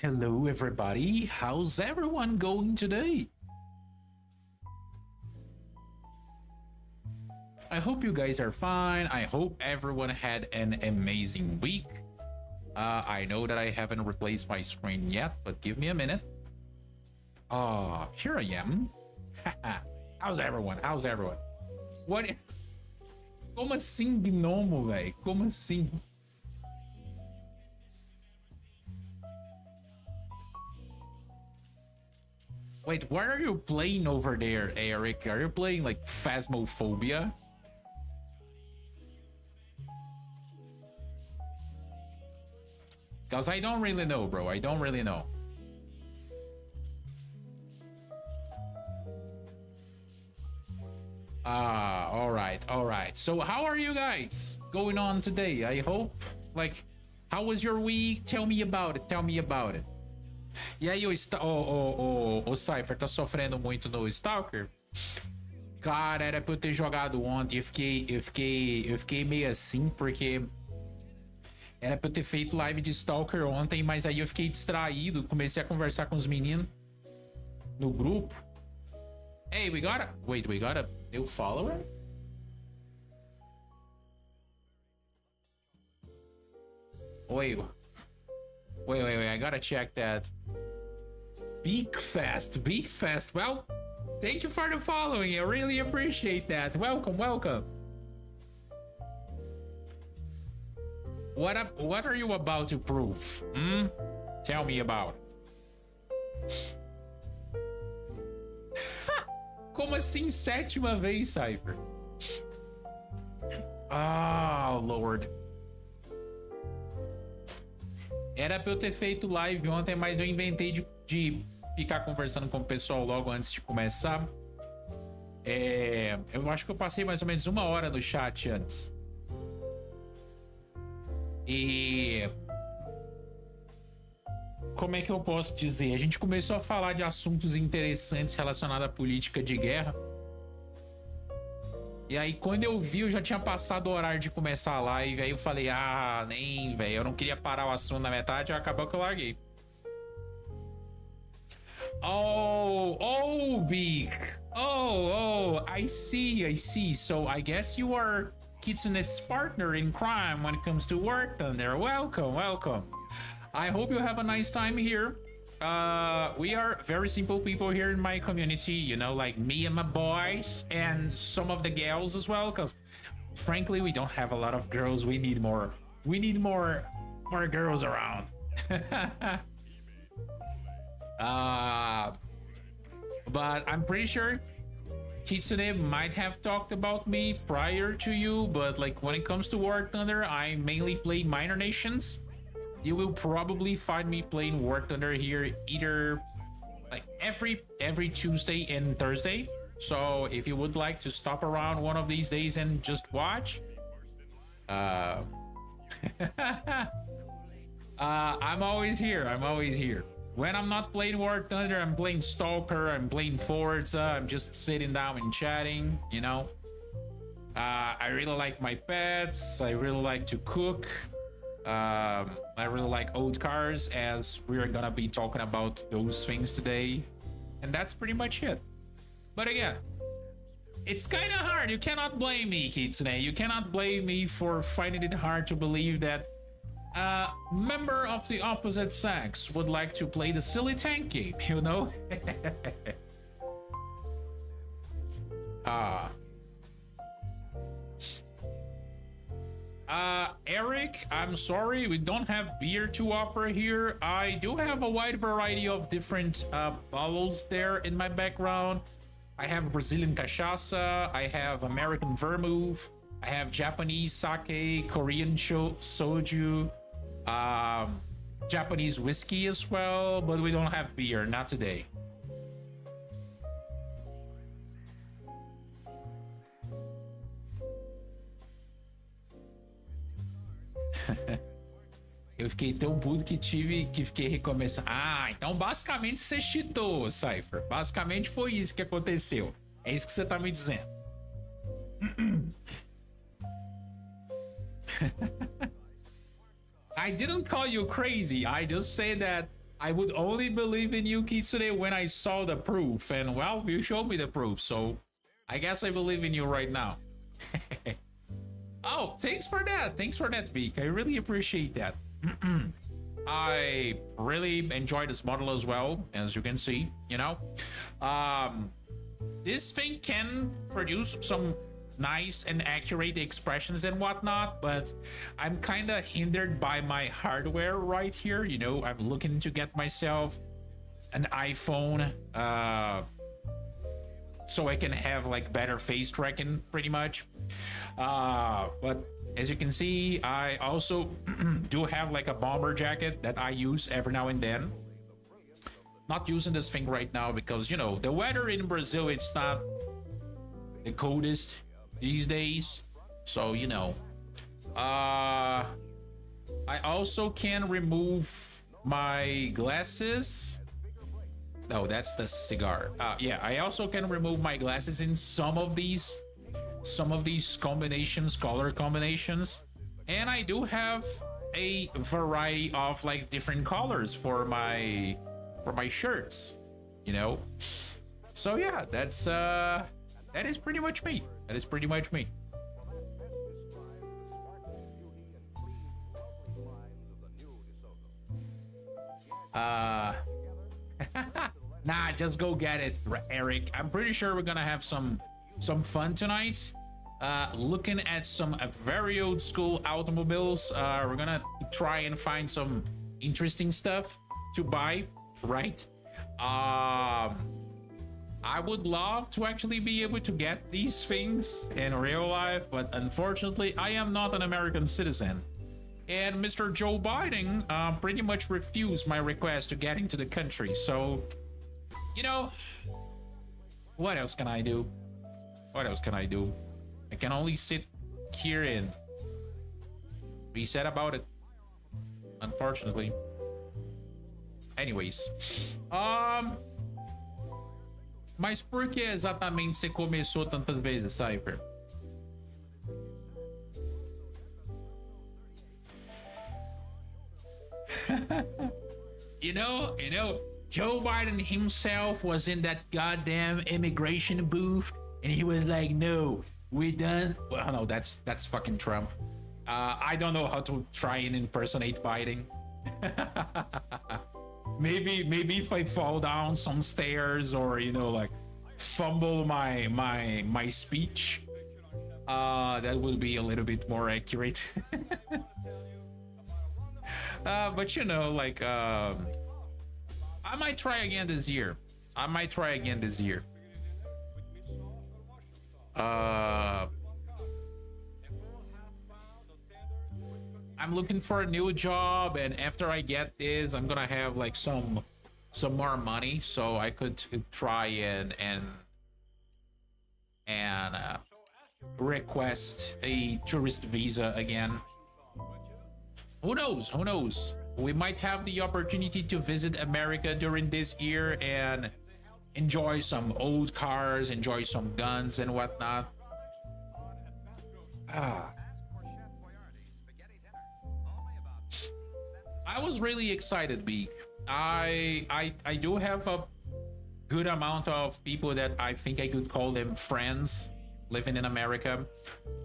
Hello, everybody. How's everyone going today? I hope you guys are fine. I hope everyone had an amazing week. I know that I haven't replaced my screen yet, but give me a minute. Here I am. How's everyone? How's everyone? What? Como assim, gnomo, velho? Como assim? Wait, what are you playing over there, Eric? Are you playing like Phasmophobia? Because I don't really know, bro. I don't really know. All right, all right. So how are you guys going on today? I hope, like, how was your week? Tell me about it, tell me about it. E aí, o Cypher tá sofrendo muito no Stalker? Cara, era pra eu ter jogado ontem. Eu fiquei meio assim, porque era pra eu ter feito live de Stalker ontem, mas aí eu fiquei distraído. Comecei a conversar com os meninos no grupo. Hey, we got a new follower? Wait, I gotta check that. Beak fast. Well, thank you for the following. I really appreciate that. Welcome. What are you about to prove? Tell me about it. Como assim sétima vez, Cypher? Oh, Lord. Era pra eu ter feito live ontem, mas eu inventei de ficar conversando com o pessoal logo antes de começar. Eu acho que eu passei mais ou menos 1 hora no chat antes. E... como é que eu posso dizer? A gente começou a falar de assuntos interessantes relacionados à política de guerra. E aí, quando eu vi, eu já tinha passado o horário de começar a live. Aí eu falei, nem, velho. Eu não queria parar o assunto na metade, acabou que eu larguei. Oh, Beak. Oh, I see. So I guess you are Kitsunet's partner in crime when it comes to War Thunder. Welcome. I hope you have a nice time here. We are very simple people here in my community, you know, like me and my boys and some of the girls as well, because frankly, we don't have a lot of girls. We need more girls around. But I'm pretty sure Kitsune might have talked about me prior to you, but like when it comes to War Thunder, I mainly play Minor Nations. You will probably find me playing War Thunder here either like every Tuesday and Thursday. So if you would like to stop around one of these days and just watch, I'm always here. When I'm not playing War Thunder, I'm playing Stalker, I'm playing Forza, I'm just sitting down and chatting, you know. I really like my pets, I really like to cook. I really like old cars, as we're gonna be talking about those things today. And that's pretty much it. But again, it's kind of hard. You cannot blame me, Kitsune. You cannot blame me for finding it hard to believe that a member of the opposite sex would like to play the silly tank game, you know? Eric, I'm sorry, we don't have beer to offer here. I do have a wide variety of different bottles there in my background. I have Brazilian cachaça, I have American vermouth, I have Japanese sake, Korean soju, Japanese whiskey as well, but we don't have beer, not today. Eu fiquei tão puto que fiquei recomeçando. Então basicamente você cheatou, Cypher. Basicamente foi isso que aconteceu. É isso que você tá me dizendo. I didn't call you crazy. I just said that I would only believe in you, Kitsune, when I saw the proof. And well, you showed me the proof, so I guess I believe in you right now. Oh, thanks for that. Thanks for that, Beak. I really appreciate that. I really enjoy this model as well, as you can see, you know. This thing can produce some nice and accurate expressions and whatnot, but I'm kind of hindered by my hardware right here. You know, I'm looking to get myself an iPhone so I can have like better face tracking pretty much. But as you can see, I also do have like a bomber jacket that I use every now and then. Not using this thing right now because, you know, the weather in Brazil, it's not the coldest these days. So, you know, I also can remove my glasses. No, that's the cigar. Yeah, I also can remove my glasses in some of these combinations, color combinations. And I do have a variety of like different colors for my shirts, you know. So yeah, that's that is pretty much me. That is pretty much me. Nah, just go get it, Eric. I'm pretty sure we're gonna have some fun tonight. Looking at some very old school automobiles. We're gonna try and find some interesting stuff to buy, right? I would love to actually be able to get these things in real life, but unfortunately, I am not an American citizen. And Mr. Joe Biden pretty much refused my request to get into the country. So, you know, what else can I do? What else can I do? I can only sit here and be sad about it, unfortunately. Anyways, mas por que exatamente você começou tantas vezes, Cypher? You know, Joe Biden himself was in that goddamn immigration booth, and he was like, "No, we're done." Well, no, that's fucking Trump. I don't know how to try and impersonate Biden. maybe if I fall down some stairs or, you know, like fumble my speech, that will be a little bit more accurate. But you know, like, I might try again this year. I'm looking for a new job, and after I get this, I'm gonna have like some more money, so I could try and request a tourist visa again. Who knows? We might have the opportunity to visit America during this year and enjoy some old cars, enjoy some guns and whatnot. I was really excited, Beak. I do have a good amount of people that I think I could call them friends living in America.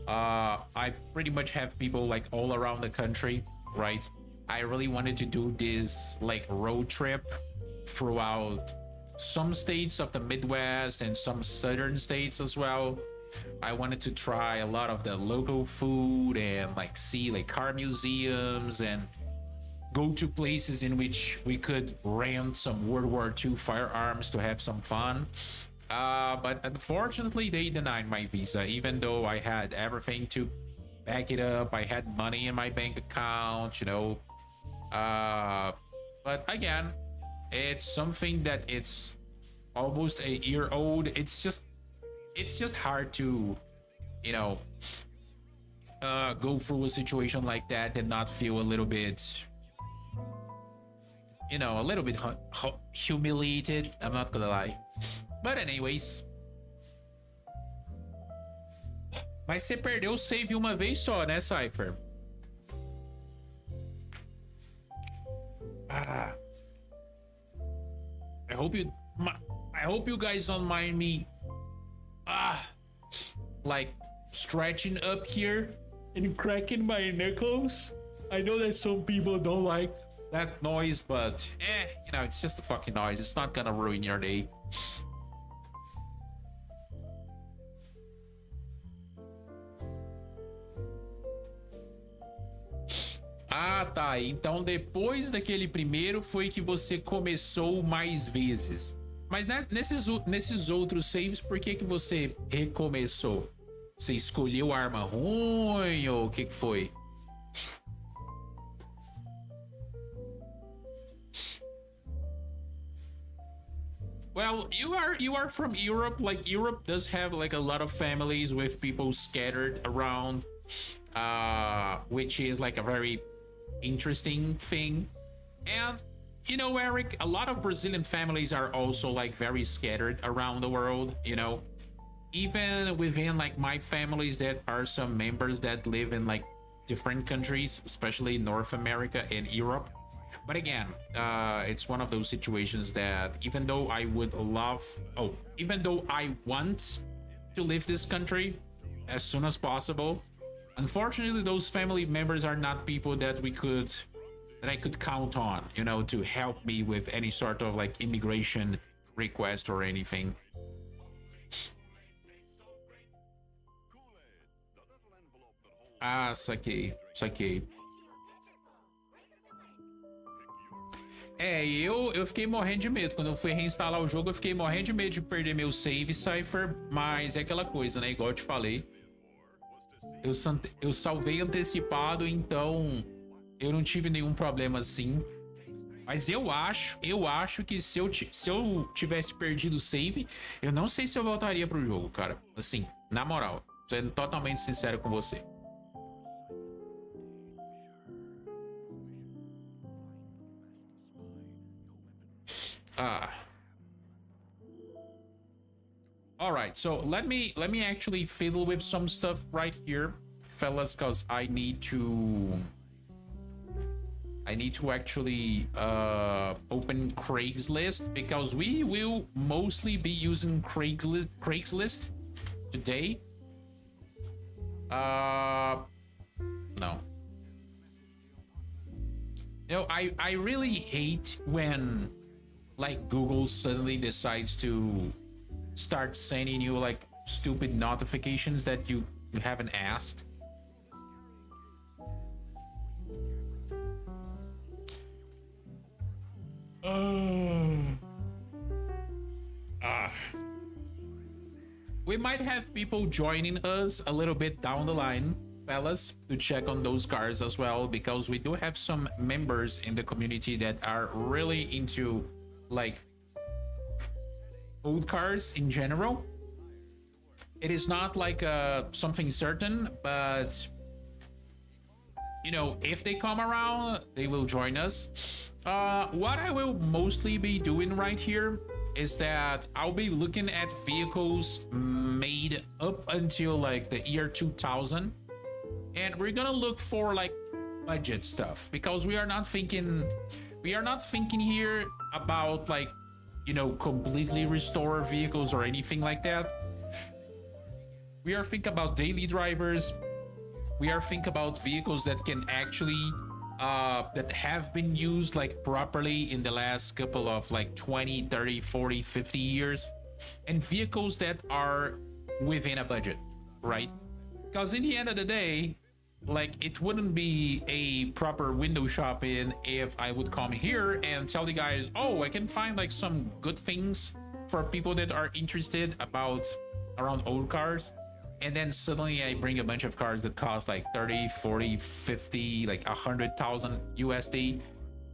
I pretty much have people like all around the country, right? I really wanted to do this like road trip throughout some states of the Midwest and some southern states as well. I wanted to try a lot of the local food and like see like car museums and go to places in which we could rent some World War II firearms to have some fun. But unfortunately, they denied my visa, even though I had everything to back it up. I had money in my bank account, you know. But again, it's something that it's almost a year old. It's just hard to, you know, go through a situation like that and not feel a little bit, you know, a little bit humiliated. I'm not gonna lie. But anyways. Mas você perdeu o save uma vez só, né, Cypher? I hope you guys don't mind me like stretching up here and cracking my knuckles. I know that some people don't like that noise, but you know, it's just a fucking noise. It's not gonna ruin your day. Ah, tá. Então depois daquele primeiro foi que você começou mais vezes. Mas né, nesses outros saves, por que você recomeçou? Você escolheu arma ruim ou o que foi? Well, you are from Europe. Like Europe does have like a lot of families with people scattered around, which is like a very interesting thing. And you know, Eric, a lot of Brazilian families are also like very scattered around the world. You know, even within like my families, that are some members that live in like different countries, especially North America and Europe. But again, it's one of those situations that even though I would love, even though I want to leave this country as soon as possible, unfortunately, those family members are not people that I could count on, you know, to help me with any sort of like immigration request or anything. Ah, saquei, saquei. Eu fiquei morrendo de medo. Quando eu fui reinstalar o jogo, eu fiquei morrendo de medo de perder meu save, Cypher. Mas é aquela coisa, né? Igual eu te falei. Eu salvei antecipado, então eu não tive nenhum problema assim. Mas eu acho que se eu tivesse perdido o save, eu não sei se eu voltaria pro jogo, cara. Assim, na moral, sendo totalmente sincero com você. All right, so let me actually fiddle with some stuff right here, fellas, because I need to actually open Craigslist, because we will mostly be using Craigslist today. No. You know, I really hate when like Google suddenly decides to start sending you like stupid notifications that you haven't asked. We might have people joining us a little bit down the line, fellas, to check on those cars as well, because we do have some members in the community that are really into like old cars in general. It is not like something certain, but you know, if they come around, they will join us. What I will mostly be doing right here is that I'll be looking at vehicles made up until like the year 2000, and we're gonna look for like budget stuff, because we are not thinking here about like, you know, completely restore vehicles or anything like that. We are thinking about daily drivers. We are thinking about vehicles that can actually that have been used like properly in the last couple of like 20, 30, 40, 50 years, and vehicles that are within a budget, right? Because in the end of the day, like, it wouldn't be a proper window shopping if I would come here and tell the guys, oh, I can find like some good things for people that are interested around old cars, and then suddenly I bring a bunch of cars that cost like 30, 40, 50, like 100,000 USD.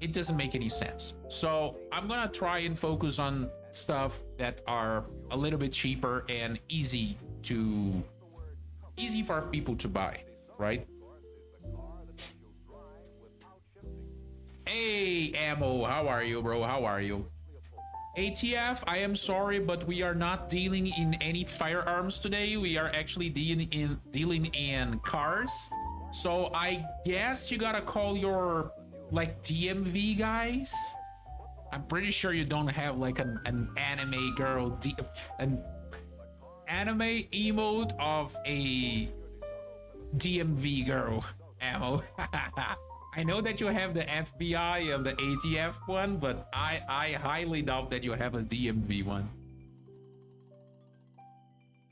It doesn't make any sense. So I'm gonna try and focus on stuff that are a little bit cheaper and easy for people to buy, right? Hey, Ammo, how are you, bro? How are you? ATF, I am sorry, but we are not dealing in any firearms today. We are actually dealing in cars. So I guess you gotta call your like DMV guys. I'm pretty sure you don't have like an anime girl, an anime emote of a DMV girl ammo. I know that you have the FBI and the ATF one, but I highly doubt that you have a DMV one.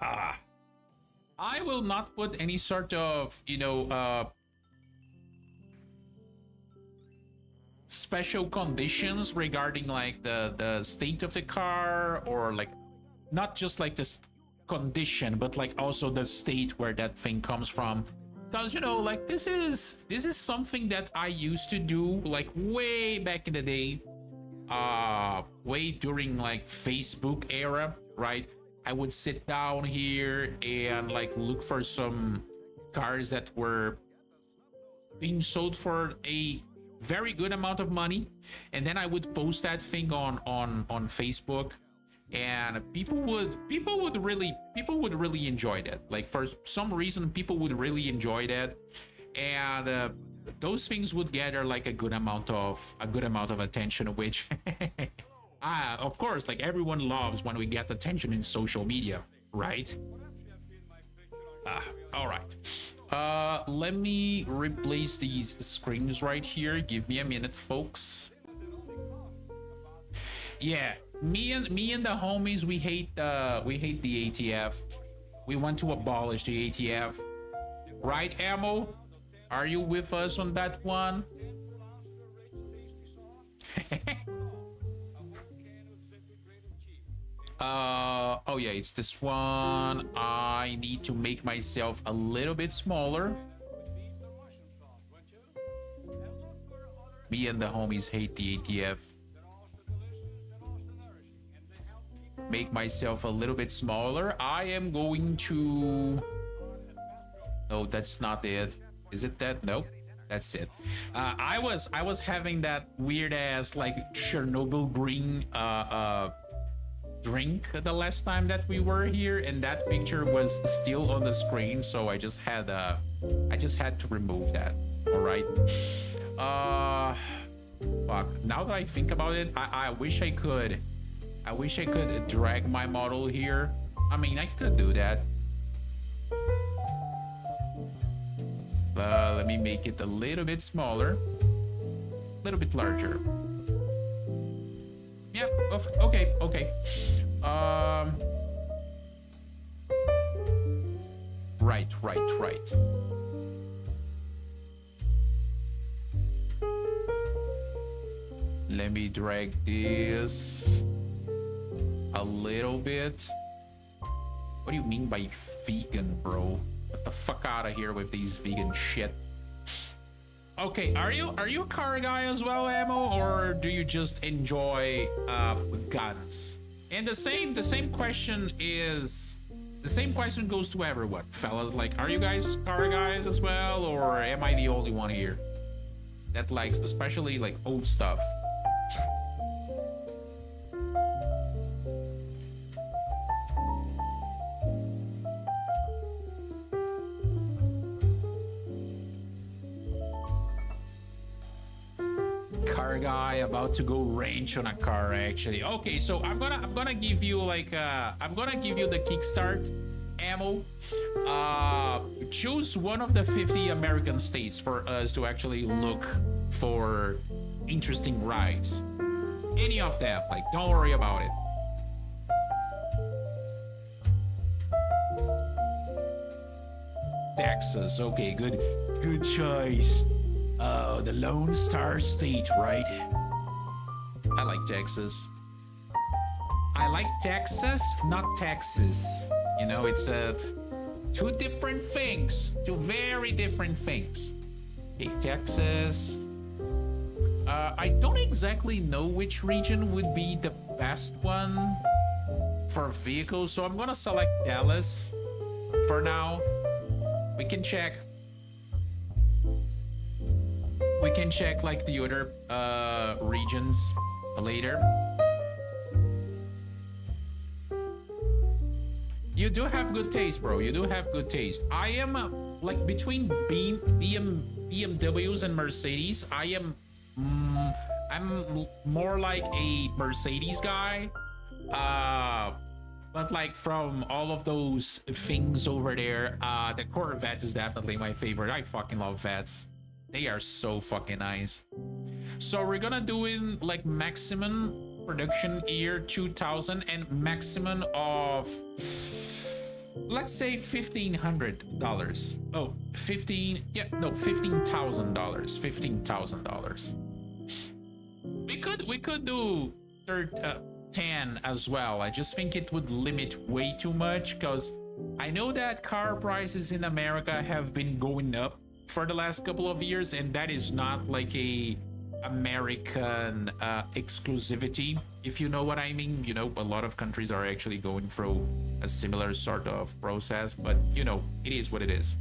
I will not put any sort of, you know, special conditions regarding like the state of the car, or like not just like this condition, but like also the state where that thing comes from. Because, you know, like this is something that I used to do like way back in the day, way during like Facebook era, right? I would sit down here and like look for some cars that were being sold for a very good amount of money, and then I would post that thing on Facebook, and people would really enjoy that. Like for some reason, people would really enjoy that, and those things would gather like a good amount of attention, which of course, like everyone loves when we get attention in social media, right? All right. Let me replace these screens right here. Give me a minute, folks. Yeah, me and the homies, we hate the ATF. We want to abolish the ATF. Right, Ammo? Are you with us on that one? Oh yeah, it's this one. I need to make myself a little bit smaller. Me and the homies hate the ATF. Make myself a little bit smaller. I am going to... No, that's not it. Is it that? Nope. That's it. I was having that weird ass like Chernobyl green drink the last time that we were here, and that picture was still on the screen, so I just had to remove that. All right. Fuck. Now that I think about it, I wish I could drag my model here. I mean, I could do that. Let me make it a little bit smaller, a little bit larger. Yeah, okay. Right. Let me drag this a little bit. What do you mean by vegan, bro? Get the fuck out of here with these vegan shit. Okay, are you a car guy as well, Ammo, or do you just enjoy guns? And the same question goes to everyone, fellas. Like, are you guys car guys as well, or am I the only one here that likes especially like old stuff? Car guy about to go range on a car, actually. Okay, so I'm gonna give you like I'm gonna give you the kickstart ammo. Choose one of the 50 American states for us to actually look for interesting rides. Any of them, like, don't worry about it. Texas, okay, good choice. The Lone Star State, right? I like Texas. I like Texas, not Texas. You know, it's two different things, two very different things. Okay, Texas. I don't exactly know which region would be the best one for vehicles, so I'm gonna select Dallas for now. We can check. We can check like the other regions later. You do have good taste, bro. You do have good taste. I am like between BMWs and Mercedes. I I'm more like a Mercedes guy. But like from all of those things over there, the Corvette is definitely my favorite. I fucking love Vettes. They are so fucking nice. So we're gonna do in like maximum production year 2000 and maximum of, let's say $1,500. Oh, $15,000. $15,000. We could do 10 as well. I just think it would limit way too much because I know that car prices in America have been going up for the last couple of years, and that is not like a American exclusivity, if you know what I mean. You know, a lot of countries are actually going through a similar sort of process, but you know, it is what it is.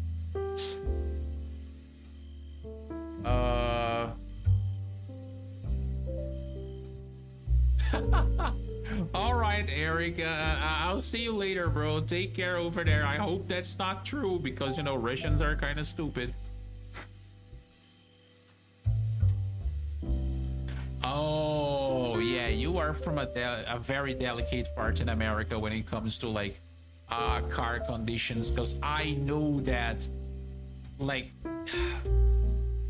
All right, Eric, I'll see you later, bro. Take care over there. I hope that's not true because, you know, Russians are kind of stupid. Oh, yeah, you are from a very delicate part in America when it comes to like car conditions, because I know that like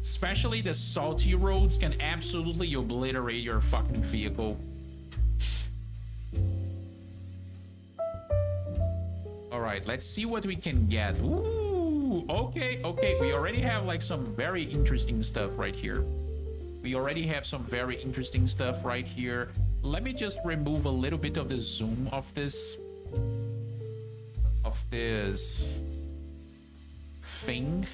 especially the salty roads can absolutely obliterate your fucking vehicle. All right, let's see what we can get. Ooh, okay. We already have like some very interesting stuff right here. Let me just remove a little bit of the zoom of this thing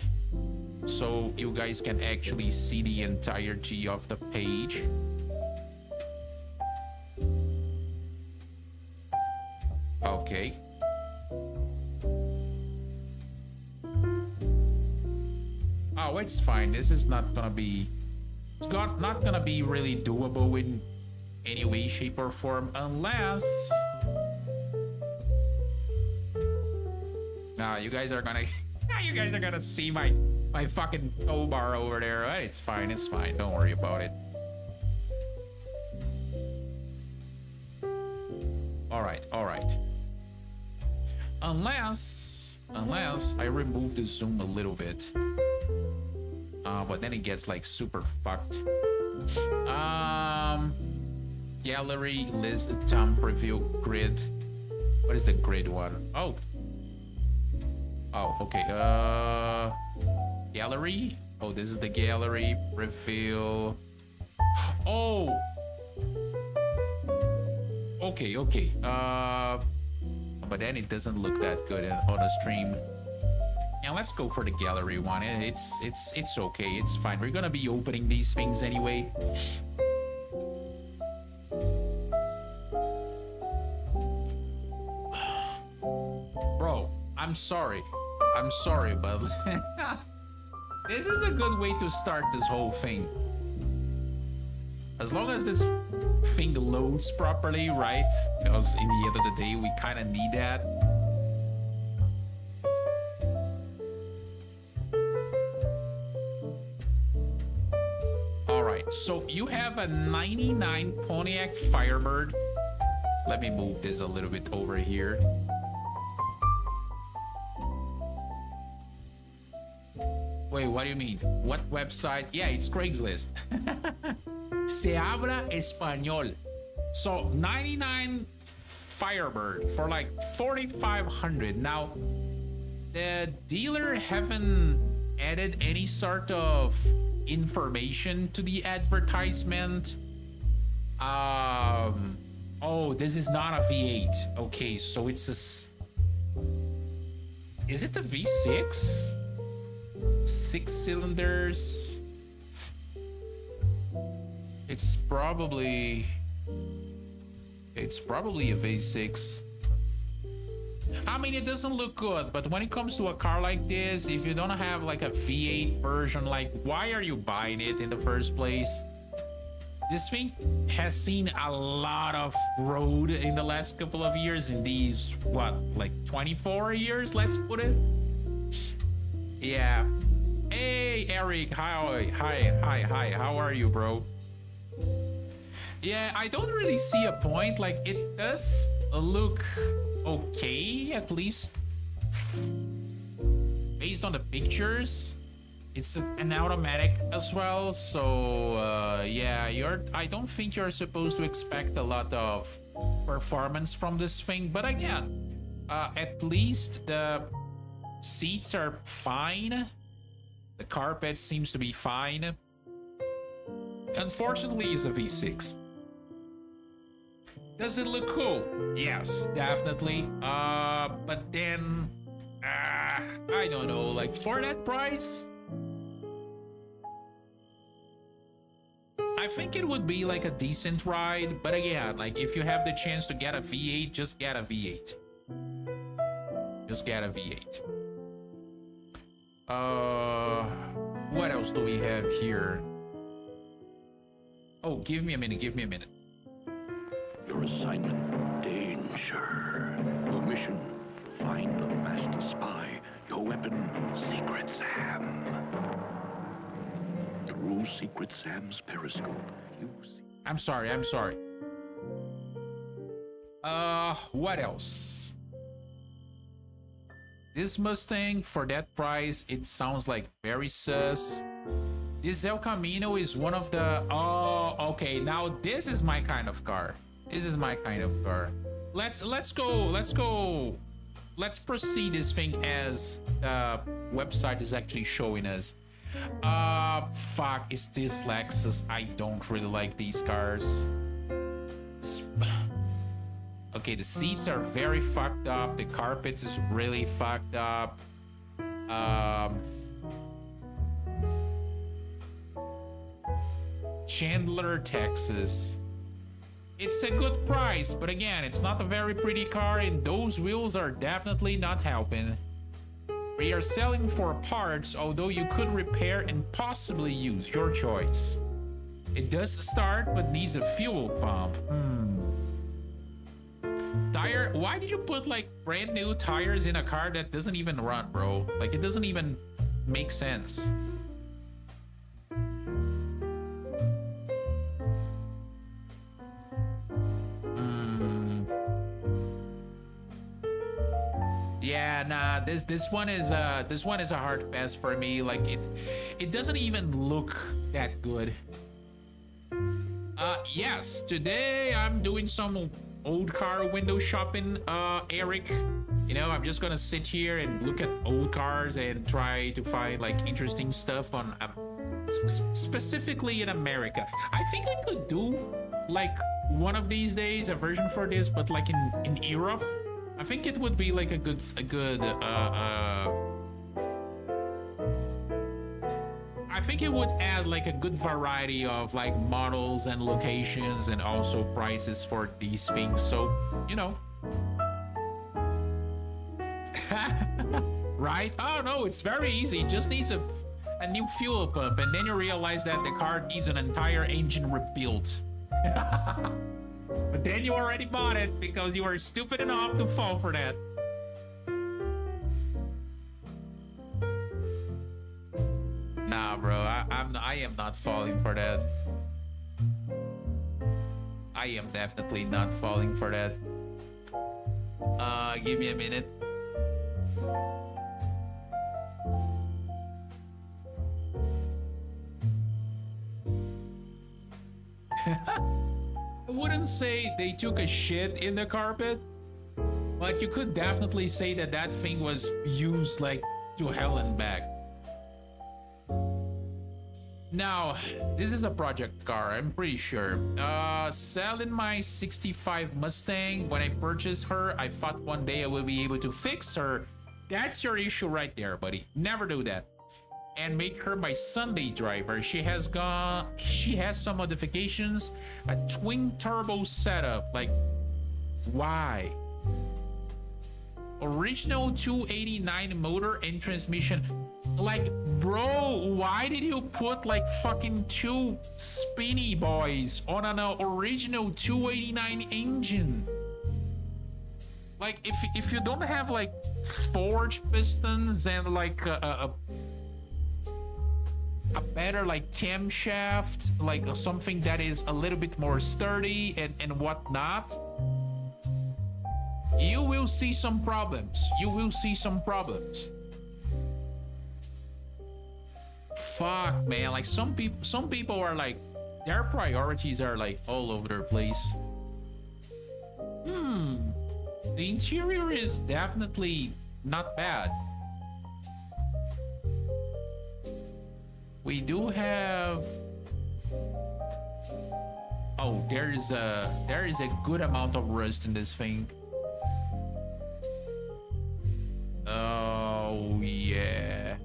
so you guys can actually see the entirety of the page. Okay. Oh, it's fine. This is not gonna be... It's not gonna be really doable in any way, shape, or form unless... Nah, you guys are gonna... you guys are gonna see my fucking tow bar over there. It's fine. Don't worry about it. All right. Unless I remove the zoom a little bit. But then it gets like super fucked. Gallery, list, time preview, grid. What is the grid one? Oh, okay. Gallery. Oh, this is the gallery. Reveal. Oh. Okay. But then it doesn't look that good on a stream. Yeah, let's go for the gallery one. It's okay. It's fine. We're gonna be opening these things anyway. Bro, I'm sorry, but this is a good way to start this whole thing. As long as this thing loads properly, right? Because in the end of the day, we kind of need that. All right, so you have a 99 Pontiac Firebird. Let me move this a little bit over here. Wait, what do you mean? What website? Yeah, it's Craigslist. Se habla español. So 99 Firebird for like 4,500. Now, the dealer haven't added any sort of information to the advertisement. Oh, this is not a V8. Okay, so it's a... Is it a V6? 6 cylinders. It's probably a V6. I mean, it doesn't look good, but when it comes to a car like this, if you don't have like a V8 version, like, why are you buying it in the first place? This thing has seen a lot of road in the last couple of years, in these, what, like 24 years, let's put it? Yeah. Hey, Eric. Hi. How are you, bro? Yeah, I don't really see a point. Like, it does look okay, at least based on the pictures. It's an automatic as well, so yeah, I don't think you're supposed to expect a lot of performance from this thing. But again, at least the seats are fine. The carpet seems to be fine. Unfortunately, it's a V6. Does it look cool? Yes, definitely. But then, I don't know, like for that price, I think it would be like a decent ride. But again, like if you have the chance to get a V8, just get a V8. Just get a V8. What else do we have here? Oh, give me a minute, give me a minute. Your assignment, danger. Your mission, find the master spy. Your weapon, Secret Sam. Through Secret Sam's periscope, you see... I'm sorry. What else? This Mustang, for that price, it sounds like very sus. This El Camino is one of the... Oh, okay, now this is my kind of car. This is my kind of car. Let's go. Let's proceed this thing as the website is actually showing us. Fuck, is this Lexus? I don't really like these cars. Okay, the seats are very fucked up. The carpet is really fucked up. Chandler, Texas. It's a good price, but again, it's not a very pretty car, and those wheels are definitely not helping. We are selling for parts, although you could repair and possibly use, your choice. It does start, but needs a fuel pump. Tire, why did you put like brand new tires in a car that doesn't even run, bro? Like, it doesn't even make sense. Yeah, nah, this one is a hard pass for me. Like it doesn't even look that good. Yes, today I'm doing some old car window shopping, Eric. You know, I'm just gonna sit here and look at old cars and try to find like interesting stuff on specifically in America. I think I could do like one of these days a version for this, but like in Europe. I think it would be like a good I think it would add like a good variety of like models and locations and also prices for these things. So, you know. Right? Oh no, it's very easy. It just needs a new fuel pump, and then you realize that the car needs an entire engine rebuilt. But then you already bought it because you were stupid enough to fall for that. Nah, bro, I am not falling for that. I am definitely not falling for that. Give me a minute. I wouldn't say they took a shit in the carpet, but you could definitely say that that thing was used like to hell and back. Now, this is a project car, I'm pretty sure. Selling my 65 Mustang, when I purchased her, I thought one day I will be able to fix her. That's your issue right there, buddy. Never do that. And make her my Sunday driver. She has some modifications, a twin turbo setup. Like, why? Original 289 motor and transmission. Like, bro, why did you put like fucking two spinny boys on an original 289 engine? Like, if you don't have like forged pistons and like a better like camshaft, like something that is a little bit more sturdy and whatnot, you will see some problems. You will see some problems. Fuck, man. Like some people are like, their priorities are like all over the place. The interior is definitely not bad. We do have... Oh, there is a good amount of rust in this thing. Oh, yeah.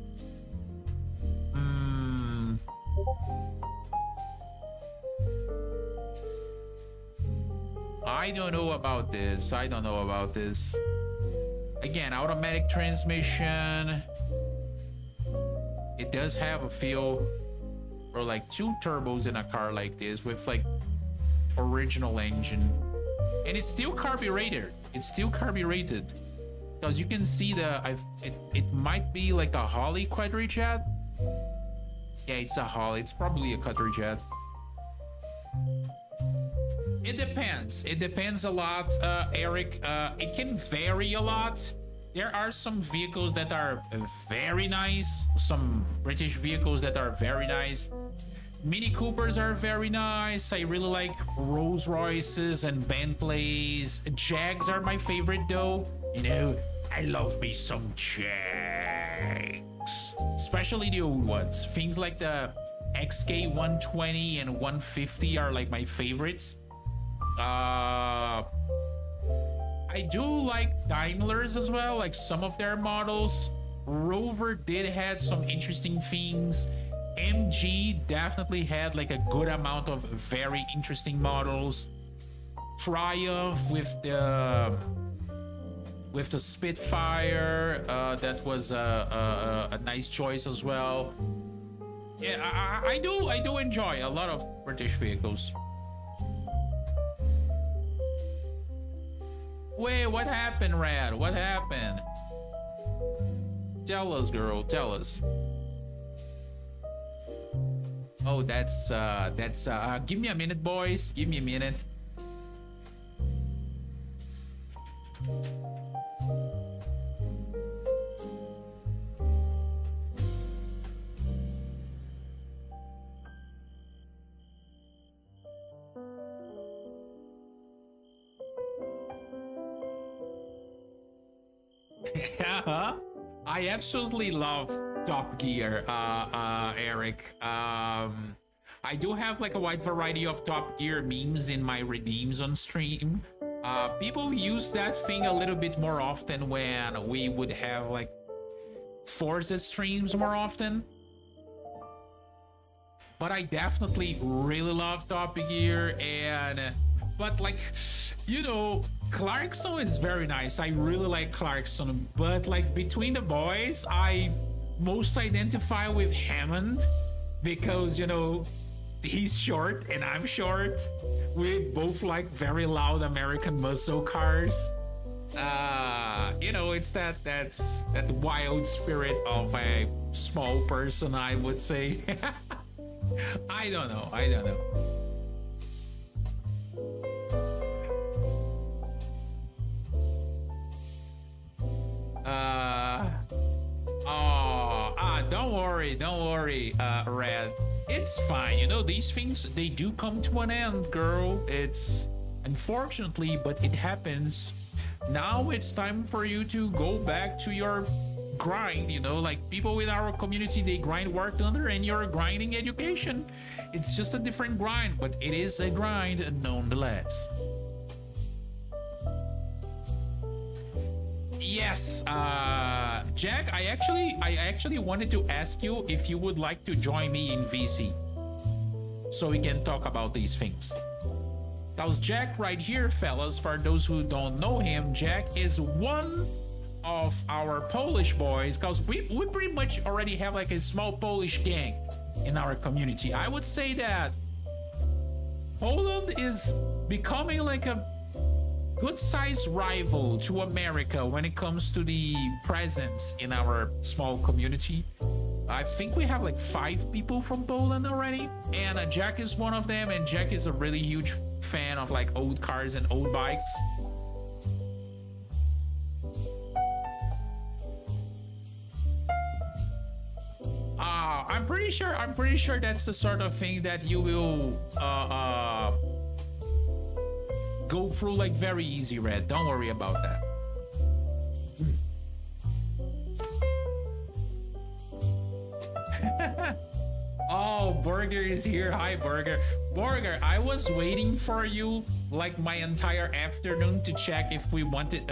I don't know about this. I don't know about this. Again, automatic transmission. It does have a feel for like 2 turbos in a car like this with like original engine. And it's still carbureted. It's still carbureted. Because you can see it might be like a Holly quadrijet. Yeah, it's a Holly. It's probably a quadrijet. It depends. It depends a lot, Eric. It can vary a lot. There are some vehicles that are very nice. Some British vehicles that are very nice. Mini Coopers are very nice. I really like Rolls Royces and Bentleys. Jags are my favorite though. You know, I love me some Jags. Especially the old ones. Things like the XK 120 and 150 are like my favorites. I do like Daimlers as well, like some of their models. Rover did had some interesting things. MG definitely had like a good amount of very interesting models. Triumph with the Spitfire, that was a nice choice as well. Yeah, I do enjoy a lot of British vehicles. Wait, what happened, Rad? What happened? Tell us, girl. Tell us. Oh, that's give me a minute, boys. Give me a minute. I absolutely love Top Gear, Eric. I do have like a wide variety of Top Gear memes in my redeems on stream. People use that thing a little bit more often when we would have like Forza streams more often. But I definitely really love Top Gear, but like, you know, Clarkson is very nice. I really like Clarkson, but like between the boys, I most identify with Hammond because, you know, he's short and I'm short. We both like very loud American muscle cars. You know, it's that wild spirit of a small person, I would say. I don't know. Don't worry, Red. It's fine. You know, these things, they do come to an end, girl. It's unfortunately, but it happens. Now it's time for you to go back to your grind. You know, like people in our community, they grind War Thunder and you're grinding education. It's just a different grind, but it is a grind nonetheless. Yes, Jack, I actually wanted to ask you if you would like to join me in VC so we can talk about these things. Because Jack right here, fellas, for those who don't know him, Jack is one of our Polish boys, because we pretty much already have like a small Polish gang in our community. I would say that Poland is becoming like a good-sized rival to America when it comes to the presence in our small community. I think we have like 5 people from Poland already, and Jack is one of them, and Jack is a really huge fan of like old cars and old bikes. I'm pretty sure that's the sort of thing that you will go through like very easy, Red. Don't worry about that. Oh, Burger is here. Hi, Burger. Burger, I was waiting for you like my entire afternoon to check if we wanted,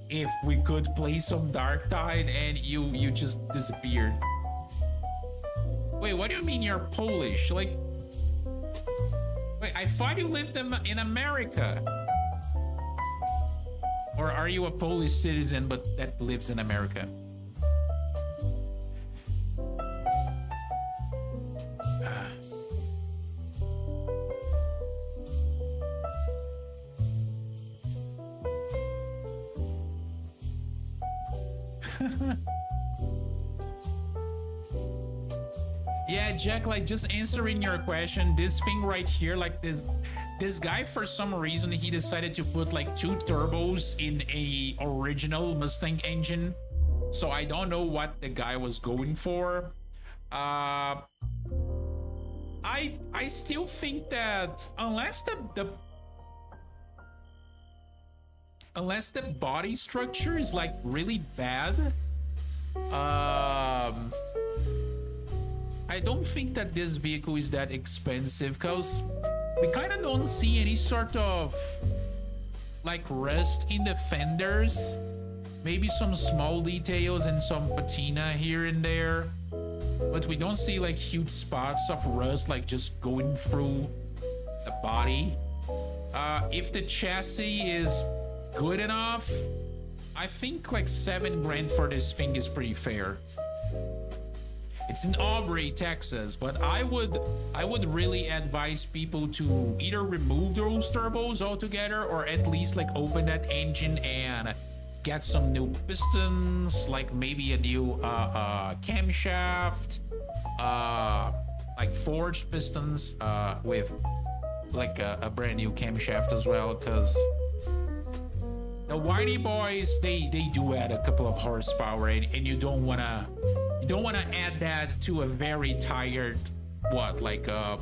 if we could play some Dark Tide, and you just disappeared. Wait, what do you mean you're Polish? Like, wait, I thought you lived in America. Or are you a Polish citizen but that lives in America? Yeah, Jack, like just answering your question, this thing right here, like this guy, for some reason, he decided to put like 2 turbos in a original Mustang engine. So I don't know what the guy was going for. I still think that unless the body structure is like really bad, I don't think that this vehicle is that expensive, because we kind of don't see any sort of like rust in the fenders. Maybe some small details and some patina here and there, but we don't see like huge spots of rust like just going through the body. If the chassis is good enough, I think like $7 grand for this thing is pretty fair. It's in Aubrey, Texas, but I would really advise people to either remove those turbos altogether, or at least like open that engine and get some new pistons, like maybe a new camshaft, like forged pistons with like a brand new camshaft as well, because the whitey boys, they do add a couple of horsepower, and you don't wanna add that to a very tired, what, like a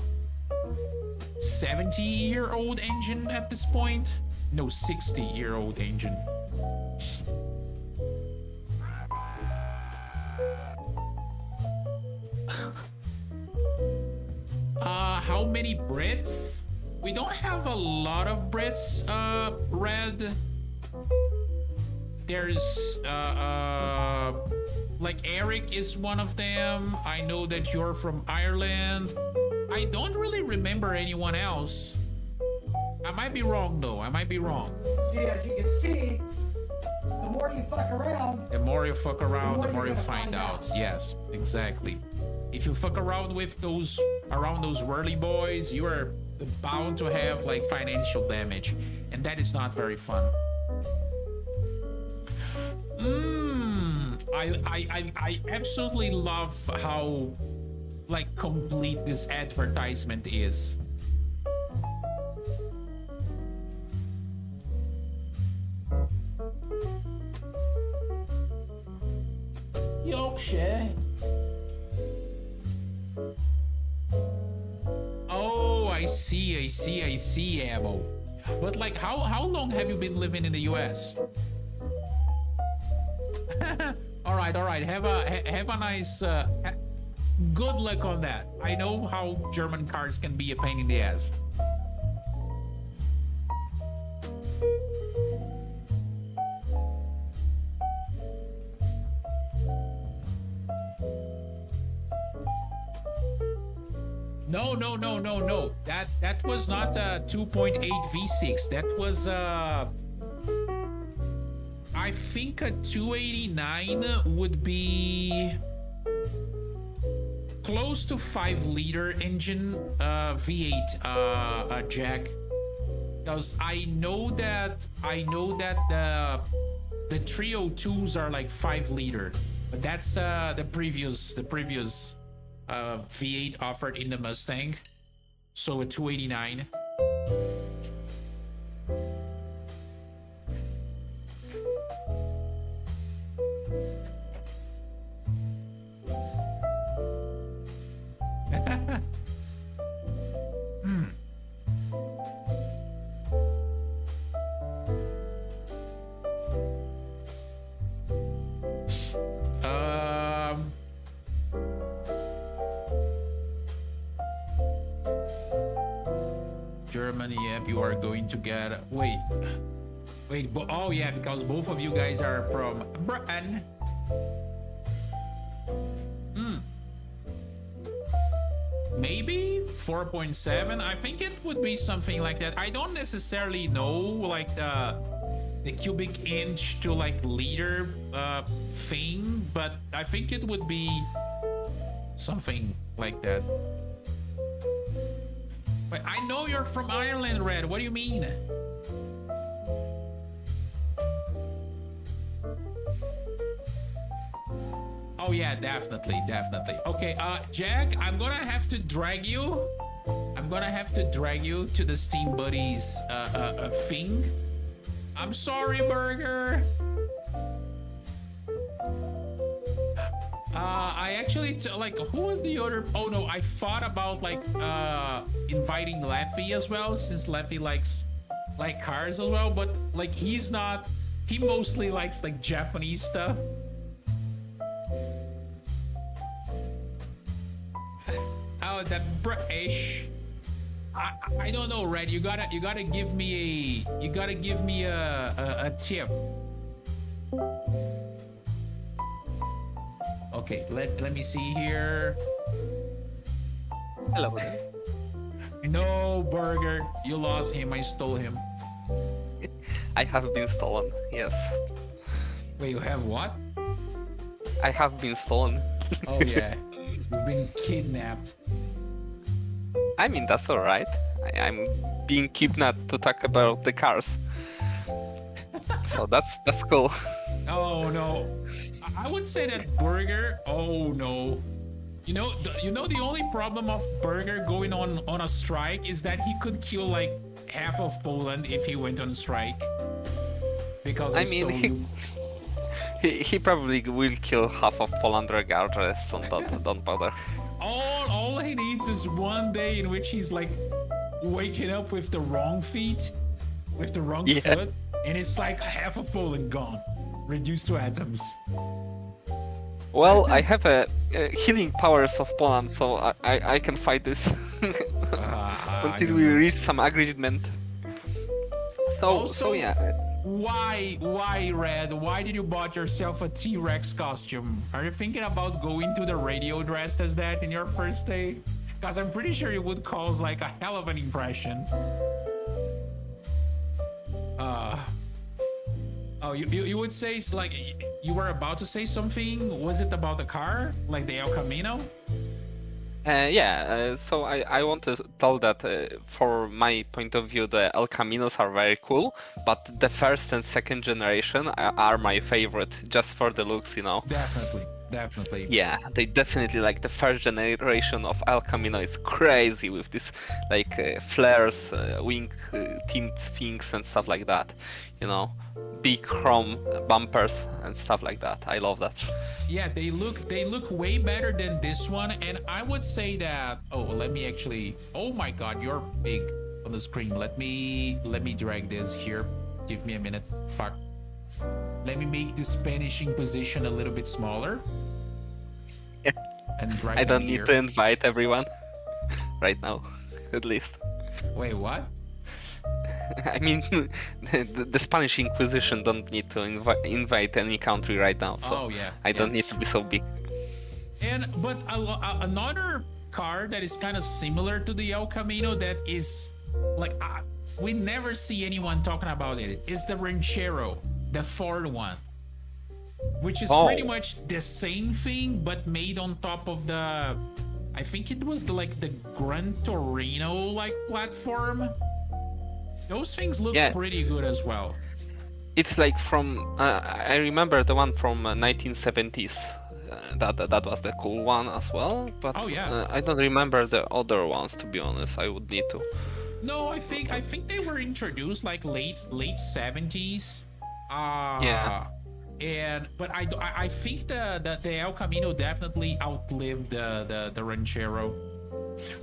70-year-old engine at this point? No, 60-year-old engine. How many Brits? We don't have a lot of Brits, Red. There's like Eric is one of them. I know that you're from Ireland. I don't really remember anyone else. I might be wrong though. I might be wrong. See, as you can see, the more you fuck around, the more you fuck around, the more you find out. Yes, exactly. If you fuck around with those whirly boys, you are bound to have like financial damage, and that is not very fun. I absolutely love how like complete this advertisement is. Yorkshire. Oh, I see, Ammo. But like, how long have you been living in the US? All right. Have a nice, good luck on that. I know how German cars can be a pain in the ass. No. That was not a 2.8 V6. That was I think a 289 would be close to 5-liter engine V8 Jack, because I know that the 302s are like 5-liter. But that's the previous V8 offered in the Mustang. So a 289. Germany, yep, you are going to get. Wait, oh yeah, because both of you guys are from Britain. Maybe 4.7. I think it would be something like that. I don't necessarily know like the cubic inch to like liter thing, but I think it would be something like that. But I know you're from Ireland, Red. What do you mean? Oh yeah, definitely. Okay, Jack, I'm gonna have to drag you. To the Steam Buddies thing. I'm sorry, Burger. I actually like, who was the other? Oh no, I thought about like inviting Leffy as well, since Leffy likes cars as well, but like he's not. He mostly likes like Japanese stuff. Oh, that British. I don't know, Red. You gotta give me a tip. Okay, let me see here. Hello there. No, Burger, you lost him. I stole him. I have been stolen, yes. Wait, you have what? I have been stolen. Oh yeah, you've been kidnapped. I mean, that's alright. I'm being kidnapped to talk about the cars. So that's cool. Oh no, I would say that Burger. Oh no, you know the only problem of Burger going on a strike is that he could kill like half of Poland if he went on strike. Because I mean, he probably will kill half of Poland regardless, so don't bother. All he needs is one day in which he's like waking up with the wrong feet, with the wrong foot, and it's like half of Poland gone, reduced to atoms. Well, I have healing powers of Poland, so I can fight this until we reach some agreement. So yeah. Why, Red? Why did you bought yourself a T-Rex costume? Are you thinking about going to the radio dressed as that in your first day? Because I'm pretty sure you would cause like a hell of an impression. Oh, you would say it's like you were about to say something. Was it about the car, like the El Camino? So I want to tell that for my point of view, the El Caminos are very cool, but the first and second generation are my favorite, just for the looks, you know. Definitely. Yeah, they definitely, like, the first generation of El Camino is crazy with this, like, flares, wing tint things and stuff like that, you know. Big chrome bumpers and stuff like that. I love that. Yeah, they look way better than this one, and I would say that. Oh, let me actually. Oh my God, you're big on the screen. Let me drag this here. Give me a minute. Fuck. Let me make this vanishing position a little bit smaller. Yeah. And drag I don't them need here. to invite everyone right now, at least. Wait, what? I mean, the Spanish Inquisition don't need to invite any country right now, so I don't need to be so big. But another car that is kind of similar to the El Camino that is like we never see anyone talking about it is the Ranchero, the Ford one, which is pretty much the same thing but made on top of the. I think it was the Gran Torino platform. Those things look pretty good as well. it's like from I remember the one from 1970s. That was the cool one as well, but Oh, yeah. I don't remember the other ones, to be honest. I would need to. No, I think they were introduced like late 70s. Yeah. But I think the El Camino definitely outlived the Ranchero.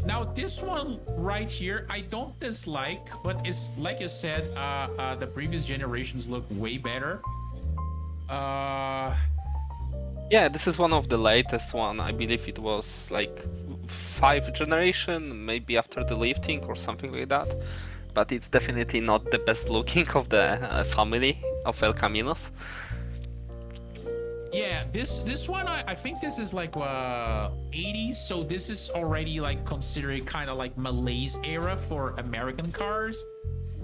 Now this one right here, I don't dislike, but it's like you said, the previous generations look way better. Yeah, this is one of the latest one. I believe it was like 5th generation, maybe after the lifting or something like that. But it's definitely not the best looking of the family of El Caminos. Yeah, this one I think this is like 80s, so this is already like considered kind of like Malays era for American cars.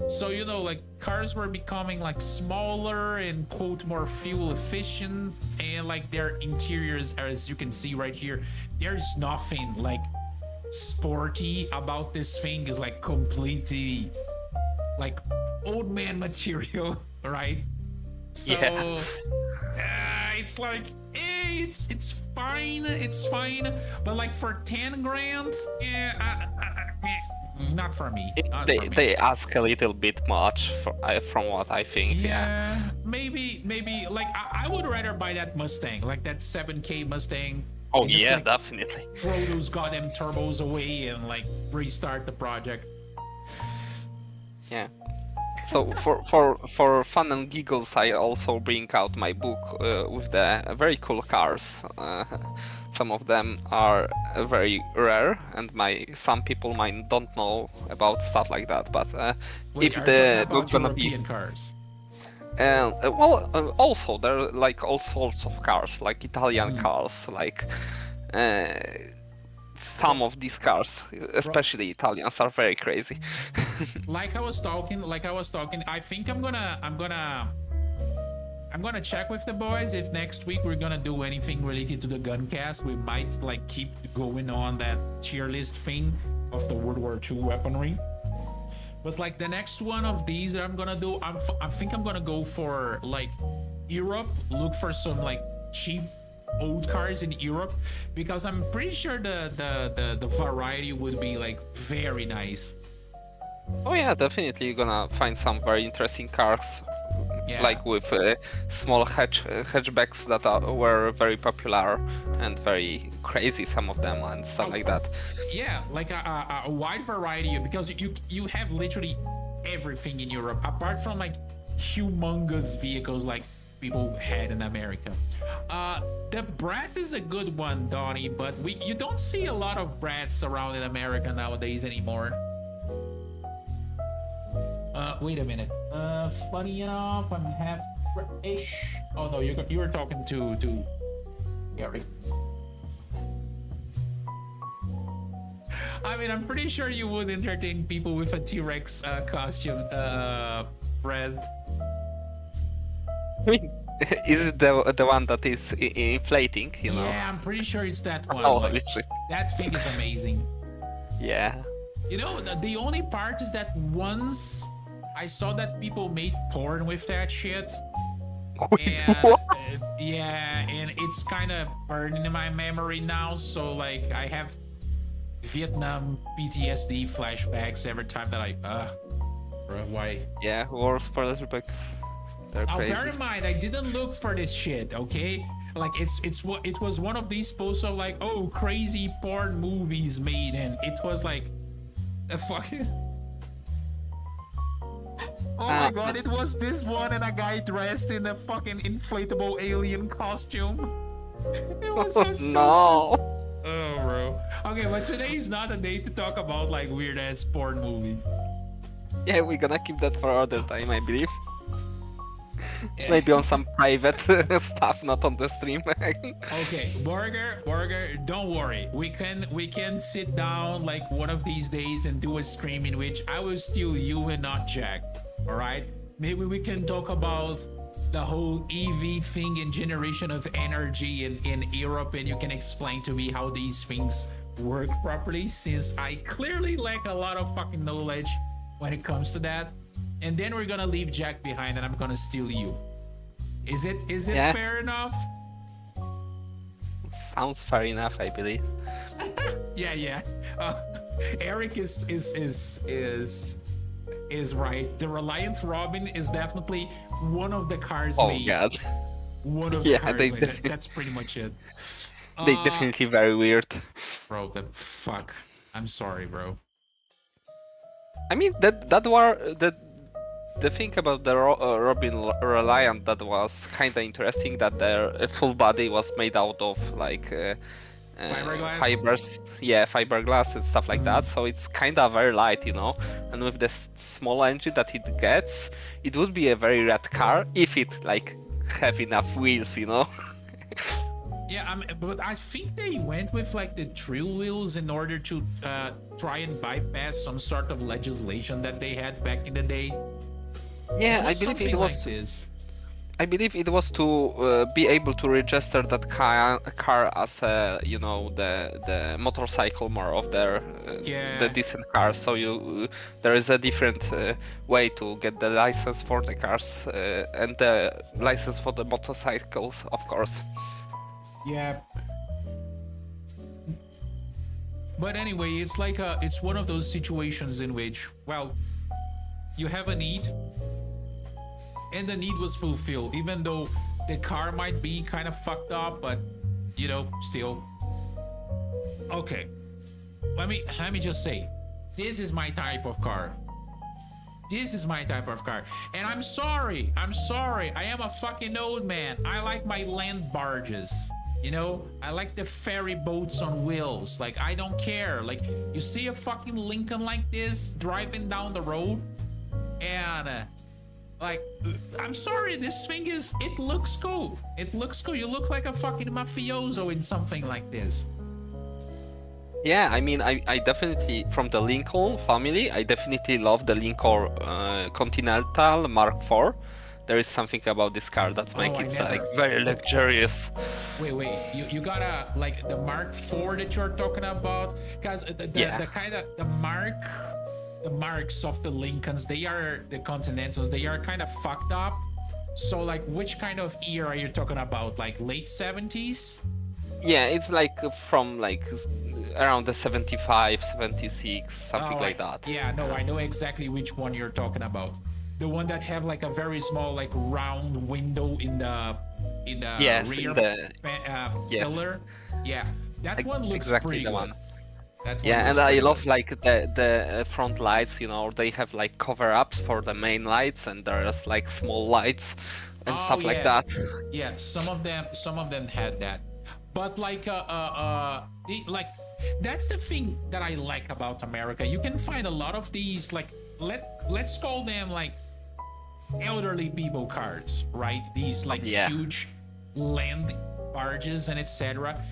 So you know, like cars were becoming like smaller and quote more fuel efficient, and like their interiors, as you can see right here, there's nothing like sporty about this thing. Is like completely like old man material, right? So it's like it's fine, but like for 10 grand, yeah, not for me. They ask a little bit much from what I think. Yeah, maybe like I would rather buy that Mustang, like that 7K Mustang. Oh and just, yeah, like, definitely. throw those goddamn turbos away and like restart the project. Yeah. So for fun and giggles, I also bring out my book with the very cool cars. Some of them are very rare, and some people might don't know about stuff like that. But Wait, if are you the talking book about gonna European be, cars? also there are like all sorts of cars, like Italian cars, like some of these cars, especially Italians, are very crazy. like I was talking, I think I'm gonna check with the boys if next week we're gonna do anything related to the gun cast. We might like keep going on that tier list thing of the World War II weaponry. But like the next one of these that I'm gonna do, I think I'm gonna go for like Europe, look for some like cheap old cars in Europe, because I'm pretty sure the variety would be like very nice. Oh yeah, definitely you're gonna find some very interesting cars, Yeah. like with small hatchbacks that were very popular and very crazy, some of them, and stuff like that. Yeah, like a wide variety, because you have literally everything in Europe apart from like humongous vehicles like people had in America. The Brat is a good one, Donnie, but you don't see a lot of Brats around in America nowadays anymore. Wait a minute. Funny enough, I'm half British. Oh no, you were talking to Gary. I mean, I'm pretty sure you would entertain people with a T-Rex costume, Brad. I mean, is it the one that is inflating? You know? Yeah, I'm pretty sure it's that one. Oh, Like, literally. that thing is amazing. Yeah. You know, the only part is that once I saw that people made porn with that shit. And yeah, and it's kind of burning in my memory now. So like, I have Vietnam PTSD flashbacks every time that bro, why? Yeah, wars for Leatherback. They're Now crazy. bear in mind, I didn't look for this shit, okay? Like it was one of these posts of like, oh, crazy porn movies made, and it was like the fucking. Oh my god, it was this one and a guy dressed in a fucking inflatable alien costume. It was so stupid. No. Oh, bro. Okay, but today is not a day to talk about like weird ass porn movies. Yeah, we're gonna keep that for other time, I believe. Yeah. Maybe on some private stuff, not on the stream. Okay, Burger, don't worry. We can sit down like one of these days and do a stream in which I will steal you and not Jack. All right? Maybe we can talk about the whole EV thing and generation of energy in Europe, and you can explain to me how these things work properly, since I clearly lack a lot of fucking knowledge when it comes to that. and then we're gonna leave Jack behind, and I'm gonna steal you. Is it Yeah. fair enough? Sounds fair enough, I believe. Yeah. Eric is right. The Reliant Robin is definitely one of the cars Oh made. god. One of the Yeah, cars they made. definitely- That's pretty much it. They definitely very weird. Bro, that fuck. I'm sorry, bro. I mean that were the thing about the Robin Reliant that was kind of interesting, that their full body was made out of like Fiberglass? fibers, yeah, fiberglass and stuff like that. So it's kind of very light, you know. And with the small engine that it gets, it would be a very rad car if it like have enough wheels, you know. Yeah, but I think they went with like the drill wheels in order to try and bypass some sort of legislation that they had back in the day. Yeah, It I believe something it was. like this. I believe it was to be able to register that car as you know, the motorcycle more of their Yeah. the decent cars. So you there is a different way to get the license for the cars and the license for the motorcycles, of course. Yeah. But anyway, it's like it's one of those situations in which, well, you have a need, and the need was fulfilled, even though the car might be kind of fucked up, but you know, still. Okay. Let me just say, this is my type of car. This is my type of car. And I'm sorry. I am a fucking old man. I like my land barges. You know, I like the ferry boats on wheels. Like, I don't care. Like, you see a fucking Lincoln like this driving down the road, and like, I'm sorry, this thing it looks cool. It looks cool. You look like a fucking mafioso in something like this. Yeah, I mean, I definitely, from the Lincoln family, I definitely love the Lincoln Continental Mark IV. There is something about this car that makes I it never- like very luxurious. Wait, you gotta, like, the Mark IV that you're talking about, because Yeah. the kind of the marks of the Lincolns, they are the Continentals, they are kind of fucked up. So like, which kind of year are you talking about? Like late 70s? Yeah, it's like from like around the 75, 76, something Oh, like that. Yeah, no, I know exactly which one you're talking about. The one that have like a very small, like, round window in the Yes, rear in the- yes. pillar. Yeah, that one looks exactly pretty the good. one. That one Yeah, looks and I pretty love good. like the front lights. You know, they have like cover-ups for the main lights, and there's like small lights and Oh, stuff like yeah. that. Yeah, some of them had that, but like like, that's the thing that I like about America. You can find a lot of these, like, let's call them like elderly people cars, right? These like Yeah. huge land barges and etc.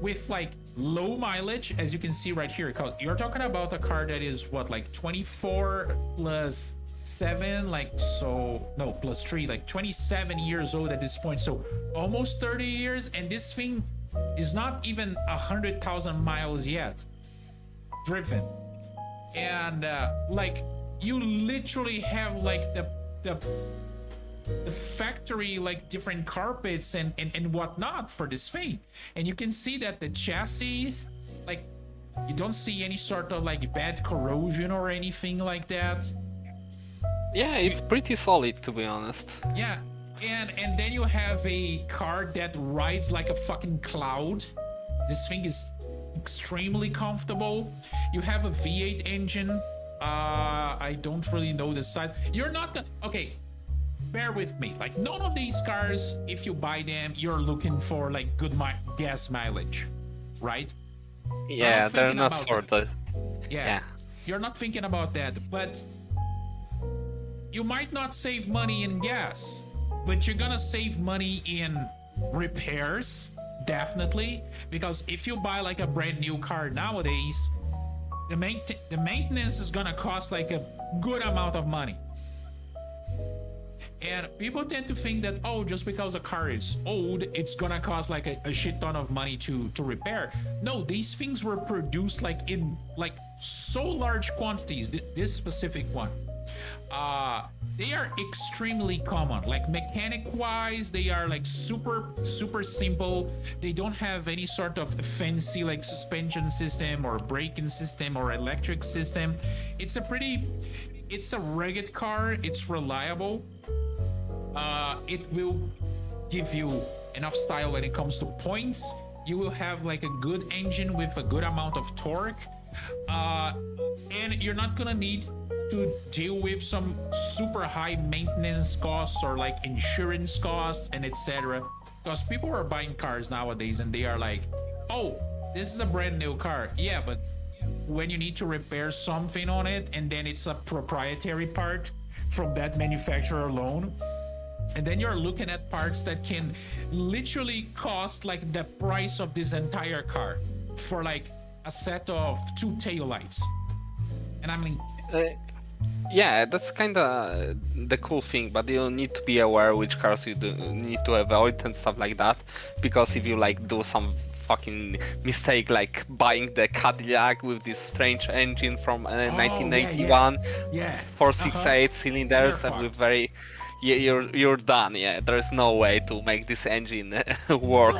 With like low mileage, as you can see right here. Because you're talking about a car that is what, like 24 plus 7, like, so no, plus 3, like 27 years old at this point, so almost 30 years, and this thing is not even 100,000 miles yet driven. And like, you literally have like the factory, like, different carpets and whatnot for this thing, and you can see that the chassis, like, you don't see any sort of like bad corrosion or anything like that. Yeah, it's pretty solid, to be honest. Yeah, and then you have a car that rides like a fucking cloud. This thing is extremely comfortable. You have a V8 engine. I don't really know the size. You're not gonna, okay, bear with me. Like, none of these cars, if you buy them, you're looking for like good gas mileage, right? Yeah, they're thinking not about for that. the. Yeah. Yeah. You're not thinking about that, but you might not save money in gas, but you're gonna save money in repairs, definitely, because if you buy like a brand new car nowadays, the maintenance is gonna cost like a good amount of money. And people tend to think that, oh, just because a car is old, it's gonna cost like a shit ton of money to repair. No, these things were produced like in like so large quantities. This specific one, They are extremely common. Like mechanic wise, they are like super simple. They don't have any sort of fancy like suspension system or braking system or electric system. It's a rugged car. It's reliable. It will give you enough style when it comes to points. You will have like a good engine with a good amount of torque, and you're not gonna need to deal with some super high maintenance costs or like insurance costs and etc. Because people are buying cars nowadays and they are like, oh, this is a brand new car. Yeah, but when you need to repair something on it and then it's a proprietary part from that manufacturer alone, and then you're looking at parts that can literally cost like the price of this entire car for like a set of 2 taillights. And I mean, Yeah, that's kind of the cool thing, but you need to be aware which cars you do need to avoid and stuff like that, because if you like do some fucking mistake like buying the Cadillac with this strange engine from 1981, yeah. 468 cylinders You're and with very you're done. Yeah, there's no way to make this engine work.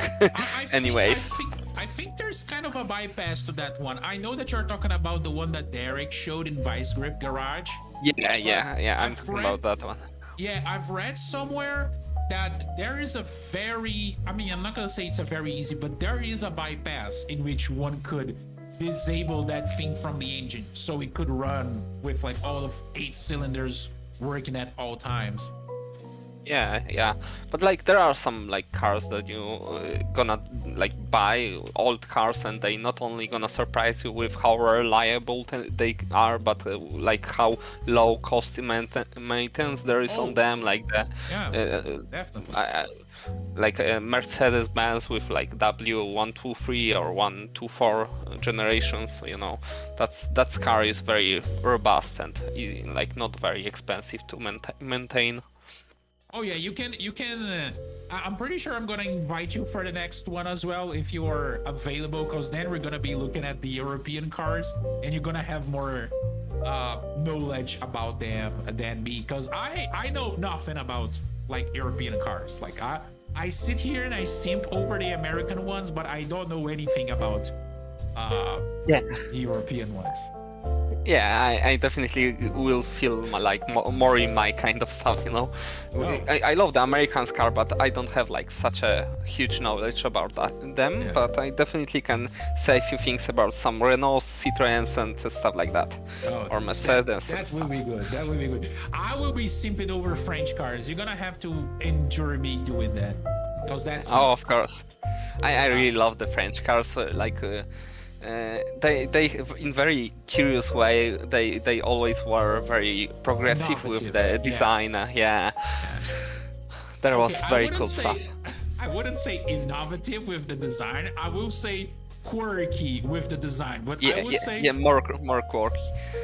Anyways. I think there's kind of a bypass to that one. I know that you're talking about the one that Derek showed in Vice Grip Garage. Yeah, I'm talking about that one. Yeah, I've read somewhere that there is a very, I mean, I'm not gonna say it's a very easy, but there is a bypass in which one could disable that thing from the engine so it could run with like all of 8 cylinders working at all times. Yeah, but like there are some like cars that you gonna like buy, old cars, and they not only gonna surprise you with how reliable they are, but like how low cost maintenance there is on them, like the definitely. Like a Mercedes-Benz with like W123 or 124 generations, you know, that car is very robust and like not very expensive to maintain. Oh yeah, you can. I'm pretty sure I'm gonna invite you for the next one as well if you are available, because then we're gonna be looking at the European cars and you're gonna have more knowledge about them than me, because I know nothing about like European cars. Like I sit here and I simp over the American ones, but I don't know anything about the European ones. Yeah, I definitely will feel like more in my kind of stuff, you know. Wow. I love the Americans car, but I don't have like such a huge knowledge about them. Yeah. But I definitely can say a few things about some Renault, Citroens, and stuff like that, or Mercedes. That will be good. That will be good. I will be simping over French cars. You're gonna have to endure me doing that, because that's. Oh, of course. I really love the French cars. They in very curious way they always were very progressive with the design. There was very cool stuff. I wouldn't say innovative with the design. I will say quirky with the design. But I would say more quirky.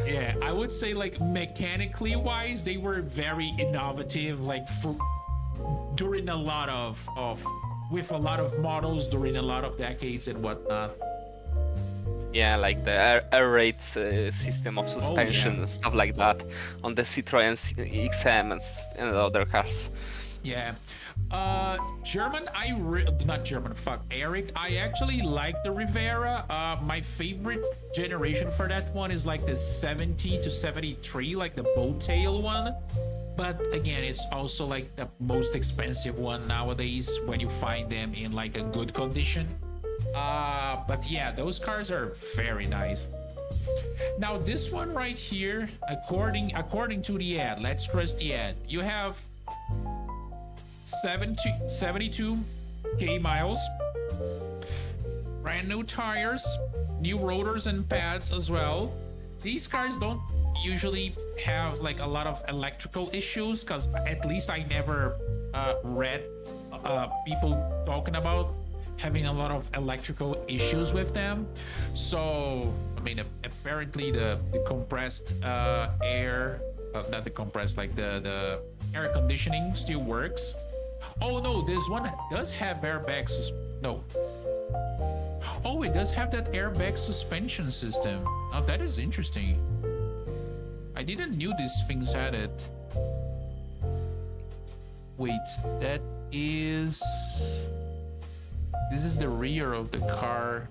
Yeah, I would say like mechanically wise, they were very innovative. Like during a lot of with a lot of models during a lot of decades and whatnot. Yeah, like the air rate system of suspension and stuff like that on the Citroen XM and other cars. Yeah. Eric, I actually like the Rivera. My favorite generation for that one is like the 70 to 73, like the bow tail one. But again, it's also like the most expensive one nowadays when you find them in like a good condition. But yeah, those cars are very nice. Now this one right here, according to the ad, let's trust the ad, you have 72k miles, brand new tires, new rotors and pads as well. These cars don't usually have like a lot of electrical issues, because at least I never read people talking about having a lot of electrical issues with them. So I mean, apparently the compressed air, not the compressed, like the air conditioning still works. Oh no, this one does have airbags. No. Oh, it does have that airbag suspension system. Now that is interesting. I didn't knew these things had it. Wait, that is... This is the rear of the car.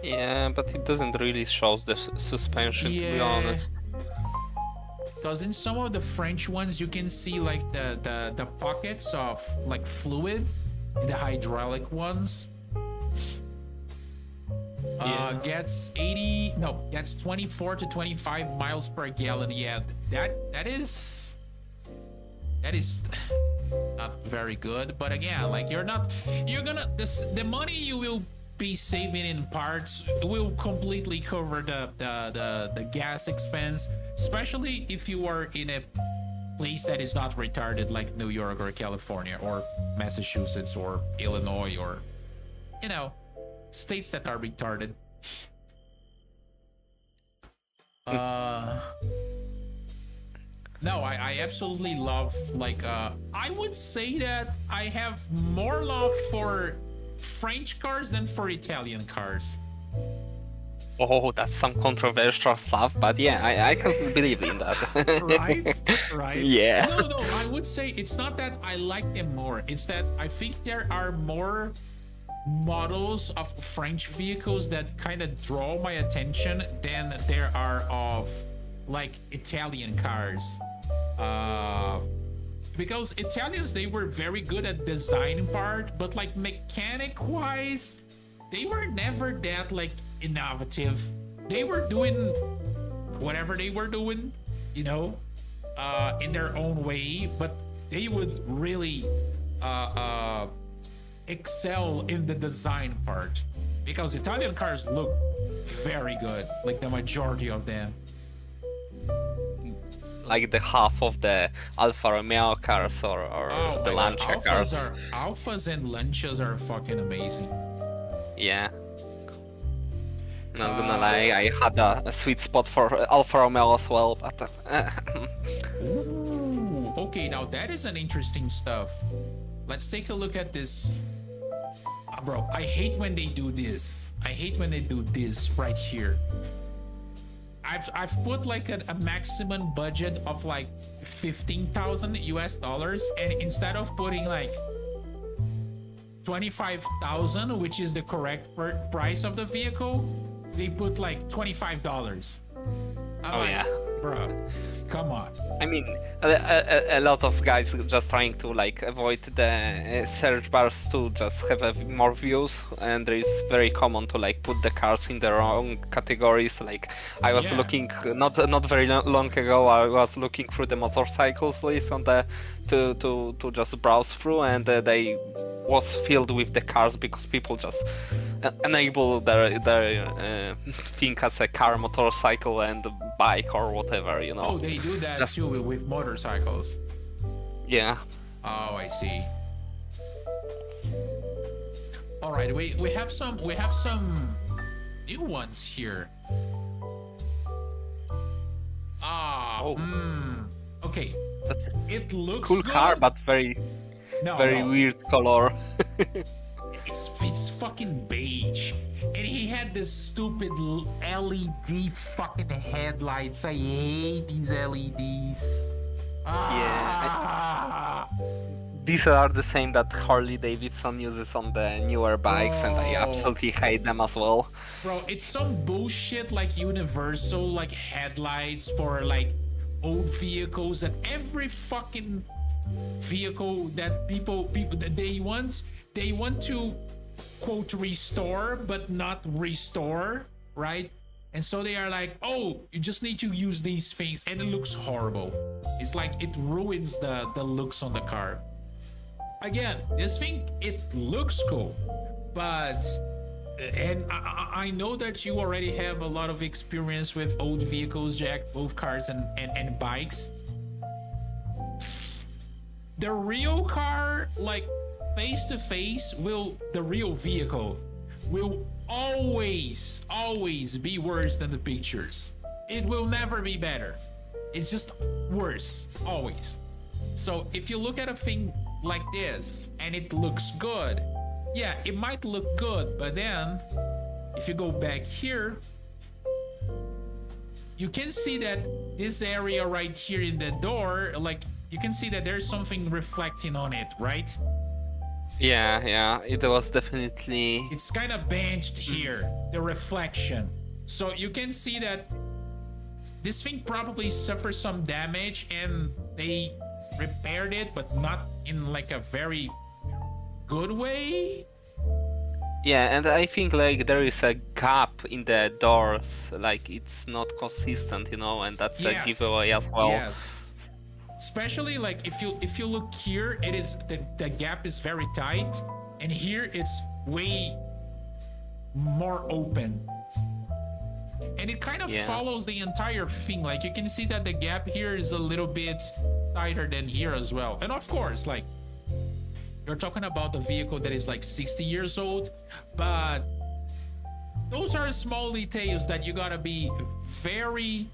Yeah, but it doesn't really show the suspension, to be honest. Because in some of the French ones, you can see like the pockets of like fluid in the hydraulic ones. Gets 24 to 25 miles per gallon. Yeah, that is not very good. But again, like the money you will be saving in parts will completely cover the gas expense, especially if you are in a place that is not retarded like New York or California or Massachusetts or Illinois or, you know, states that are retarded. No, I absolutely love, like, I would say that I have more love for French cars than for Italian cars. Oh, that's some controversial stuff, but yeah, I can believe in that. Right? Yeah. No, I would say it's not that I like them more. It's that I think there are more models of French vehicles that kind of draw my attention than there are of, like, Italian cars. Because Italians, they were very good at design part, but like mechanic wise, they were never that like innovative. They were doing whatever they were doing, you know, in their own way, but they would really excel in the design part, because Italian cars look very good, like the majority of them. Like the half of the Alfa Romeo cars or the Lancia cars. Alphas and Lancias are fucking amazing. Yeah. Not gonna lie, I had a sweet spot for Alfa Romeo as well, but... Ooh, okay, now that is an interesting stuff. Let's take a look at this. Bro, I hate when they do this. I hate when they do this right here. I've put like a maximum budget of like $15,000 US, and instead of putting like 25,000, which is the correct price of the vehicle, they put like $25. I'm like, yeah, bro, come on. I mean, a lot of guys just trying to like avoid the search bars to just have more views, and it's very common to like put the cars in their own categories. Like I was looking not very long ago, I was looking through the motorcycles list on the to just browse through, and they was filled with the cars because people just enable their thing as a car, motorcycle, and bike or whatever, you know. Oh, they do that too with motorcycles. Yeah. Oh, I see. All right, we have some new ones here. Okay. It looks cool good. car, but very weird color. It's fucking beige, and he had this stupid LED fucking headlights. I hate these LEDs. Yeah. These are the same that Harley Davidson uses on the newer bikes, and I absolutely hate them as well. Bro, it's some bullshit like universal like headlights for like old vehicles that every fucking vehicle that people that they want to quote restore but not restore, right? And so they are like, oh, you just need to use these things, and it looks horrible. It's like it ruins the looks on the car. Again, this thing, it looks cool, but and I know that you already have a lot of experience with old vehicles, Jack, both cars and bikes. The real car, like face to face, the real vehicle will always be worse than the pictures. It will never be better. It's just worse, always. So if you look at a thing like this and it looks good, yeah, it might look good, but then if you go back here, you can see that this area right here in the door, like you can see that there's something reflecting on it, right? Yeah, it was definitely. It's kind of benched here, the reflection. So you can see that this thing probably suffered some damage and they repaired it, but not in like a very good way. Yeah, and I think like there is a gap in the doors, like it's not consistent, and that's a giveaway as well. Yes. Especially like if you look here, it is the gap is very tight, and here it's way more open. And it kind of follows the entire thing. Like you can see that the gap here is a little bit tighter than here as well. And of course, like you're talking about a vehicle that is like 60 years old, but those are small details that you gotta be very,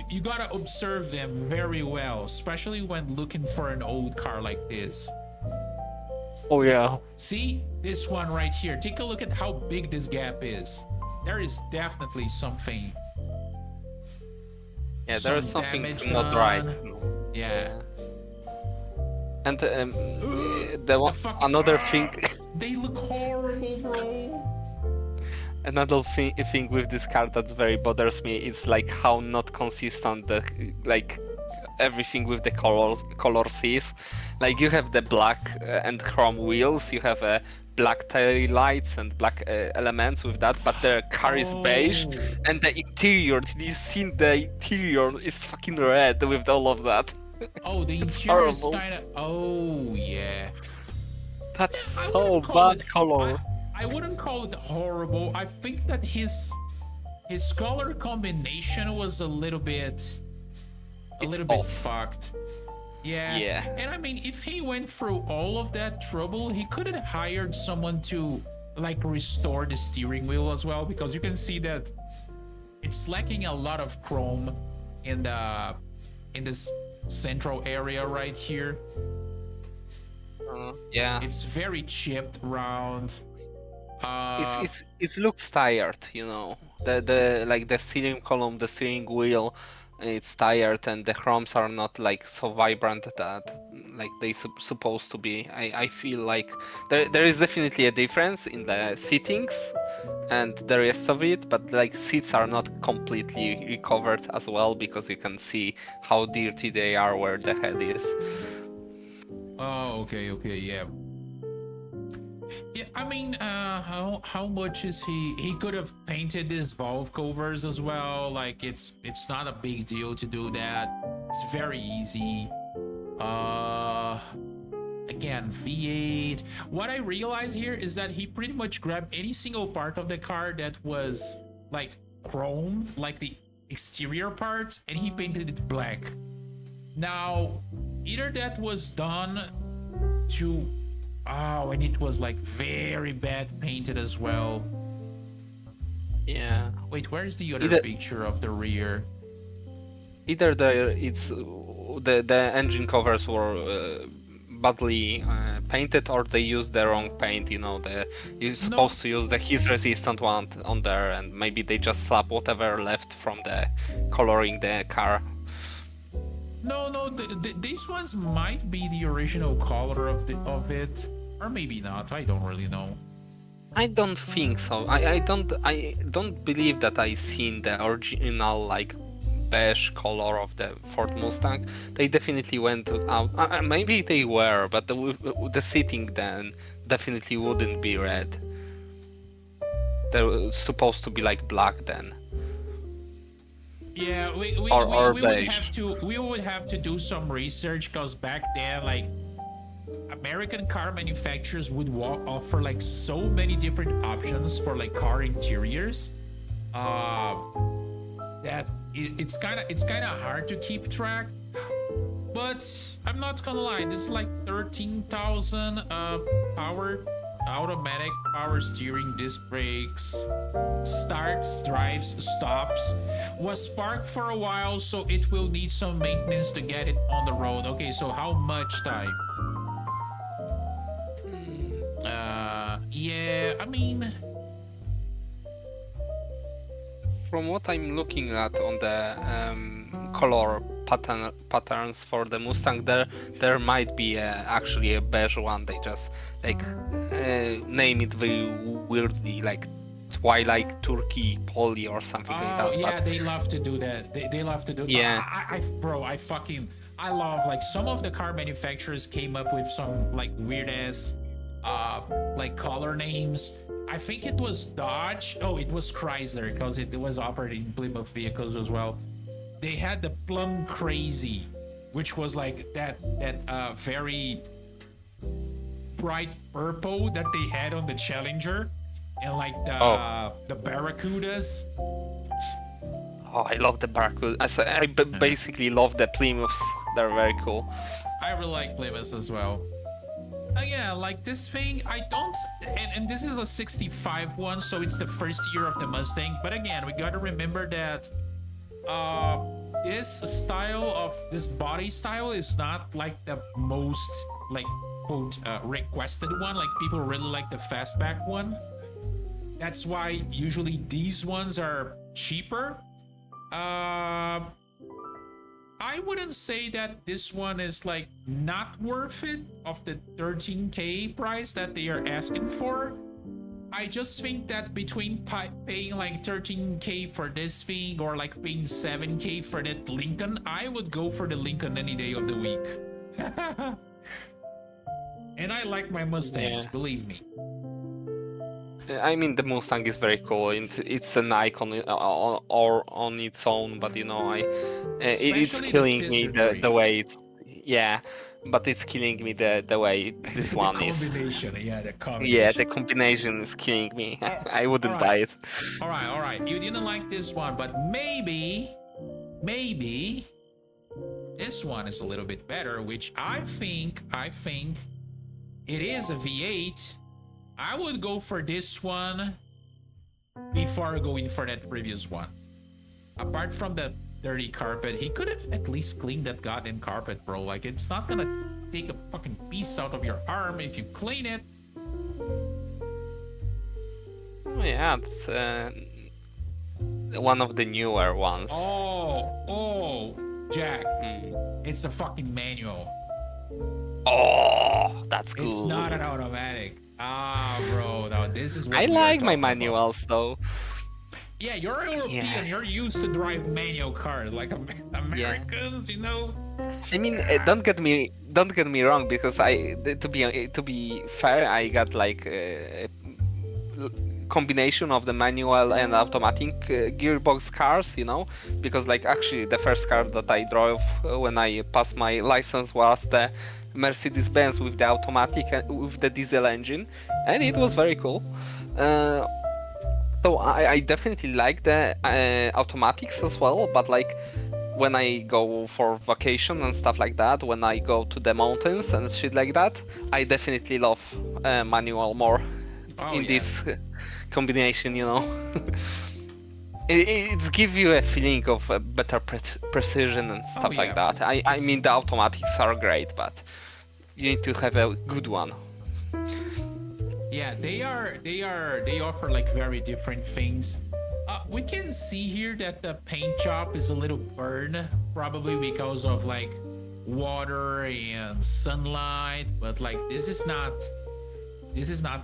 you gotta observe them very well, especially when looking for an old car like this. Oh yeah. See this one right here. Take a look at how big this gap is. There is definitely something. Yeah, there is something damage not done. right. Yeah. And another thing. They look horrible, bro. Another thing with this car that very bothers me is like how not consistent the like everything with the colors is. Like you have the black and chrome wheels, you have black tail lights and black elements with that, but the car is beige, and the interior. Did you see the interior is fucking red with all of that? Oh, the interior is kind of. Oh yeah. That's so bad color. I wouldn't call it horrible. I think that his color combination was a little bit fucked. Yeah. And I mean, if he went through all of that trouble, he could have hired someone to like restore the steering wheel as well, because you can see that it's lacking a lot of chrome in this central area right here. Yeah. It's very chipped round. It looks tired, The like the steering column, the steering wheel, it's tired, and the chromes are not like so vibrant that like they supposed to be. I feel like there is definitely a difference in the seatings and the rest of it, but like seats are not completely recovered as well, because you can see how dirty they are where the head is. Oh, okay, yeah. Yeah, I mean, how much is he? He could have painted his valve covers as well. Like it's not a big deal to do that. It's very easy. Again, V8. What I realize here is that he pretty much grabbed any single part of the car that was like chromed, like the exterior parts, and he painted it black. Now, either that was done to and it was like very bad painted as well. Yeah. Wait, where is the other picture of the rear? Either the engine covers were badly painted, or they used the wrong paint. You're supposed to use the heat resistant one on there, and maybe they just slap whatever left from the coloring the car. No, these ones might be the original color of it, or maybe not. I don't really know. I don't think so. I don't believe that I seen the original like beige color of the Ford Mustang. They definitely went out. Maybe they were, but the seating then definitely wouldn't be red. They're supposed to be like black then. Yeah, we would have to do some research, because back then, like, American car manufacturers would offer like so many different options for like car interiors that it's kind of hard to keep track. But I'm not gonna lie, this is like 13,000 power automatic power steering, disc brakes, starts, drives, stops, was parked for a while, so it will need some maintenance to get it on the road. Okay, so how much time? Yeah, I mean, from what I'm looking at on the color patterns for the Mustang, there might be actually a beige one. They just like name it very weirdly, like Twilight Turkey Poly or something like that. yeah, But they love to do that. They love to do. Yeah. Bro, I love like some of the car manufacturers came up with some like weird ass, like color names. I think it was Dodge. Oh, it was Chrysler because it was offered in Plymouth vehicles as well. They had the Plum Crazy, which was like that very bright purple that they had on the Challenger, and like the Barracudas. Oh, I love the Barracuda. I basically love the Plymouths. They're very cool. I really like Plymouths as well. Yeah, like this thing, I don't, and this is a 65 one, so it's the first year of the Mustang. But again, we gotta remember that this body style is not like the most like quote requested one. Like people really like the fastback one. That's why usually these ones are cheaper. I wouldn't say that this one is like not worth it of the 13K price that they are asking for. I just think that between paying like 13K for this thing or like paying 7K for that Lincoln, I would go for the Lincoln any day of the week. And I like my Mustangs, believe me. I mean, the Mustang is very cool. It's an icon on its own, but you know, it's killing me the way it's. Yeah, but it's killing me the way this one is. Yeah, the combination. Yeah, the combination is killing me. I wouldn't buy it. All right. You didn't like this one, but maybe this one is a little bit better, which I think it is a V8. I would go for this one before going for that previous one. Apart from the dirty carpet, he could have at least cleaned that goddamn carpet, bro. Like, it's not gonna take a fucking piece out of your arm if you clean it. Oh, yeah, it's one of the newer ones. Oh, Jack. It's a fucking manual. Oh, that's cool. It's not an automatic. Bro, no, this is what I like my manuals though. Yeah, you're European. Yeah. You're used to drive manual cars, like Americans, you know. I mean, don't get me wrong, because to be fair, I got like a combination of the manual and automatic gearbox cars, you know, because like actually the first car that I drove when I passed my license was the Mercedes-Benz with the automatic and with the diesel engine, and it was very cool. So I definitely like the automatics as well, but like when I go for vacation and stuff like that, when I go to the mountains and shit like that, I definitely love manual more this combination, you know. It gives you a feeling of a better precision and stuff like that. I mean, the automatics are great, but you need to have a good one. Yeah, they offer like very different things. We can see here that the paint job is a little burned, probably because of like water and sunlight, but like this is not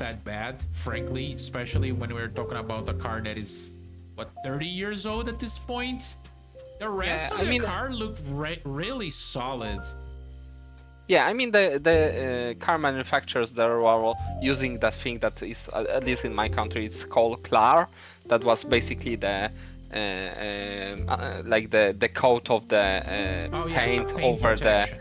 that bad, frankly, especially when we're talking about a car that is what, 30 years old at this point. The rest of the car looked really solid. Yeah, I mean the car manufacturers that are using that thing that is, at least in my country, it's called CLAR. That was basically the like the coat of the paint over protection.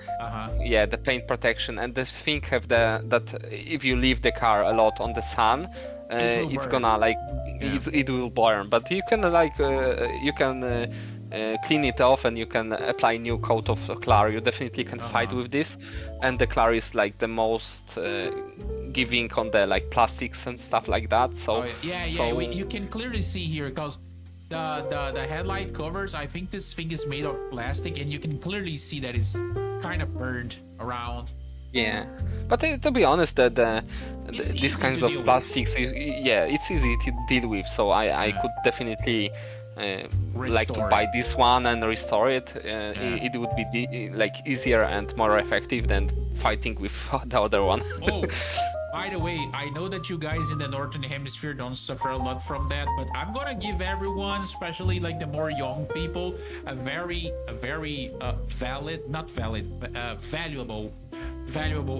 The paint protection. And this thing have that if you leave the car a lot on the sun, it's gonna like it will burn. But you can like clean it off and you can apply new coat of CLAR. You definitely can fight with this, and the CLAR is like the most giving on the like plastics and stuff like that. So you can clearly see here because the headlight covers, I think this thing is made of plastic, and you can clearly see that it's kind of burned around. Yeah, but to be honest, these kinds of plastics, it's easy to deal with. So I could definitely like to Restore buy it. this one and restore it, it would be like easier and more effective than fighting with the other one. Oh, by the way, I know that you guys in the Northern Hemisphere don't suffer a lot from that, but I'm gonna give everyone, especially like the more young people, a very valid, not valid, but valuable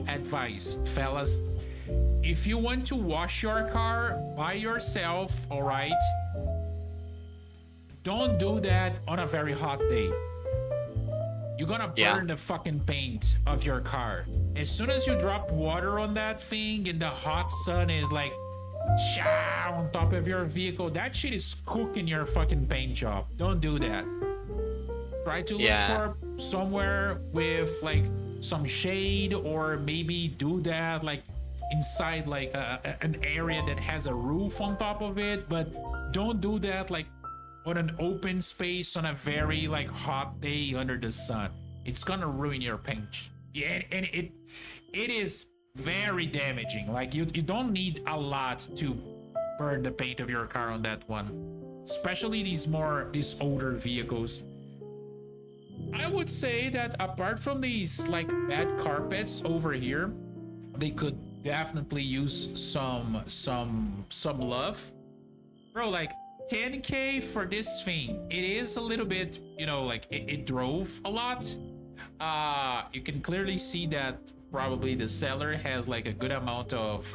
advice, fellas. If you want to wash your car by yourself, all right, don't do that on a very hot day. You're gonna burn the fucking paint of your car. As soon as you drop water on that thing and the hot sun is like on top of your vehicle, that shit is cooking your fucking paint job. Don't do that. Try to look for somewhere with like some shade, or maybe do that like inside like an area that has a roof on top of it, but don't do that like on an open space on a very like hot day under the sun. It's gonna ruin your paint. Yeah, and it is very damaging. Like you don't need a lot to burn the paint of your car on that one, especially these older vehicles. I would say that apart from these like bad carpets over here, they could definitely use some love, bro. Like 10K for this thing. It is a little bit, you know, like it drove a lot. You can clearly see that probably the seller has like a good amount of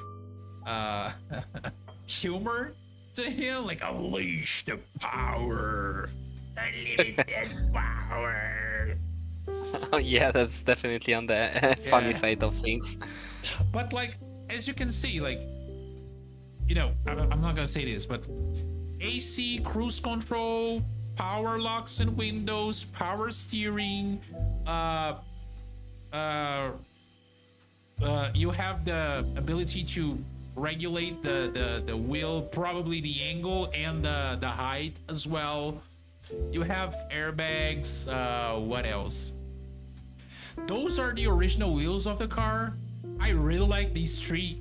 humor to him, like unleash the power, unlimited power. Oh yeah, that's definitely on the funny side of things. But like, as you can see, like, you know, I'm not gonna say this, but AC, cruise control, power locks and windows, power steering, you have the ability to regulate the wheel, probably the angle and the height as well. You have airbags. What else? Those are the original wheels of the car. I really like these three.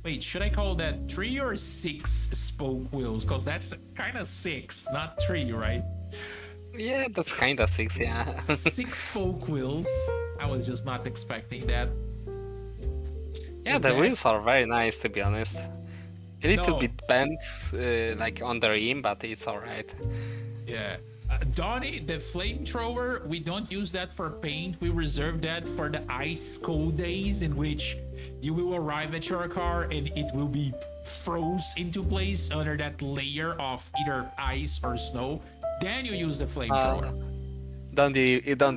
Wait, should I call that 3 or 6 spoke wheels? Because that's kind of 6, not 3, right? Yeah, that's kind of 6, yeah. 6 spoke wheels. I was just not expecting that. Yeah, the wheels are very nice, to be honest. A little bit bent, like on the rim, but it's alright. Yeah. Donnie, the flamethrower, we don't use that for paint. We reserve that for the ice cold days in which you will arrive at your car and it will be froze into place under that layer of either ice or snow. Then you use the flamethrower. Don't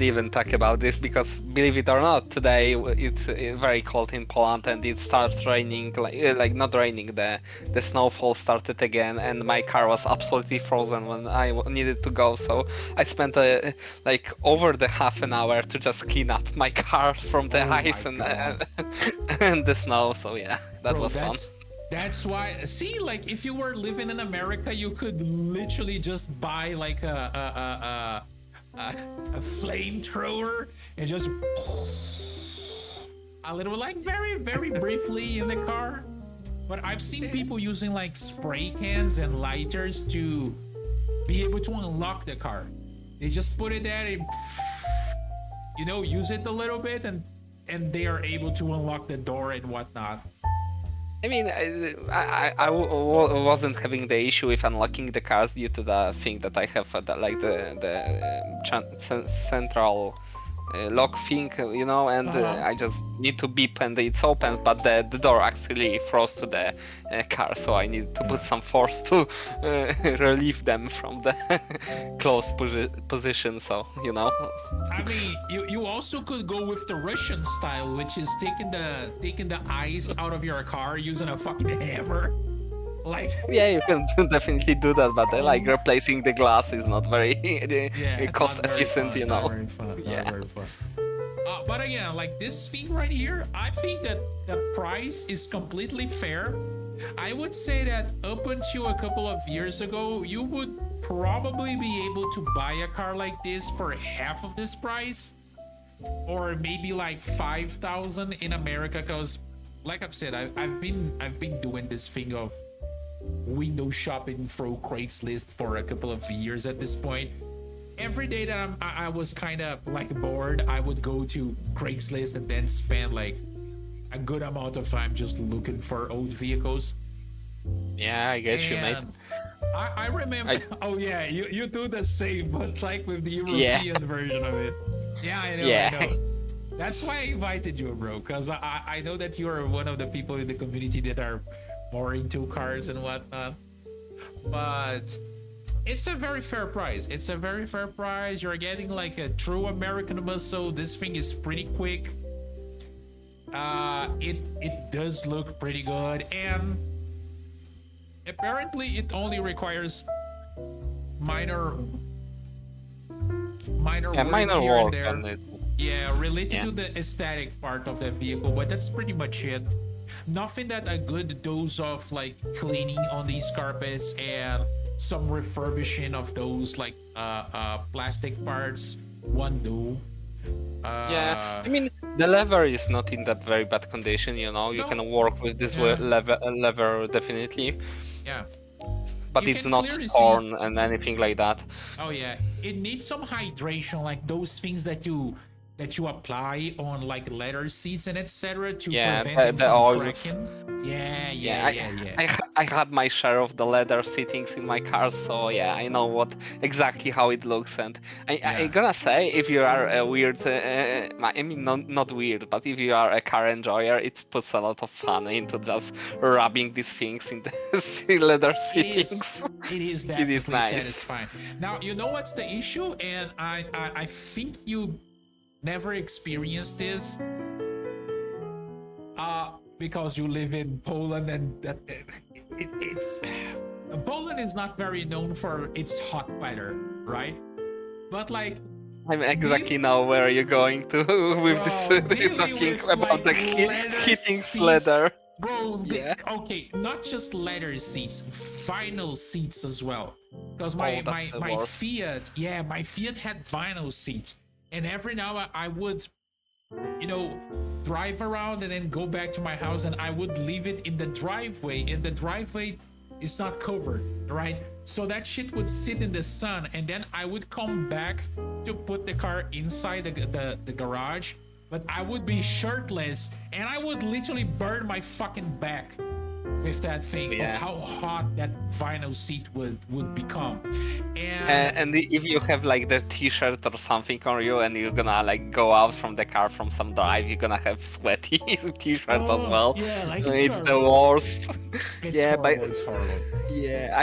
even talk about this, because believe it or not, today it's very cold in Poland and it starts raining, like not raining, the snowfall started again and my car was absolutely frozen when I needed to go, so I spent like over the half an hour to just clean up my car from the ice and the snow, so yeah, that was fun. That's why, see, like if you were living in America, you could literally just buy like a flamethrower and just a little, like very briefly in the car. But I've seen people using like spray cans and lighters to be able to unlock the car. They just put it there and you know, use it a little bit and they are able to unlock the door and whatnot. I mean, I wasn't having the issue with unlocking the cars due to the thing that I have, like the central lock thing, you know, and I just need to beep and it's open, but the door actually froze to the car, so I need to put some force to relieve them from the closed position, so, you know. I mean, you also could go with the Russian style, which is taking the ice out of your car using a fucking hammer. Like, yeah, you can definitely do that, but like replacing the glass is not very cost efficient, you know. Not very fun. But again, like this thing right here, I think that the price is completely fair. I would say that up until a couple of years ago, you would probably be able to buy a car like this for half of this price, or maybe like 5,000 in America. Because, like I've said, I've been doing this thing of window shopping through Craigslist for a couple of years at this point. Every day that I was kind of like bored, I would go to Craigslist and then spend like a good amount of time just looking for old vehicles. Yeah, I guess you mate. And I remember. Oh yeah, you do the same, but like with the European version of it. Yeah, I know. Yeah. I know. That's why I invited you, bro, because I know that you are one of the people in the community that are more into cars and whatnot. But it's a very fair price. It's a very fair price. You're getting like a true American muscle. This thing is pretty quick. It does look pretty good, and apparently it only requires minor work here and there. Yeah, related to the aesthetic part of the vehicle, but that's pretty much it. Nothing that a good dose of like cleaning on these carpets and some refurbishing of those like plastic parts won't do. Yeah, I mean the lever is not in that very bad condition, you know. You can work with this lever definitely. Yeah. But You it's can not clearly torn and anything like that. Oh yeah, it needs some hydration, like those things that you apply on like leather seats and etc. to prevent them from oils. cracking. I had my share of the leather seatings in my car, so yeah, I know exactly how it looks. And I gonna say, if you are a weird, I mean not weird, but if you are a car enjoyer, it puts a lot of fun into just rubbing these things in the leather seatings. It is definitely nice. satisfying. Now you know what's the issue, and I think you never experienced this. Because you live in Poland, and it's Poland is not very known for its hot weather, right? But like, I'm exactly now where you're going to with this talking about the heating leather. Bro, okay, not just leather seats, vinyl seats as well. Because my Fiat, my Fiat had vinyl seats, and every now I would, drive around and then go back to my house, and I would leave it in the driveway, and the driveway is not covered, right? So that shit would sit in the sun, and then I would come back to put the car inside the garage, but I would be shirtless, and I would literally burn my fucking back with that thing of how hot that vinyl seat would become. And if you have like the t-shirt or something on you, and you're gonna like go out from the car from some drive, you're gonna have sweaty t-shirt as well. Yeah, like it's the worst. It's horrible, it's horrible. Yeah,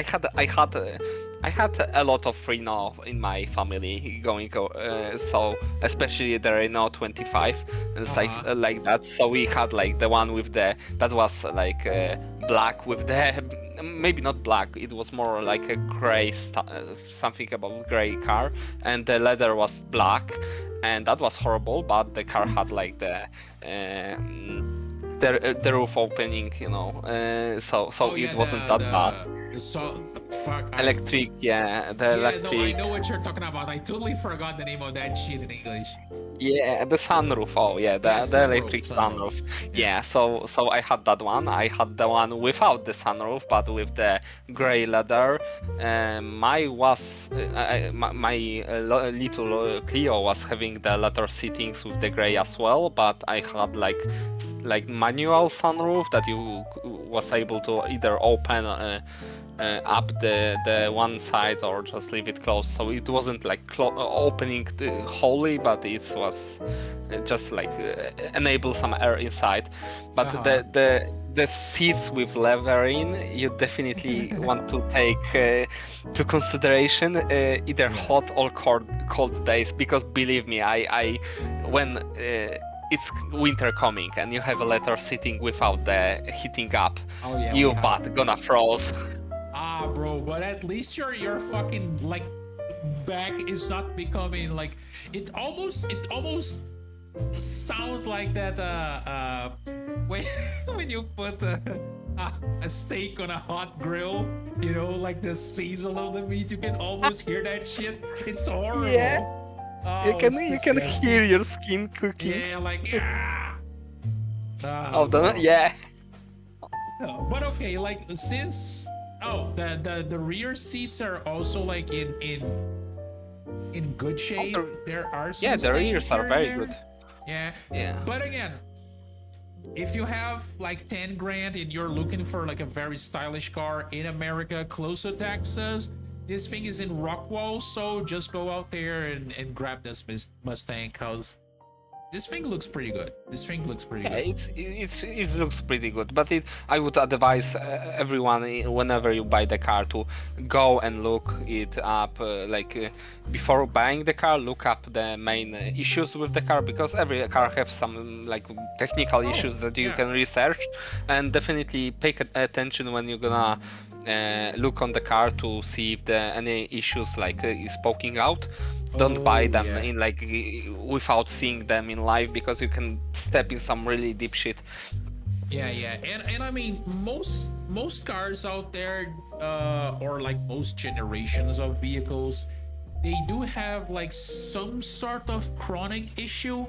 I had a lot of Renault in my family going, so especially the Renault 25 and like that. So we had like the one with that was like black with the, maybe not black, it was more like a gray something about gray car, and the leather was black, and that was horrible. But the car had like the roof opening, so it wasn't that bad. Electric, electric. No, I know what you're talking about. I totally forgot the name of that shit in English. Yeah, the sunroof. Oh yeah, the electric sunroof. Yeah, so I had that one. I had the one without the sunroof, but with the gray leather. My little Clio was having the leather seatings with the gray as well, but I had like manual sunroof that you was able to either open up the one side or just leave it closed. So it wasn't like opening wholly, but it was just like enable some air inside. But the seats with leathering, you definitely want to take to consideration either hot or cold days, because believe me, I when it's winter coming and you have a leather sitting without the heating up, you gonna froze. Bro, but at least your fucking like back is not becoming like, it almost sounds like that when you put a steak on a hot grill, like the sizzle of the meat, you can almost hear that shit. It's horrible. Yeah. You can hear your skin cooking. Yeah, like yeah. But okay, like since Oh, the rear seats are also like in good shape. There are some Yeah, the rears stains are here and very there. good. Yeah. Yeah. But again, if you have like 10 grand and you're looking for like a very stylish car in America, close to Texas, this thing is in Rockwall, so just go out there and grab this Mustang, cause this thing looks pretty good. This thing looks pretty Yeah, good. it looks pretty good, but I would advise everyone whenever you buy the car to go and look it up, before buying the car, look up the main issues with the car, because every car has some like technical issues that you yeah. can research, and definitely pay attention when you're gonna look on the car to see if any issues like is poking out. Don't buy them yeah. in like without seeing them in live, because you can step in some really deep shit. Yeah, and I mean most cars out there, or like most generations of vehicles, they do have like some sort of chronic issue.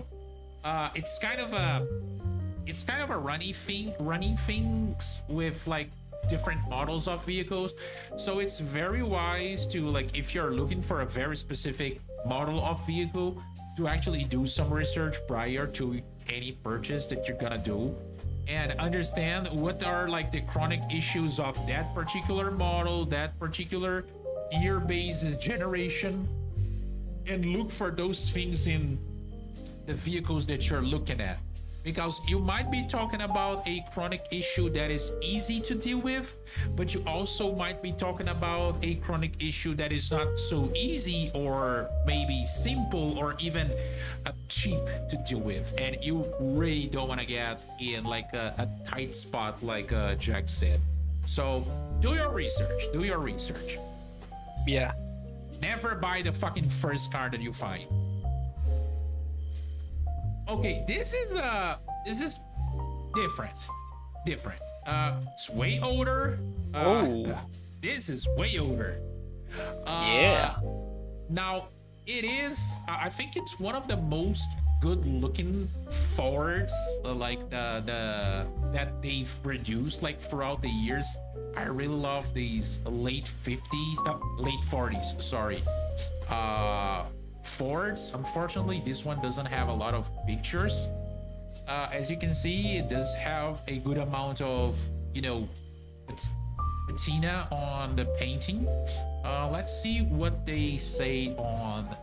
It's kind of a running things with like different models of vehicles. So it's very wise to, like, if you're looking for a very specific model of vehicle, to actually do some research prior to any purchase that you're gonna do, and understand what are like the chronic issues of that particular model, that particular year basis generation, and look for those things in the vehicles that you're looking at. Because you might be talking about a chronic issue that is easy to deal with, but you also might be talking about a chronic issue that is not so easy, or maybe simple, or even cheap to deal with. And you really don't want to get in like a tight spot, like Jack said. So do your research. Do your research. Yeah. Never buy the fucking first car that you find. Okay, this is different. It's way older. This is way older. Yeah. Now it is. I think it's one of the most good-looking Fords, like the that they've produced like throughout the years. I really love these late 40s. Sorry. Fords. Unfortunately, this one doesn't have a lot of pictures. As you can see, it does have a good amount of, patina on the painting. Let's see what they say on.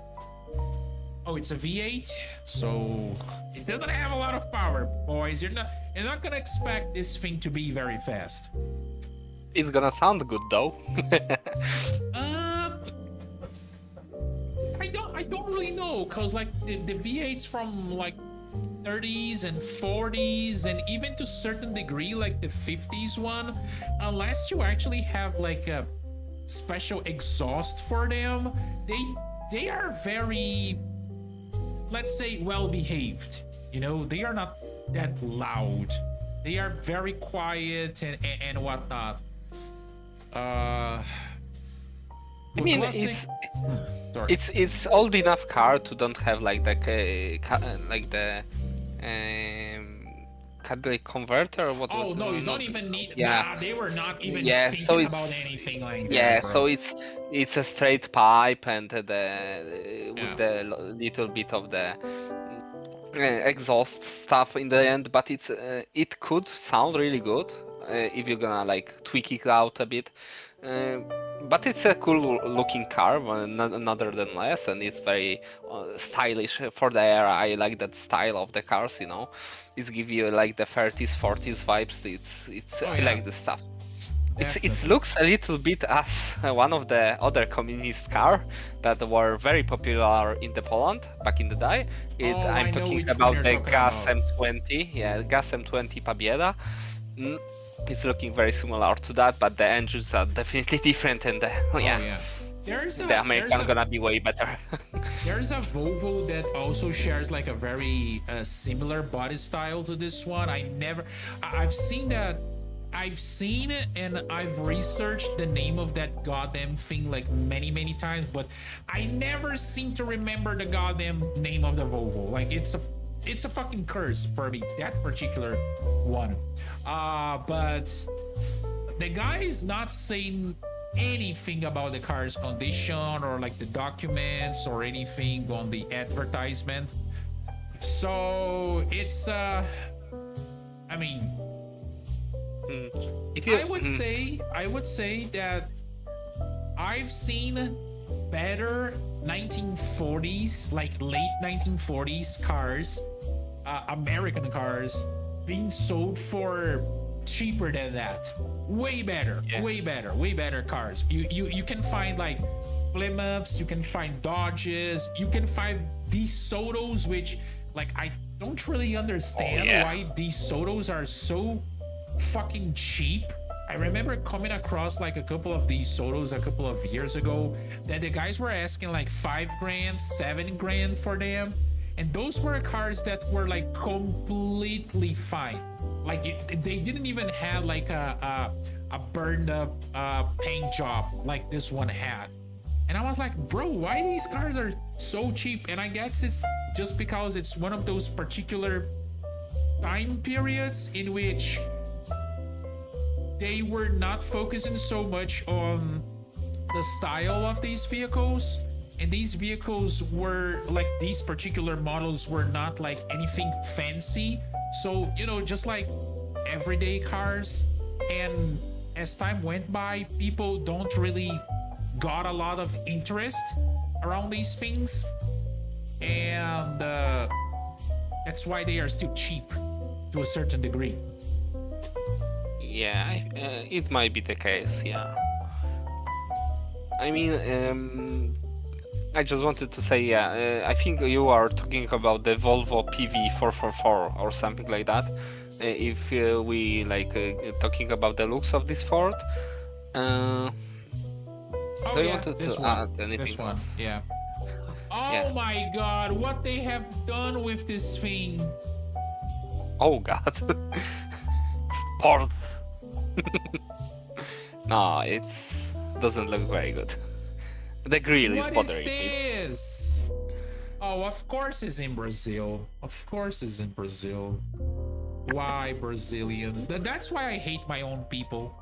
Oh, it's a V8, so it doesn't have a lot of power, boys. You're not gonna expect this thing to be very fast. It's gonna sound good though. I don't really know, cause like the V8s from like 30s and 40s, and even to a certain degree like the 50s one, unless you actually have like a special exhaust for them, they are very, let's say, well behaved. They are not that loud. They are very quiet and whatnot. I mean, it's old enough car to don't have like the catalytic converter, or what? Oh no, you don't even need. Yeah, nah, they were not even so thinking about anything like that. Yeah, bro. so it's a straight pipe, and with the little bit of the exhaust stuff in the end, but it could sound really good if you're gonna like tweak it out a bit. But it's a cool looking car, nonetheless, and it's very stylish for the era. I like that style of the cars, It's give you like the 30s, 40s vibes. I like this stuff. It looks a little bit as one of the other communist car that were very popular in the Poland back in the day. I'm talking about the Gaz M20, Gaz M20 Pabieda. It's looking very similar to that, but the engines are definitely different, and the American gonna be way better. There's a Volvo that also shares like a very similar body style to this one. I've seen it, and I've researched the name of that goddamn thing like many times, but I never seem to remember the goddamn name of the Volvo. Like it's a fucking curse for me, that particular one. But the guy is not saying anything about the car's condition or like the documents or anything on the advertisement. So it's I mean, I would say that I've seen better 1940s, like late 1940s cars, American cars being sold for cheaper than that. Way better, way better cars. You can find like Plymouths, you can find Dodges, you can find these Sotos, which like I don't really understand why these Sotos are so fucking cheap. I remember coming across like a couple of these Sotos a couple of years ago that the guys were asking like $5 grand, $7 grand for them. And those were cars that were like completely fine. Like they didn't even have like a burned up paint job like this one had. And I was like, bro, why these cars are so cheap? And I guess it's just because it's one of those particular time periods in which they were not focusing so much on the style of these vehicles. And these vehicles were like, these particular models were not like anything fancy. So, you know, just like everyday cars. And as time went by, people don't really got a lot of interest around these things. And that's why they are still cheap to a certain degree. Yeah, it might be the case, yeah. I mean, I just wanted to say, I think you are talking about the Volvo PV444 or something like that. If we like talking about the looks of this Ford, do you want to add anything else? Yeah. Oh my God! What they have done with this thing? Oh God! Ford. No, it doesn't look very good. The grill is bothering me. What is this? Oh, of course it's in Brazil. Of course it's in Brazil. Why Brazilians? That's why I hate my own people.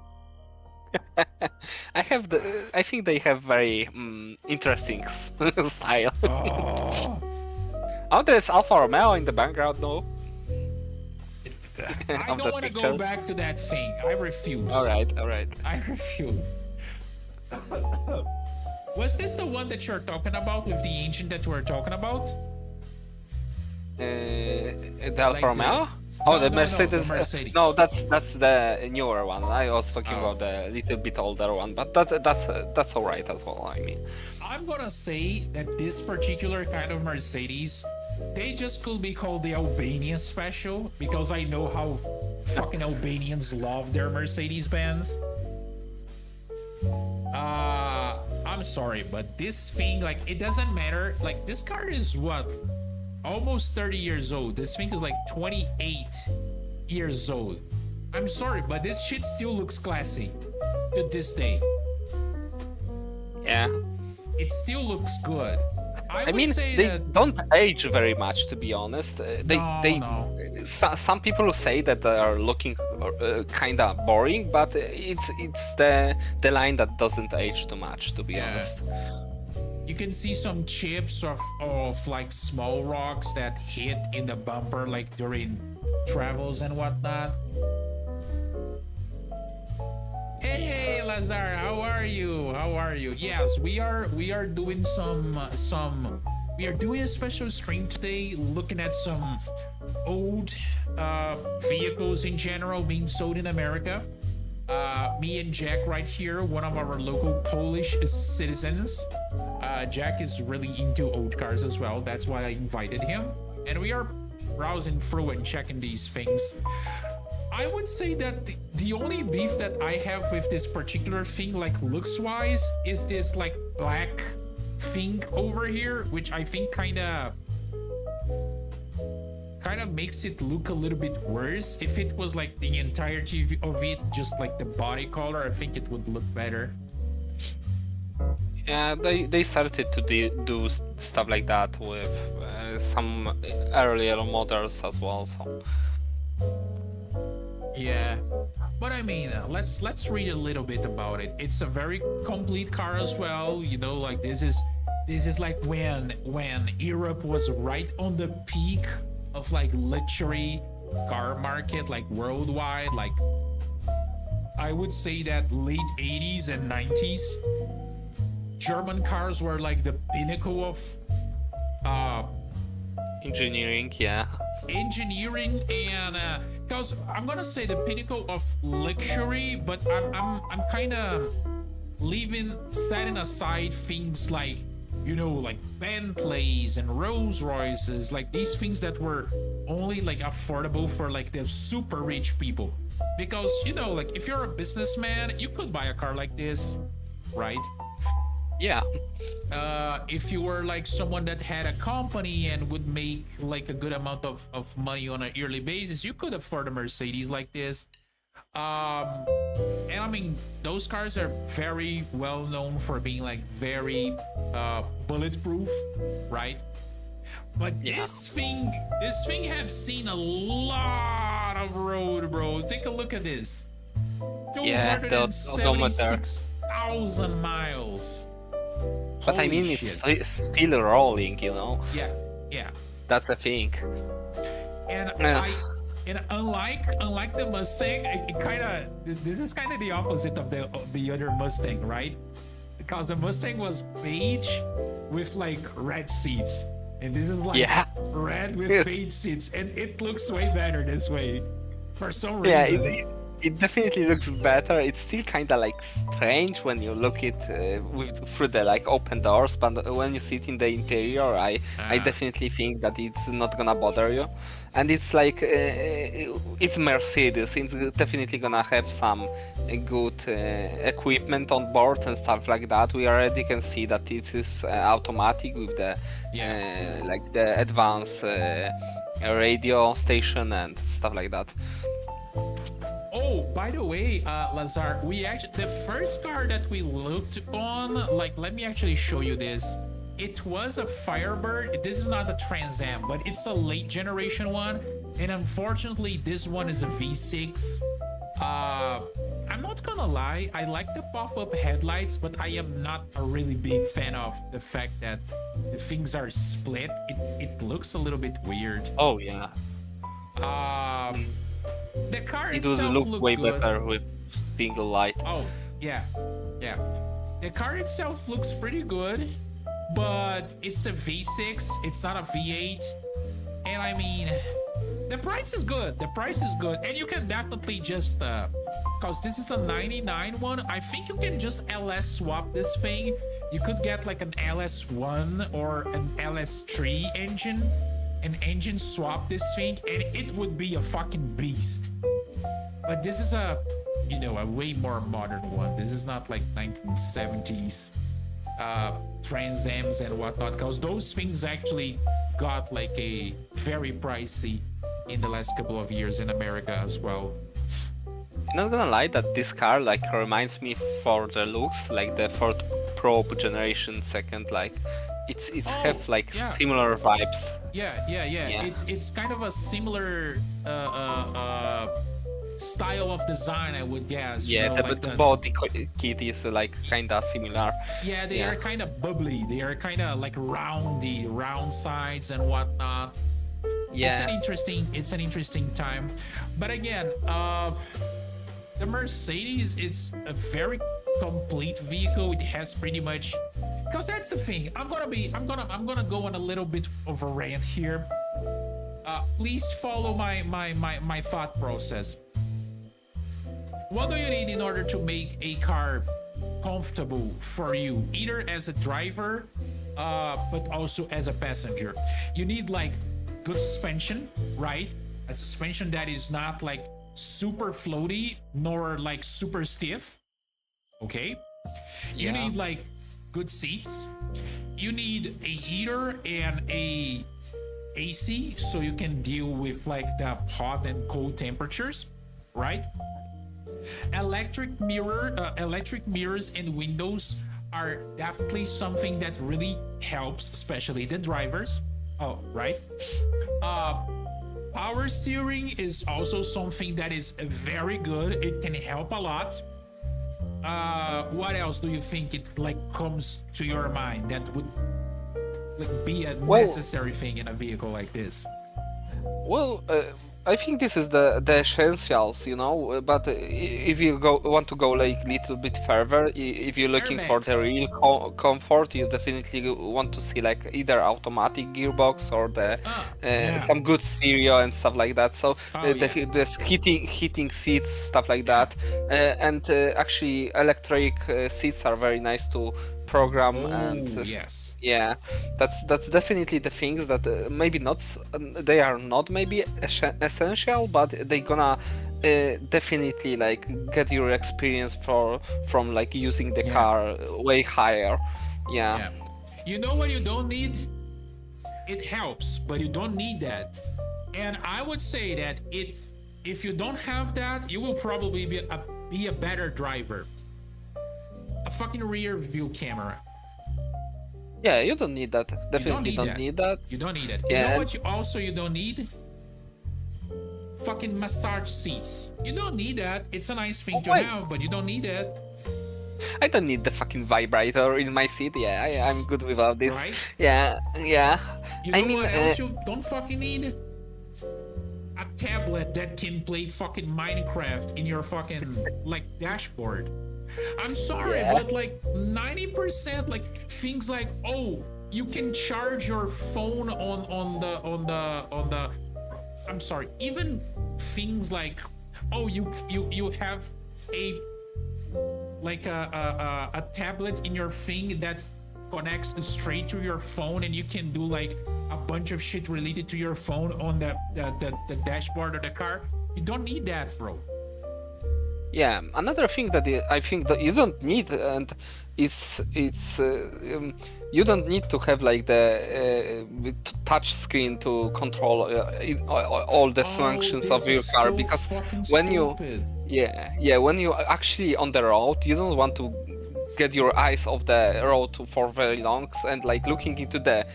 I think they have very interesting style. Oh, there's Alfa Romeo in the background, no? I don't want to go back to that thing. I refuse. All right. I refuse. Was this the one that you're talking about with the engine that we're talking about? The Alfa Romeo? The Mercedes. No, the Mercedes. No, that's the newer one. I was talking about the little bit older one, but that's all right as well. I mean, I'm gonna say that this particular kind of Mercedes, they just could be called the Albanian special, because I know how fucking Albanians love their Mercedes-Benz. I'm sorry, but this thing, like, it doesn't matter. Like, this car is what? Almost 30 years old. This thing is like 28 years old. I'm sorry, but this shit still looks classy to this day. Yeah. It still looks good. I mean, they don't age very much, to be honest. Some people say that they are looking kind of boring, but it's the line that doesn't age too much, to be honest. You can see some chips of like small rocks that hit in the bumper like during travels and whatnot. Hey Lazar, how are you? Yes, we are doing we are doing a special stream today, looking at some old vehicles in general being sold in America. Me and Jack right here, one of our local Polish citizens. Jack is really into old cars as well. That's why I invited him. And we are browsing through and checking these things. I would say that the only beef that I have with this particular thing, like looks-wise, is this like black thing over here, which I think kind of makes it look a little bit worse. If it was like the entirety of it, just like the body color, I think it would look better. Yeah, they started to do stuff like that with some earlier models as well. So Yeah, but I mean, let's read a little bit about it. It's a very complete car as well. You know, like this is like when Europe was right on the peak of like luxury car market, like worldwide. Like I would say that late 80s and 90s, German cars were like the pinnacle of Engineering, yeah. engineering and because I'm gonna say the pinnacle of luxury, but I'm kind of setting aside things like, you know, like Bentleys and Rolls Royces, like these things that were only like affordable for like the super rich people. Because, you know, like if you're a businessman, you could buy a car like this, right? Yeah. If you were like someone that had a company and would make like a good amount of money on a yearly basis, you could afford a Mercedes like this. And I mean, those cars are very well known for being like very bulletproof, right? But Yeah. this thing have seen a lot of road, bro. Take a look at this. Yeah, the odometer. 276,000 miles. But I Holy mean, shit. it's still rolling, you know? Yeah. That's the thing. And Yeah. unlike the Mustang, this is kind of the opposite of the other Mustang, right? Because the Mustang was beige with like red seats, and this is like Yeah. red with beige seats, and it looks way better this way for some Yeah, reason. it definitely looks better. It's still kind of like strange when you look it through the like open doors, but when you sit in the interior, I definitely think that it's not gonna bother you. And it's like it's Mercedes. It's definitely gonna have some good equipment on board and stuff like that. We already can see that it is automatic with the Yes. like the advanced radio station and stuff like that. Oh, by the way, Lazar, the first car that we looked on, like, let me actually show you this. It was a Firebird. This is not a Trans Am, but it's a late generation one. And unfortunately, this one is a V6. I'm not gonna lie, I like the pop-up headlights, but I am not a really big fan of the fact that the things are split. It looks a little bit weird. Oh yeah. The car It would itself look looked way good. better with single light. Oh, yeah. The car itself looks pretty good, but it's a V6. It's not a V8. And I mean, the price is good. And you can definitely just, because this is a 99 one, I think you can just LS swap this thing. You could get like an LS1 or an LS3 engine. An engine swap this thing, and it would be a fucking beast. But this is a way more modern one. This is not like 1970s Trans Ams and whatnot, because those things actually got like a very pricey in the last couple of years in America as well. I'm not gonna lie that this car like reminds me for the looks like the Ford Probe generation second, like it's have like yeah. similar vibes. Yeah. It's kind of a similar style of design, I would guess. Yeah, you know, like the body kit is like kinda similar. Yeah, they are kind of bubbly. They are kind of like round sides and whatnot. Yeah, It's an interesting time. But again, the Mercedes, it's a very complete vehicle. It has pretty much, because that's the thing. I'm gonna go on a little bit of a rant here. Please follow my thought process. What do you need in order to make a car comfortable for you, either as a driver, but also as a passenger? You need like good suspension, right? A suspension that is not like super floaty nor like super stiff. Okay. You need like good seats. You need a heater and a AC so you can deal with like the hot and cold temperatures, right? Electric mirrors and windows are definitely something that really helps, especially the drivers. Oh, right. Power steering is also something that is very good. It can help a lot. What else do you think it like comes to your mind that would like be a Well, necessary thing in a vehicle like this? Well, I think this is the essentials, you know. But if you want to go like little bit further, if you're looking for the Airbags. real comfort, you definitely want to see like either automatic gearbox or the Yeah. some good stereo and stuff like that. So Oh the yeah. heating seats, stuff like Yeah. that, and actually electric seats are very nice to program and Oh yes. yeah, that's definitely the things that maybe not they are not maybe essential, but they gonna definitely like get your experience from like using the Yeah. car way higher. Yeah. Yeah. You know what you don't need? It helps, but you don't need that. And I would say that if you don't have that, you will probably be a better driver. A fucking rear view camera. Yeah, you don't need that. You don't Definitely need don't that. need that. You don't need it. You Yeah, know and what you don't need? Fucking massage seats. You don't need that. It's a nice thing to why? have, but you don't need that. I don't need the fucking vibrator in my seat. Yeah, I'm good without this. Right? Yeah, yeah. You I know mean, what else you don't fucking need? A tablet that can play fucking Minecraft in your fucking like dashboard. I'm sorry, Yeah. but like 90% like things like, oh, you can charge your phone on the I'm sorry, even things like, oh, you have a like a tablet in your thing that connects straight to your phone, and you can do like a bunch of shit related to your phone on the dashboard of the car. You don't need that, bro. Yeah, another thing that I think that you don't need, and it's you don't need to have like the touch screen to control all the functions This of your is car, so because fucking when you stupid. yeah, when you actually on the road, you don't want to get your eyes off the road for very long and like looking into the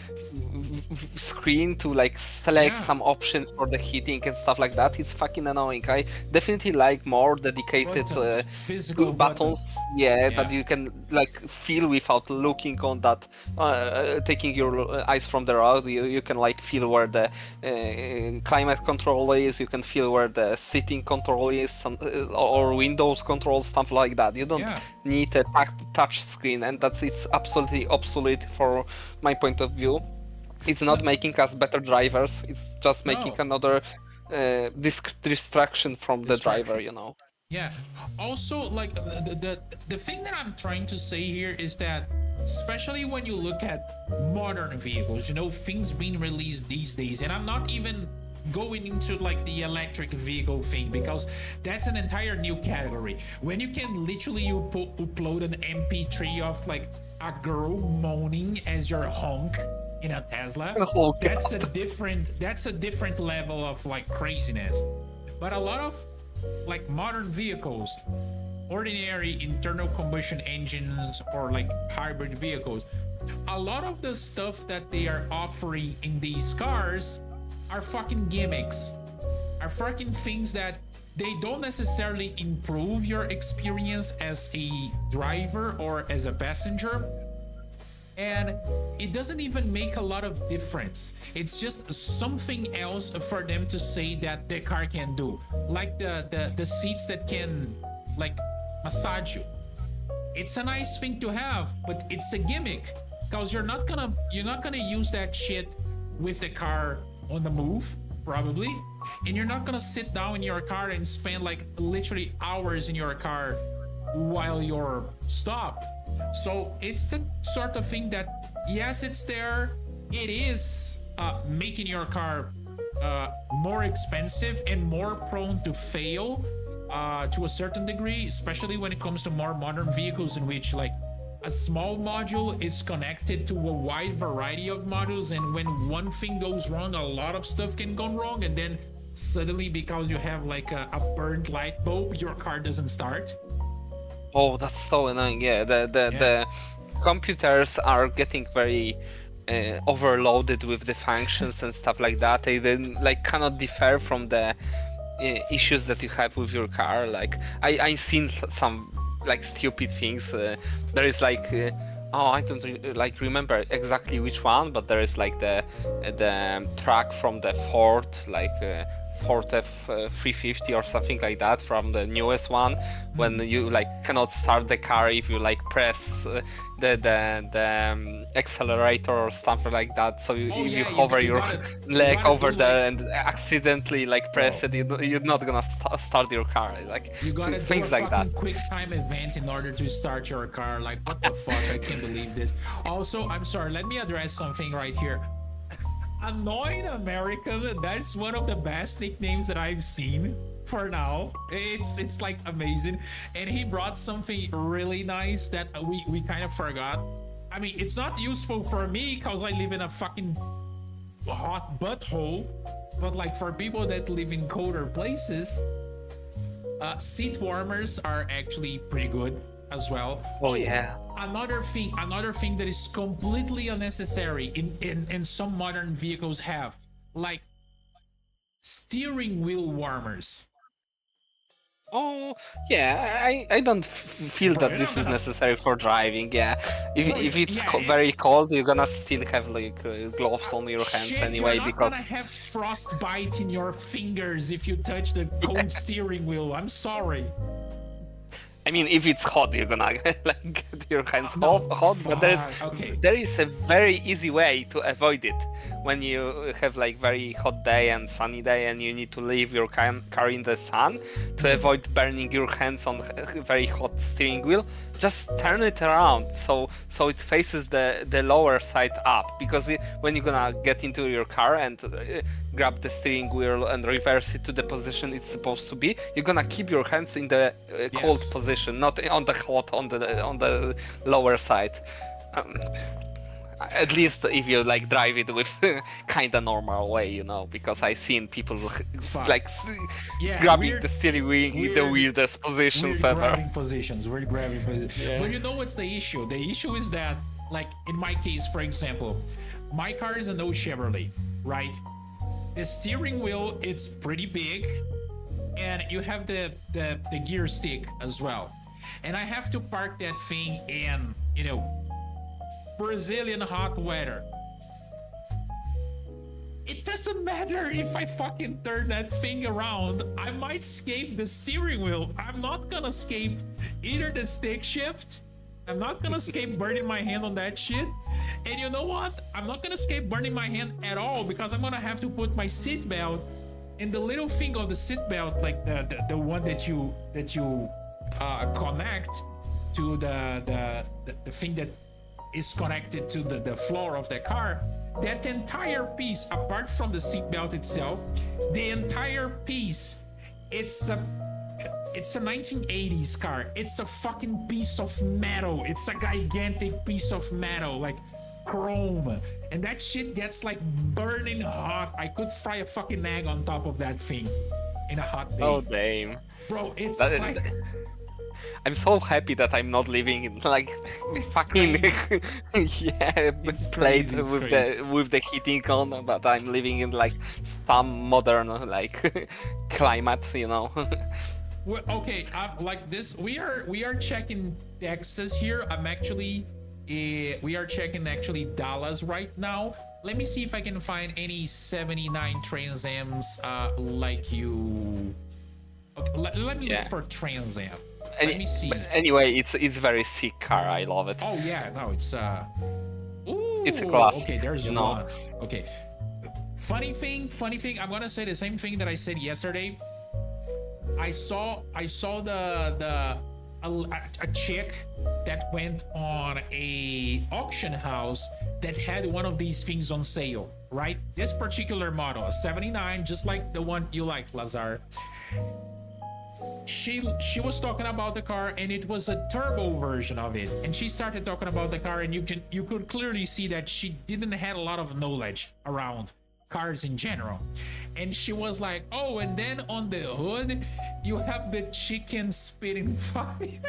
screen to like select Yeah. some options for the heating and stuff like that. It's fucking annoying. I definitely like more dedicated Buttons, physical buttons, buttons. yeah, Yeah. that you can like feel without looking on that, taking your eyes from the road. You can like feel where the climate control is, you can feel where the seating control is, or windows control, stuff like that. You don't Yeah. need a touch screen, and it's absolutely obsolete for my point of view. It's not making us better drivers, it's just making No. another distraction from the driver, Distraction. you know. Yeah. Also, like the thing that I'm trying to say here is that, especially when you look at modern vehicles, you know, things being released these days, and I'm not even going into like the electric vehicle thing, because that's an entire new category. When you can literally upload an MP3 of like a girl moaning as your honk in a Tesla, Oh, that's a different level of like craziness. But a lot of like modern vehicles, ordinary internal combustion engines or like hybrid vehicles, a lot of the stuff that they are offering in these cars are fucking gimmicks, are fucking things that they don't necessarily improve your experience as a driver or as a passenger, and it doesn't even make a lot of difference. It's just something else for them to say that the car can do, like the seats that can like massage you. It's a nice thing to have, but it's a gimmick, because you're not gonna use that shit with the car on the move, probably, and you're not gonna sit down in your car and spend like literally hours in your car while you're stopped. So it's the sort of thing that, yes, it's there. It is making your car more expensive and more prone to fail to a certain degree, especially when it comes to more modern vehicles, in which like a small module is connected to a wide variety of modules, and when one thing goes wrong, a lot of stuff can go wrong, and then suddenly, because you have like a burnt light bulb, your car doesn't start. Oh, that's so annoying. Yeah, the computers are getting very overloaded with the functions and stuff like that. They then like cannot differ from the issues that you have with your car. Like I seen some like stupid things. There is like oh, I don't like remember exactly which one, but there is like the track from the Ford, like Ford F350 or something like that, from the newest one, when you like cannot start the car if you like press the accelerator or something like that. So if you hover your leg over there and accidentally like press it, you're not gonna start your car. Like You gotta things do a like fucking that. quick time event in order to start your car. Like, what the fuck? I can't believe this. Also, I'm sorry, let me address something right here. Annoying American, that's one of the best nicknames that I've seen for now. It's like amazing. And he brought something really nice that we kind of forgot. I mean, it's not useful for me because I live in a fucking hot butthole, but like for people that live in colder places, seat warmers are actually pretty good as well. Oh yeah. Another thing that is completely unnecessary in some modern vehicles have, like steering wheel warmers. Oh yeah, I don't feel Bro, that you're this not is gonna necessary for driving. Yeah, if it's yeah, very cold, you're gonna still have like gloves on your hands shit, anyway, you're not because gonna have frostbite in your fingers if you touch the cold steering wheel. I'm sorry. I mean, if it's hot, you're gonna like get your hands No, hot. But okay. there is a very easy way to avoid it when you have like very hot day and sunny day, and you need to leave your car in the sun to avoid burning your hands on a very hot steering wheel. Just turn it around so it faces the lower side up, because when you're gonna get into your car and grab the steering wheel and reverse it to the position it's supposed to be, you're gonna keep your hands in the cold Yes. position, not on the hot, on the lower side. At least if you like drive it with kind of normal way, you know, because I seen people Fuck. like Yeah, grabbing weird- the steering wheel in the weirdest positions Weird ever. grabbing positions. Yeah. But you know what's the issue? The issue is that, like in my case, for example, my car is an old Chevrolet, right? The steering wheel, it's pretty big, and you have the gear stick as well. And I have to park that thing in, you know, Brazilian hot weather. It doesn't matter if I fucking turn that thing around. I might escape the steering wheel. I'm not gonna escape either the stick shift. I'm not gonna escape burning my hand on that shit. And you know what? I'm not gonna escape burning my hand at all, because I'm gonna have to put my seat belt in the little thing of the seat belt, like the one that you connect to the thing that is connected to the floor of the car. That entire piece, apart from the seatbelt itself, the entire piece, it's a 1980s car. It's a fucking piece of metal. It's a gigantic piece of metal, like chrome. And that shit gets like burning hot. I could fry a fucking egg on top of that thing in a hot day. Oh damn. Bro, it's That is- like... I'm so happy that I'm not living in like It's fucking crazy. yeah It's place crazy, it's with crazy. the heating on, but I'm living in like some modern like climate, you know. Well, okay, like this, we are checking Texas here. I'm actually, we are checking actually Dallas right now. Let me see if I can find any 79 Trans Ams like you. Okay, let me Yeah. look for Trans Am. Let me see. But anyway, it's very sick car. I love it. Oh yeah, no, it's ooh, It's a classic, okay, there's you know. one. Okay. Funny thing, I'm gonna say the same thing that I said yesterday. I saw a chick that went on a auction house that had one of these things on sale, right? This particular model, a 79, just like the one you like, Lazar. She was talking about the car, and it was a turbo version of it. And she started talking about the car, and you could clearly see that she didn't have a lot of knowledge around cars in general. And she was like, oh, and then on the hood you have the chicken spitting fire.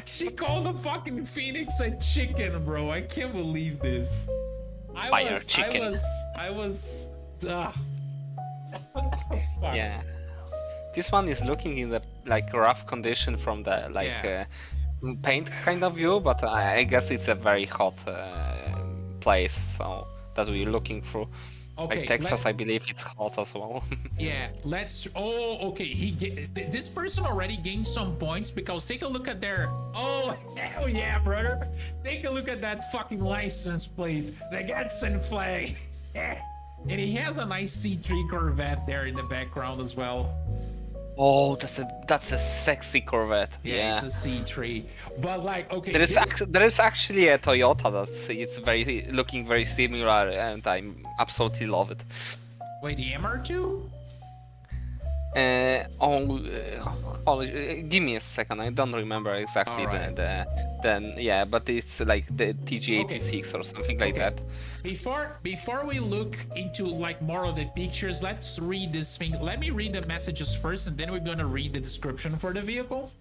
She called the fucking Phoenix a chicken, bro. I can't believe this. Fire chicken. I was. Fuck. Yeah. This one is looking in the like rough condition from the like Yeah. paint kind of view, but I guess it's a very hot place, so that we're looking through. Okay. Like Texas, I believe it's hot as well. Yeah. Let's. Oh, okay. This person already gained some points because take a look at their. Oh hell yeah, brother! Take a look at that fucking license plate, the Gadsden flag. And he has a nice C3 Corvette there in the background as well. Oh, that's a sexy Corvette. Yeah, it's a C3. But like, okay, there is actually a Toyota that's it's very looking very similar, and I absolutely love it. Wait, the MR2? Give me a second. I don't remember exactly Alright. yeah, but it's like the TG86 or something like that. Before we look into like more of the pictures, let's read this thing. Let me read the messages first, and then we're gonna read the description for the vehicle.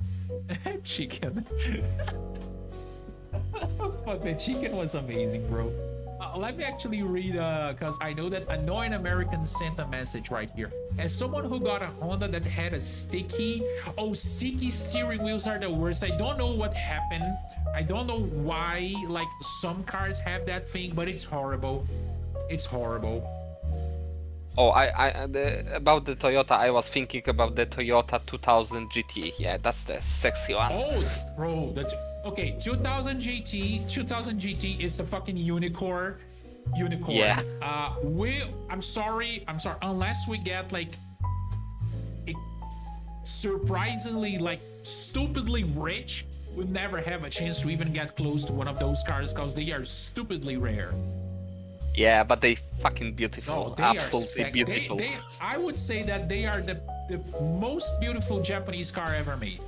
Chicken. Fuck, the chicken was amazing, bro. Let me actually read, because I know that Annoying American sent a message right here. As someone who got a Honda that had a sticky steering wheels are the worst. I don't know what happened. I don't know why, like, some cars have that thing, but it's horrible. It's horrible. Oh, about the Toyota, I was thinking about the Toyota 2000 GT. Yeah, that's the sexy one. Oh, bro, okay, 2000 GT is a fucking unicorn. Yeah. I'm sorry, unless we get like surprisingly, like, stupidly rich, we'll never have a chance to even get close to one of those cars because they are stupidly rare. Yeah, but they fucking beautiful. No, they absolutely are beautiful. I would say that they are the most beautiful Japanese car ever made.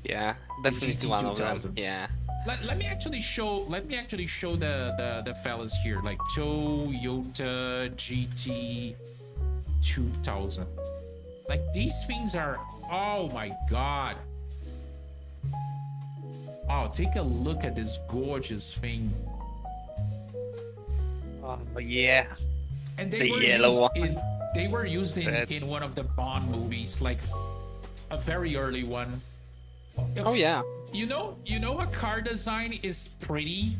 Yeah, definitely GT one of 2000s. them. Yeah. Let me actually show the fellas here, like Toyota GT 2000. Like, these things are, oh my god. Oh, take a look at this gorgeous thing. Oh yeah. And The yellow one. they were used Red. in one of the Bond movies, like a very early one. Oh yeah. You know a car design is pretty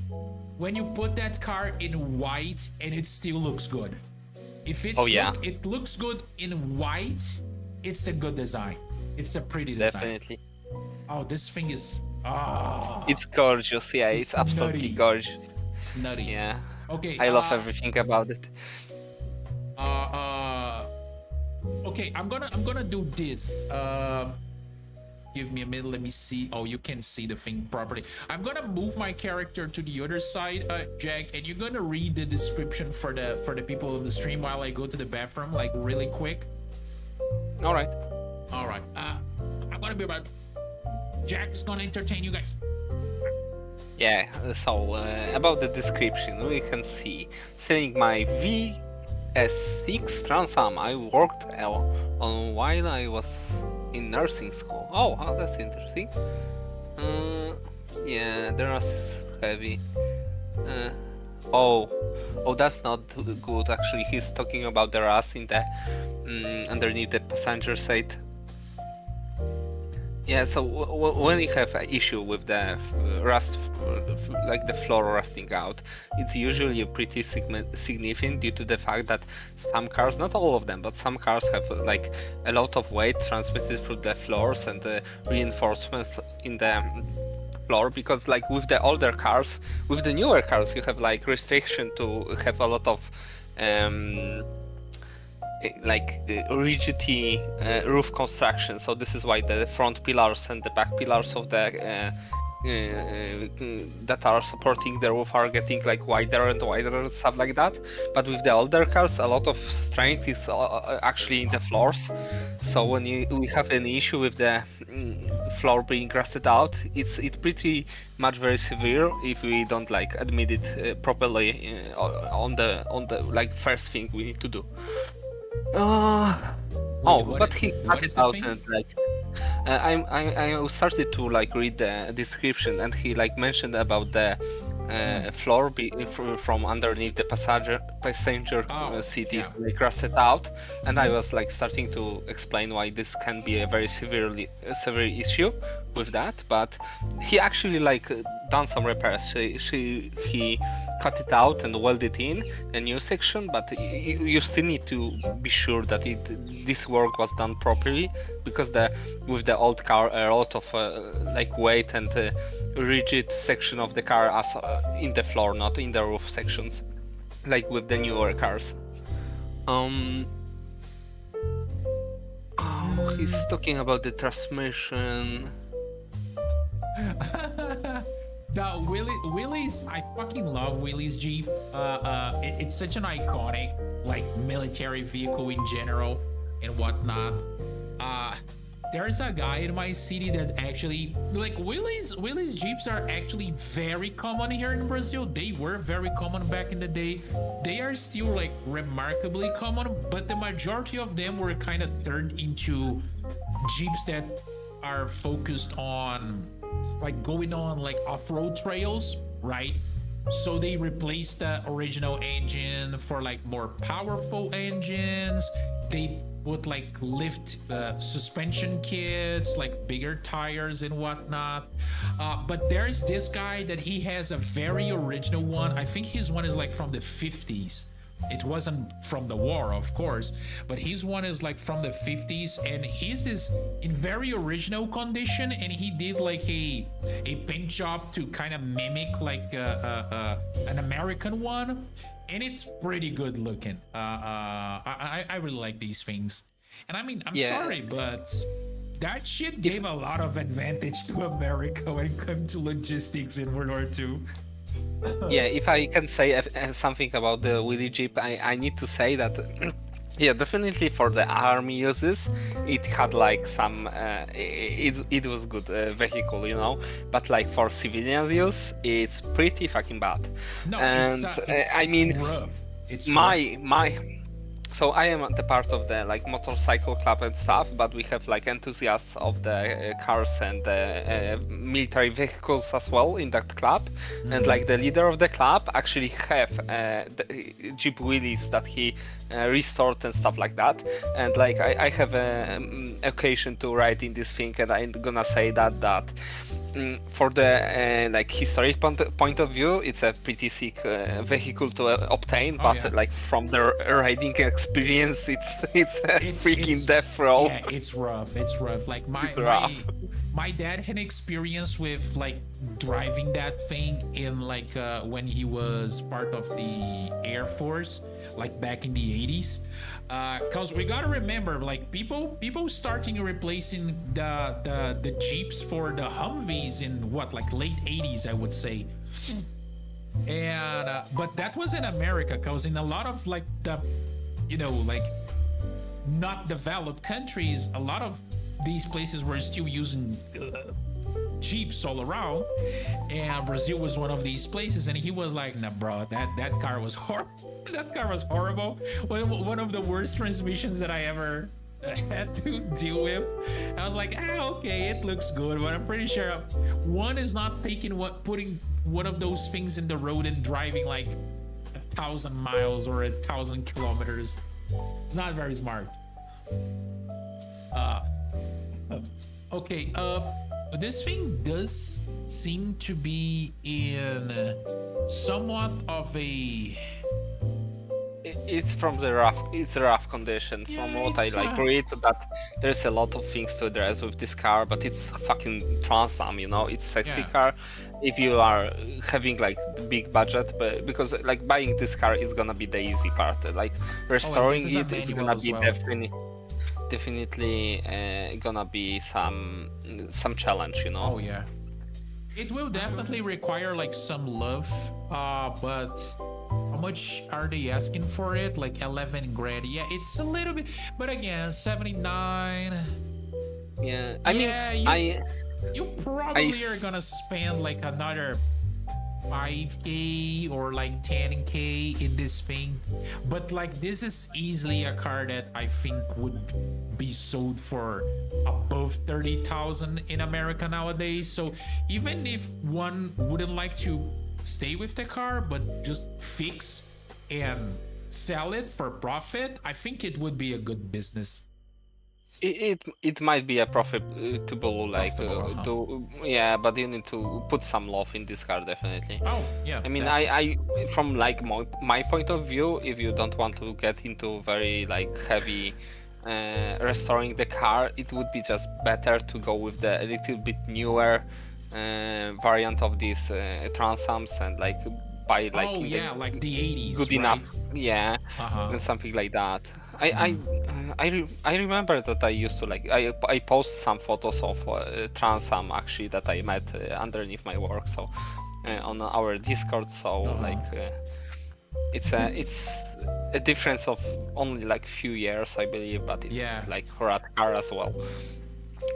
when you put that car in white and it still looks good. If it's it looks good in white, it's a good design. It's a pretty design. Definitely. Oh, this thing is It's gorgeous. Yeah, it's absolutely nutty. gorgeous. It's nutty. Yeah. Okay. I love everything about it. Okay, I'm gonna do this. Give me a minute. Let me see. Oh, you can see the thing properly. I'm gonna move my character to the other side, Jack, and you're gonna read the description for the people on the stream while I go to the bathroom, like, really quick. All right. All right. I'm gonna be right. Jack's gonna entertain you guys. Yeah. So about the description, we can see selling my VS6 Trans Am. I worked on while I was in nursing school. Oh, that's interesting. Yeah, the rust is heavy. Oh, that's not good. Actually, he's talking about the rust in the underneath the passenger side. Yeah, so when you have an issue with the rust, like the floor rusting out, it's usually pretty significant due to the fact that some cars, not all of them, but some cars have like a lot of weight transmitted through the floors and the reinforcements in the floor, because like with the older cars, with the newer cars, you have like restriction to have a lot of rigidity roof construction. So this is why the front pillars and the back pillars of the that are supporting the roof are getting like wider and wider and stuff like that. But with the older cars, a lot of strength is actually in the floors. So when we have an issue with the floor being rusted out, it's pretty much very severe if we don't like admit it properly on the like first thing we need to do. Uh, Wait, but he what cut is it the out thing? and like I started to like read the description and he like mentioned about the floor from underneath the passenger Oh, seat is yeah. like rusted out, and I was like starting to explain why this can be a very severe issue with that, but he actually like done some repairs. He cut it out and welded in a new section, but you still need to be sure that this work was done properly, because with the old car a lot of like weight and rigid section of the car as in the floor, not in the roof sections, like with the newer cars. Um. Oh, he's talking about the transmission. The Willie's, I fucking love Willie's Jeep. It's such an iconic, like, military vehicle in general and whatnot. There's a guy in my city that actually, like, Willie's Jeeps are actually very common here in Brazil. They were very common back in the day. They are still, like, remarkably common, but the majority of them were kind of turned into Jeeps that are focused on, like, going on like off-road trails, right? So they replaced the original engine for like more powerful engines. They would like lift suspension kits, like bigger tires and whatnot. But there's this guy that he has a very original one. I think his one is like from the 50s. It wasn't from the war, of course, but his one is like from the 50s, and his is in very original condition, and he did like a paint job to kind of mimic like an American one, and it's pretty good looking. I really like these things, and I mean, I'm sorry, but that shit gave a lot of advantage to America when it comes to logistics in World War II. Yeah, if I can say something about the Willy Jeep, I need to say that yeah, definitely for the army uses, it had like some it was good vehicle, you know, but like for civilians use, it's pretty fucking bad. No, And I it's mean, rough. It's my so I am the part of the like motorcycle club and stuff, but we have like enthusiasts of the cars and military vehicles as well in that club. And like the leader of the club actually have the Jeep Willys that he restored and stuff like that. And like I have an occasion to write in this thing, and I'm gonna say that for the like historic point of view, it's a pretty sick vehicle to obtain, but yeah. like from the riding experience, it's a freaking death row. Yeah, it's rough. It's rough. Like my dad had experience with like driving that thing in like when he was part of the Air Force, like back in the 80s. Cause we gotta remember, like people starting replacing the Jeeps for the Humvees in what, like late 80s, I would say. And but that was in America, cause in a lot of like the, you know, like not developed countries, a lot of these places were still using Jeeps all around, and Brazil was one of these places. And he was like, "Nah, bro, that car was horrible. That car was horrible. One of the worst transmissions that I ever had to deal with." I was like, okay, it looks good, but I'm pretty sure one is not putting one of those things in the road and driving like 1,000 miles or 1,000 kilometers. It's not very smart. Okay, this thing does seem to be in somewhat of a... It's from the rough condition. Yeah, From what I it's, like read, that there's a lot of things to address with this car, but it's fucking Trans Am, you know, it's sexy Yeah. car. If you are having like the big budget, but because like buying this car is gonna be the easy part. Like restoring is a it is manual gonna as be well. definitely gonna be some challenge, you know. Oh yeah, it will definitely require like some love, but how much are they asking for it? Like 11 grand. Yeah, it's a little bit, but again, 79. Yeah, I mean, You probably are gonna spend like another 5K or like 10K in this thing, but like this is easily a car that I think would be sold for above 30,000 in America nowadays. So even if one wouldn't like to stay with the car but just fix and sell it for profit, I think it would be a good business. It might be a profitable like yeah, but you need to put some love in this car definitely. Oh yeah. I mean, definitely. I from like my point of view, if you don't want to get into very like heavy restoring the car, it would be just better to go with the a little bit newer variant of these Transams and like buy like Oh in yeah, the like the 80s, good right? enough, yeah, Uh-huh. and something like that. I remember that I used to like I post some photos of Transam actually that I met underneath my work, so on our Discord. So like it's a difference of only like few years, I believe, but it's Yeah. like rad car as well.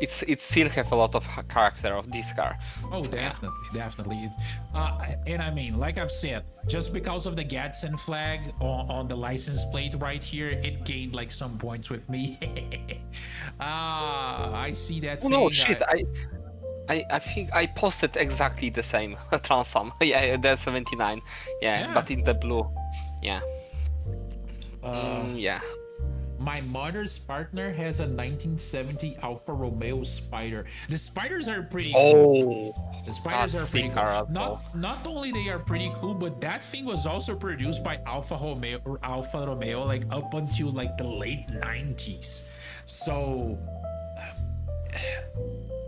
It still have a lot of character of this car. Oh, So, yeah. definitely. And I mean, like I've said, just because of the Gadsden flag on the license plate right here, it gained like some points with me. I see that Oh thing. no, shit! I think I posted exactly the same Transam. Yeah, the 79. Yeah, Yeah. but in the blue. Yeah. Uh, Yeah. My mother's partner has a 1970 Alfa Romeo Spider. The Spiders are pretty cool. Oh, The Spiders that's are pretty sick cool. car as well. Not only they are pretty cool, but that thing was also produced by Alfa Romeo like up until like the late 90s. So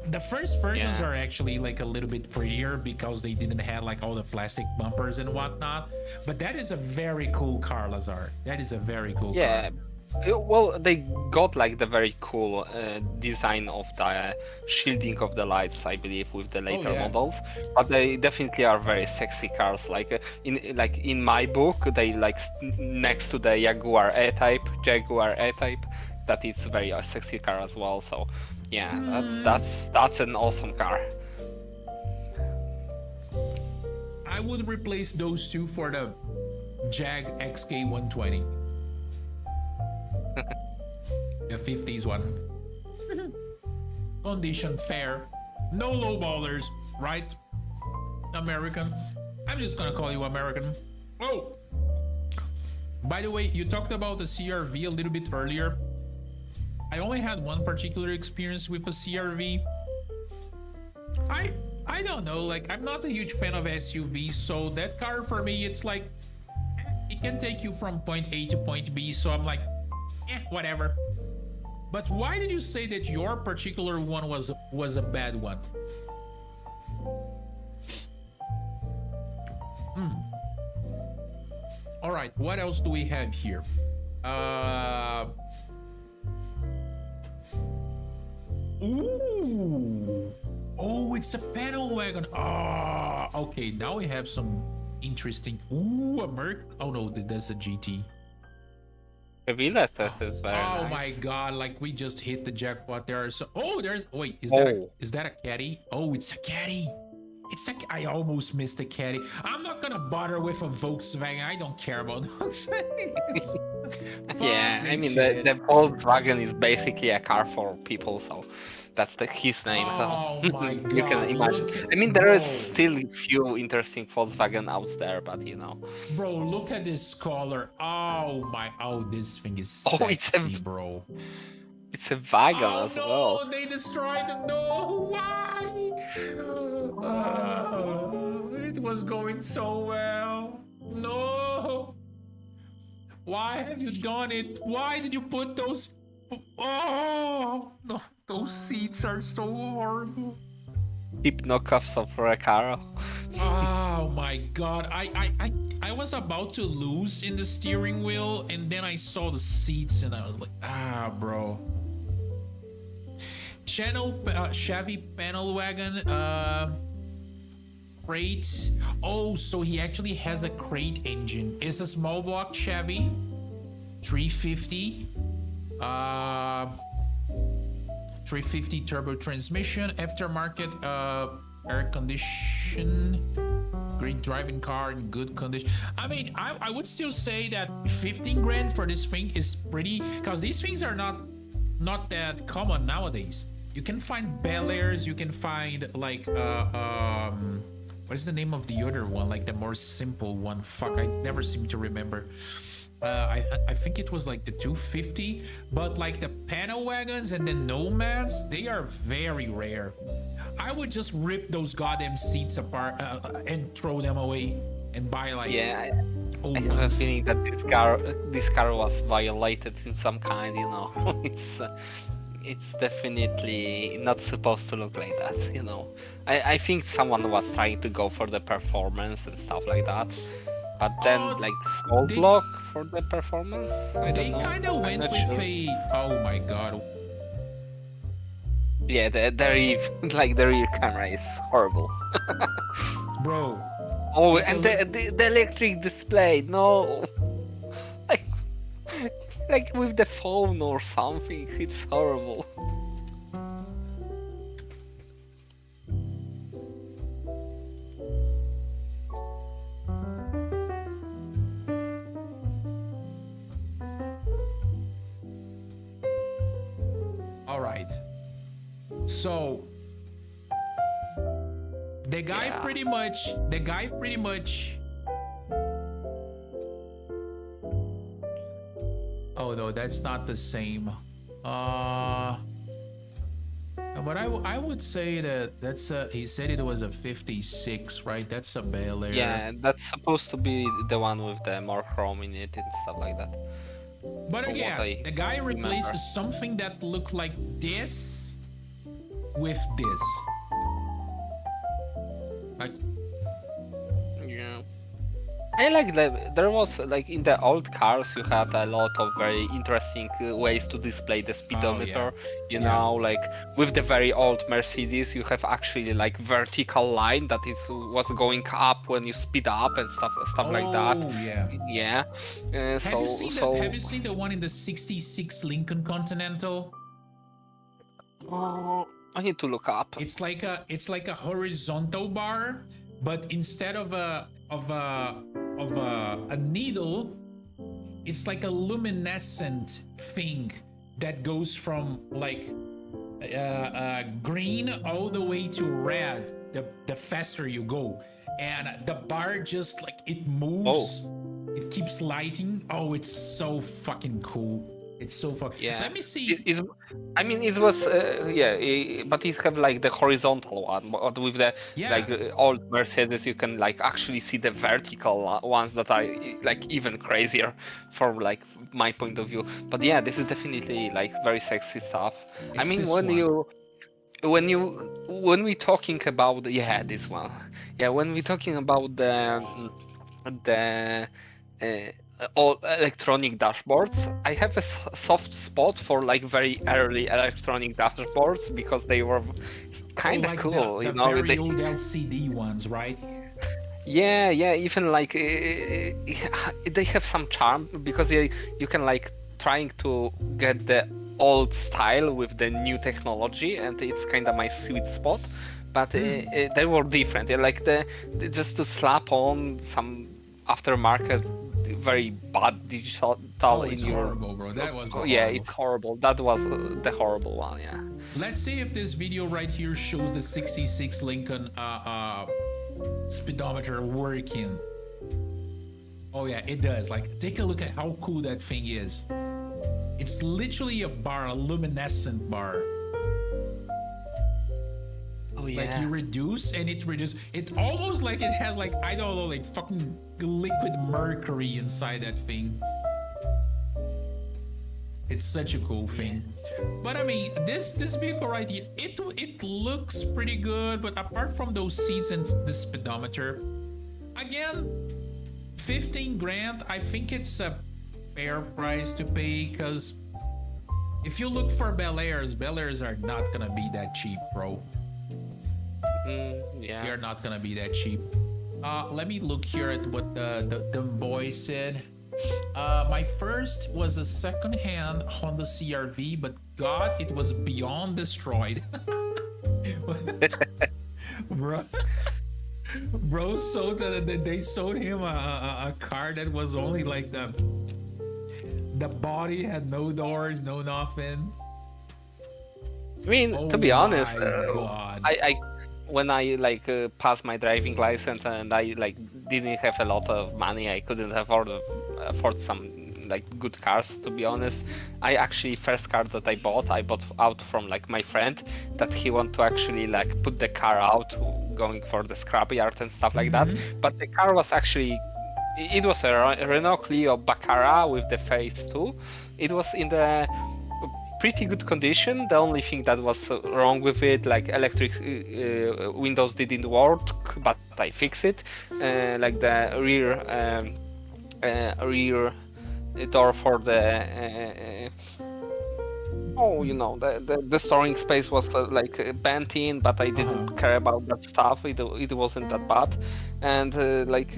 the first versions Yeah. are actually like a little bit prettier because they didn't have like all the plastic bumpers and whatnot. But that is a very cool car, Lazar. That is a very cool Yeah. car. Well, they got like the very cool design of the shielding of the lights, I believe, with the later yeah. models. But they definitely are very sexy cars. Like in my book, they like next to the Jaguar A-Type, that it's very sexy car as well. So yeah, that's an awesome car. I would replace those two for the Jag XK120. The 50s one. Condition fair. No lowballers, right? American. I'm just gonna call you American. Oh! By the way, you talked about the CRV a little bit earlier. I only had one particular experience with a CRV. I don't know, like I'm not a huge fan of SUVs, so that car for me it's like it can take you from point A to point B, so I'm like, whatever. But why did you say that your particular one was a bad one? All right, what else do we have here? Ooh. Oh, it's a pedal wagon. Ah, okay. Now we have some interesting. Ooh, a Merc. Oh no, that's a GT. The Villa is very Oh nice. my god! Like we just hit the jackpot. There are so. Oh, there's. Wait, is that a caddy? Oh, it's a caddy. It's like I almost missed a caddy. I'm not gonna bother with a Volkswagen. I don't care about those things. Yeah, Fuck I this mean shit. the Volkswagen is basically a car for people, so that's his name. Oh So my you can god! imagine. Look, I mean, there is bro. still few interesting Volkswagen out there, but you know. Bro, look at this color. Oh my, oh, this thing is Oh, sexy, bro. It's a wagon Oh as no, well. they destroyed it. No, why? It was going so well. No. Why have you done it? Why did you put those? Oh no, those seats are so horrible. Cheap knockoffs of Recaro. Oh my god, I was about to lose in the steering wheel and then I saw the seats and I was like, bro. Chevy panel wagon, crate. Oh, so he actually has a crate engine. It's a small block Chevy, 350. 350 turbo transmission, aftermarket air condition, great driving car in good condition. I mean, I would still say that 15 grand for this thing is pretty, because these things are not that common nowadays. You can find Bel Airs, you can find like what is the name of the other one? Like the more simple one. Fuck, I never seem to remember. I think it was like the 250, but like the panel wagons and the nomads, they are very rare. I would just rip those goddamn seats apart and throw them away and buy like old I have a feeling that this car was violated in some kind, you know. It's definitely not supposed to look like that, you know. I think someone was trying to go for the performance and stuff like that. But then, like, small block for the performance? They kind of went with a... Oh my god. Yeah, the rear camera is horrible. Bro. Oh, and the electric display, no. Like with the phone or something, it's horrible. All right. So the guy pretty much Oh no, that's not the same. But I would say that's he said it was a 56, right? That's a Bel Air. Yeah, that's supposed to be the one with the more chrome in it and stuff like that. But again, the guy replaced something that looked like this with this. Like, yeah. I like that there was like in the old cars you had a lot of very interesting ways to display the speedometer. You know, like with the very old Mercedes, you have actually like vertical line that was going up when you speed up and stuff like that. Yeah. Have you seen the one in the '66 Lincoln Continental? I need to look up. It's like a horizontal bar, but instead of a needle, it's like a luminescent thing that goes from like green all the way to red the faster you go, and the bar just like it moves. It keeps lighting. Oh, it's so fucking cool. It's so fucking... Yeah. Let me see. I mean, it was but it have like the horizontal one, but with the like old Mercedes, you can like actually see the vertical ones that are like even crazier from like my point of view. But yeah, this is definitely like very sexy stuff. It's I mean, when we talking about this one, when we talking about the all electronic dashboards, I have a soft spot for like very early electronic dashboards because they were kind of cool, you know. Very old LCD ones, right? Yeah, even like they have some charm because you can like trying to get the old style with the new technology, and it's kind of my sweet spot. But they were different. Like just to slap on some aftermarket very bad digital it's horrible, bro. That was horrible. It's horrible. That was the horrible one. Let's see if this video right here shows the 66 Lincoln speedometer working. Oh yeah, it does. Like, take a look at how cool that thing is. It's literally a bar, a luminescent bar. Oh yeah. Like you reduce and it reduces. It's almost like it has like, I don't know, like fucking liquid mercury inside that thing. It's such a cool thing. But I mean, this vehicle right here, it looks pretty good, but apart from those seats and the speedometer, again, 15 grand, I think it's a fair price to pay, because if you look for Bel Airs are not gonna be that cheap, bro. They're not gonna be that cheap. Let me look here at what the boy said. My first was a second-hand Honda CR-V, but God, it was beyond destroyed. Bro. Bro sold they sold him a car that was only like the body had no doors, no nothing. I mean, Oh to be honest, my god. I when I like passed my driving license and I like didn't have a lot of money, I couldn't afford some like good cars. To be honest, I actually first car that I bought out from like my friend that he want to actually like put the car out, going for the scrapyard and stuff like that. But the car was actually it was a Renault Clio Baccarat with the Phase 2. It was in the pretty good condition. The only thing that was wrong with it, like electric windows didn't work, but I fixed it. Like the rear door for the the storing space was like bent in, but I didn't care about that stuff. It wasn't that bad, and like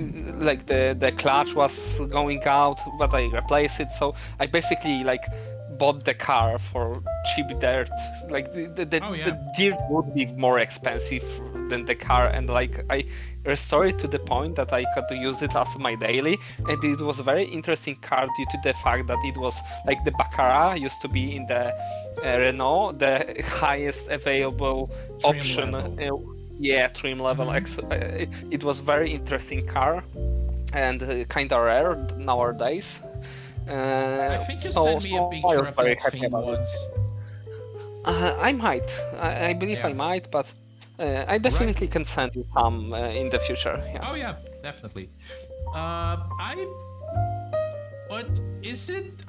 the clutch was going out, but I replaced it. So I basically like bought the car for cheap dirt. Like the dirt would be more expensive than the car, and like I restored it to the point that I could use it as my daily. And it was a very interesting car due to the fact that it was like the Baccarat used to be in the Renault, the highest available Trim option. level. Trim level. It was very interesting car, and kind of rare nowadays. I think you sent me a picture of that thing once. I might. I believe I might, but I definitely can send you some in the future. Yeah. Oh yeah, definitely. But is it?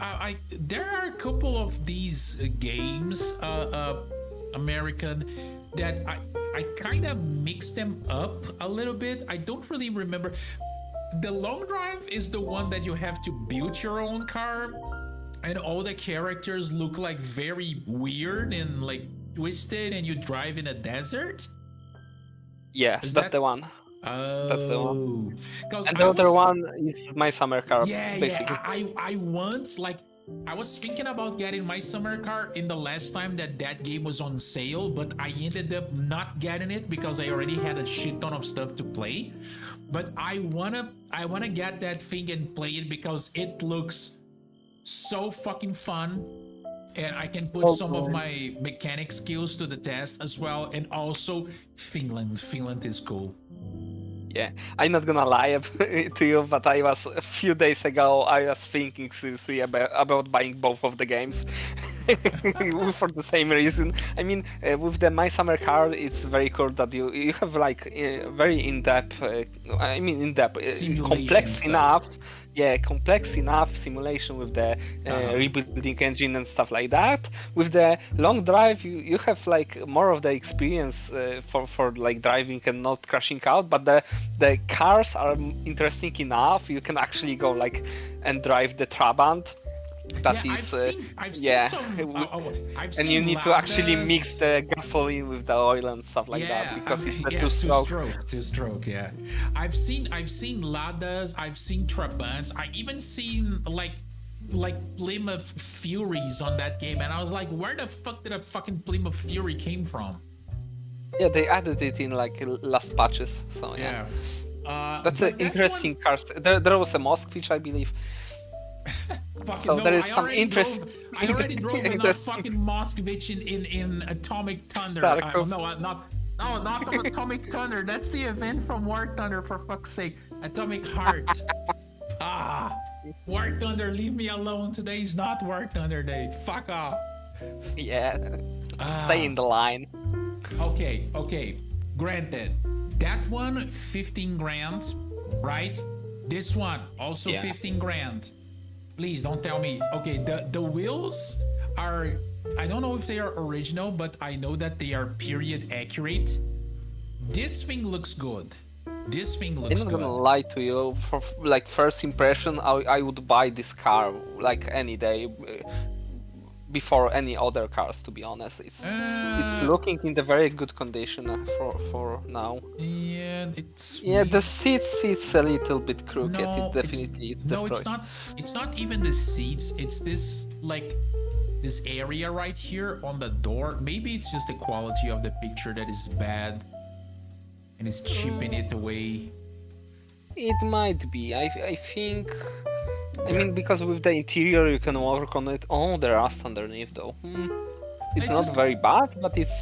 There are a couple of these games, American, that I kind of mix them up a little bit. I don't really remember. The long drive is the one that you have to build your own car, and all the characters look like very weird and like twisted, and you drive in a desert. Yeah, that's the one. Oh, that's the one. Because and the other one is my summer car. Basically. I once I was thinking about getting my summer car in the last time that game was on sale, but I ended up not getting it because I already had a shit ton of stuff to play. But I wanna get that thing and play it because it looks so fucking fun, and I can put some of my mechanic skills to the test as well. And also Finland is cool. Yeah, I'm not gonna lie to you, but I was a few days ago. I was thinking seriously about buying both of the games for the same reason. I mean, with the My Summer Car, it's very cool that you have like very in-depth. Complex stuff. enough. Yeah, complex enough simulation with the rebuilding engine and stuff like that. With the long drive, you have like more of the experience for like driving and not crashing out. But the cars are interesting enough. You can actually go like and drive the Trabant. I've seen and you need to actually mix the gasoline with the oil and stuff like that because it's a two-stroke. Yeah, I've seen Ladas, I've seen Trabants, I even seen like Plymouth Furies on that game, and I was like, where the fuck did a fucking Plymouth Fury came from? Yeah, they added it in like last patches. So yeah. That's an interesting car. There was a Moskvich, I believe. So no, there is some interest. I already drove in a fucking Moskvich in Atomic Thunder. Not Atomic Thunder. That's the event from War Thunder, for fuck's sake. Atomic Heart. War Thunder, leave me alone. Today's not War Thunder Day. Fuck off. Yeah. Stay in the line. Okay. Granted, that one 15 grand, right? This one also 15 grand. Please don't tell me. Okay, the wheels are, I don't know if they are original, but I know that they are period accurate. This thing looks good. I'm not gonna lie to you. For like first impression, I would buy this car like any day before any other cars. To be honest, it's looking in the very good condition for now. Yeah, the seats a little bit crooked. It definitely it's not even the seats. It's this like this area right here on the door. Maybe it's just the quality of the picture that is bad. and it's chipping it away. It might be. I think. I There- mean, because with the interior you can work on it. Oh, the rust underneath though. It's It's not just- very bad, but it's.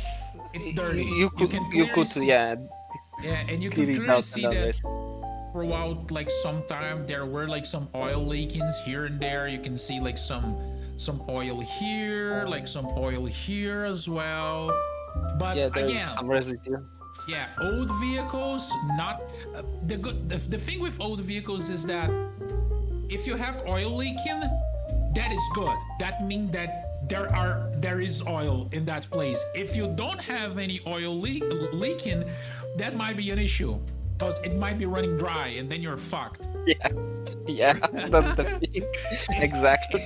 It's dirty. You could. can You clearly could. see, Yeah. yeah, and you Clear can it clearly out see and that erase. throughout like some time there were like some oil leakings here and there. You can see like some oil here, like some oil here as well. But Yeah, there's again, some residue. yeah, old vehicles not the thing with old vehicles is that if you have oil leaking, that is good. That means that there is oil in that place. If you don't have any oil leaking, that might be an issue because it might be running dry and then you're fucked. Yeah. Yeah, that's the thing. Exactly.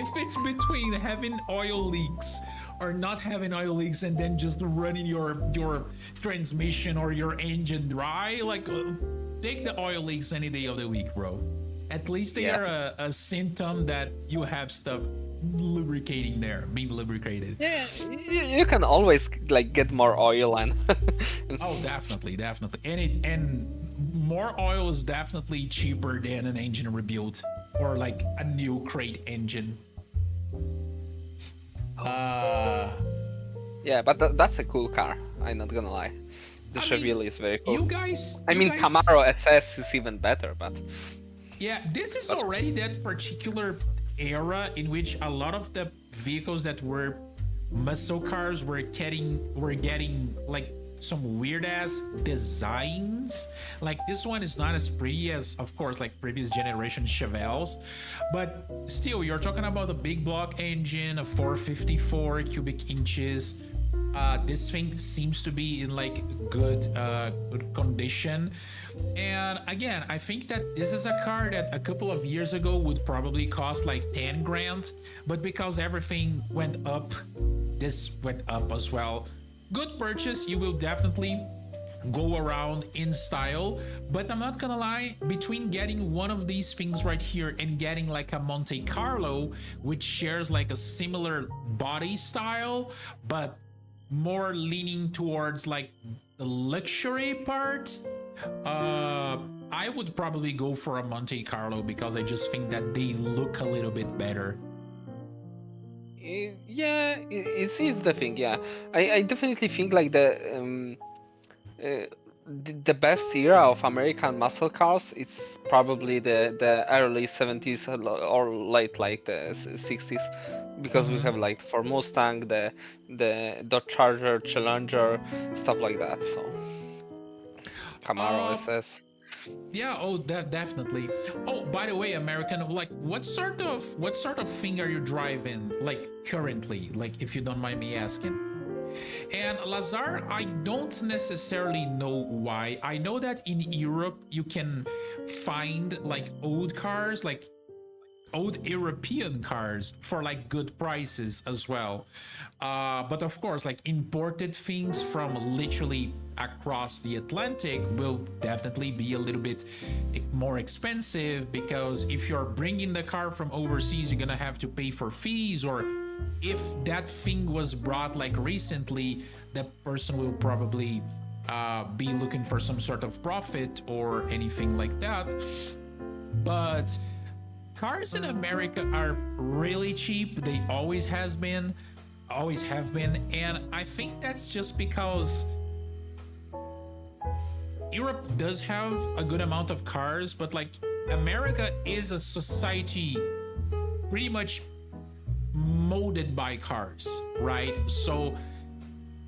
If it's between having oil leaks or not having oil leaks and then just running your transmission or your engine dry, like take the oil leaks any day of the week, bro. At least they Yeah. are a symptom that you have stuff lubricating there, being lubricated. Yeah, you can always like get more oil and. Oh, definitely. And more oil is definitely cheaper than an engine rebuild or like a new crate engine. Yeah, but that's a cool car. I'm not gonna lie. The I mean, Chevelle is very cool. You guys. I you mean, guys- Camaro SS is even better, but Yeah, this is already that particular era in which a lot of the vehicles that were muscle cars were getting like some weird ass designs. Like this one is not as pretty as, of course, like previous generation Chevelles, but still, you're talking about a big block engine, a 454 cubic inches. This thing seems to be in like good condition. And again, I think that this is a car that a couple of years ago would probably cost like 10 grand, but because everything went up, this went up as well. Good purchase. You will definitely go around in style, but I'm not gonna lie, between getting one of these things right here and getting like a Monte Carlo, which shares like a similar body style but more leaning towards like the luxury part, I would probably go for a Monte Carlo because I just think that they look a little bit better. yeah, it's the thing. Yeah, I definitely think like the best era of American muscle cars, it's probably the early 70s or late like the 60s, because we have like for Mustang the Dodge Charger, Challenger, stuff like that. So Camaro SS. Yeah, oh, definitely. Oh, by the way, American, like, what sort of thing are you driving, like, currently? Like, if you don't mind me asking. And Lazar, I don't necessarily know why. I know that in Europe you can find like old cars, like old European cars for like good prices as well. But of course, like imported things from literally across the Atlantic will definitely be a little bit more expensive, because if you're bringing the car from overseas, you're gonna have to pay for fees, or if that thing was brought like recently, the person will probably be looking for some sort of profit or anything like that. But cars in America are really cheap. They always have been, and I think that's just because Europe does have a good amount of cars, but like America is a society pretty much molded by cars, right? So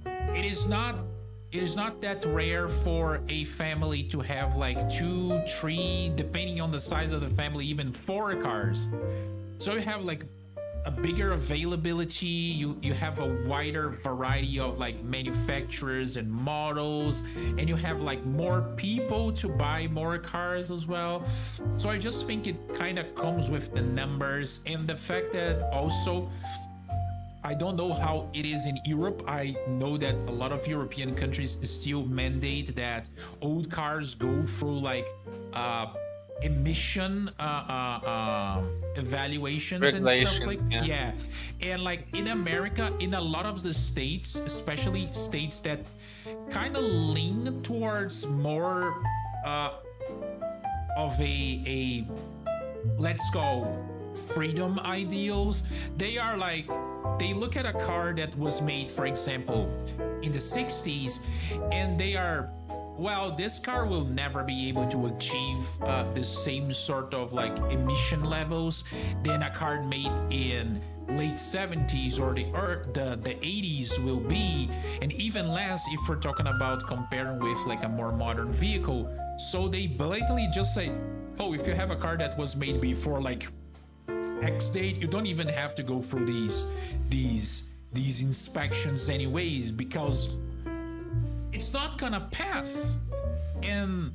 it is not that rare for a family to have like 2, 3, depending on the size of the family, even 4 cars. So you have like a bigger availability, you have a wider variety of like manufacturers and models, and you have like more people to buy more cars as well. So I just think it kind of comes with the numbers, and the fact that also, I don't know how it is in Europe. I know that a lot of European countries still mandate that old cars go through like emission evaluations and stuff like that. Yeah. And like in America, in a lot of the states, especially states that kind of lean towards more of a let's go freedom ideals. They are like, they look at a car that was made, for example, in the 60s, and they are, well, this car will never be able to achieve the same sort of like emission levels than a car made in late 70s or the 80s will be, and even less if we're talking about comparing with like a more modern vehicle. So they blatantly just say, oh, if you have a car that was made before like X date, you don't even have to go through these inspections anyways, because it's not gonna pass. And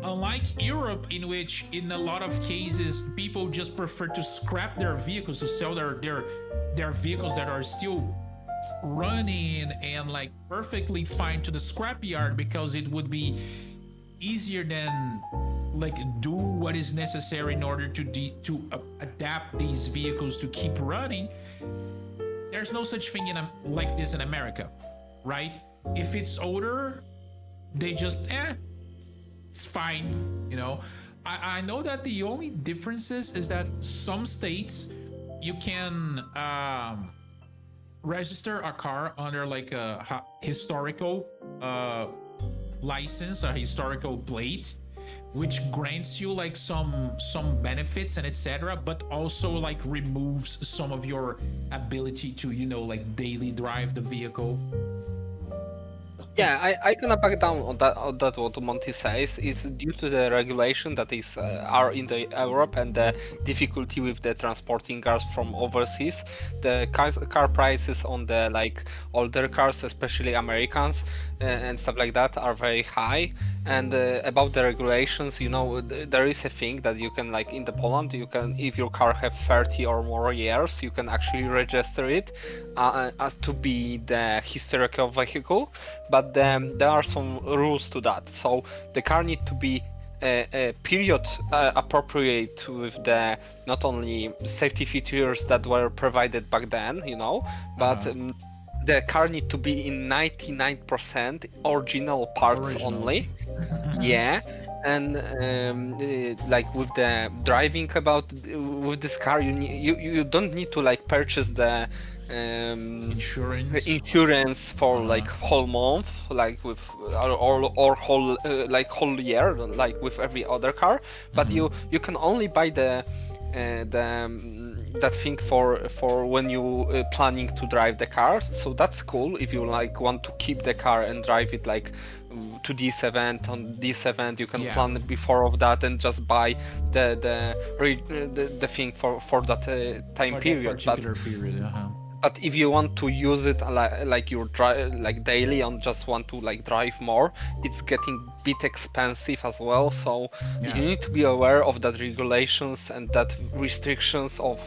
unlike Europe, in which in a lot of cases people just prefer to scrap their vehicles, to sell their vehicles that are still running and like perfectly fine to the scrapyard, because it would be easier than like do what is necessary in order to adapt these vehicles to keep running. There's no such thing like this in America, right? If it's older, they just it's fine, you know. I know that the only differences is that some states you can register a car under like a historical license, a historical plate, which grants you like some benefits and etc., but also like removes some of your ability to, you know, like daily drive the vehicle. Yeah, I gonna back down on that what Monty says is due to the regulation that is are in the Europe and the difficulty with the transporting cars from overseas. The car prices on the like older cars, especially Americans and stuff like that, are very high. And about the regulations, you know, there is a thing that you can, like in the Poland, you can, if your car have 30 or more years, you can actually register it as to be the historical vehicle. But then there are some rules to that. So the car need to be a period appropriate with the not only safety features that were provided back then, you know, but the car need to be in 99% original parts only. Yeah, and like with the driving about with this car, you don't need to like purchase the insurance for like whole month, like with or whole like whole year, like with every other car. But you can only buy the that thing for when you planning to drive the car. So that's cool if you like want to keep the car and drive it like to this event, on this event you can plan before of that and just buy the thing for that time period. But if you want to use it like you like daily and just want to like drive more, it's getting a bit expensive as well. So you need to be aware of that regulations and that restrictions of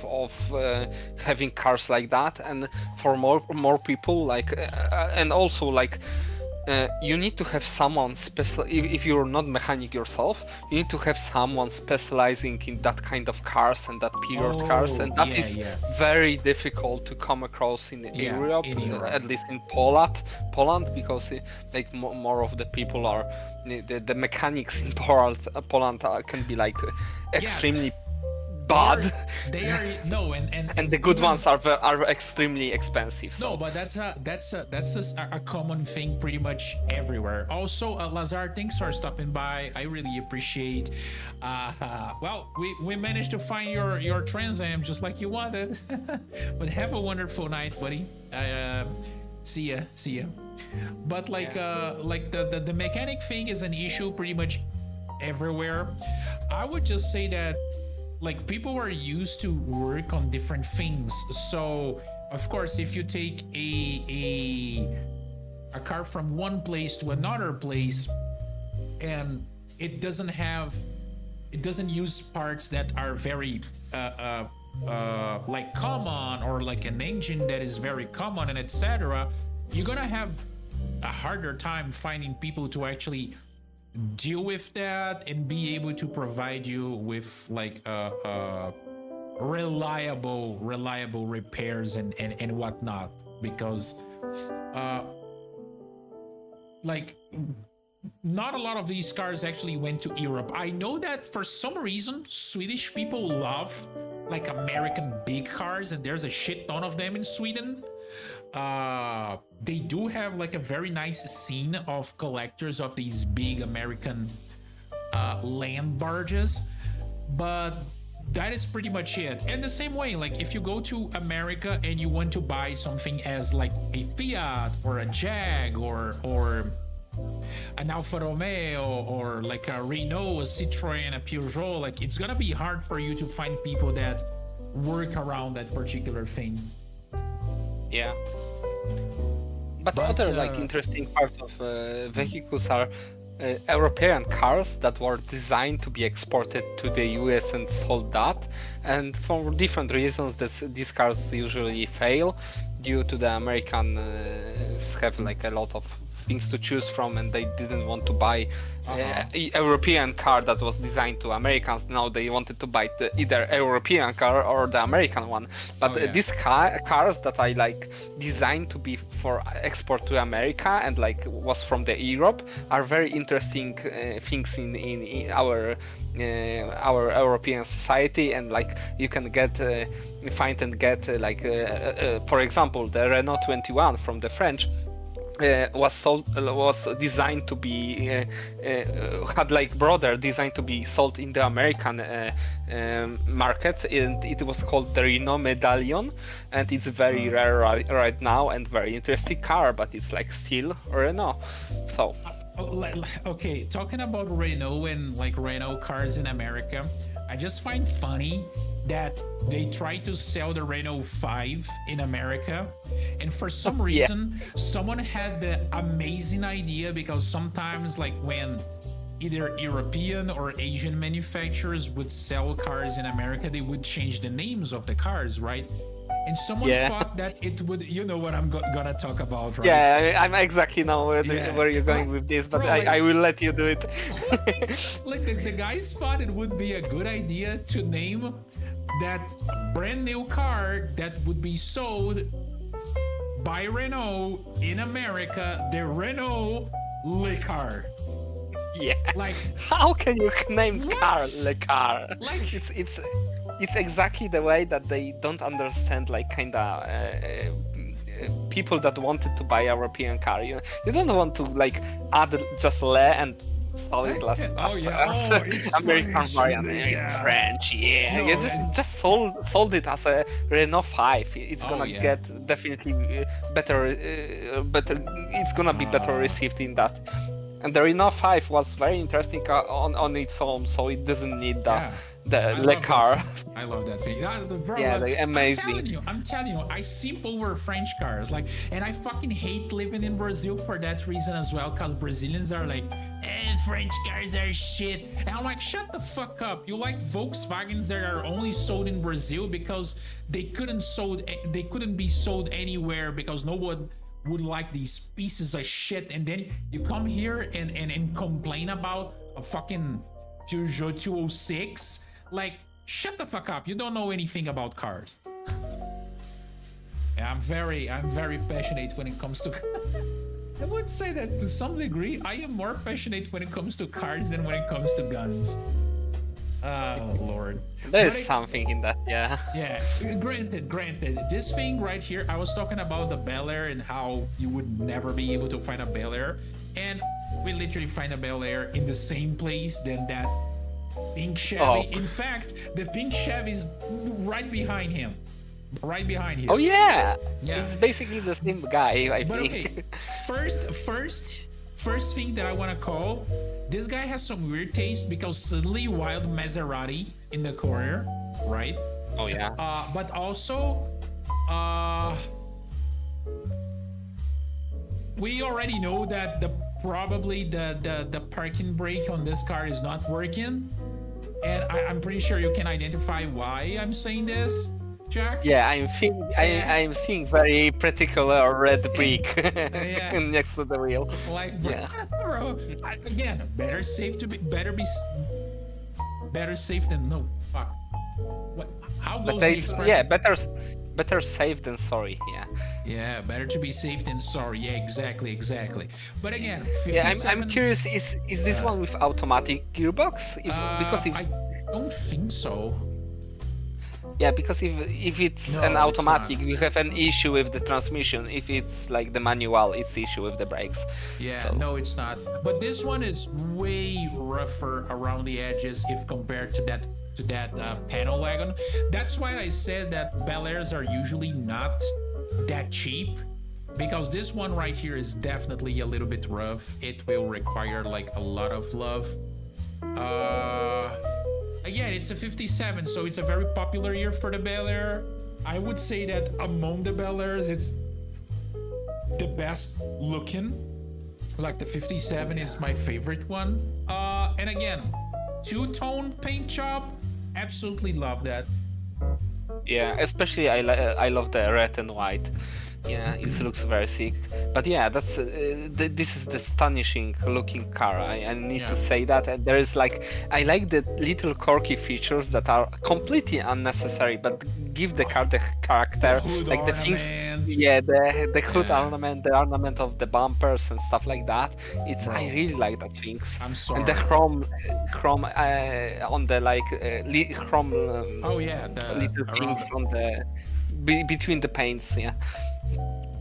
having cars like that. And for more people, like and also like you need to have someone special. If you're not mechanic yourself, you need to have someone specializing in that kind of cars and that period cars, and that is very difficult to come across in Europe, at least in Poland, because like more of the people are the mechanics in Poland can be like extremely bad. They are no, and the good ones are extremely expensive. So. No, but that's a common thing pretty much everywhere. Also, Lazar, thanks for stopping by. I really appreciate. Well, we managed to find your Trans Am just like you wanted. But have a wonderful night, buddy. See ya. But like the mechanic thing is an issue pretty much everywhere. I would just say that like people are used to work on different things. So of course, if you take a car from one place to another place and it doesn't use parts that are very like common, or like an engine that is very common and etc., you're gonna have a harder time finding people to actually deal with that and be able to provide you with like reliable repairs and whatnot, because like not a lot of these cars actually went to Europe. I know that for some reason Swedish people love like American big cars, and there's a shit ton of them in Sweden. They do have like a very nice scene of collectors of these big American land barges, but that is pretty much it. And the same way, like if you go to America and you want to buy something as like a Fiat or a Jag or an Alfa Romeo or like a Renault, a Citroën, a Peugeot, like it's gonna be hard for you to find people that work around that particular thing. Yeah. But other like interesting part of vehicles are European cars that were designed to be exported to the US and sold that, and for different reasons these cars usually fail due to the Americans have like a lot of things to choose from, and they didn't want to buy a European car that was designed to Americans. Now they wanted to buy either European car or the American one. But these cars that I like designed to be for export to America and like was from the Europe are very interesting things in our European society, and like you can get find and get for example the Renault 21 from the French. Was designed to be had like broader designed to be sold in the American market, and it was called the Renault Medallion, and it's very rare right now and very interesting car, but it's like still Renault. So okay, talking about Renault and like Renault cars in America, I just find funny that they try to sell the Renault 5 in America, and for some reason someone had the amazing idea, because sometimes like when either European or Asian manufacturers would sell cars in America, they would change the names of the cars, right? And someone thought that it would, you know what I'm gonna talk about, right? Yeah, I'm exactly know where you're going with this, but I will let you do it. Like the guys thought it would be a good idea to name that brand new car that would be sold by Renault in America, the Renault Le Car. Yeah. Like, how can you name car Le Car? Like, it's exactly the way that they don't understand like kinda people that wanted to buy a European car. You don't want to like add just Le and call it last American variant in French. Yeah, No, you just sold it as a Renault 5. It's gonna get definitely better. It's gonna be better received in that. And the Renault 5 was very interesting on its own, so it doesn't need the Le Car. I love that thing. They're amazing. I'm telling you, I simp over French cars. Like, and I fucking hate living in Brazil for that reason as well, because Brazilians are like, French cars are shit. And I'm like, shut the fuck up. You like Volkswagens that are only sold in Brazil because they couldn't be sold anywhere because no one would like these pieces of shit, and then you come here and complain about a fucking Peugeot 206. Like, shut the fuck up. You don't know anything about cars. Yeah, I'm very passionate when it comes to I would say that to some degree I am more passionate when it comes to cars than when it comes to guns. Oh Lord. There's something in that, yeah. Yeah, granted. This thing right here, I was talking about the Bel Air and how you would never be able to find a Bel Air, and we literally find a Bel Air in the same place than that pink Chevy. In fact, the pink Chevy is right behind him. Right behind here. Oh yeah. It's basically the same guy, I think. Okay, first thing that I want to call, this guy has some weird taste because suddenly wild Maserati in the corner, right? Oh yeah. But also, we already know that probably the parking brake on this car is not working, and I'm pretty sure you can identify why I'm saying this, Jack. Yeah, I'm seeing very particular red brick next to the wheel. Like, bro, again, better safe than no. Fuck. What? How goes the expression? Yeah, better safe than sorry. Yeah. Yeah, better to be safe than sorry. Yeah, exactly. But again, Yeah, 57. I'm curious. Is this one with automatic gearbox? Because if I don't think so. yeah, because if it's No, an it's automatic, not. we have an issue with the transmission. If it's like the manual, it's issue with the brakes. Yeah, So- no, it's not. But this one is way rougher around the edges if compared to that panel wagon. That's why I said that Bel Airs are usually not that cheap, because this one right here is definitely a little bit rough. It will require like a lot of love. Again, it's a 57, so it's a very popular year for the Bel Air. I would say that among the Bel Airs, it's the best looking. Like the 57 is my favorite one. And again, two-tone paint job, absolutely love that. Yeah, especially I love the red and white. Yeah, it looks very sick. But yeah, that's this is the astonishing looking car. I need to Yeah. say that. And there is like I like the little quirky features that are completely unnecessary, but give the car the character. The hood like the things, ornaments. yeah, the hood Yeah. ornament, the ornament of the bumpers and stuff like that. It's I Bro. really like that things. I'm sorry. And the chrome on the like chrome Oh yeah, the little things around. on the between the paints. Yeah.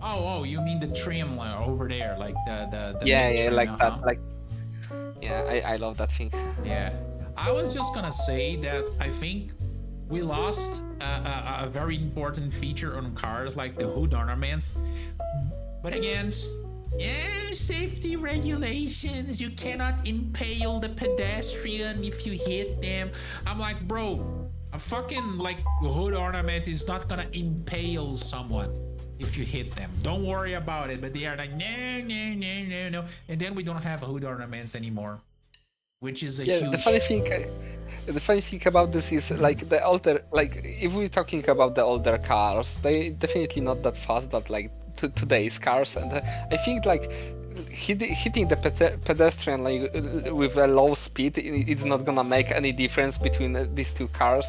Oh, you mean the trim over there, like the Yeah, mid yeah, trim, like that. uh-huh. Like, yeah, I love that thing. Yeah, I was just gonna say that I think we lost a very important feature on cars, like the hood ornaments. But again, yeah, safety regulations. You cannot impale the pedestrian if you hit them. I'm like, bro, a fucking like hood ornament is not gonna impale someone if you hit them. Don't worry about it. But they are like, no. And then we don't have hood ornaments anymore, which is a Yeah, huge. the funny thing about this is like the older, like if we're talking about the older cars, they definitely not that fast that like today's cars, and I think like hitting the pedestrian like with a low speed, it's not gonna make any difference between these two cars.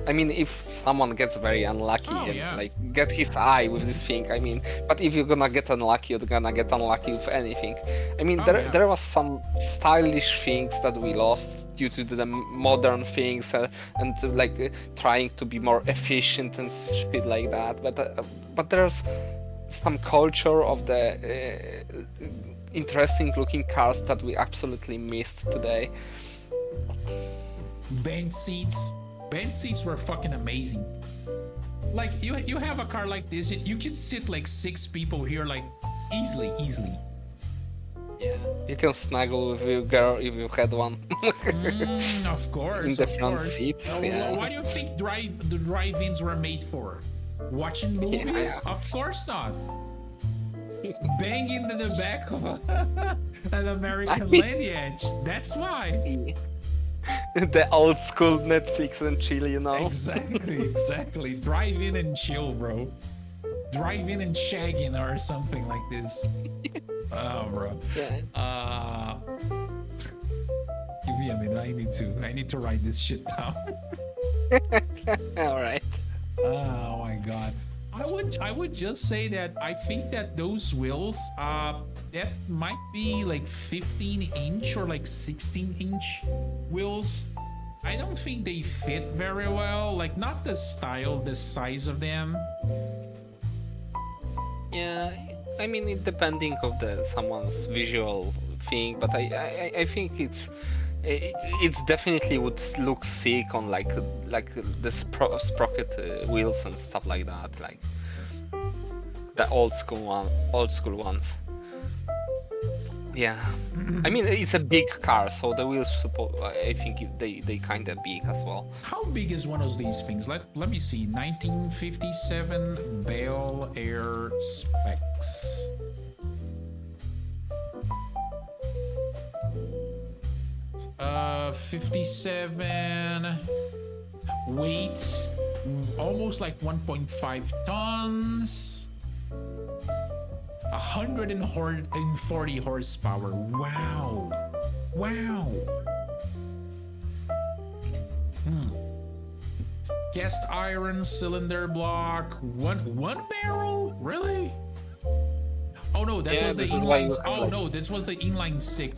I mean, if someone gets very unlucky Oh, and yeah. like get his eye with this thing, I mean, but if you're gonna get unlucky, you're gonna get unlucky with anything. I mean, Oh, there yeah. there was some stylish things that we lost due to the modern things and trying to be more efficient and shit like that. But there's some culture of the interesting looking cars that we absolutely missed today. Bench seats were fucking amazing. Like you have a car like this, you could sit like 6 people here like easily. Yeah, you can snuggle with your girl if you had one. Of course, In the of front course. seat, yeah. What do you think the drive-ins were made for? Watching movies? Yeah. Of course not. Banging in the back of an American lineage. That's why. The old school Netflix and chill, you know. Exactly. Drive in and chill, bro. Drive in and shagging or something like this. Oh, bro. Yeah. Give me a minute. I need to write this shit down. All right. Oh my god. I would just say that I think that those wheels that might be like 15-inch or like 16-inch wheels. I don't think they fit very well. Like not the style, the size of them. Yeah, I mean, it depending of someone's visual thing, but I think it's definitely would look sick on like the sprocket wheels and stuff like that, like the old school ones. Yeah, I mean it's a big car, so the wheels I think they kind of big as well. How big is one of these things? Let me see. 1957 Bel Air specs. Uh, 57 weight, almost like 1.5 tons. 140 horsepower. Wow. Cast iron cylinder block. One barrel? Really? Oh no, that Yeah, was the this is why inline. you have, Oh like- no, this was the inline six.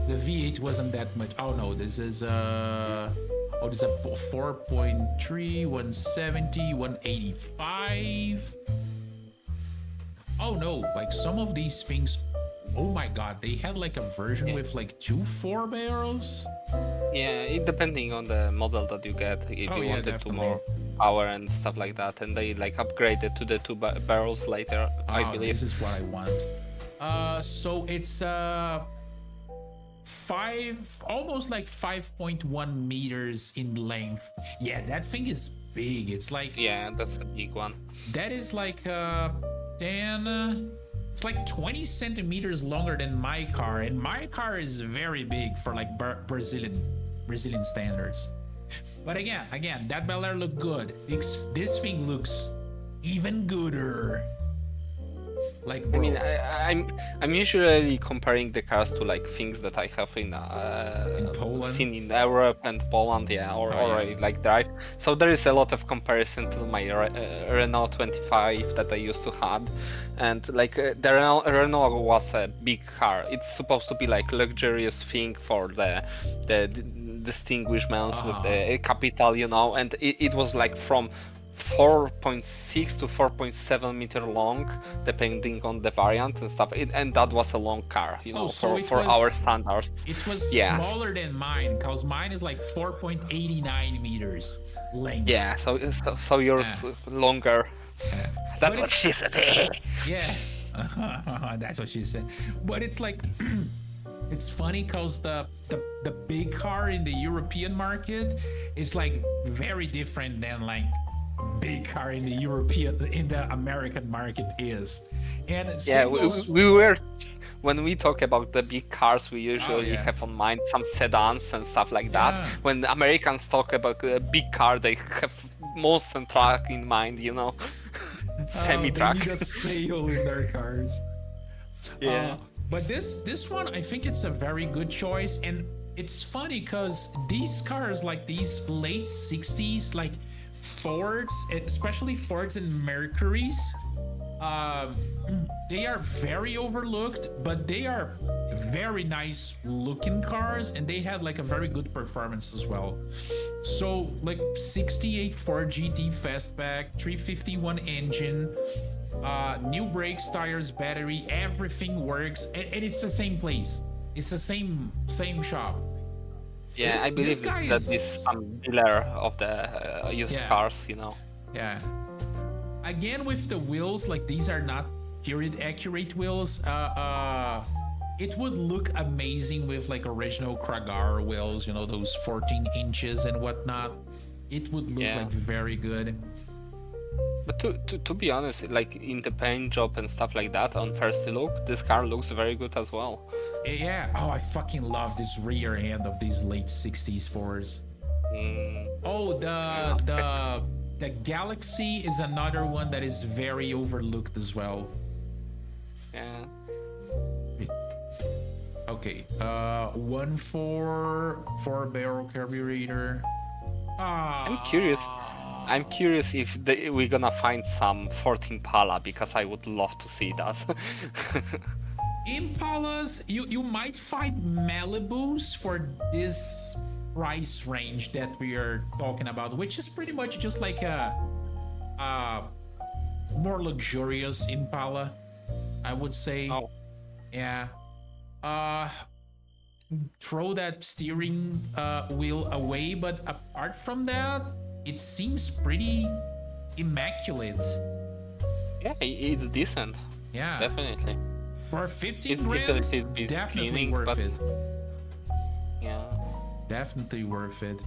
The V8 wasn't that much. Oh no, this is Oh, this is a 4.3, 170, 185. Oh no, like some of these things. Oh my god, they had like a version with like 2 4 barrels. Yeah, it depending on the model that you get. If Oh, you yeah, wanted to definitely. more power and stuff like that, and they like upgraded to the barrels later, I Oh, believe. this is what I want. So it's almost like 5.1 meters in length. Yeah, that thing is big. It's like Yeah, that's the big one. that is like 10. It's like 20 centimeters longer than my car, and my car is very big for like Brazilian standards. But again, that Bel Air looked good. This thing looks even gooder. Like, bro. I mean, I'm usually comparing the cars to like things that I have in Poland? seen in Europe and Poland, yeah, or yeah. I like drive. So there is a lot of comparison to my Renault 25 that I used to have, and like the Renault was a big car. It's supposed to be like luxurious thing for the distinguishments with the capital, you know, and it was like from 4.6 to 4.7 meter long, depending on the variant and stuff. And that was a long car, you know, for our standards. It was Yeah. smaller than mine, cause mine is like 4.89 meters length. Yeah, so yours longer. That's But what she said. Yeah, that's what she said. But it's like, it's funny cause the big car in the European market is like very different than like big car in the American market is. And Yeah, we were. When we talk about the big cars, we usually yeah. have on mind some sedans and stuff like that. Yeah. When Americans talk about a big car, they have monster truck in mind, you know, semi truck. They need a sail in their cars. Yeah. But this one, I think it's a very good choice, and it's funny because these cars, like these late 60s, like Fords, especially Fords and Mercurys, they are very overlooked, but they are very nice looking cars, and they had like a very good performance as well. So like 68 Ford GT Fastback, 351 engine, new brakes, tires, battery, everything works, and it's the same place. It's the same shop. Yeah, I believe that is some dealer of the used cars, you know. Yeah. Again, with the wheels, like these are not period accurate wheels. It would look amazing with like original Kragar wheels, you know, those 14 inches and whatnot. It would look like very good. But to be honest, like in the paint job and stuff like that, on first look, this car looks very good as well. Yeah. Oh, I fucking love this rear end of these late 60s Fords. Oh, the Galaxy is another one that is very overlooked as well. Yeah. Okay. 4 barrel carburetor. I'm curious if we're gonna find some 14 Impala, because I would love to see that. Impalas, you might find Malibus for this price range that we are talking about, which is pretty much just like a more luxurious Impala, I would say. Oh. Yeah. Throw that steering wheel away, but apart from that, it seems pretty immaculate. Yeah, it's decent. Yeah. Definitely. For 15 It's grand, a little bit definitely cleaning, worth but- it. Yeah. Definitely worth it.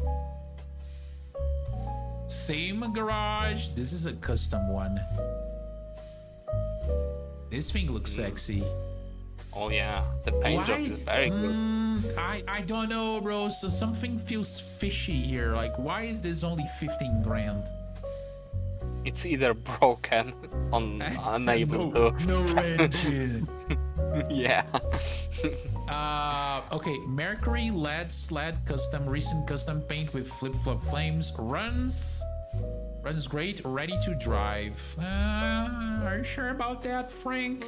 Same garage. This is a custom one. This thing looks sexy. Oh yeah, the paint job is very good. I don't know, bro. So something feels fishy here. Like, why is this only 15 grand? It's either broken, unable to. No engine. Yeah. Okay, Mercury LED sled custom, recent custom paint with flip-flop flames, runs Runs great, ready to drive. Are you sure about that, Frank?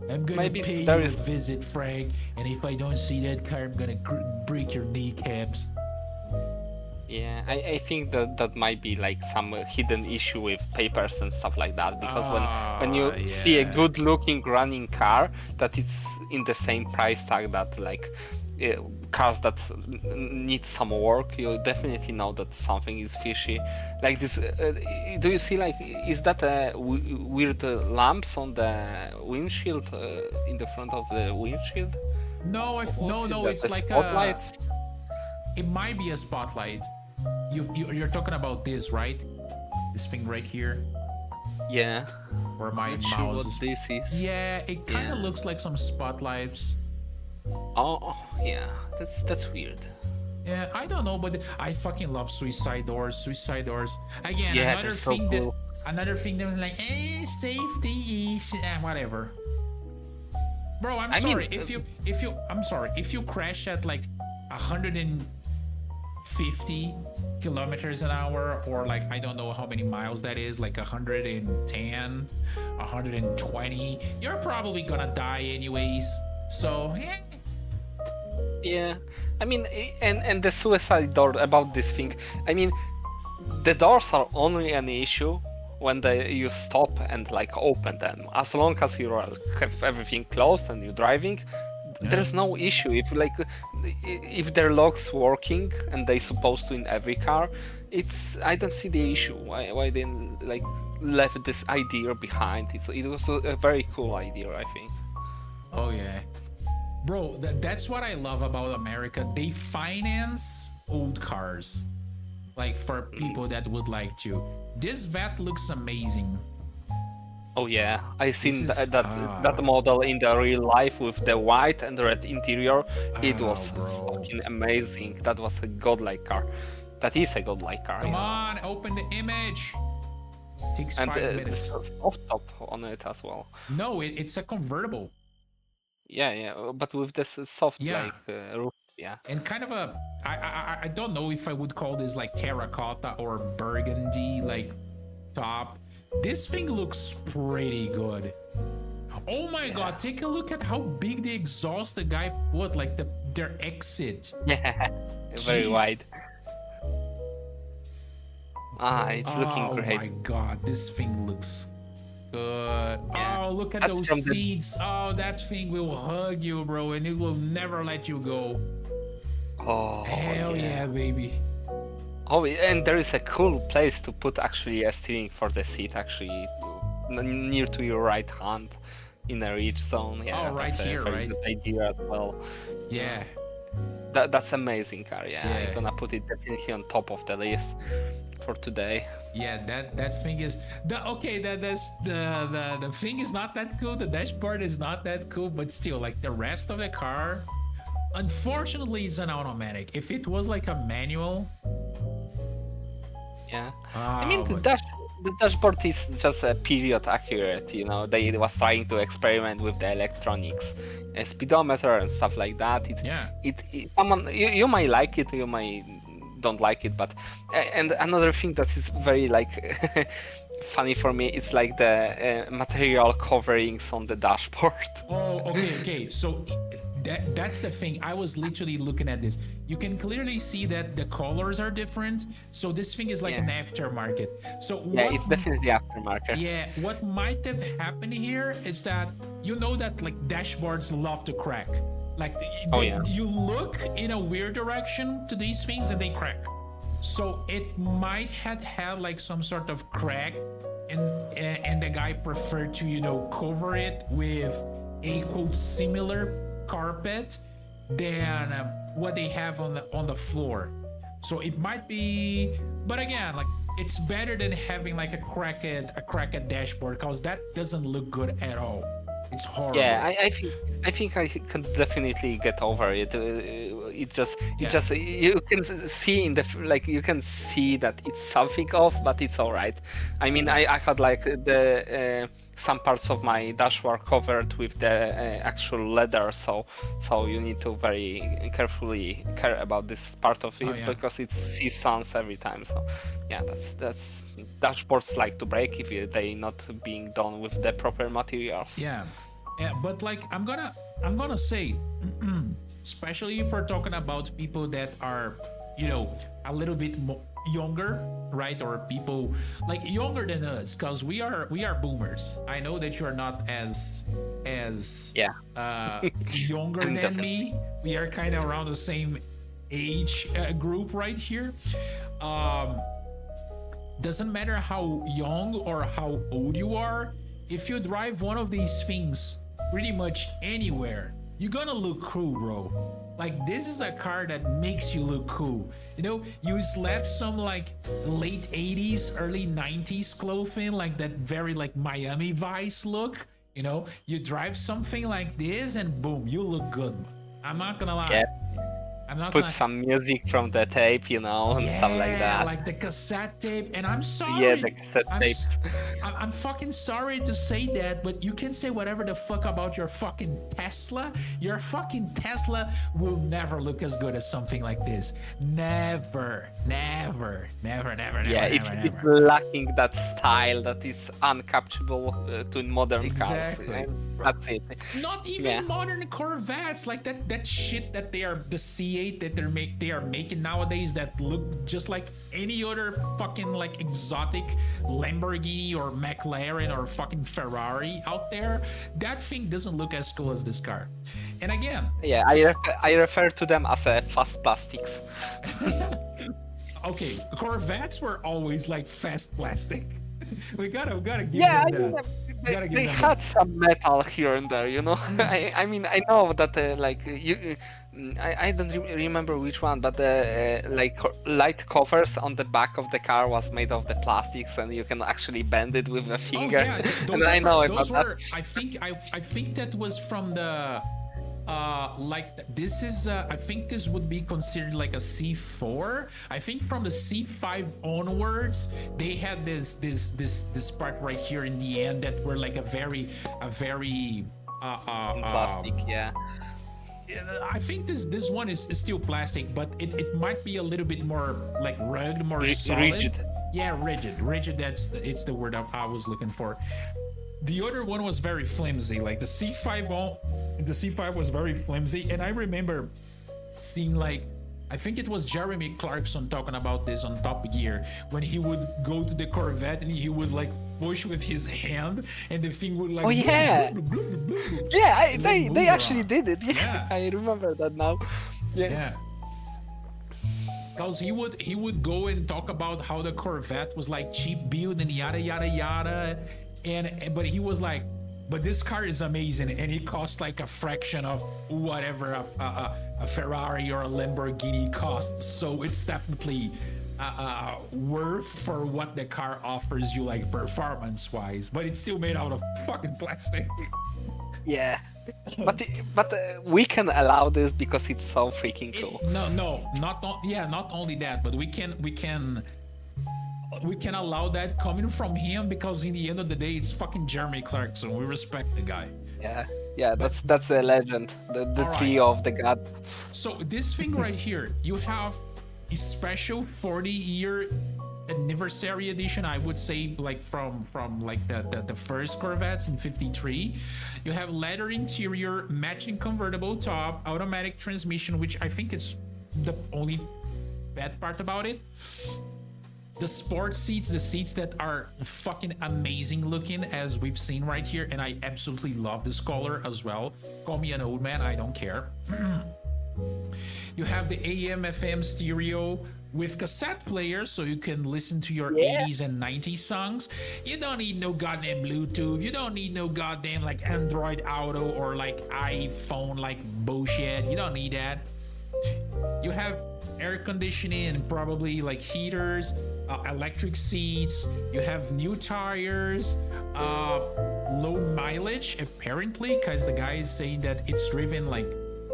I'm gonna Maybe pay there you a is- visit, Frank, and if I don't see that car, I'm gonna break your kneecaps. Yeah, I think that might be like some hidden issue with papers and stuff like that. Because when you see a Yeah. good-looking running car that it's in the same price tag that like cars that need some work, you definitely know that something is fishy. Like this, do you see like is that weird lamps on the windshield in the front of the windshield? No, What is no, that, it's the like spotlight? it might be a spotlight. You're talking about this, right? This thing right here, Yeah. where my Not sure mouse what is. this is. Yeah, it kind of Yeah. looks like some spotlights. Oh, yeah, that's weird. Yeah, I don't know, but I fucking love suicide doors. Suicide doors. Again, Yeah, another they're so thing cool. that was like, safety ish, whatever. Bro, I'm I mean, sorry I'm sorry if you crash at like 150 kilometers an hour, or like I don't know how many miles that is, like 110, 120, you're probably gonna die anyways. So yeah. Yeah, I mean, and the suicide door about this thing. I mean, the doors are only an issue when you stop and like open them. As long as you have everything closed and you're driving, there's no issue. If their locks working and they supposed to in every car, I don't see the issue. Why they like left this idea behind? It was a very cool idea, I think. Oh yeah. Bro, that's what I love about America. They finance old cars. Like for people that would like to. This vet looks amazing. Oh yeah, I seen This is- that model in the real life with the white and red interior. It was bro. fucking amazing. That was a godlike car. That is a godlike car. Come you know. on, open the image. Takes And 5 the minutes. soft top on it as well. No, it's a convertible. Yeah, but with this soft Yeah. like roof. Yeah. And kind of a I don't know if I would call this like terracotta or burgundy like top. This thing looks pretty good. Oh my god, take a look at how big the exhaust the guy put, like their exit. Yeah. Very Jeez. wide. It's looking Oh great. my god, this thing looks good. Yeah. Oh, look at That's those from the- seats. Oh, that thing will hug you, bro, and it will never let you go. Oh, Hell yeah, baby. Oh, and there is a cool place to put actually a steering for the seat, actually near to your right hand in a reach zone. Yeah, Oh, right that's here, a very right? good idea as well. Yeah. That's amazing car. Yeah, Yeah. I'm gonna put it definitely on top of the list for today. Yeah, that thing is the thing is not that cool. The dashboard is not that cool, but still, like the rest of the car, unfortunately, it's an automatic. If it was like a manual, Yeah, I mean but- the dashboard is just a period accurate. You know, they was trying to experiment with the electronics, a speedometer and stuff like that. You might like it, you might don't like it, but and another thing that is very like funny for me is like the material coverings on the dashboard. Oh, okay. So that's the thing. I was literally looking at this. You can clearly see that the colors are different. So this thing is like Yeah. an aftermarket. So Yeah, what? it's definitely aftermarket. Yeah, what might have happened here is that you know that like dashboards love to crack. Like you look in a weird direction to these things and they crack. So it might have had like some sort of crack, and the guy preferred to cover it with a quote similar carpet than what they have on the floor. So it might be, but again, like it's better than having like a cracked dashboard, because that doesn't look good at all. It's horrible. Yeah, I think I can definitely get over it. You can see you can see that it's something off, but it's all right. I mean, I had like the some parts of my dashboard covered with the actual leather, so you need to very carefully care about this part of it, because it sees suns every time. So yeah, that's dashboards like to break if they not being done with the proper materials. Yeah, but like I'm gonna say, especially if we're talking about people that are, you know, a little bit younger, right, or people like younger than us, because we are boomers. I know that you're not as younger than me. We are kind of around the same age group right here. Doesn't matter how young or how old you are, if you drive one of these things pretty much anywhere, you're gonna look cool, bro. Like, this is a car that makes you look cool. You know, you slap some like late 80s, early 90s clothing, like that very like Miami Vice look. You know, you drive something like this and boom, you look good. I'm not gonna lie. Yeah. I'm not Put gonna... some music from the tape, you know, and stuff like that. Like the cassette tape. And I'm sorry. Yeah, the cassette tape. I'm fucking sorry to say that, but you can say whatever the fuck about your fucking Tesla. Your fucking Tesla will never look as good as something like this. Never. Yeah, it's lacking that style that is uncapturable to modern cars. And that's it. Not even modern Corvettes, like that shit that they are, the C8 that they are making nowadays that look just like any other fucking like exotic Lamborghini or McLaren or fucking Ferrari out there. That thing doesn't look as cool as this car. And again, yeah, I refer to them as fast plastics. Okay, Corvettes were always like fast plastic. we gotta give yeah, them that. They had some metal here and there, you know. I mean, I know that like you, I don't remember which one, but like light covers on the back of the car was made of the plastics, and you can actually bend it with a finger. Oh, yeah, and I know those about were, that. I think that was from the like this is I think this would be considered like a C4. I think from the C5 onwards they had this part right here in the end that were like a very Plastic, yeah. I think this one is still plastic, but it might be a little bit more like rugged, more solid. Rigid. Yeah, rigid. It's the word I was looking for. The other one was very flimsy. Like the C5 was very flimsy, and I remember seeing like, I think it was Jeremy Clarkson talking about this on Top Gear, when he would go to the Corvette and he would like push with his hand and the thing would like... Oh yeah! Yeah, they actually did it. Yeah. I remember that now. Yeah. Because he would go and talk about how the Corvette was like cheap build and yada yada yada, but he was like, but this car is amazing and it costs like a fraction of whatever a Ferrari or a Lamborghini costs, so it's definitely worth for what the car offers you, like performance wise, but it's still made out of fucking plastic. Yeah, but we can allow this because it's so freaking cool. Not only that, but we can allow that coming from him because in the end of the day, it's fucking Jeremy Clarkson. We respect the guy. Yeah, that's a legend. The trio of the god. So this thing right here, you have a special 40-year anniversary edition. I would say like from like the first Corvettes in '53. You have leather interior, matching convertible top, automatic transmission, which I think is the only bad part about it. The sport seats, the seats that are fucking amazing looking, as we've seen right here, and I absolutely love this color as well. Call me an old man, I don't care. You have the AM FM stereo with cassette player, so you can listen to your 80s and 90s songs. You don't need no goddamn Bluetooth. You don't need no goddamn like Android Auto or like iPhone like bullshit. You don't need that. You have air conditioning and probably like heaters, electric seats. You have new tires, low mileage apparently, because the guy is saying that it's driven like,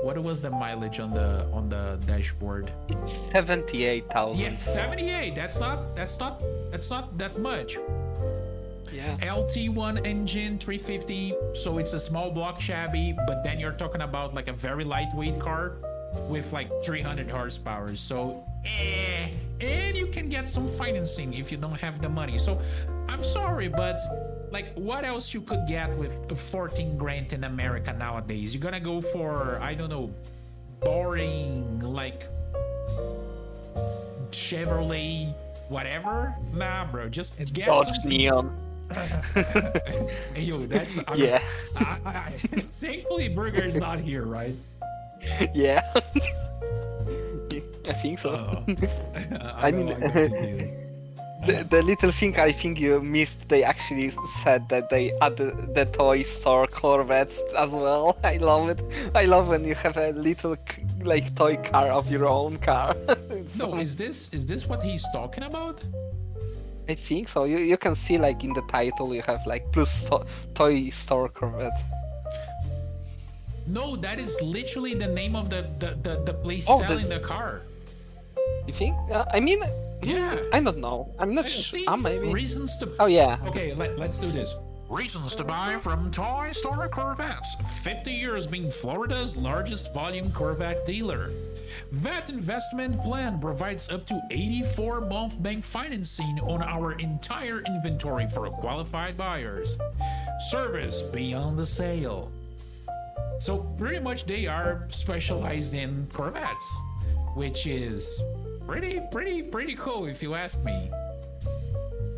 what was the mileage on the dashboard? 78,000. Yeah, 78. That's not that much. Yeah. LT1 engine, 350. So it's a small block chassis, but then you're talking about like a very lightweight car with like 300 horsepower. So and you can get some financing if you don't have the money. So I'm sorry, but like, what else you could get with 14 grand in America nowadays? You're gonna go for, I don't know, boring, like Chevrolet, whatever? Nah, bro, just get Dodge something. Neon. Hey, yo, that's Yeah. thankfully Burger is not here, right? Yeah. I think so. I mean, know, I got to The little thing I think you missed, they actually said that they added the toy store Corvettes as well. I love it. I love when you have a little like toy car of your own car. No, is this what he's talking about? I think so. You can see like in the title you have like toy store Corvette. No, that is literally the name of the place Oh, selling the car. You think? I mean, Yeah. I don't know. I'm not See, sure. Maybe. reasons to. Oh yeah. Okay, let's do this. Reasons to buy from Toy Store Corvettes. 50 years being Florida's largest volume Corvette dealer. That investment plan provides up to 84-month bank financing on our entire inventory for qualified buyers. Service beyond the sale. So pretty much they are specialized in Corvettes, which is pretty cool if you ask me.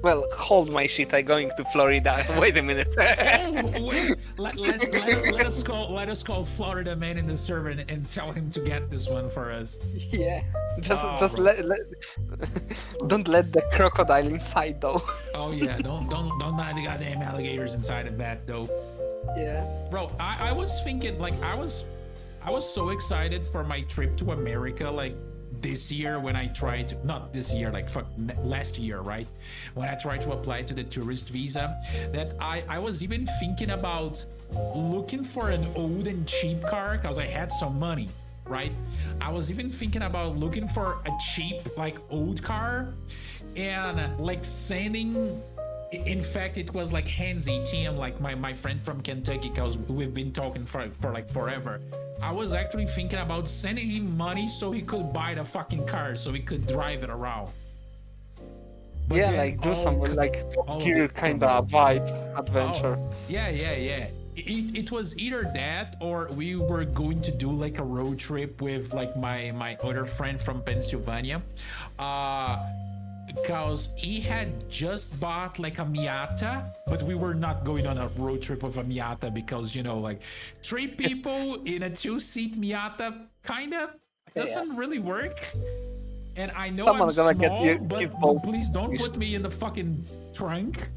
Well, hold my shit. I'm going to Florida. Wait a minute. Oh, wait. Let us call Florida man in the server and tell him to get this one for us. Yeah. Just bro. don't let the crocodile inside though. Oh yeah, don't let the goddamn alligators inside of that though. Yeah. Bro, I was thinking like I was so excited for my trip to America like this year when I tried to, not this year, like last year, right? When I tried to apply to the tourist visa, that I was even thinking about looking for an old and cheap car because I had some money, right? I was even thinking about looking for a cheap, like old car and like sending. In fact, it was like Hansi Tim, like my friend from Kentucky, because we've been talking for like forever. I was actually thinking about sending him money so he could buy the fucking car, so he could drive it around. But Yeah, then like do all some co- like all of gear it kind come- of vibe adventure. Oh, yeah. It was either that or we were going to do like a road trip with like my other friend from Pennsylvania. Because he had just bought like a Miata, but we were not going on a road trip with a Miata because, you know, like 3 people in a 2-seat Miata kind of doesn't really work. And I know Someone's I'm gonna small, get you but involved. please don't put me in the fucking trunk.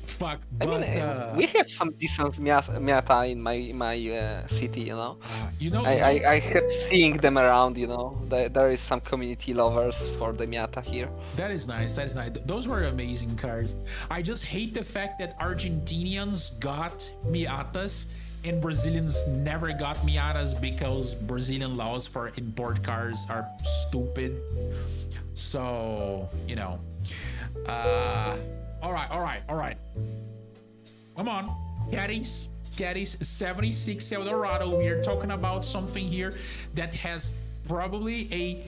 Fuck, I but mean, we have some decent Miata in my city, you know. you know, I have seeing them around, you know. There is some community lovers for the Miata here. that is nice. That is nice. Those were amazing cars. I just hate the fact that Argentinians got Miatas and Brazilians never got Miatas because Brazilian laws for import cars are stupid. So, you know. All right. Come on, Caddies 76 Eldorado. We are talking about something here that has probably a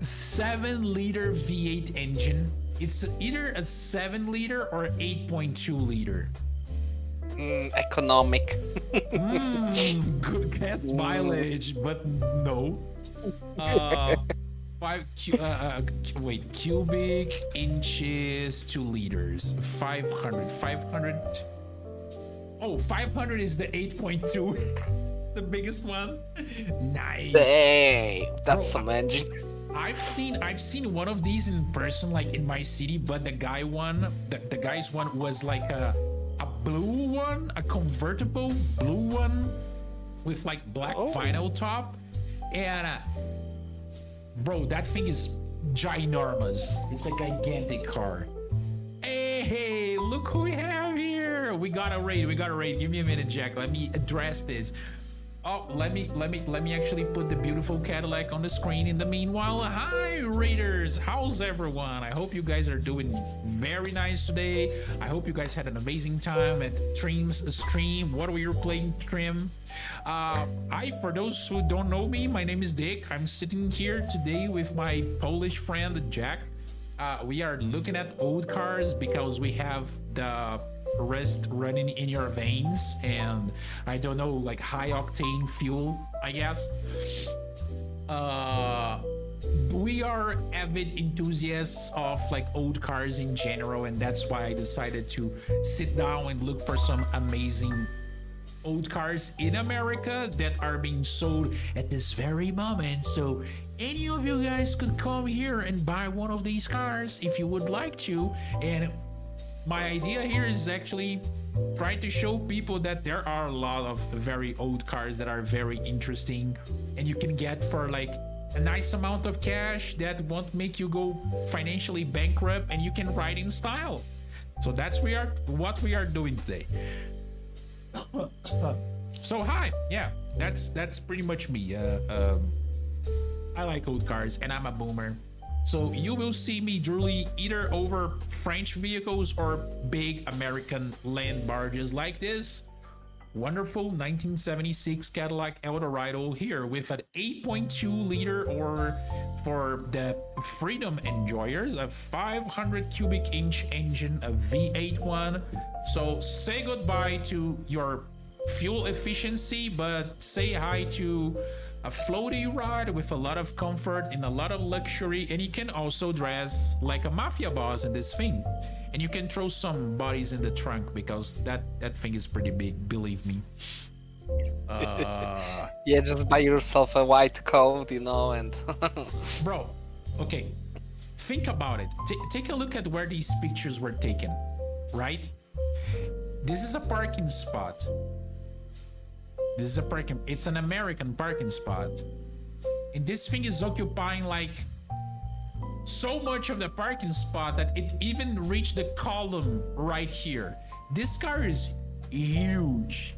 7-liter V8 engine. It's either a 7-liter or 8.2 liter. Economic. Good gas mileage, but no. 5 cubic inches, 2 liters, 500. Oh, 500 is the 8.2, the biggest one. Nice. Hey, that's Bro, some engine. I've seen one of these in person, like in my city, but the guy's one was like a blue one, a convertible blue one with like black vinyl top, and bro, that thing is ginormous. It's a gigantic car. Hey, look who we have here. We got a raid. Give me a minute, Jack. Let me address this. Oh, let me actually put the beautiful Cadillac on the screen in the meanwhile. Hi Raiders, how's everyone? I hope you guys are doing very nice today. I hope you guys had an amazing time at Trim's stream. What were you playing, Trim? For those who don't know me, my name is Dick. I'm sitting here today with my Polish friend Jack. We are looking at old cars because we have the rest running in your veins and I don't know, like high octane fuel, I guess. We are avid enthusiasts of like old cars in general, and that's why I decided to sit down and look for some amazing old cars in America that are being sold at this very moment. So any of you guys could come here and buy one of these cars if you would like to. And my idea here is actually trying to show people that there are a lot of very old cars that are very interesting and you can get for like a nice amount of cash that won't make you go financially bankrupt, and you can ride in style. So that's what we are doing today. So hi, yeah, that's pretty much me. I like old cars and I'm a boomer. So you will see me drooling either over French vehicles or big American land barges like this wonderful 1976 Cadillac Eldorado here with an 8.2 liter, or for the freedom enjoyers, a 500 cubic inch engine, a V8 one. So say goodbye to your fuel efficiency, but say hi to a floaty ride with a lot of comfort and a lot of luxury. And you can also dress like a mafia boss in this thing, and you can throw some bodies in the trunk because that thing is pretty big, believe me. Yeah, just buy yourself a white coat, and Bro, okay, think about it. Take a look at where these pictures were taken, right? This is a parking spot. It's an American parking spot. And this thing is occupying like so much of the parking spot that it even reached the column right here. This car is huge.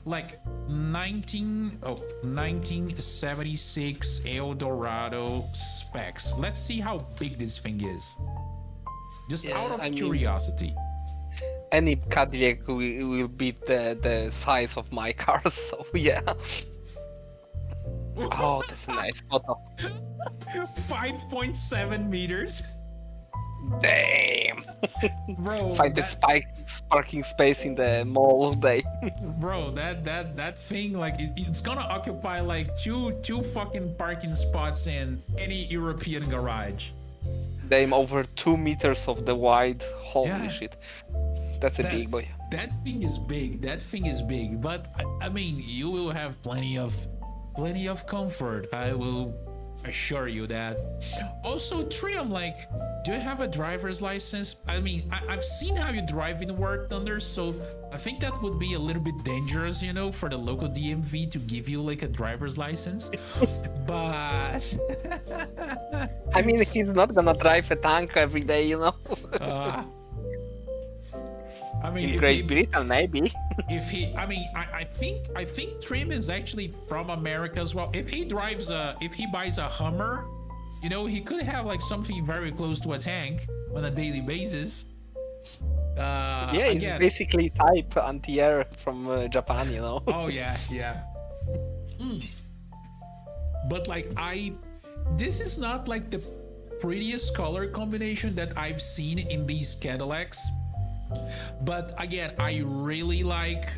Like 1976 Eldorado specs. Let's see how big this thing is. Just out of curiosity. Any Cadillac will beat the size of my car, so yeah. Oh, that's a nice photo. 5.7 meters. Damn. Bro, Find the parking space in the mall all day. Bro, that thing, like it's gonna occupy like two fucking parking spots in any European garage. Damn, over 2 meters of the wide. Holy shit. That's a big boy. That thing is big. But I mean, you will have plenty of comfort. I will assure you that. Also, Trium, like, do you have a driver's license? I mean, I've seen how you drive in War Thunder, so I think that would be a little bit dangerous, for the local DMV to give you like a driver's license. But I mean, he's not gonna drive a tank every day, I mean, in Great Britain, maybe. I think Trim is actually from America as well. If he buys a Hummer, he could have like something very close to a tank on a daily basis. Yeah, it's basically type anti-air from Japan, Oh yeah. But like this is not like the prettiest color combination that I've seen in these Cadillacs. But again, I really like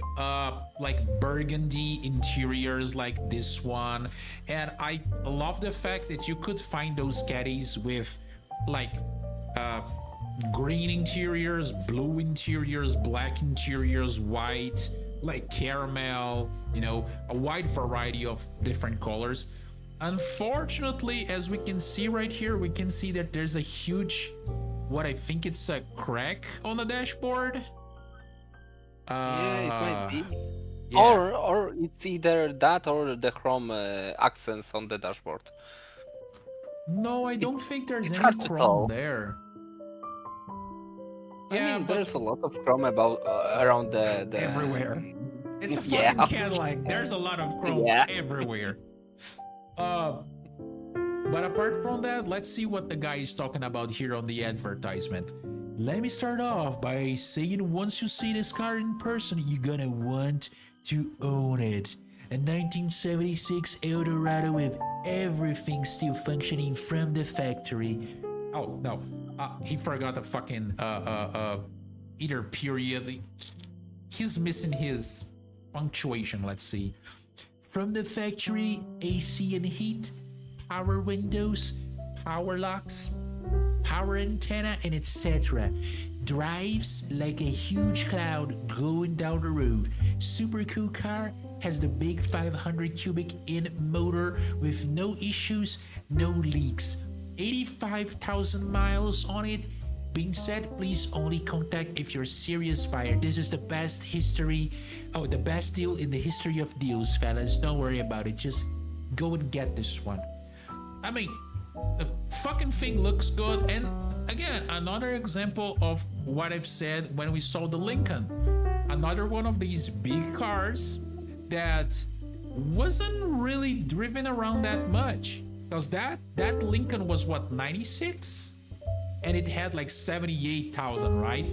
burgundy interiors like this one, and I love the fact that you could find those caddies with like green interiors, blue interiors, black interiors, white, like caramel, a wide variety of different colors. Unfortunately, as we can see right here, we can see that there's a huge, what I think it's a crack on the dashboard. Yeah, it might be. Yeah. Or it's either that or the chrome accents on the dashboard. No, I don't think there's it's any hard to chrome tell. there. I mean, there's a lot of chrome around the everywhere. It's a Yeah. fucking Cadillac. There's a lot of chrome Yeah. everywhere. But apart from that, let's see what the guy is talking about here on the advertisement. Let me start off by saying once you see this car in person, you're gonna want to own it. A 1976 Eldorado with everything still functioning from the factory. Oh, no. He forgot a fucking, either period. He's missing his punctuation, let's see. From the factory, AC and heat, power windows, power locks, power antenna, and etc. Drives like a huge cloud going down the road. Super cool car, has the big 500 cubic in motor with no issues, no leaks. 85,000 miles on it. Being said, please only contact if you're a serious buyer. This is the best the best deal in the history of deals, fellas. Don't worry about it. Just go and get this one. I mean, the fucking thing looks good. And again, another example of what I've said when we saw the Lincoln. Another one of these big cars that wasn't really driven around that much. Because that Lincoln was what, 96? And it had like 78,000, right?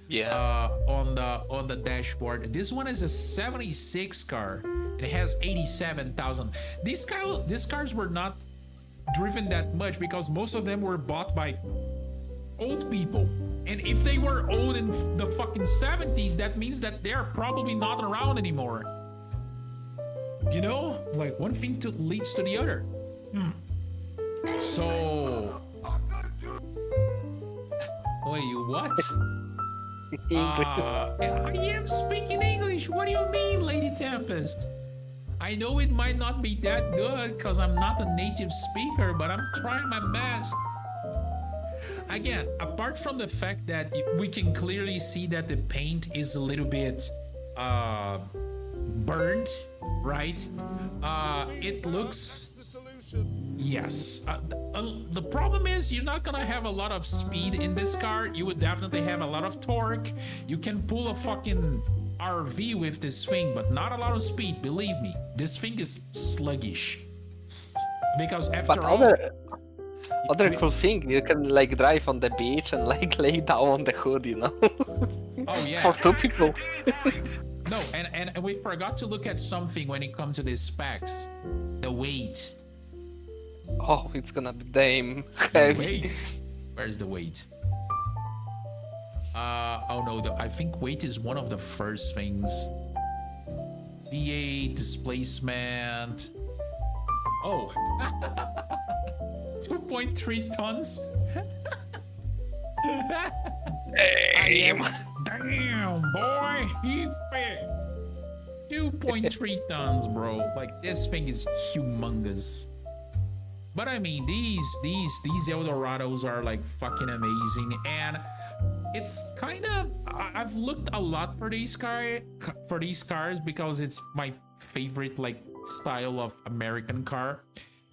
Yeah. On the dashboard. This one is a 76 car. It has 87,000. These cars were not driven that much because most of them were bought by old people. And if they were old in the fucking 70s, that means that they're probably not around anymore. You know, like one thing leads to the other. So, wait, you what? I am speaking English. What do you mean, Lady Tempest? I know it might not be that good because I'm not a native speaker, but I'm trying my best. Again, apart from the fact that we can clearly see that the paint is a little bit burned, right? It looks... Yes. The problem is you're not gonna have a lot of speed in this car. You would definitely have a lot of torque. You can pull a fucking RV with this thing, but not a lot of speed. Believe me, this thing is sluggish. Because after all... Other cool thing, you can like drive on the beach and like lay down on the hood, you know? Oh yeah. For two people. No, and we forgot to look at something when it comes to the specs. The weight. Oh, it's gonna be damn heavy. Weight. Where's the weight? Oh no, I think weight is one of the first things. V8, displacement. Oh. 2.3 tons. Damn. Damn, boy, he fit. 2.3 tons, bro. Like, this thing is humongous. But I mean, these Eldorados are like fucking amazing, and it's kind of, I've looked a lot for these cars because it's my favorite like style of American car.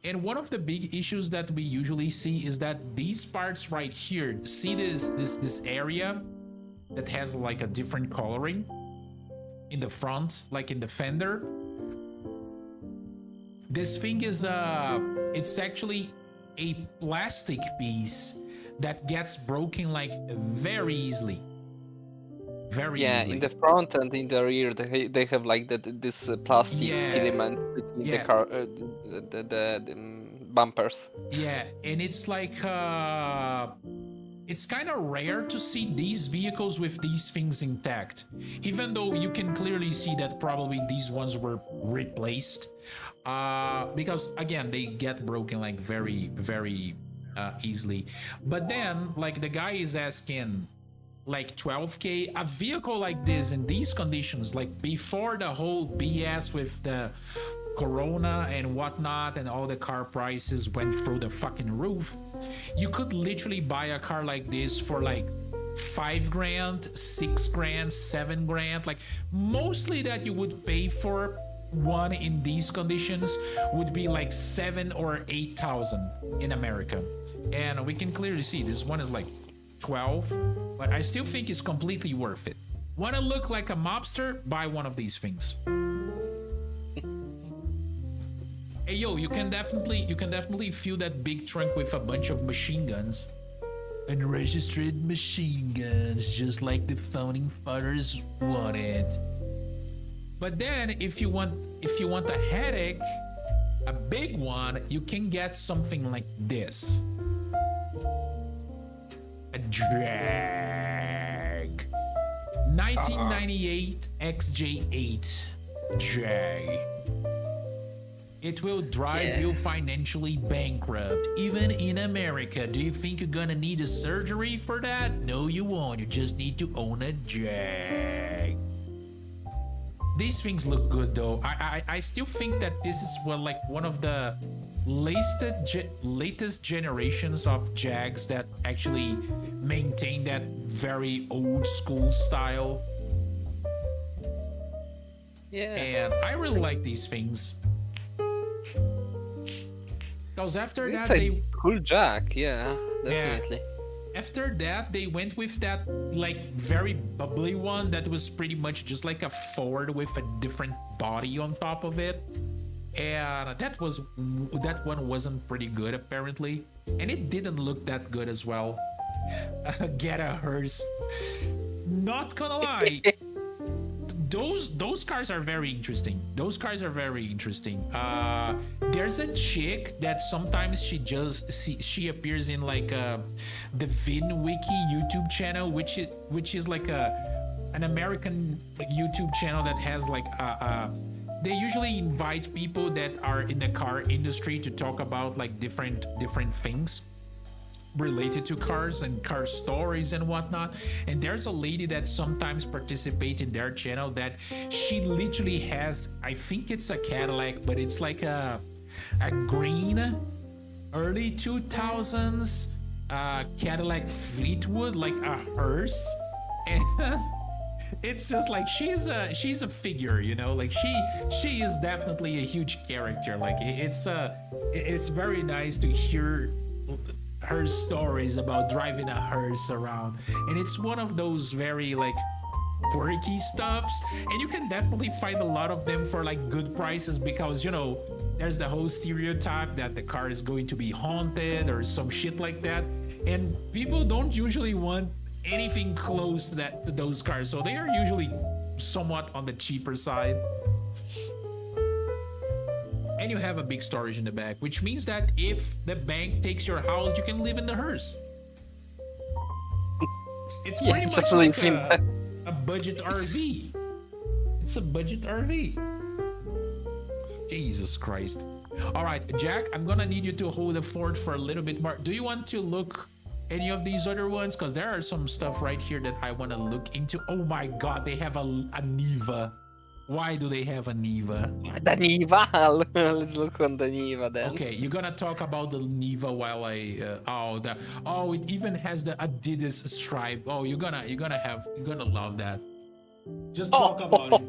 And one of the big issues that we usually see is that these parts right here, see this area that has like a different coloring in the front, like in the fender. This thing is it's actually a plastic piece that gets broken like very easily. Very easily. In the front and in the rear, they have like this plastic filament between the car, the bumpers. Yeah, and it's like it's kind of rare to see these vehicles with these things intact, even though you can clearly see that probably these ones were replaced, because again they get broken like very easily. But then like the guy is asking like 12K, a vehicle like this in these conditions, like before the whole BS with the Corona and whatnot and all the car prices went through the fucking roof, you could literally buy a car like this for like 5 grand, 6 grand, 7 grand. Like mostly that you would pay for one in these conditions would be like 7 or 8,000 in America. And we can clearly see this one is like 12, but I still think it's completely worth it. Want to look like a mobster? Buy one of these things. Hey yo, you can definitely fill that big trunk with a bunch of machine guns. Unregistered machine guns, just like the founding fathers wanted. But then if you want a headache, a big one, you can get something like this. A Jag. 1998 XJ8 Jag. It will drive you financially bankrupt, even in America. Do you think you're gonna need a surgery for that? No, you won't. You just need to own a Jag. These things look good though. I still think that this is one of the latest generations of Jags that actually maintain that very old school style. Yeah. And I really like these things. Because after It's that, a cool jack, yeah, definitely. Yeah, after that, they went with that like very bubbly one that was pretty much just like a Ford with a different body on top of it. And that one wasn't pretty good apparently. And it didn't look that good as well. Get a hearse. Not gonna lie. Those cars are very interesting. Those cars are very interesting. There's a chick that sometimes she appears in like the VinWiki YouTube channel, which is like an American YouTube channel that has like they usually invite people that are in the car industry to talk about like different things related to cars and car stories and whatnot. And there's a lady that sometimes participates in their channel that she literally has, I think it's a Cadillac, but it's like a green early 2000s Cadillac Fleetwood, like a hearse. And it's just like she's a figure, you know, like she is definitely a huge character. Like it's very nice to hear her stories about driving a hearse around, and it's one of those very like quirky stuffs, and you can definitely find a lot of them for like good prices, because you know there's the whole stereotype that the car is going to be haunted or some shit like that, and people don't usually want anything close to those cars, so they are usually somewhat on the cheaper side. And you have a big storage in the back, which means that if the bank takes your house, you can live in the hearse. It's pretty much like a budget RV. It's a budget RV. Jesus Christ. All right, Jack, I'm gonna need you to hold the fort for a little bit more. Do you want to look any of these other ones? Because there are some stuff right here that I want to look into. Oh my God, they have a Niva. Why do they have a Niva? The Niva. Let's look on the Niva then. Okay, you're gonna talk about the Niva while I it even has the Adidas stripe. Oh, you're gonna love that. Just talk about it.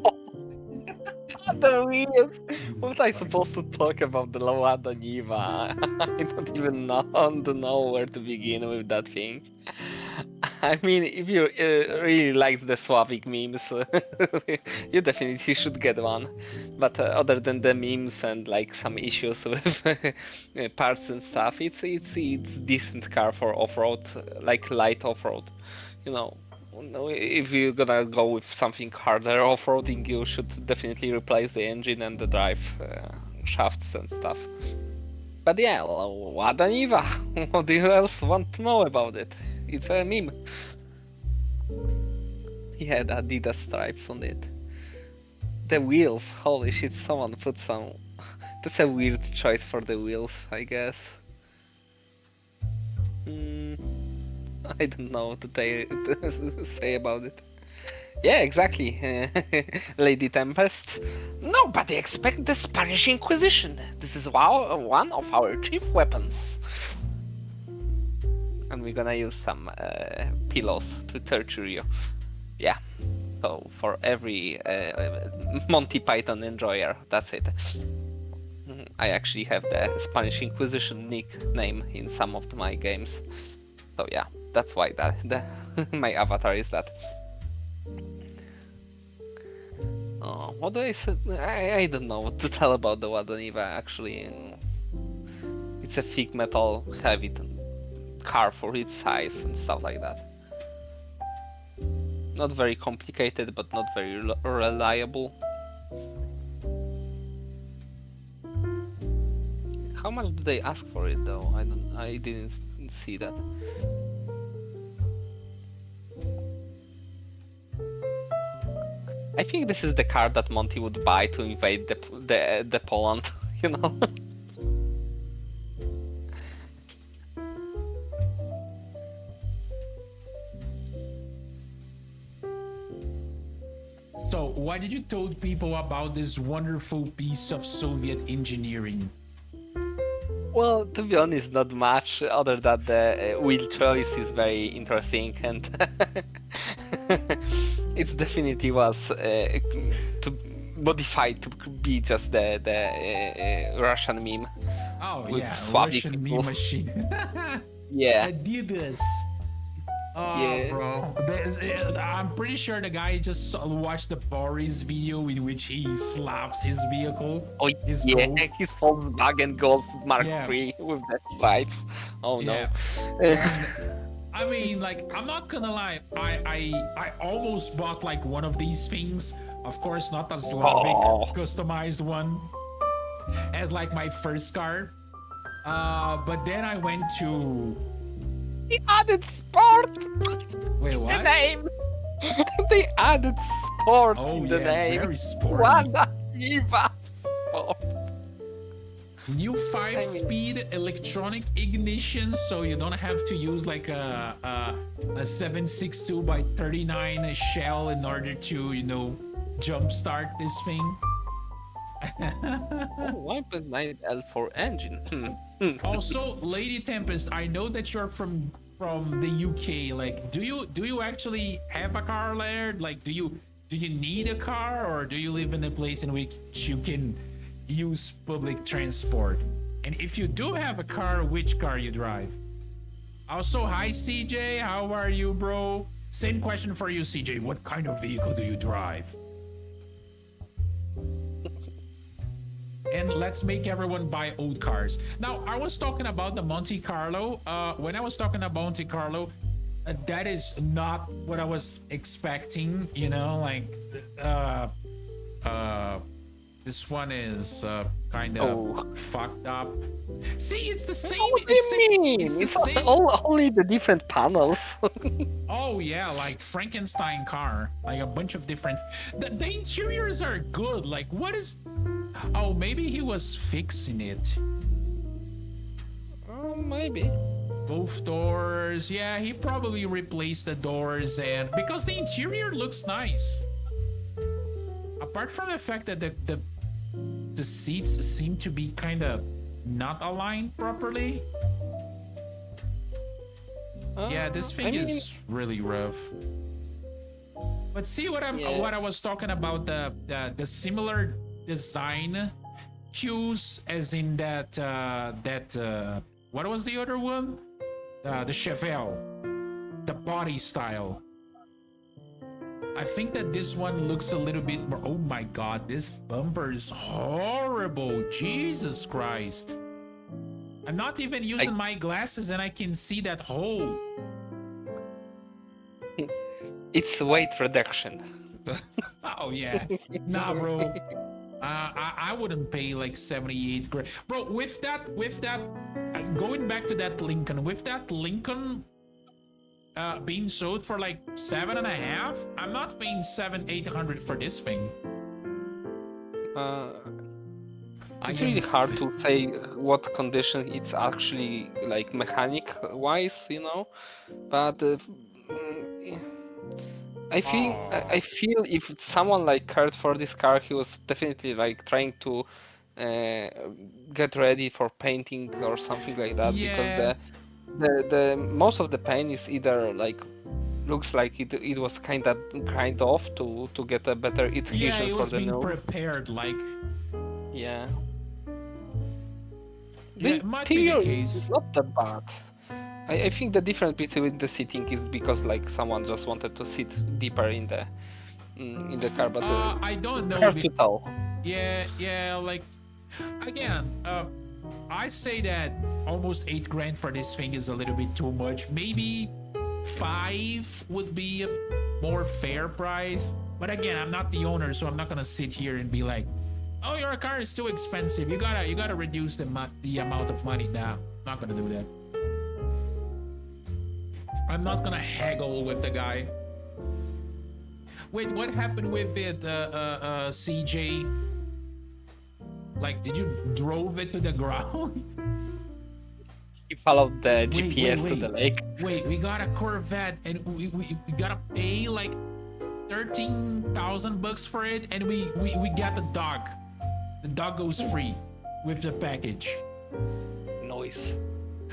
The wheels. What am I supposed to talk about the Lawada Niva? I don't even know where to begin with that thing. I mean, if you really like the Slavic memes, you definitely should get one. But other than the memes and like some issues with parts and stuff, it's decent car for off-road, like light off-road. You know, if you're gonna go with something harder off-roading, you should definitely replace the engine and the drive shafts and stuff. But yeah, Lada Niva. What do you else want to know about it? It's a meme. He had Adidas stripes on it. The wheels, holy shit, someone put some... That's a weird choice for the wheels, I guess. I don't know what to say about it. Yeah, exactly, Lady Tempest. Nobody expects the Spanish Inquisition. This is one of our chief weapons. And we're gonna use some pillows to torture you. Yeah, so for every Monty Python enjoyer, that's it. I actually have the Spanish Inquisition nickname in some of my games. So yeah, that's why my avatar is that. What do I say? I don't know what to tell about the Wadaniva actually. It's a thick metal heavy car for its size and stuff like that. Not very complicated, but not very reliable. How much do they ask for it though? I didn't see that. I think this is the car that Monty would buy to invade the Poland, you know. So, why did you tell people about this wonderful piece of Soviet engineering? Well, to be honest, not much other than the wheel choice is very interesting, and it definitely was to modified to be just the Russian meme. Oh with yeah, swapping Russian people. meme machine. Yeah. Adidas. Oh, Yeah. bro. I'm pretty sure the guy just watched the Boris video in which he slaps his vehicle. Oh His yeah, Golf. his Volkswagen Golf Mark Yeah. III with the stripes. Oh Yeah. no. And I mean, like, I'm not gonna lie. I almost bought like one of these things. Of course, not a Slavic Oh. customized one, as like my first car. But then I went to They added sport wait, in the what? name. They added sport Oh in the yeah, name. very sporty. Wanda Diva Sport. New 5-speed electronic ignition, so you don't have to use like a 762 by 39 shell in order to, you know, jumpstart this thing. Oh, 1.9 L4 engine. Also, Lady Tempest, I know that you're from the UK. Like, do you actually have a car, Laird? Like, do you need a car, or do you live in a place in which you can use public transport? And if you do have a car, which car you drive? Also, hi CJ, how are you, bro? Same question for you, CJ. What kind of vehicle do you drive? And let's make everyone buy old cars. Now, I was talking about the Monte Carlo. When I was talking about Monte Carlo, that is not what I was expecting. You know, like this one is kind of fucked up. See, it's the same. What do you mean? It's the It's same. only the different panels. Oh yeah, like Frankenstein car, like a bunch of different. The interiors are good. Like, what is? Oh, maybe he was fixing it. Maybe. Both doors. Yeah, he probably replaced the doors, and because the interior looks nice. Apart from the fact that the seats seem to be kind of not aligned properly. Yeah, this thing is really rough. But see what I was talking about, the similar design cues, as in that what was the other one? The Chevelle, the body style. I think that this one looks a little bit more. Oh my god, this bumper is horrible. Jesus Christ. I'm not even using my glasses and I can see that hole. It's weight reduction. Oh yeah. Nah, bro. I wouldn't pay like 78 grand. Bro, with that, going back to that Lincoln, with that Lincoln being sold for like 7.5, I'm not paying 700-800 for this thing. It's really hard to say what condition it's actually like mechanic wise, you know, but I feel if someone like cared for this car, he was definitely like trying to get ready for painting or something like that. Yeah. Because the most of the paint is either like looks like it was kind of grind off to get a better adhesion Yeah, it for was the being new. prepared, like. Yeah. Yeah, it might be the interior case. is not that bad. I think the difference between the seating is because like someone just wanted to sit deeper in in the car, but I don't know. hard to tell. Yeah, like again, I say that almost 8 grand for this thing is a little bit too much. Maybe 5 would be a more fair price. But again, I'm not the owner, so I'm not gonna sit here and be like, "Oh, your car is too expensive. You gotta reduce the amount of money." Nah, not gonna do that. I'm not gonna haggle with the guy. Wait, what happened with it, CJ? Like, did you drove it to the ground? He followed the GPS to the lake. Wait, we got a Corvette and we gotta pay like 13,000 bucks for it, and we got the dog. The dog goes free with the package. Noise.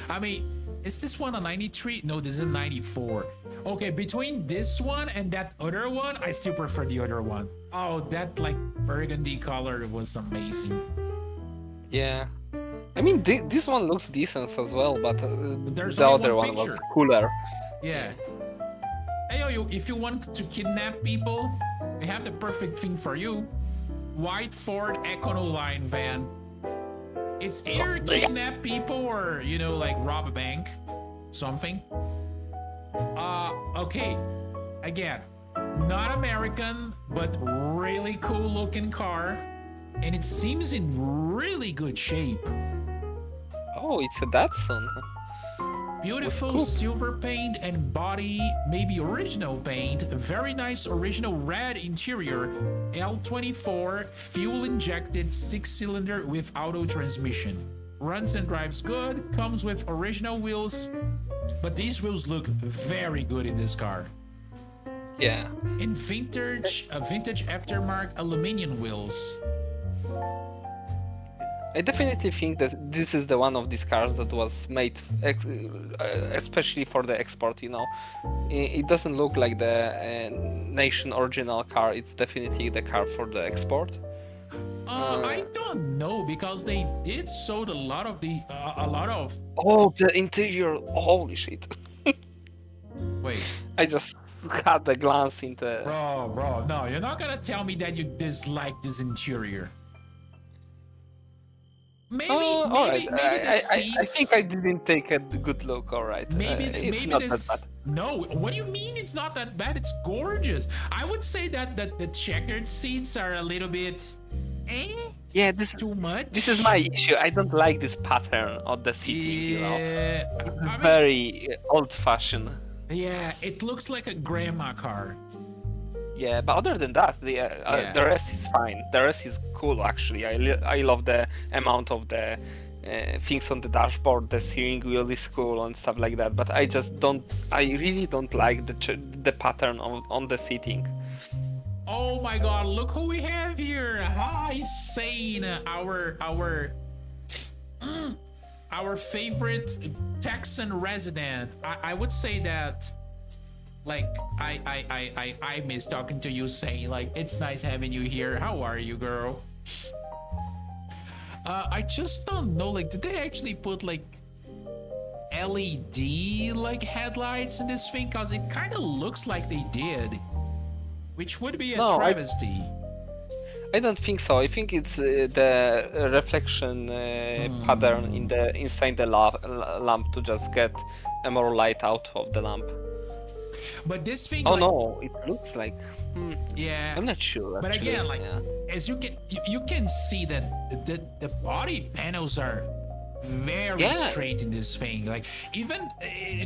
I mean, is this one a 93? No, this is a 94. Okay, between this one and that other one, I still prefer the other one. Oh, that like burgundy color was amazing. Yeah. I mean, this one looks decent as well, but there's the only other one one picture. was cooler. Yeah. Hey, if you want to kidnap people, we have the perfect thing for you. White Ford Econoline van. It's either kidnap people or, you know, like rob a bank. Something. Okay. Again, not American, but really cool looking car. And it seems in really good shape. Oh, it's a Datsun. Beautiful silver paint and body, maybe original paint. Very nice original red interior. L24 fuel injected 6-cylinder with auto transmission. Runs and drives good. Comes with original wheels. But these wheels look very good in this car. Yeah. And vintage aftermarket aluminum wheels. I definitely think that this is the one of these cars that was made especially for the export, you know. It doesn't look like the nation original car. It's definitely the car for the export. I don't know, because they did sold a lot of Oh, the interior! Holy shit! Wait. I just had a glance into. Bro, no, you're not gonna tell me that you dislike this interior. Maybe the seats. I think I didn't take a good look. All right. It's not that bad. No, what do you mean it's not that bad? It's gorgeous. I would say that the checkered seats are a little bit. Yeah, too much. This is my issue. I don't like this pattern of the seating. You know, it's very old-fashioned. Yeah, it looks like a grandma car. Yeah, but other than that, the rest is fine. The rest is cool, actually. I love the amount of the things on the dashboard. The steering wheel is cool and stuff like that. But I just don't. I really don't like the pattern on the seating. Oh my God! Look who we have here. Hi, Sane, our favorite Texan resident. I would say that. Like, I miss talking to you, saying like, it's nice having you here. How are you, girl? I just don't know, like, did they actually put like LED like headlights in this thing? Cause it kind of looks like they did, which would be a travesty. I don't think so. I think it's the reflection pattern inside the lamp to just get more light out of the lamp. But this thing. Oh no! It looks like. Yeah. I'm not sure. But actually. again, like as you can see that the body panels are very straight in this thing. Like even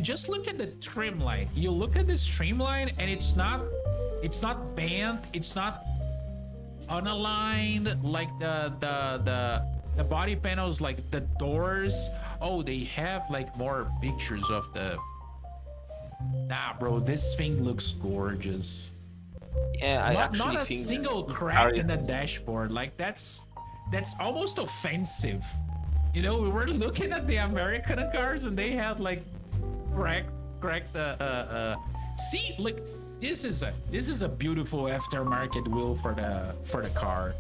just look at the trim line. You look at this trim line, and it's not bent. It's not unaligned like the body panels, like the doors. Oh, they have like more pictures of the. Nah, bro, this thing looks gorgeous. Yeah, not a single crack in the dashboard. Like that's almost offensive. You know, we were looking at the American cars and they had like cracked. See, look, this is a beautiful aftermarket wheel for the car.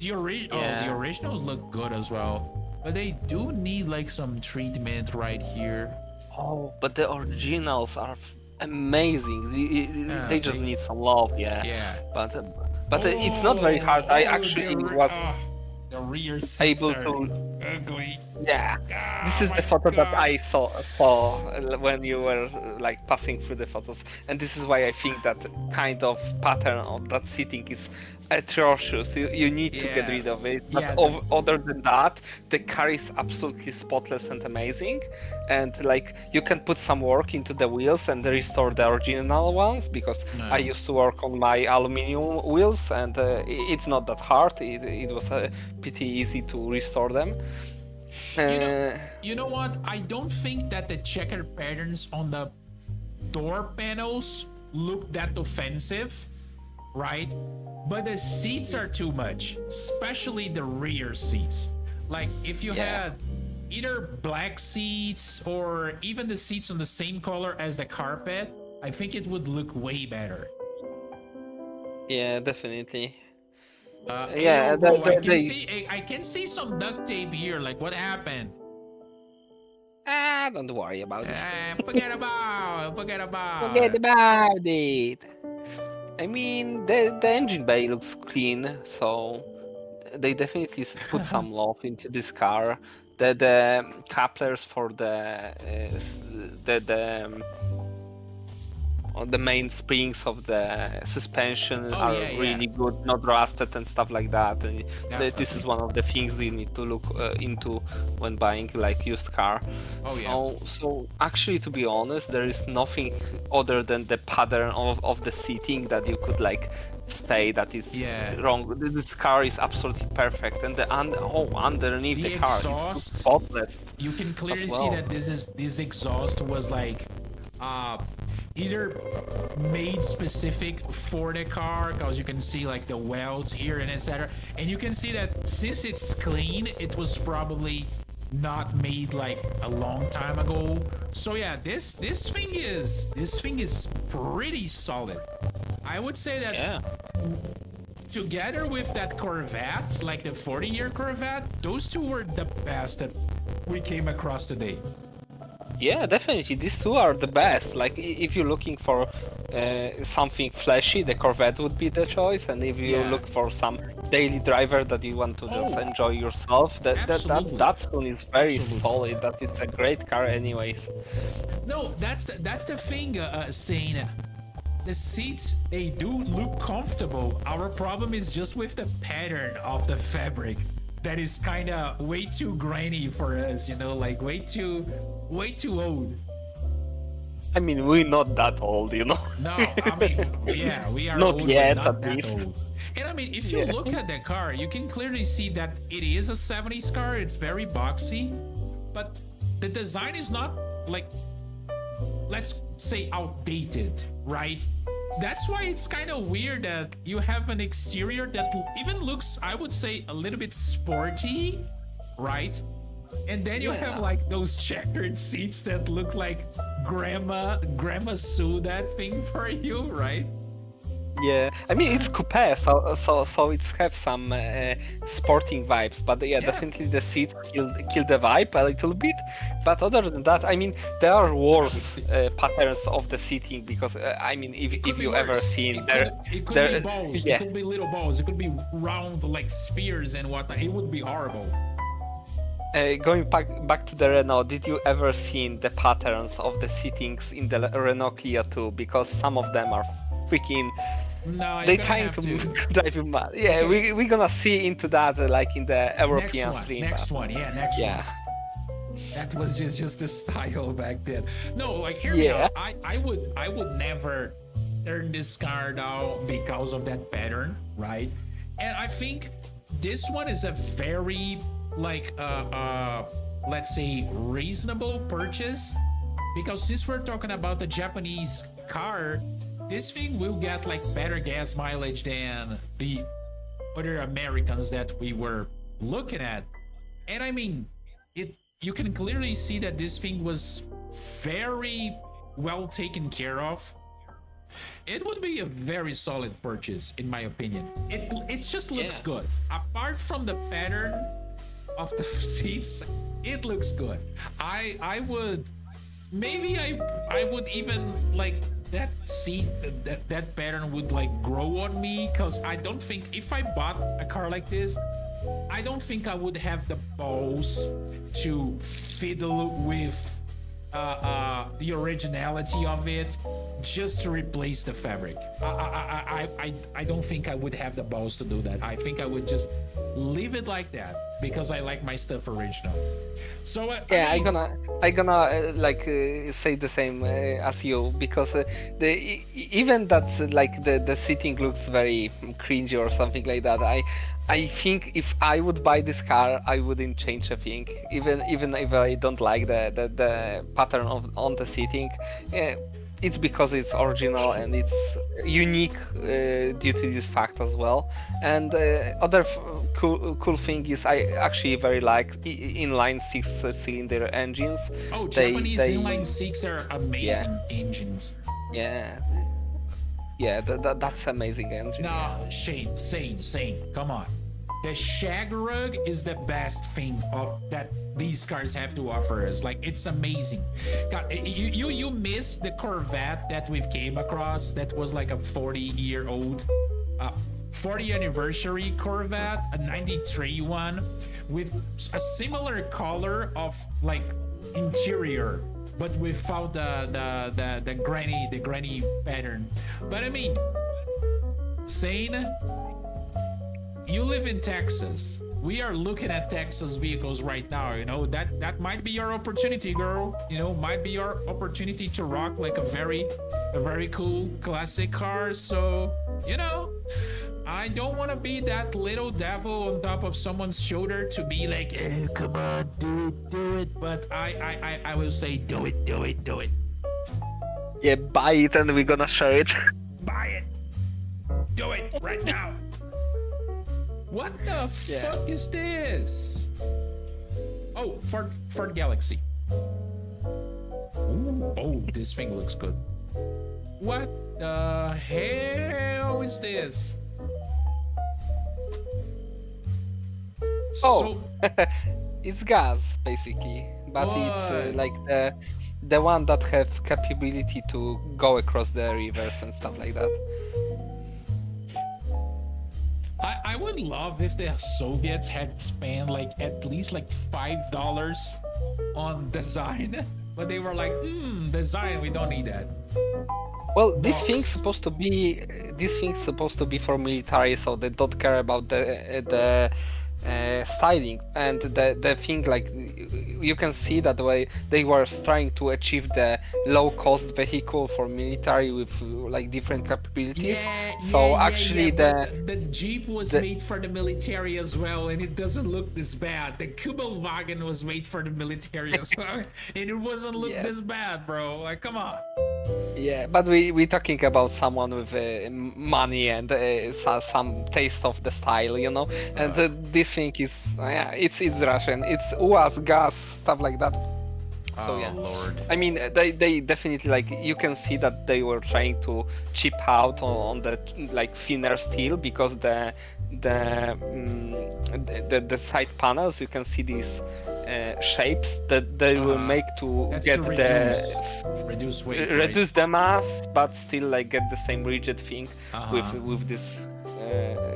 The originals look good as well, but they do need like some treatment right here. Oh, but the originals are amazing. They just need some love, yeah. Yeah. But it's not very hard. I actually was the rear seats able are to. ugly. Yeah, this is my the photo that God. I saw when you were like passing through the photos, and this is why I think that kind of pattern of that seating is atrocious. You need to get Yeah. rid of it. But Yeah, other than that, the car is absolutely spotless and amazing, and like you can put some work into the wheels and restore the original ones because No. I used to work on my aluminum wheels, and it's not that hard. It was pretty easy to restore them. You know what? I don't think that the checkered patterns on the door panels look that offensive, right? But the seats are too much, especially the rear seats. Like if you had either black seats or even the seats on the same color as the carpet, I think it would look way better. Yeah, definitely. Hey, bro, They I can see some duct tape here. Like, what happened? don't worry about it. Forget about. Forget about it. I mean, the engine bay looks clean, so they definitely put some love into this car. The couplers for the main springs of the suspension are really good, not rusted and stuff like that. And this is one of the things you need to look into when buying like used car. So actually, to be honest, there is nothing other than the pattern of the seating that you could like say that is wrong. This car is absolutely perfect, and underneath the car exhaust, it's spotless. You can clearly see that this exhaust was like either made specific for the car, because you can see like the welds here and etc. And you can see that since it's clean, it was probably not made like a long time ago. So yeah, this thing is pretty solid. I would say that together with that Corvette, like the 40-year Corvette, those two were the best that we came across today. Yeah, definitely. These two are the best. Like, if you're looking for something flashy, the Corvette would be the choice. And if you look for some daily driver that you want to just enjoy yourself, that one is very solid. That it's a great car, anyways. No, that's the thing. Saying the seats, they do look comfortable. Our problem is just with the pattern of the fabric. That is kind of way too grainy for us, you know, like way too old. I mean, we're not that old, you know. No, I mean, yeah, we are not old, yet, but not at that least. old. And I mean, if you look at the car, you can clearly see that it is a 70s car. It's very boxy, but the design is not like, let's say, outdated, right? That's why it's kind of weird that you have an exterior that even looks, I would say, a little bit sporty, right? And then you have like those checkered seats that look like grandma sewed that thing for you, right? Yeah, I mean it's coupe, so it's have some sporting vibes, but definitely the seat kill the vibe a little bit. But other than that, I mean there are worse patterns of the seating because I mean if you ever seen it could be balls, it could be little balls, it could be round like spheres and whatnot. It would be horrible. Going back to the Renault, did you ever seen the patterns of the seatings in the Renault Clio 2? Because some of them are freaking. No, they trying to drive you mad. Yeah, okay. we're gonna see into that like in the European stream. Next one. That was just the style back then. No, like hear me out. I would never turn this car down because of that pattern, right? And I think this one is a very like let's say reasonable purchase, because since we're talking about the Japanese car, this thing will get like better gas mileage than the other Americans that we were looking at. And I mean, you can clearly see that this thing was very well taken care of. It would be a very solid purchase in my opinion. It just looks good. Apart from the pattern of the seats, it looks good. I would even like that seat, that pattern would like grow on me, because I don't think if I bought a car like this, I don't think I would have the balls to fiddle with the originality of it just to replace the fabric. I don't think I would have the balls to do that. I think I would just leave it like that because I like my stuff original. So Yeah, I mean, I gonna say the same as you, because even that the seating looks very cringy or something like that. I think if I would buy this car, I wouldn't change a thing, even if I don't like the pattern on the seating. It's because it's original and it's unique due to this fact as well. And other cool thing is I actually very like inline six-cylinder engines. oh, They- Japanese they- inline six are amazing engines. Yeah, yeah, that's amazing engine. No, Shane, Sane, come on. The shag rug is the best thing of that these cars have to offer us. Like, it's amazing. God, you miss the Corvette that we've came across that was like a 40-year-old 40 anniversary Corvette, a 93 one with a similar color of like interior, but without the granny pattern. But I mean, Sane, you live in Texas. We are looking at Texas vehicles right now. You know, that might be your opportunity, girl. You know, might be your opportunity to rock like a very cool classic car. So, you know, I don't want to be that little devil on top of someone's shoulder to be like, hey, come on, do it. But I will say, do it. Yeah, buy it and we're gonna share it. Buy it. Do it right now. What the fuck is this? Oh, Ford Galaxy. Ooh, oh, this thing looks good. What the hell is this? Oh, it's gas basically, but What? it's like the one that have capability to go across the rivers and stuff like that. I would love if the Soviets had spent like at least like $5 on design, but they were like, design, we don't need that. Well, this Box. thing's supposed to be for military, so they don't care about the styling. And the thing, like, you can see that way they were trying to achieve the low cost vehicle for military with like different capabilities. So actually but the Jeep was made for the military as well, and it doesn't look this bad. The Kubelwagen was made for the military as well, and it wasn't look this bad, bro. Like, come on. Yeah, but we're talking about someone with money and some taste of the style, you know. And this thing is, it's Russian. It's UAZ, gas, stuff like that. So Oh, Lord. I mean, they definitely, like, you can see that they were trying to chip out on the like thinner steel, because the side panels, you can see these shapes that they will make to That's get to reduce weight. reduce the mass, but still like get the same rigid thing with this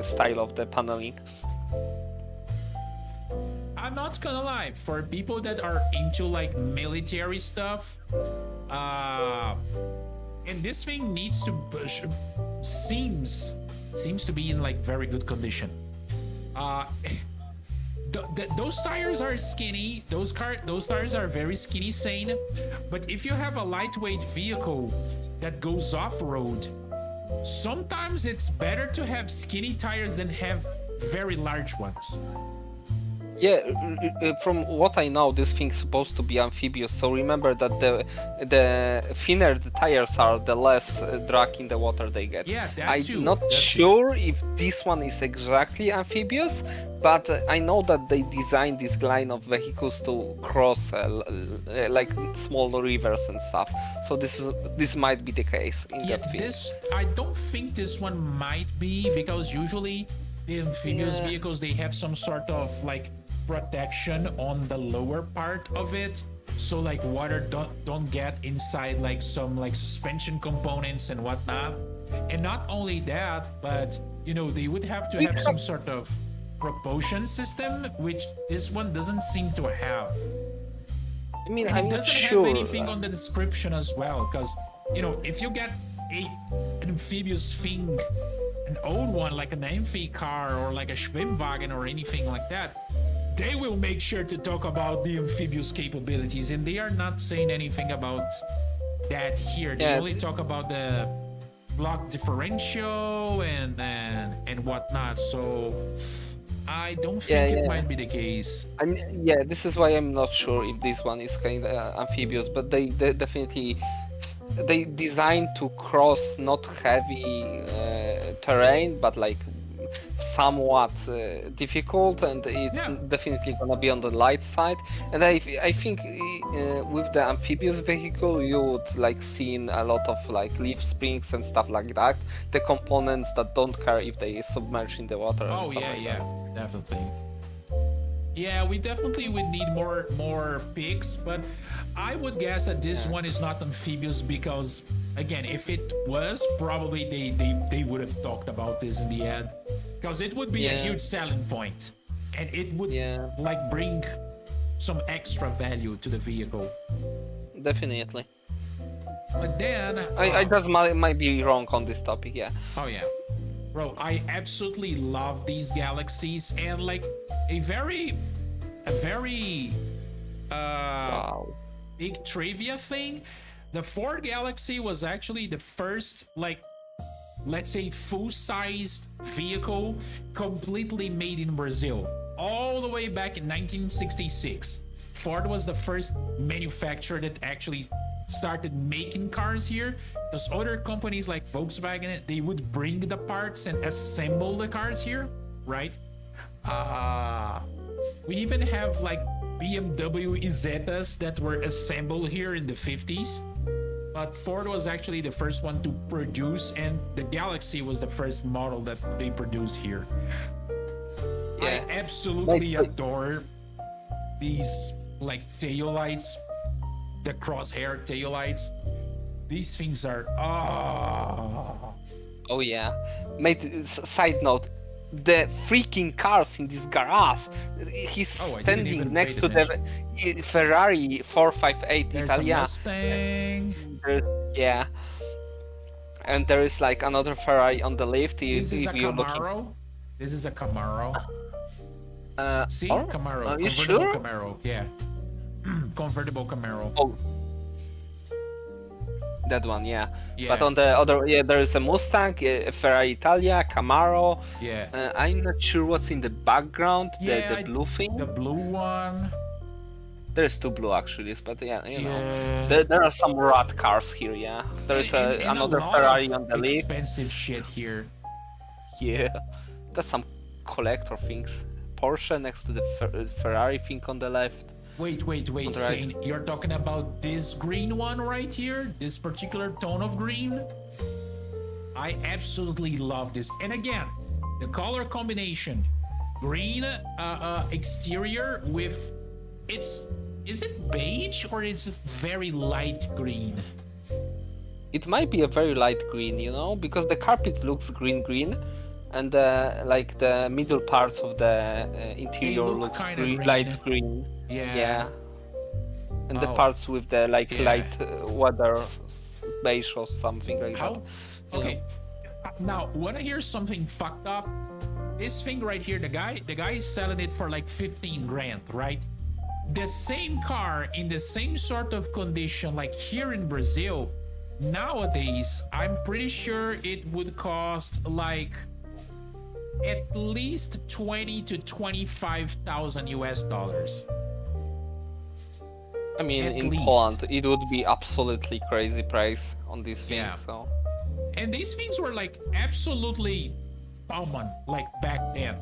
style of the paneling. I'm not gonna lie, for people that are into like military stuff, and this thing needs to seems to be in like very good condition. Those tires are skinny. Those tires are very skinny, Sane. But if you have a lightweight vehicle that goes off-road, sometimes it's better to have skinny tires than have very large ones. Yeah, from what I know, this thing's supposed to be amphibious. So remember that the thinner the tires are, the less drag in the water they get. Yeah, that I'm too. not that sure if this one is exactly amphibious, but I know that they designed this line of vehicles to cross like small rivers and stuff. So this might be the case in Yeah, that field. I don't think this one might be, because usually the amphibious vehicles, they have some sort of like protection on the lower part of it, so like water don't get inside like some like suspension components and whatnot. And not only that, but you know, they would have to have some sort of propulsion system, which this one doesn't seem to have. I mean, And I'm it not doesn't sure. have anything on the description as well, because you know, if you get an amphibious thing, an old one like an amphi car or like a Schwimmwagen or anything like that, they will make sure to talk about the amphibious capabilities, and they are not saying anything about that here. They only talk about the block differential and whatnot. So I don't think it might be the case. I mean, yeah, this is why I'm not sure if this one is kind of amphibious, but they definitely they designed to cross not heavy terrain, but like somewhat difficult, and it's definitely gonna be on the light side. And I think with the amphibious vehicle you would like seen a lot of like leaf springs and stuff like that, the components that don't care if they submerge in the water. Oh yeah, definitely. Yeah, we definitely would need more pics, but I would guess that this one is not amphibious because, again, if it was, probably they would have talked about this in the ad, because it would be a huge selling point, and it would like bring some extra value to the vehicle. Definitely. But then I just might be wrong on this topic. Yeah. Oh yeah. Bro, I absolutely love these Galaxies, and like a very big trivia thing. The Ford Galaxy was actually the first, like, let's say, full-sized vehicle completely made in Brazil. All the way back in 1966. Ford was the first manufacturer that actually started making cars here, because other companies like Volkswagen, they would bring the parts and assemble the cars here, right? We even have like BMW Izettas that were assembled here in the 50s, but Ford was actually the first one to produce, and the Galaxy was the first model that they produced here. I absolutely adore these like tail lights, the crosshair tail lights. These things are Oh yeah. Mate, side note, the freaking cars in this garage. He's standing next to the Ferrari 458 There's Italia. a Mustang. Yeah. And there is like another Ferrari on the left. This is a Camaro. This is a Camaro. See, Camaro. Are you Convertible sure? Camaro. Yeah. Convertible Camaro. Oh. That one, yeah. Yeah. But on the other, there is a Mustang, a Ferrari Italia, Camaro. Yeah. I'm not sure what's in the background. Yeah, the blue thing. The blue one. There's two blue actually, but yeah, you know, Yeah. there are some rat cars here. Yeah, there is And another a lot Ferrari of on the left. expensive shit here. Yeah, that's some collector things. Porsche next to the Ferrari thing on the left. Wait, right. Zane, you're talking about this green one right here? This particular tone of green? I absolutely love this. And again, the color combination. Green exterior with... Is it beige or is it very light green? It might be a very light green, you know, because the carpet looks green, and like the middle parts of the interior look looks kinda light green. Yeah. And the parts with the like light weather beige or something like that. Okay. Now, wanna hear something fucked up? This thing right here, the guy is selling it for like 15 grand, right? The same car in the same sort of condition like here in Brazil, nowadays, I'm pretty sure it would cost like at least 20 to 25,000 US dollars. I mean, At in least. Poland, it would be absolutely crazy price on this thing. Yeah. So And these things were like absolutely common like back then.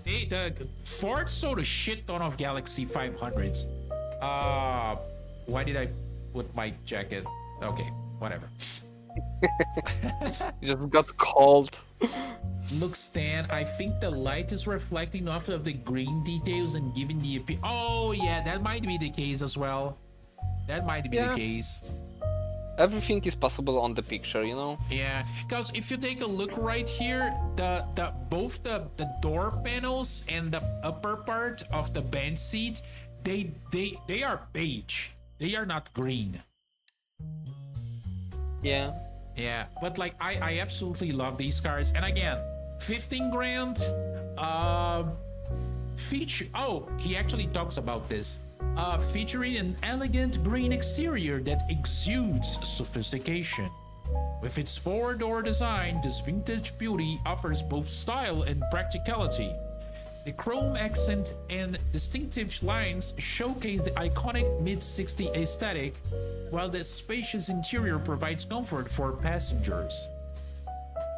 The Ford sold a shit ton of Galaxy 500s. Why did I put my jacket? Okay, whatever. it just got cold. Look, Stan, I think the light is reflecting off of the green details and giving the appeal. Oh yeah, that might be the case as well. That might be Yeah. the case. Everything is possible on the picture, you know? Yeah, because if you take a look right here, both the door panels and the upper part of the bench seat, they are beige. They are not green. Yeah. Yeah, but like I absolutely love these cars. And again, 15 grand. Feature. Oh, he actually talks about this. Featuring an elegant green exterior that exudes sophistication. With its four-door design, this vintage beauty offers both style and practicality. The chrome accent and distinctive lines showcase the iconic mid-60s aesthetic, while the spacious interior provides comfort for passengers.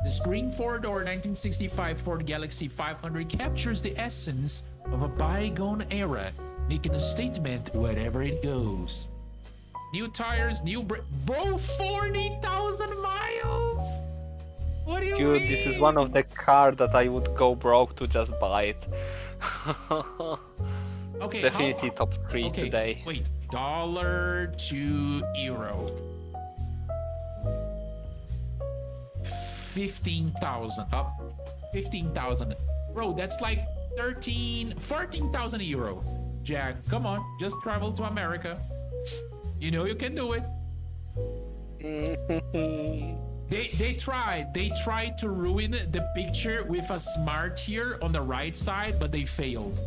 This green four-door 1965 Ford Galaxy 500 captures the essence of a bygone era, making a statement wherever it goes. New tires, new bro, 40,000 miles. What do you Dude, mean? this is one of the cars that I would go broke to just buy it. Okay, Definitely top 3 okay, today. wait, dollar to euro. 15,000 up, 15,000. Bro, that's like 14,000 euro. Jack, come on, just travel to America. You know you can do it. They tried to ruin the picture with a smart here on the right side, but they failed.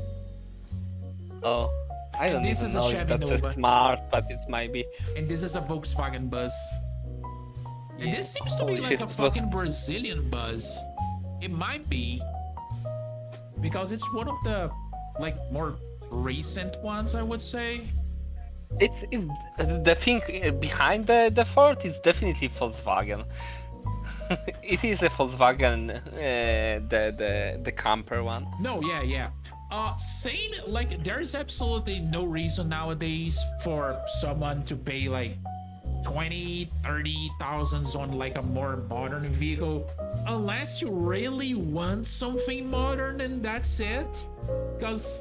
Oh, I don't this even is a know if Chevy that's Nova. a smart, but it might be. And this is a Volkswagen bus. And Yeah. this seems to Holy be like shit, a it was- fucking Brazilian bus. It might be. Because it's one of the like more recent ones, I would say. It's the thing behind the Ford is definitely Volkswagen. It is a Volkswagen, the camper one. No, yeah. Same, like there's absolutely no reason nowadays for someone to pay like 20, 30,000 on like a more modern vehicle, unless you really want something modern and that's it. Because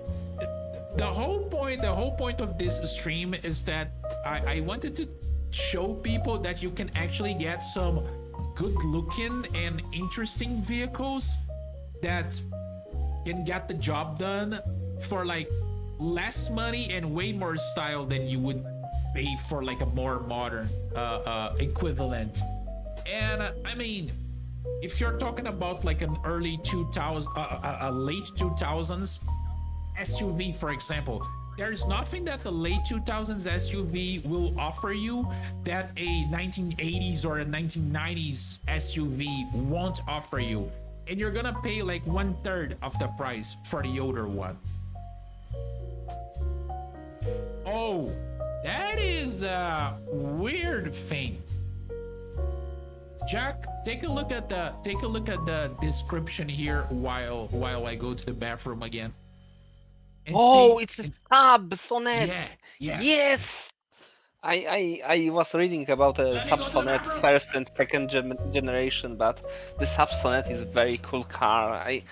the whole point of this stream is that I wanted to show people that you can actually get some good looking and interesting vehicles that can get the job done for like less money and way more style than you would pay for like a more modern equivalent. And I mean, if you're talking about like an early 2000s, a late 2000s SUV, for example, there's nothing that the late 2000s SUV will offer you that a 1980s or a 1990s SUV won't offer you. And you're gonna pay like 1/3 of the price for the older one. Oh, that is a weird thing. Jack, take a look at the description here while I go to the bathroom again. And Oh, see- it's a sub sonnet. Yeah. Yes. I was reading about a Let me go to the Subsonet bathroom. first and second generation, but the Subsonet is a very cool car. I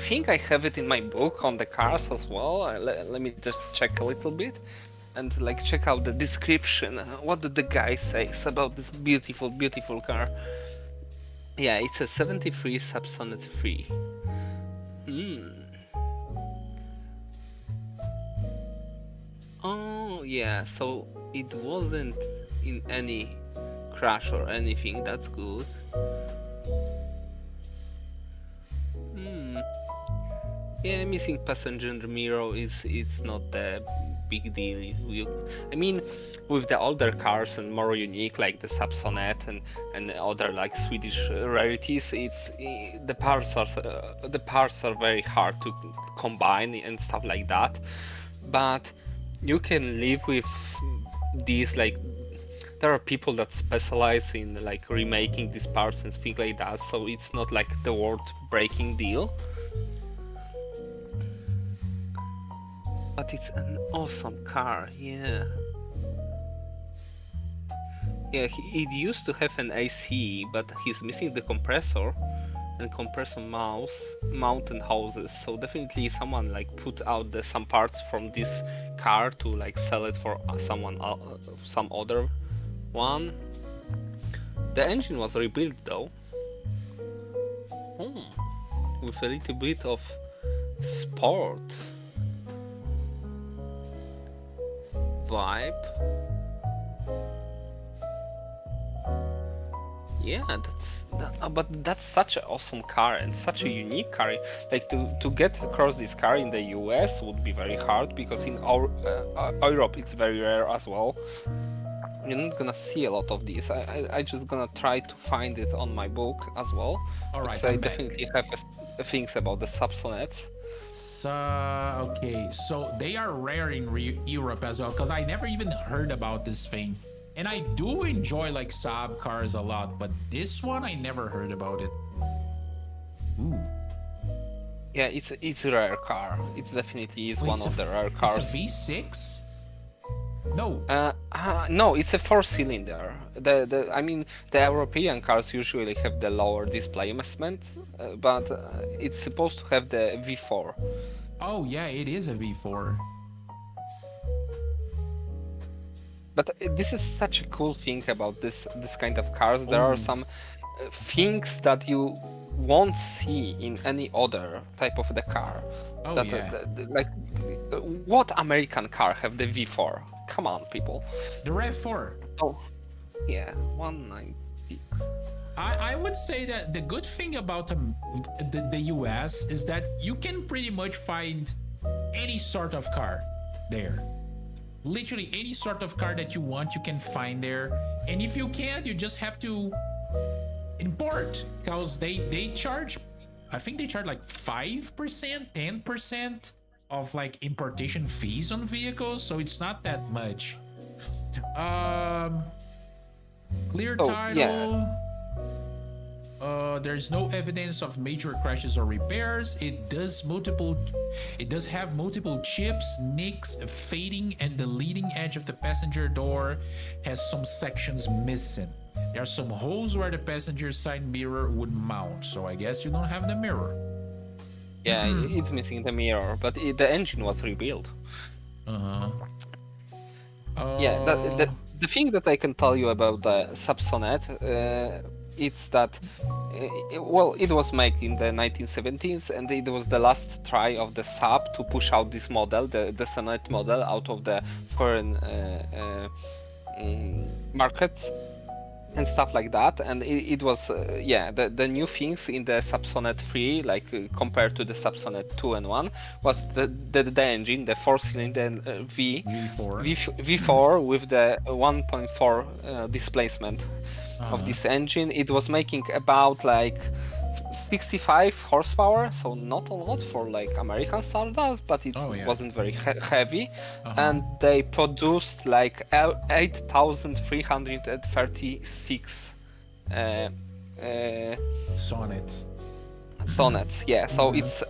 think I have it in my book on the cars as well. Let me just check a little bit and like check out the description. What did the guy says about this beautiful car? Yeah, it's a 73 Subsonet 3. Oh yeah, so it wasn't in any crash or anything. That's good. Yeah, missing passenger mirror is not the big deal. I mean, with the older cars and more unique like the Subsonet and other like Swedish rarities, the parts are very hard to combine and stuff like that. But you can live with these, like there are people that specialize in like remaking these parts and things like that, so it's not like the world breaking deal. But it's an awesome car, yeah. Yeah, it used to have an AC, but he's missing the compressor, and compression mountain houses. So definitely someone like put out some parts from this car to like sell it for some other one. The engine was rebuilt though. With a little bit of sport vibe. Yeah, but that's such an awesome car and such a unique car. Like to get across this car in the US would be very hard because in our Europe it's very rare as well. You're not gonna see a lot of these. I just gonna try to find it on my book as well. All right, I I'm back. definitely have things about the subsonets. So okay, so they are rare in Europe as well, because I never even heard about this thing. And I do enjoy like Saab cars a lot, but this one I never heard about it. Ooh. Yeah, it's a rare car. It definitely is Wait, one of the rare cars. It's a V6? No. No, it's a 4-cylinder. I mean, the European cars usually have the lower displacement, but it's supposed to have the V4. Oh yeah, it is a V4. But this is such a cool thing about this kind of cars. There are some things that you won't see in any other type of the car. Oh that, yeah. Like, what American car have the V4? Come on, people. The RAV4. Oh, yeah, 190. I would say that the good thing about the US is that you can pretty much find any sort of car there. Literally any sort of car that you want, you can find there. And if you can't, you just have to import, because they charge, I think they charge like 5%, 10% of like importation fees on vehicles, so it's not that much. Clear title. Yeah. There's no evidence of major crashes or repairs. It does have multiple chips, nicks, fading, and the leading edge of the passenger door has some sections missing. There are some holes where the passenger side mirror would mount, so I guess you don't have the mirror. Yeah, it's missing the mirror, but the engine was rebuilt. Yeah, the thing that I can tell you about the Subsonet, it's that, well, it was made in the 1970s, and it was the last try of the Saab to push out this model, the Sonnet model, out of the foreign markets and stuff like that. And it was, yeah, the new things in the Subsonet 3, like compared to the Subsonet 2 and 1, was the engine, the 4-cylinder V4 with the 1.4 displacement of this engine. It was making about like 65 horsepower, so not a lot for like American standards, but it wasn't very heavy. And they produced like 8,336 sonnets. Yeah, so it's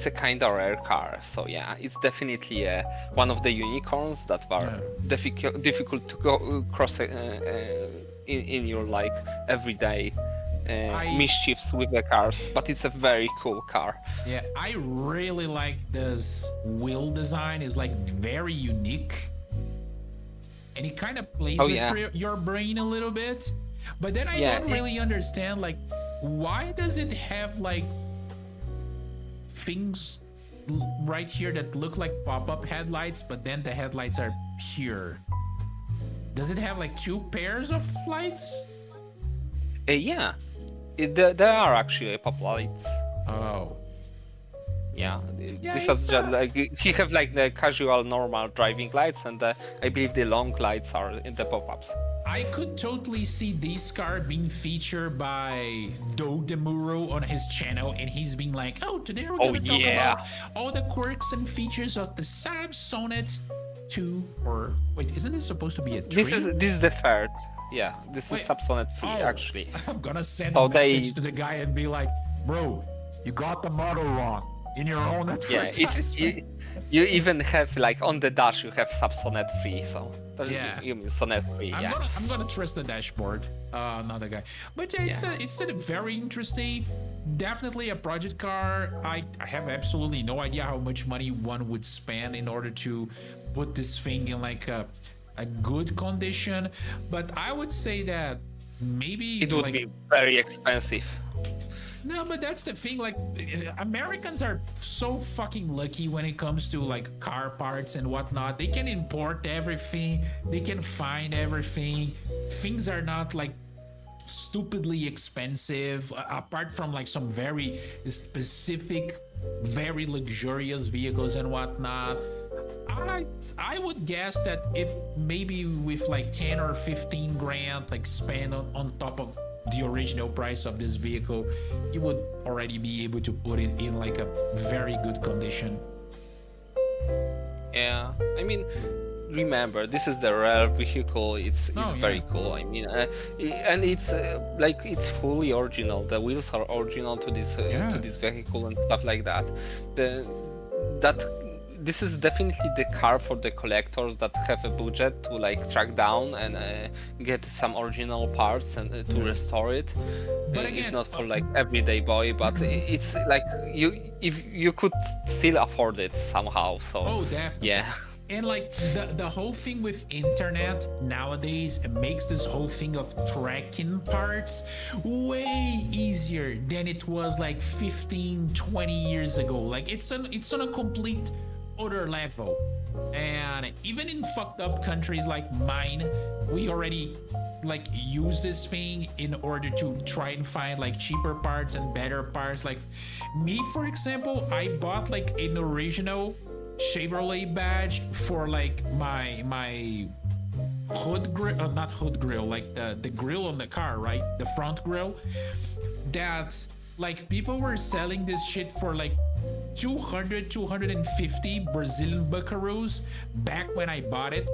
a kind of rare car. So yeah, it's definitely one of the unicorns that were difficult to go cross in your like everyday mischiefs with the cars, but it's a very cool car. Yeah, I really like this wheel design. It's like very unique, and it kind of plays with your brain a little bit. But then I don't really understand, like, why does it have like things right here that look like pop-up headlights, but then the headlights are pure? Does it have like two pairs of lights? Yeah, there are actually pop lights. Oh. Yeah, this is just like he have like the casual normal driving lights, and I believe the long lights are in the pop-ups. I could totally see this car being featured by Do Demuro on his channel, and he's being like, "Oh, today we're gonna talk about all the quirks and features of the Saab Sonnet 2." Or wait, isn't this supposed to be a 3? This is the third. Yeah, this is Subsonet 3 actually. I'm gonna send a message to the guy and be like, "Bro, you got the model wrong in your own advertisement." You even have like on the dash you have sub sonnet 3, so Yeah. you mean sonnet 3, yeah. I'm gonna trust the dashboard, not the guy. But yeah, it's a very interesting, definitely a project car. I have absolutely no idea how much money one would spend in order to put this thing in like a good condition. But I would say that maybe It would like, be very expensive. no, but that's the thing. Like, Americans are so fucking lucky when it comes to like car parts and whatnot. They can import everything, they can find everything. Things are not like stupidly expensive, apart from like some very specific, very luxurious vehicles and whatnot. I would guess that if maybe with like 10 or 15 grand like spent on top of the original price of this vehicle, you would already be able to put it in like a very good condition. Yeah, I mean, remember this is the rare vehicle. It's very cool. I mean, and it's like it's fully original. The wheels are original to this vehicle and stuff like that. This is definitely the car for the collectors that have a budget to like track down and get some original parts and to restore it. But again, it's not for like everyday boy, but it's like if you could still afford it somehow. So definitely. Yeah. And like the whole thing with internet nowadays, it makes this whole thing of tracking parts way easier than it was like 15, 20 years ago. Like it's on a complete other level. And even in fucked up countries like mine, we already like use this thing in order to try and find like cheaper parts and better parts. Like me, for example, I bought like an original Chevrolet badge for like my hood grill, not hood grill, like the grill on the car, right? The front grill. That like people were selling this shit for like 250 Brazilian buckaroos back when I bought it.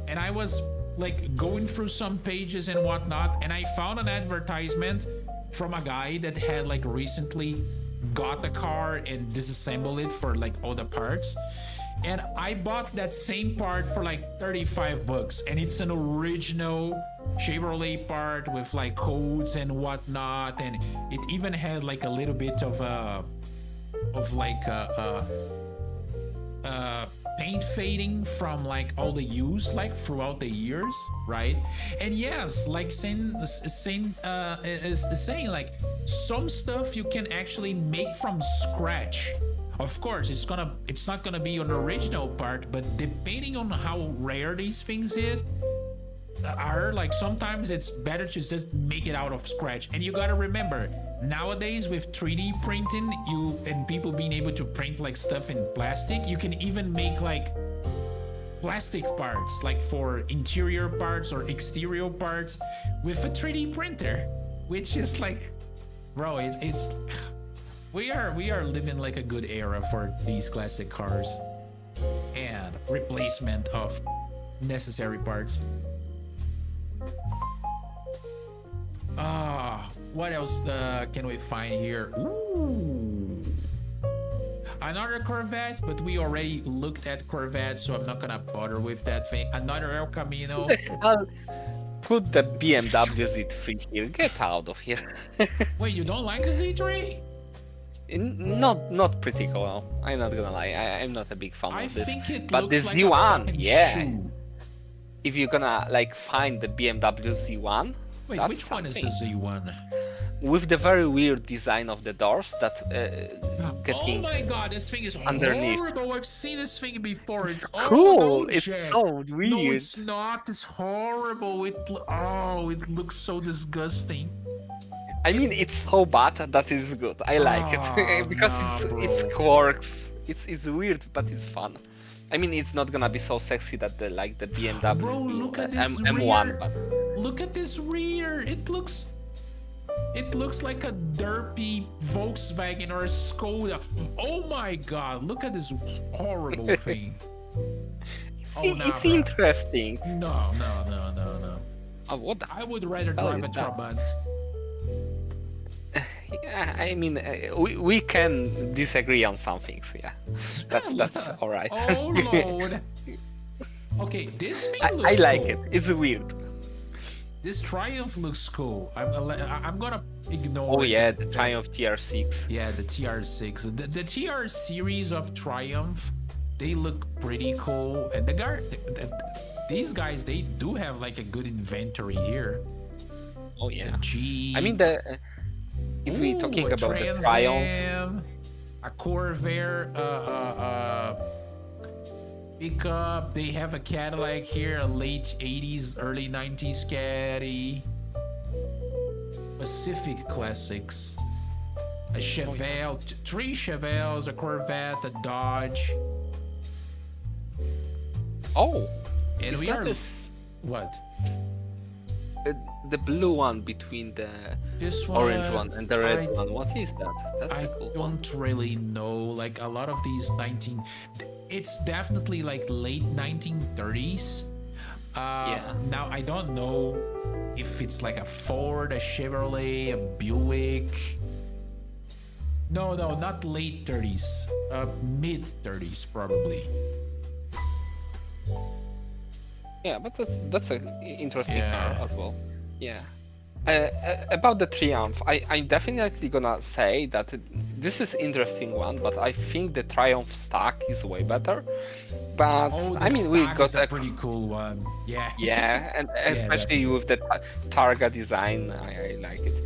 And I was like going through some pages and whatnot, and I found an advertisement from a guy that had like recently got the car and disassembled it for like all the parts. And I bought that same part for like 35 bucks, and it's an original Chevrolet part with like codes and whatnot, and it even had like a little bit of paint fading from like all the use like throughout the years, right? And yes, like saying like some stuff you can actually make from scratch. Of course, it's not gonna be an original part, but depending on how rare these things are, like sometimes it's better to just make it out of scratch. And you gotta remember, nowadays with 3D printing, and people being able to print like stuff in plastic, you can even make like plastic parts, like for interior parts or exterior parts with a 3D printer, which is like, bro, it's we are living like a good era for these classic cars and replacement of necessary parts. What else can we find here? Ooh, another Corvette, but we already looked at Corvette, so I'm not gonna bother with that thing. Another El Camino. I'll put the BMW Z3 here. Get out of here. Wait, you don't like the Z3? Not pretty cool. I'm not gonna lie. I'm not a big fan I of this. think it But looks the like Z1, a fucking yeah. shoe. If you're gonna like find the BMW Z1, Wait, that's which one is the something. Z1? With the very weird design of the doors that Oh getting my god, this thing is underneath. horrible. I've seen this thing before. It's cool. no, It's Jack. so No, weird. it's not. It's horrible. It looks so disgusting. I mean, it's so bad that it's good. I like Oh, it because nah, it's bro. quirks. It's weird, but it's fun. I mean, it's not gonna be so sexy that the BMW Bro, look at this M1, rear. but Look at this rear. It looks like a derpy Volkswagen or a Skoda. Oh my god, look at this horrible thing. it's interesting. No. What? I would rather hell drive a is that? Trabant. Yeah, I mean, we can disagree on some things. Yeah, that's all right. Oh Lord. Okay, this thing I looks like cool. it. It's weird. This Triumph looks cool. I'm gonna ignore. Oh it, yeah, that- the that- Triumph TR6. Yeah, the TR6. The TR series of Triumph, they look pretty cool. And these guys, they do have like a good inventory here. Oh yeah. The G. I mean if we're talking a about the Trans Triumph, Am, a Corvair, pickup. They have a Cadillac here, a late 80s, early 90s Caddy. Pacific Classics. A Chevelle, three Chevelles, a Corvette, a Dodge. oh, And is we that are... this, What? the blue one between the This one... orange one and the red I- one? What is that? That's I a cool one. don't really know. Like a lot of these it's definitely like late 1930s. Yeah. Now I don't know if it's like a Ford, a Chevrolet, a Buick. No, not late 30s. Mid 30s probably. Yeah, but that's an interesting Yeah. car as well. Yeah. About the Triumph, I'm definitely gonna say that this is interesting one, but I think the Triumph Stack is way better. But Oh, the I mean, we stock got is a pretty cool one. Yeah. yeah, and especially with the Targa design, I like it.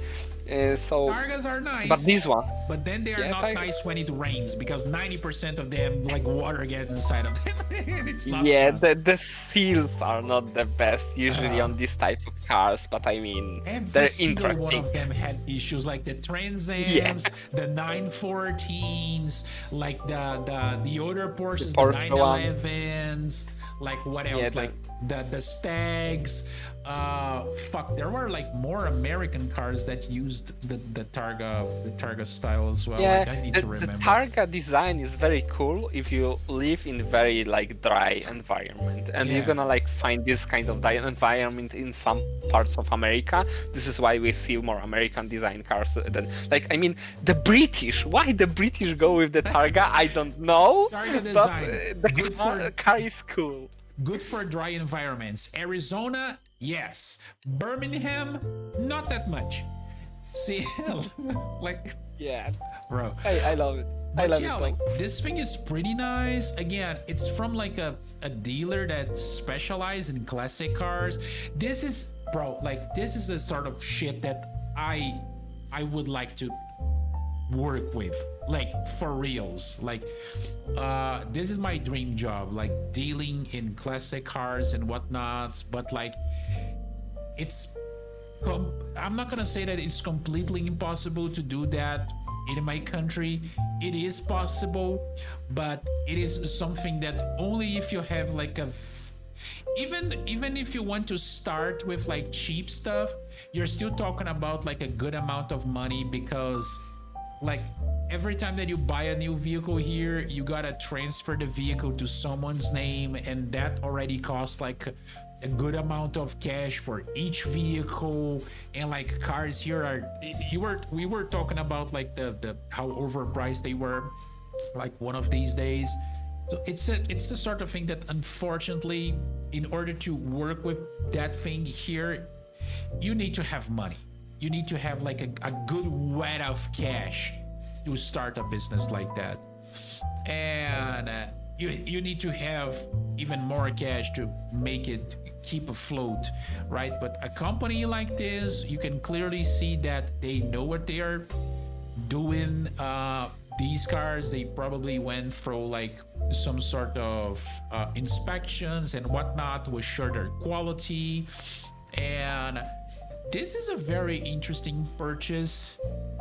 So, Targas are nice. but this one, But then they are Yeah, not Targa- nice when it rains because 90% of them, like water gets inside of them. And it's not yeah, fun. the seals are not the best usually on this type of cars, but I mean, Every they're single one interesting. of them had issues, like the Trans Ams, Yeah. the 914s, like the other Porsches, the Porsche one. 911s, like what else? Yeah, like the Stags. Fuck, there were like more American cars that used the Targa style as well. Yeah, Like, I need the to remember. Targa design is very cool if you live in very like dry environment, and you're Yeah. gonna like find this kind of dry environment in some parts of America. This is why we see more American design cars than like I mean the British. Why the British go with the Targa? I don't know. Targa but, design. the Good for- car is cool. Good for dry environments. Arizona, yes. Birmingham, not that much. Seattle, like, Yeah, bro. I love it. I But love yeah, it. like this thing is pretty nice. Again, it's from like a dealer that specializes in classic cars. This is, bro, like this is the sort of shit that I would like to work with, like for reals. Like this is my dream job, like dealing in classic cars and whatnots. But like it's I'm not gonna say that it's completely impossible to do that in my country. It is possible, but it is something that only if you have like even if you want to start with like cheap stuff, you're still talking about like a good amount of money, because like every time that you buy a new vehicle here, you gotta transfer the vehicle to someone's name, and that already costs like a good amount of cash for each vehicle. And like cars here are, we were talking about like the how overpriced they were, like one of these days. So it's the sort of thing that unfortunately, in order to work with that thing here, you need to have money. You need to have like a good wad of cash to start a business like that. And you need to have even more cash to make it keep afloat, right? But a company like this, you can clearly see that they know what they are doing. These cars, they probably went through like some sort of inspections and whatnot to assure their quality. And this is a very interesting purchase.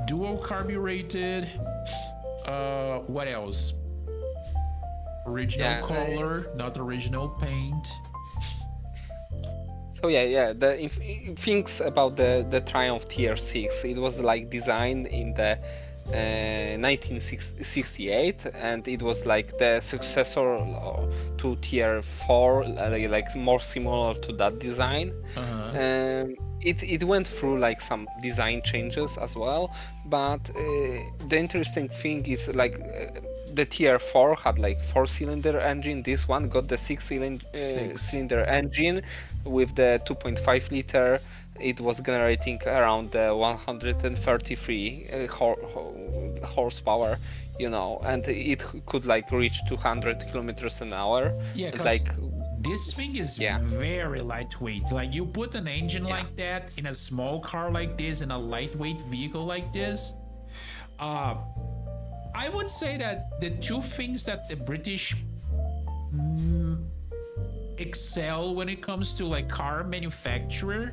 Dual carbureted. What else? Original color, not original paint. So yeah. The things about the Triumph TR6, it was like designed in the 1968, and it was like the successor to to tier 4, like more similar to that design. It went through like some design changes as well, but the interesting thing is like the tier 4 had like 4-cylinder engine. This one got the 6-cylinder engine with the 2.5 liter. It was generating around 133 horsepower, and it could like reach 200 kilometers an hour. Yeah, And, because this thing is very lightweight. Like you put an engine like that in a small car like this, in a lightweight vehicle like this. I would say that the two things that the British excel when it comes to like car manufacturing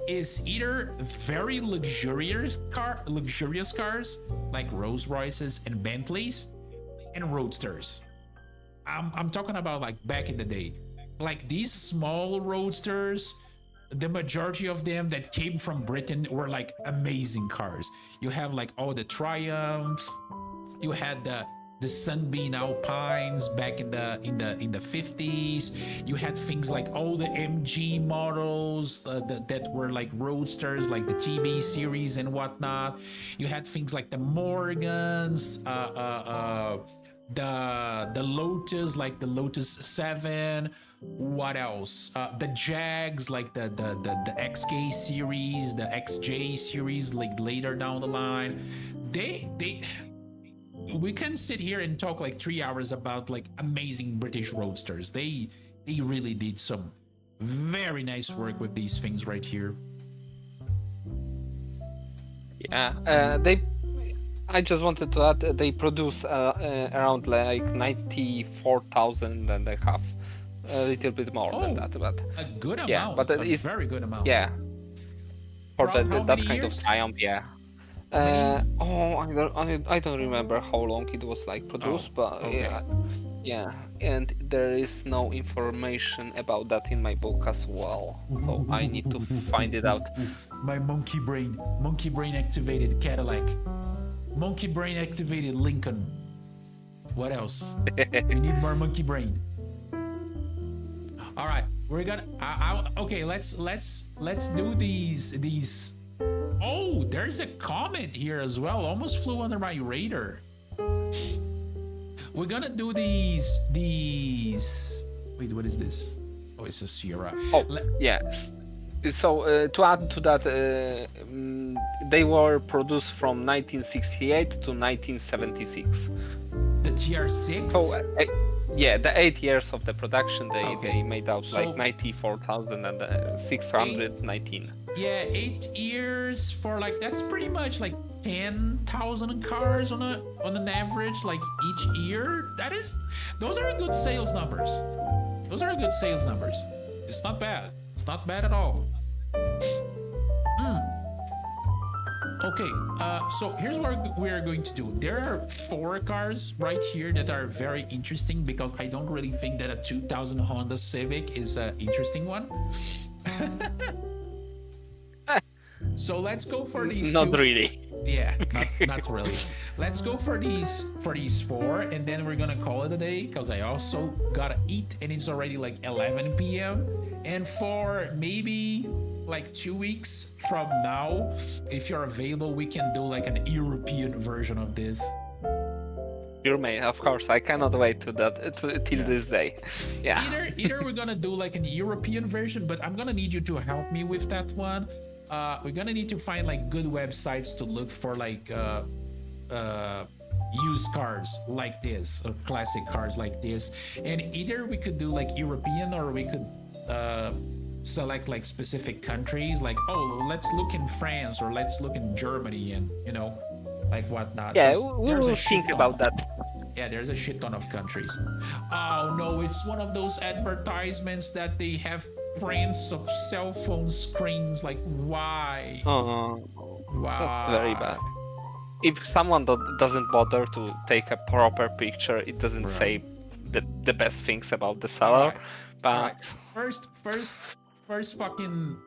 is either very luxurious cars like Rolls Royces and Bentleys, and roadsters. I'm talking about like back in the day, like these small roadsters. The majority of them that came from Britain were like amazing cars. You have like all the Triumphs. You had the Sunbeam Alpines back in the 50s. You had things like all the MG models that were like roadsters, like the TB series and whatnot. You had things like the Morgans, the Lotus, like the Lotus 7. What else? The Jags, like the XK series, the XJ series, like later down the line. We can sit here and talk like 3 hours about like amazing British roadsters. They really did some very nice work with these things right here. Yeah, I just wanted to add they produce around like 94,000 and a half, a little bit more than that, but a good amount. Yeah, but it's a very good amount. Yeah, for How that many kind years? of Triumph, yeah. I don't remember how long it was like produced, but okay. yeah, and there is no information about that in my book as well, so I need to find it out. My monkey brain activated Cadillac, monkey brain activated Lincoln. What else? We need more monkey brain. All right, we're gonna. Okay, let's do these. Oh, there's a comment here as well. Almost flew under my radar. We're gonna do these. Wait, what is this? Oh, it's a Sierra. Oh, yes. So to add to that, they were produced from 1968 to 1976. The TR6. So yeah, the 8 years of the production, they made out like 94,619. Yeah, 8 years for like, that's pretty much like 10,000 cars on an average, like each year. Those are good sales numbers. It's not bad. It's not bad at all. Okay, so here's what we're going to do. There are 4 cars right here that are very interesting because I don't really think that a 2000 Honda Civic is an interesting one. So let's go for these Not two. really. Yeah, not really. Let's go for these 4, and then we're gonna call it a day because I also gotta eat, and it's already like 11 p.m. And for maybe like 2 weeks from now, if you're available, we can do like an European version of this. You may, of course. I cannot wait till this day. Yeah. Either we're gonna do like an European version, but I'm gonna need you to help me with that one. We're gonna need to find like good websites to look for like used cars like this, or classic cars like this, and either we could do like European, or we could select like specific countries, like, oh, let's look in France, or let's look in Germany, and like whatnot. Yeah, we'll think about that. Yeah, there's a shit ton of countries. Oh no, it's one of those advertisements that they have prints of cell phone screens. Like, why? Wow. That's Very bad. If someone doesn't bother to take a proper picture, it doesn't say the best things about the seller. But first fucking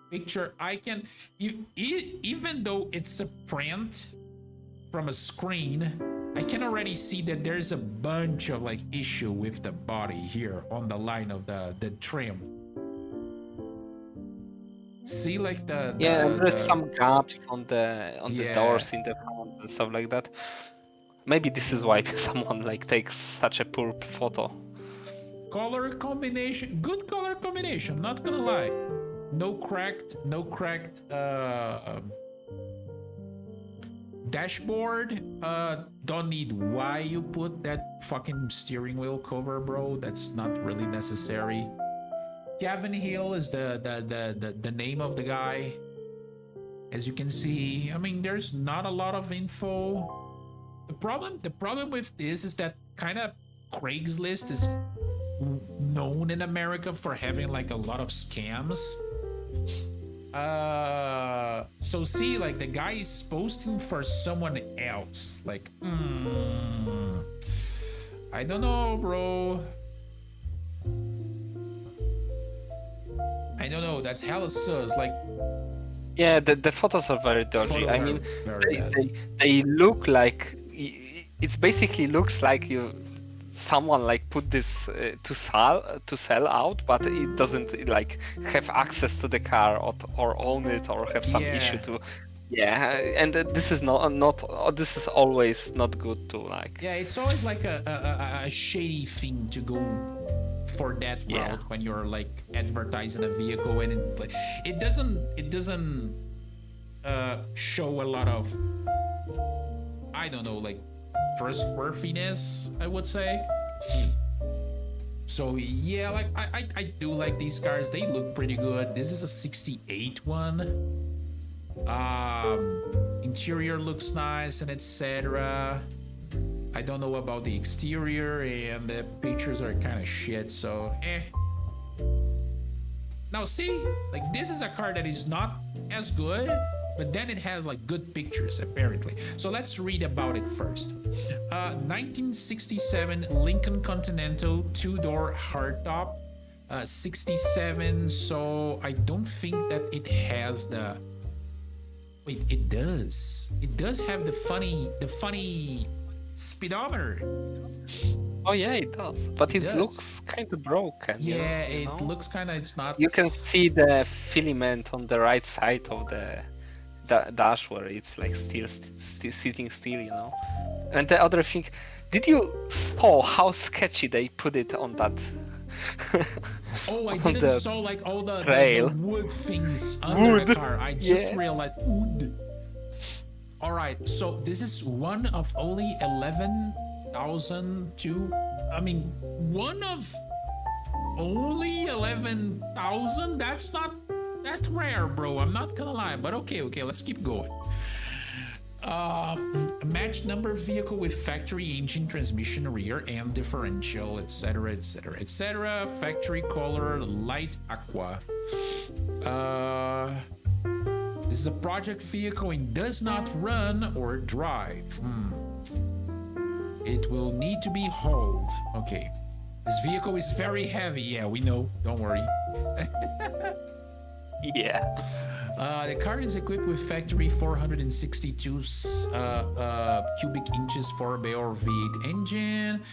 picture I can, even though it's a print from a screen, I can already see that there's a bunch of like issue with the body here on the line of the trim. See, like Yeah, and there's the some gaps on the Yeah. doors in the front and stuff like that. Maybe this is why someone like takes such a poor photo. color combination, good color combination, not gonna lie. No cracked dashboard. Don't need why you put that fucking steering wheel cover, bro. That's not really necessary. Gavin Hill is the name of the guy. As you can see, I mean, there's not a lot of info. The problem with this is that kind of Craigslist is known in America for having like a lot of scams. So see, like the guy is posting for someone else. Like, I don't know, bro. I don't know. That's hella sus. Like, yeah, the photos are very dodgy. I mean, they look like it's basically looks like someone like put this to sell out, but it doesn't like have access to the car or own it or have some issue to. Yeah, and this is this is always not good to like. Yeah, it's always like a shady thing to go for that route when you're like advertising a vehicle, and it doesn't show a lot of, I don't know, like trustworthiness, I would say. So yeah, like I do like these cars. They look pretty good. This is a 68 one. Interior looks nice and etc. I don't know about the exterior, and the pictures are kind of shit, so Now see, like this is a car that is not as good, but then it has like good pictures apparently. So let's read about it first. 1967 Lincoln Continental 2-door hardtop. 67, so I don't think that it has the... Wait, it does. It does have the funny speedometer. Oh yeah, it does, but it looks kind of broken. Yeah, it looks kind of. It's not. You can see the filament on the right side of the dash where it's like still sitting still, you know. And the other thing, did you saw how sketchy they put it on that? Oh, I didn't saw like all the wood things under the car. I just realized wood. All right, so this is one of only 11,000 to, I mean, one of only 11,000? That's not that rare, bro. I'm not gonna lie, but okay, let's keep going. Match number vehicle with factory engine, transmission, rear end differential, etc, etc, etc. Factory color light aqua. This is a project vehicle and does not run or drive. It will need to be hauled. Okay. This vehicle is very heavy. Yeah, we know. Don't worry. Yeah. The car is equipped with factory 462 cubic inches 4-barrel V8 engine,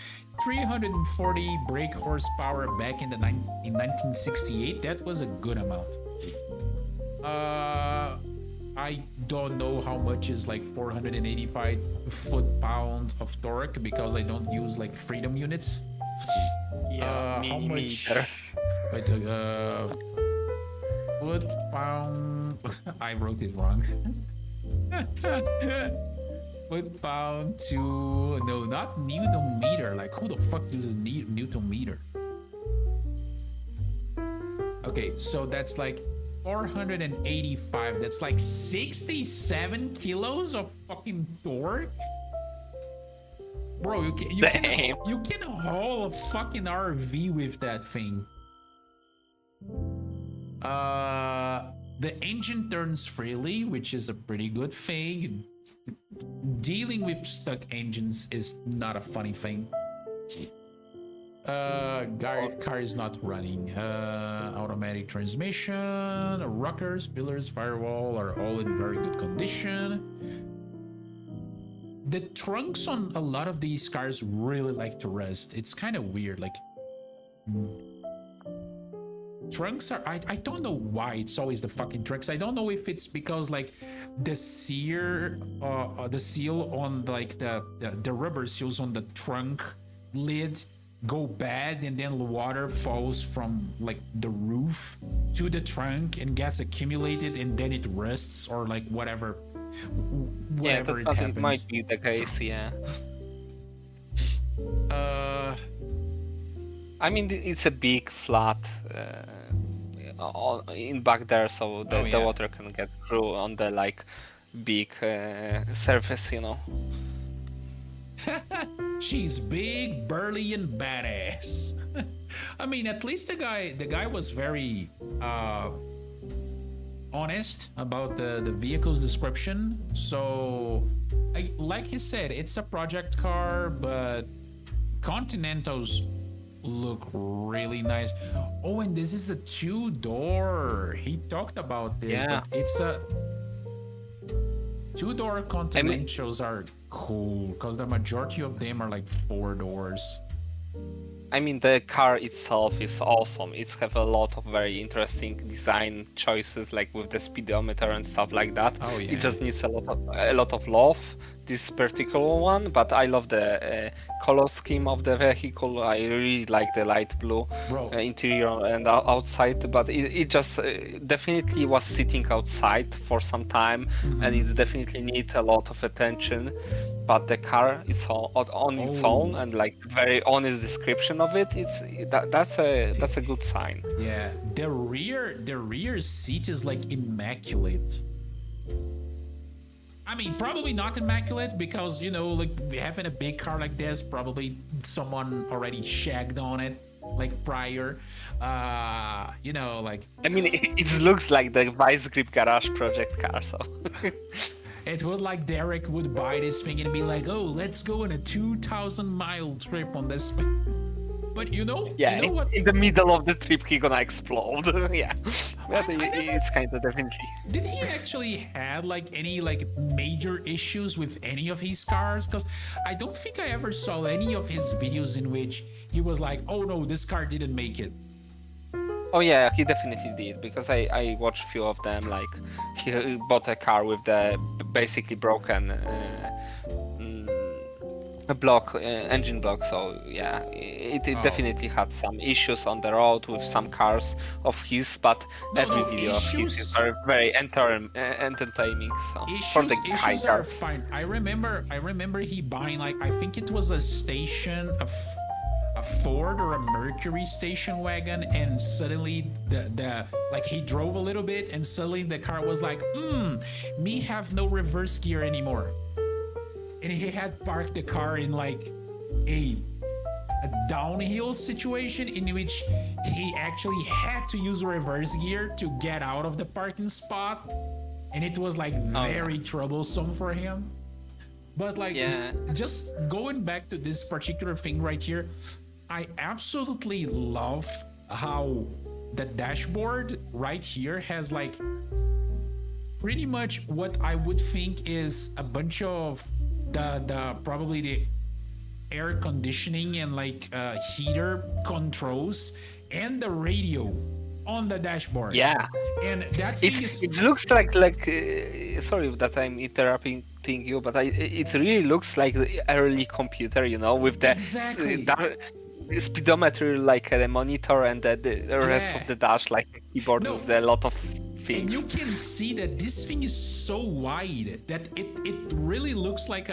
340 brake horsepower back in 1968. That was a good amount. I don't know how much is like 485 foot-pound of torque because I don't use like freedom units. Yeah, how much? Wait, foot-pound. I wrote it wrong. Foot-pound to no, not Newton meter. Like who the fuck uses Newton meter? Okay, so that's like 485. That's like 67 kilos of fucking torque. Bro, you can haul a fucking RV with that thing. The engine turns freely, which is a pretty good thing. Dealing with stuck engines is not a funny thing. Car is not running. Automatic transmission, rockers, pillars, firewall are all in very good condition. the trunks on a lot of these cars really like to rest. It's kind of weird. Like trunks are, I don't know why it's always the fucking trunks. I don't know if it's because like the the seal on like the rubber seals on the trunk lid go bad, and then water falls from like the roof to the trunk and gets accumulated, and then it rusts, or like whatever it happens. It might be the case, yeah. I mean, it's a big flat in back there, so the water can get through on the like big surface, you know. She's big, burly, and badass. I mean, at least the guy was very honest about the vehicle's description. So, like he said, it's a project car, but Continentals look really nice. Oh, and this is a 2-door. He talked about this, but it's a 2-door Continentals are cool because the majority of them are like 4 doors. I mean, the car itself is awesome. It has a lot of very interesting design choices, like with the speedometer and stuff like that. Oh yeah. It just needs a lot of love, this particular one. But I love the color scheme of the vehicle. I really like the light blue interior and outside. But it just definitely was sitting outside for some time, and it definitely needs a lot of attention. But the car, it's on its own, and like very honest description of it. That's a good sign. Yeah, the rear seat is like immaculate. I mean, probably not immaculate because, you know, like having a big car like this, probably someone already shagged on it like prior. You know, like. I mean, it looks like the Vice Grip Garage Project car, so. It would like Derek would buy this thing and be like, oh, let's go on a 2,000-mile trip on this thing. But you know what? In the middle of the trip, he gonna explode. Yeah, it's kind of definitely. Did he actually had like any like major issues with any of his cars? Because I don't think I ever saw any of his videos in which he was like, oh no, this car didn't make it. Oh yeah, he definitely did, because I watched a few of them. Like he bought a car with the basically broken engine block. So yeah, it definitely had some issues on the road with some cars of his. But every video of his are very entertaining. So for the issues are fine. I remember he buying like, I think it was a Ford or a Mercury station wagon, and suddenly the like he drove a little bit and suddenly the car was like, me have no reverse gear anymore, and he had parked the car in like a downhill situation in which he actually had to use reverse gear to get out of the parking spot, and it was like very troublesome for him. But like just going back to this particular thing right here, I absolutely love how the dashboard right here has like pretty much what I would think is a bunch of the probably the air conditioning and like heater controls and the radio on the dashboard. Yeah, and that thing it looks like sorry that I'm interrupting you, but it really looks like the early computer, you know, with the speedometer like a monitor, and the rest of the dash like a keyboard with a lot of things. And you can see that this thing is so wide that it really looks like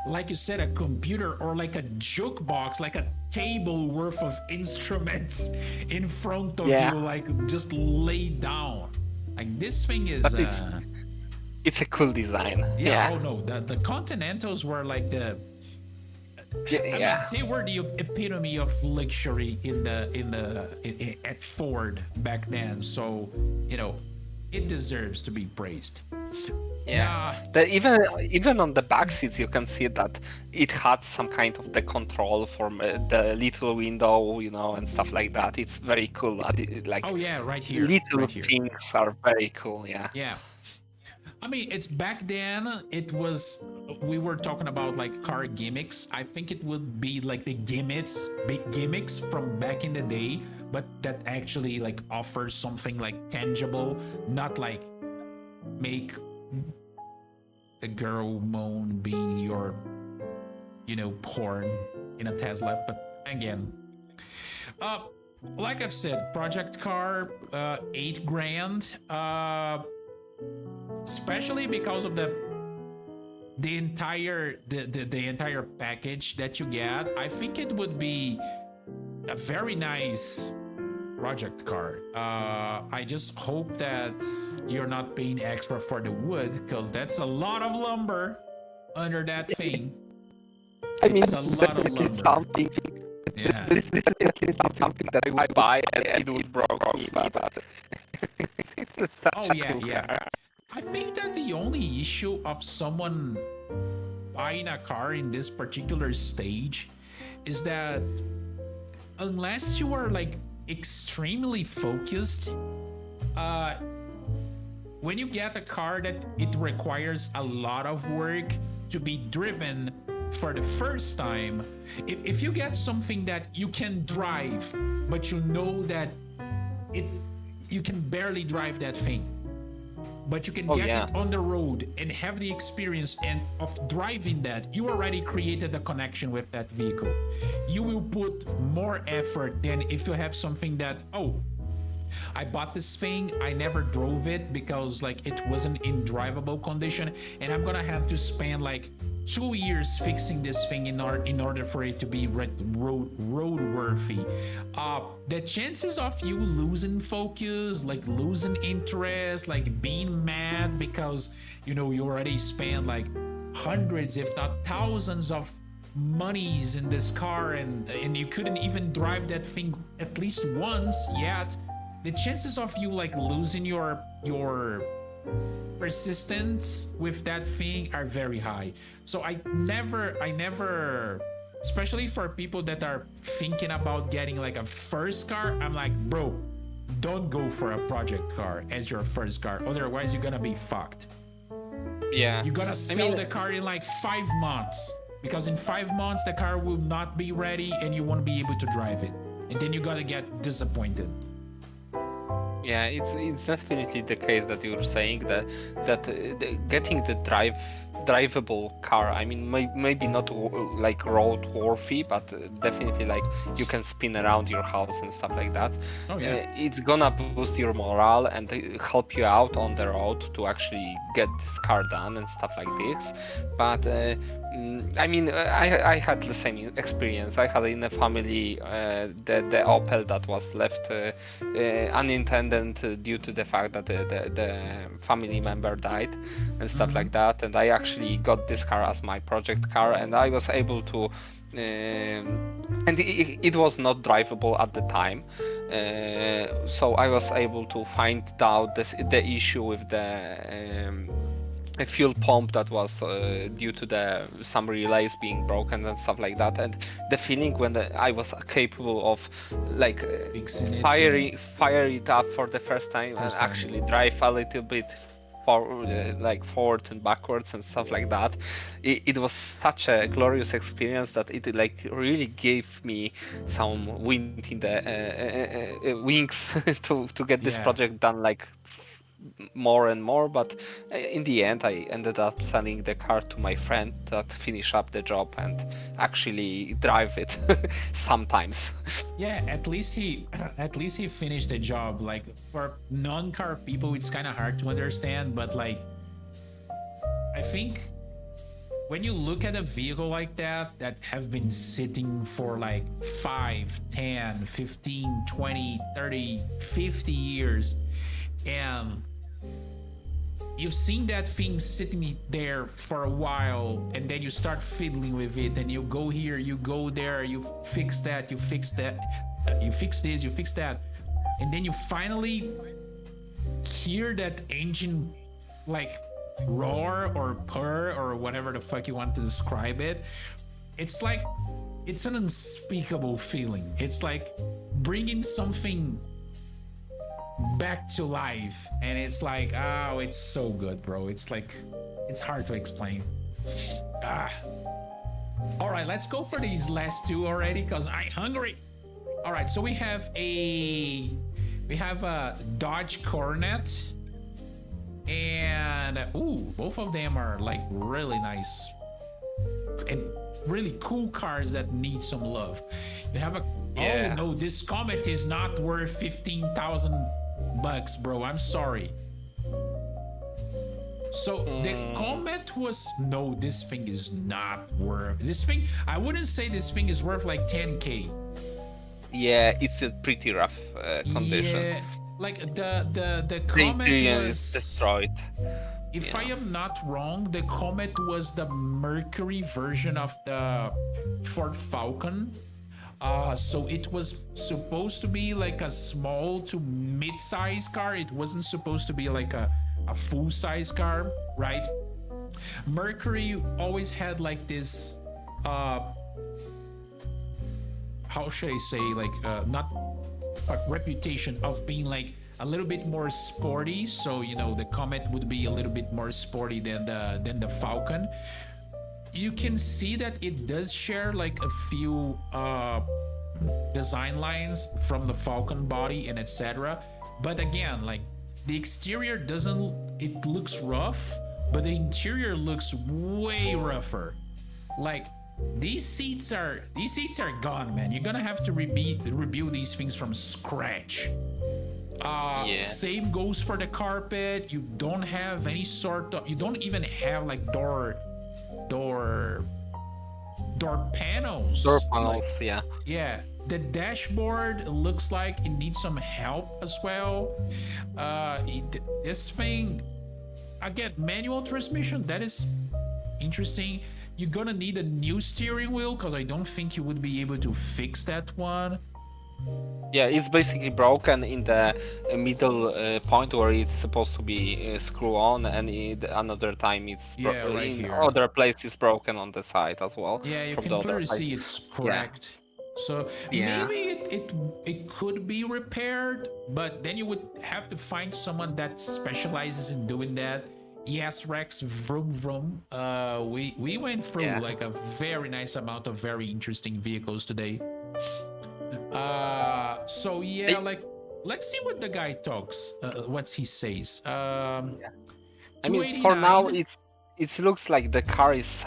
like you said, a computer or like a jukebox, like a table worth of instruments in front of you, like just laid down. Like this thing is. It's a cool design. Yeah. Oh no, the Continentals were like the. I mean, they were the epitome of luxury at Ford back then. So, you know, it deserves to be praised. Yeah. Even on the back seats, you can see that it had some kind of the control from the little window, you know, and stuff like that. It's very cool. Like right here. Little right here. things are very cool. Yeah. Yeah. I mean, it's back then. It was we were talking about like car gimmicks. I think it would be like the gimmicks, big gimmicks from back in the day, but that actually like offers something like tangible, not like make a girl moan being your, porn in a Tesla. But again, like I've said, project car, 8 grand. Especially because of the entire package that you get. I think it would be a very nice project car. I just hope that you're not paying extra for the wood, because that's a lot of lumber under that thing. It's a lot of lumber. Something. Yeah. This is definitely something that I would buy and it would broke me, but it's such Oh a yeah, cool yeah. car. I think that the only issue of someone buying a car in this particular stage is that unless you are like extremely focused, when you get a car that it requires a lot of work to be driven for the first time, if you get something that you can drive, but you know that you can barely drive that thing, but you can get it on the road and have the experience and of driving that, you already created a connection with that vehicle. You will put more effort than if you have something that, I bought this thing, I never drove it because like it wasn't in drivable condition, and I'm gonna have to spend like 2 years fixing this thing in order for it to be roadworthy. The chances of you losing focus, like losing interest, like being mad because you already spent like hundreds, if not thousands, of monies in this car, and you couldn't even drive that thing at least once yet. The chances of you like losing your persistence with that thing are very high. So I never, especially for people that are thinking about getting like a first car, I'm like, bro, don't go for a project car as your first car, otherwise you're gonna be fucked. Yeah. You're gonna sell the car in like 5 months, because in 5 months the car will not be ready and you won't be able to drive it, and then you gotta get disappointed. Yeah, it's definitely the case that you're saying that getting the drivable car. I mean, maybe not like road worthy, but definitely like you can spin around your house and stuff like that. Oh yeah. It's gonna boost your morale and help you out on the road to actually get this car done and stuff like this. But I mean, I had the same experience. I had in a family the Opel that was left unintended due to the fact that the family member died and stuff like that. And I actually got this car as my project car, and I was able to, and it was not drivable at the time. So I was able to find out the issue with a fuel pump that was due to some relays being broken and stuff like that, and the feeling when I was capable of like fire it up for the first time and actually drive a little bit forward and backwards and stuff like that, it was such a glorious experience that it like really gave me some wind in the wings to get this project done like more and more. But in the end I ended up selling the car to my friend that finished up the job and actually drive it sometimes. Yeah, at least he finished the job. Like for non-car people it's kind of hard to understand, but like I think when you look at a vehicle like that have been sitting for like 5, 10, 15, 20, 30, 50 years, and you've seen that thing sitting there for a while, and then you start fiddling with it, and you go here, you go there, you fix that, you fix that, you fix this, you fix that, and then you finally hear that engine like roar or purr or whatever the fuck you want to describe it. It's like, it's an unspeakable feeling. It's like bringing something back to life, and it's like, oh, it's so good, bro. It's like, it's hard to explain. Ah. All right, let's go for these last two already, cause I'm hungry. All right, so we have a Dodge Coronet, and ooh, both of them are like really nice and really cool cars that need some love. You have a Yeah. oh no, this Comet is not worth 15,000 bucks, bro. I'm sorry. So the Comet was no, this thing is not worth this thing. I wouldn't say this thing is worth like 10K. Yeah, it's a pretty rough condition. Yeah, like the The Comet interior was is destroyed. If Yeah. I am not wrong, the Comet was the Mercury version of the Ford Falcon. So it was supposed to be like a small to mid-size car. It wasn't supposed to be like a full-size car, right? Mercury always had like this, how should I say, like not a reputation of being like a little bit more sporty. So you know the Comet would be a little bit more sporty than the Falcon. You can see that it does share like a few design lines from the Falcon body and etc. But again, like the exterior doesn't, it looks rough, but the interior looks way rougher. Like these seats are gone, man. You're gonna have to rebuild these things from scratch. Yeah. Same goes for the carpet. You don't have any sort of, you don't even have like door panels. Door panels, Like, yeah. yeah, the dashboard looks like it needs some help as well. This thing, again, manual transmission, that is interesting. You're gonna need a new steering wheel because I don't think you would be able to fix that one. Yeah, it's basically broken in the middle point where it's supposed to be screw on, and another time it's Yeah, right in here. other places broken on the side as well. Yeah, you from can the other clearly side. see it's cracked. So Yeah. maybe it could be repaired, but then you would have to find someone that specializes in doing that. Yes, Rex, vroom vroom. We went through Yeah. like a very nice amount of very interesting vehicles today. So yeah, like let's see what the guy talks. What he says. I mean, for now, 289. it looks like the car is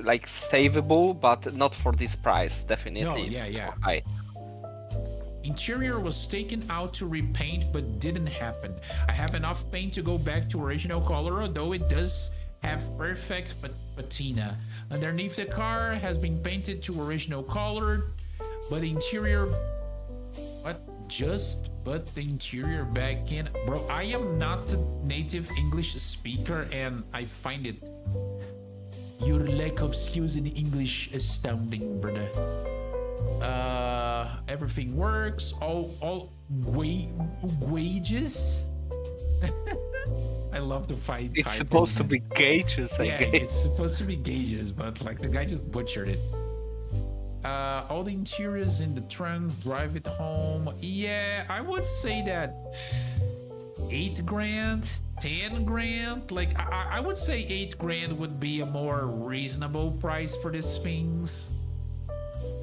like savable, but not for this price. Definitely, No, it's yeah, too yeah. high. Interior was taken out to repaint, but didn't happen. I have enough paint to go back to original color, although it does have perfect patina. Underneath the car has been painted to original color, but the interior, but the interior back in. Bro, I am not a native English speaker, and I find it, your lack of skills in English astounding, brother. Everything works. All wages. I love to find. It's supposed to be gauges, I Yeah, guess. it's supposed to be gauges, but like the guy just butchered it. All the interiors in the trunk, drive it home. Yeah, I would say that 8 grand, 10 grand. Like I would say 8 grand would be a more reasonable price for these things.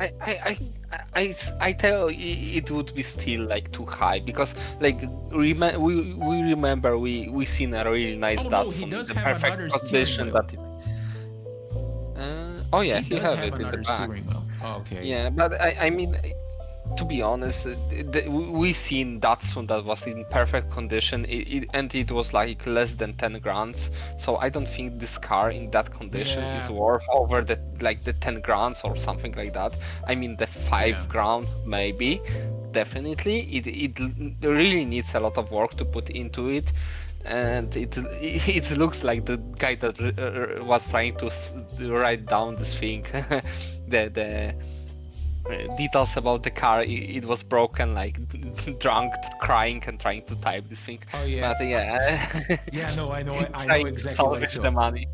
I tell you, it would be still like too high, because like we remember we seen a really nice Oh no, he Datsun does in the have perfect another steering condition wheel. that it. Oh yeah, He he does have have it in the another back. steering wheel. Oh, okay. Yeah, but I mean, to be honest, we seen Datsun that was in perfect condition, and it was like less than 10 grand. So I don't think this car in that condition Yeah. is worth over the 10 grand or something like that. I mean, the 5 Yeah. grand maybe, definitely. It really needs a lot of work to put into it. And it looks like the guy that was trying to write down this thing, the details about the car. It was broken, like drunk, crying, and trying to type this thing. Oh yeah. But yeah, Yeah, no, I know trying to exactly what salvage you the feel. money.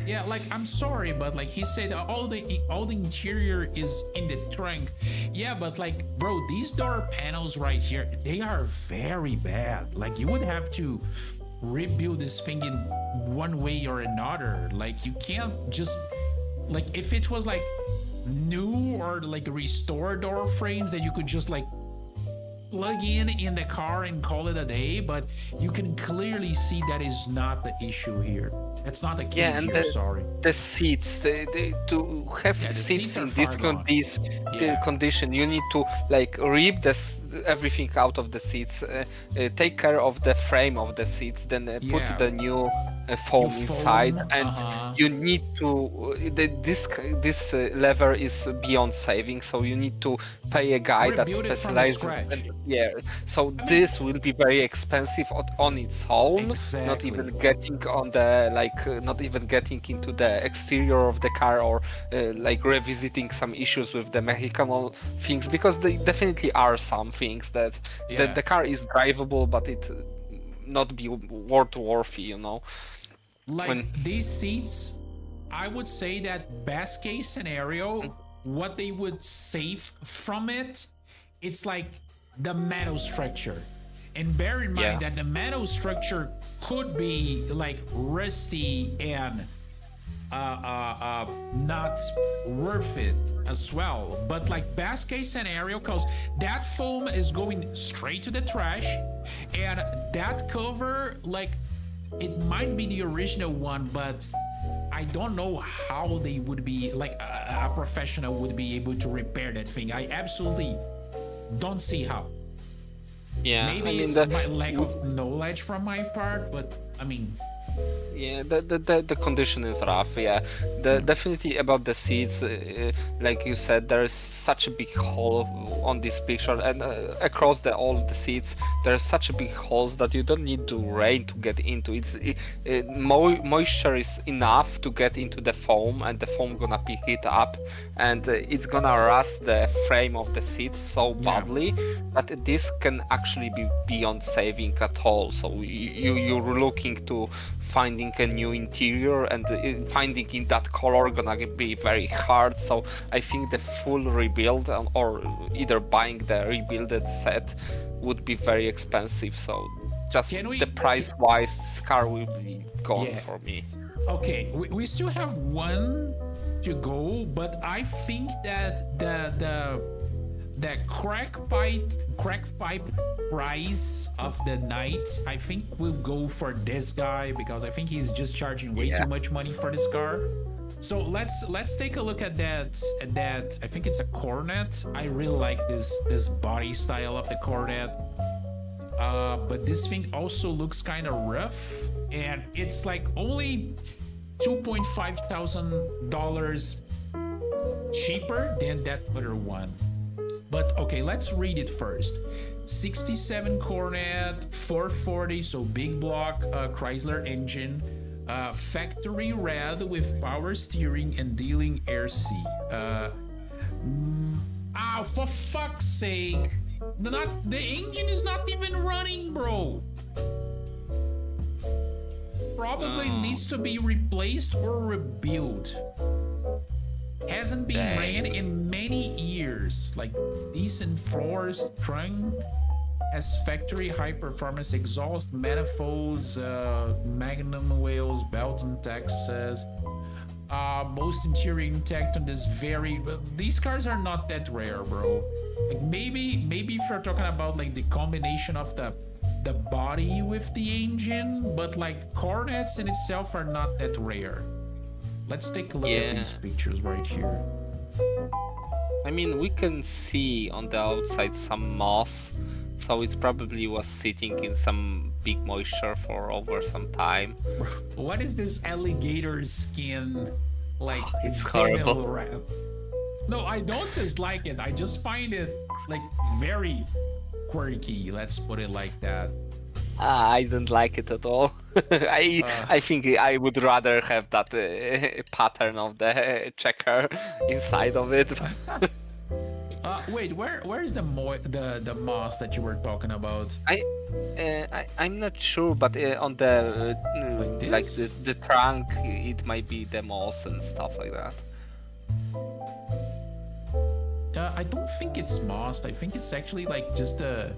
Yeah, like I'm sorry, but like he said, all the interior is in the trunk. Yeah, but like, bro, these door panels right here, they are very bad. Like you would have to rebuild this thing in one way or another. Like you can't just like if it was like new or like restored door frames that you could just like plug in the car and call it a day, but you can clearly see that is not the issue here. That's not the case Yeah, and here. Sorry. the seats, to have Yeah, the seats seats are in far this gone. Yeah. condition, you need to like rip everything out of the seats, take care of the frame of the seats, then put Yeah. the new foam New inside, foam, and you need to this lever is beyond saving, so you need to pay a guy that Rebuild it from the specializes. scratch. Yeah, so this will be very expensive on its own. Not Exactly. even getting on the not even getting into the exterior of the car or like revisiting some issues with the mechanical things, because they definitely are some things that Yeah. the car is drivable, but it not be worthy, you know. Like these seats, I would say that best case scenario, what they would save from it, it's like the metal structure. And bear in mind Yeah. that the metal structure could be like rusty and not worth it as well. But like best case scenario, because that foam is going straight to the trash, and that cover, like it might be the original one, but I don't know how they would be like a professional would be able to repair that thing. I absolutely don't see how. Yeah, Maybe I mean it's my lack of knowledge from my part, but I mean, yeah, the condition is rough. Yeah, definitely about the seats, like you said, there is such a big hole on this picture, and across all of the seats, there is such a big holes that you don't need to rain to get into. Moisture is enough to get into the foam, and the foam gonna pick it up, and it's gonna rust the frame of the seats so badly that this can actually be beyond saving at all. So you're looking to finding a new interior, and finding in that color gonna be very hard. So I think the full rebuild or either buying the rebuilded set would be very expensive. So just the price wise, car will be gone for me. okay, we still have one to go, but I think that the crack pipe price of the night, I think we'll go for this guy, because I think he's just charging way too much money for this car. So let's take a look at that. I think it's a Coronet. I really like this body style of the Coronet. But this thing also looks kind of rough, and it's like only $2,500 cheaper than that other one. But okay, let's read it first. 67 Coronet, 440, so big block Chrysler engine, factory red with power steering and dealing air C. For fuck's sake! The engine is not even running, bro. Probably needs to be replaced or rebuilt. Hasn't been ran in many years. Like decent floors, trunk, has factory high performance exhaust, manifolds, magnum wheels, Belton, Texas. Most interior intact on this these cars are not that rare, bro. Like maybe if you're talking about like the combination of the body with the engine, but like Coronets in itself are not that rare. Let's take a look at these pictures right here. I mean, we can see on the outside some moss, so it probably was sitting in some big moisture for over some time. What is this alligator skin like horrible. wrap? No, I don't dislike it. I just find it like very quirky. Let's put it like that. I don't like it at all. I think I would rather have that pattern of the checker inside of it. Wait, where is the moss that you were talking about? I'm not sure, but on the Like like this? the trunk, it might be the moss and stuff like that. I don't think it's moss. I think it's actually like just a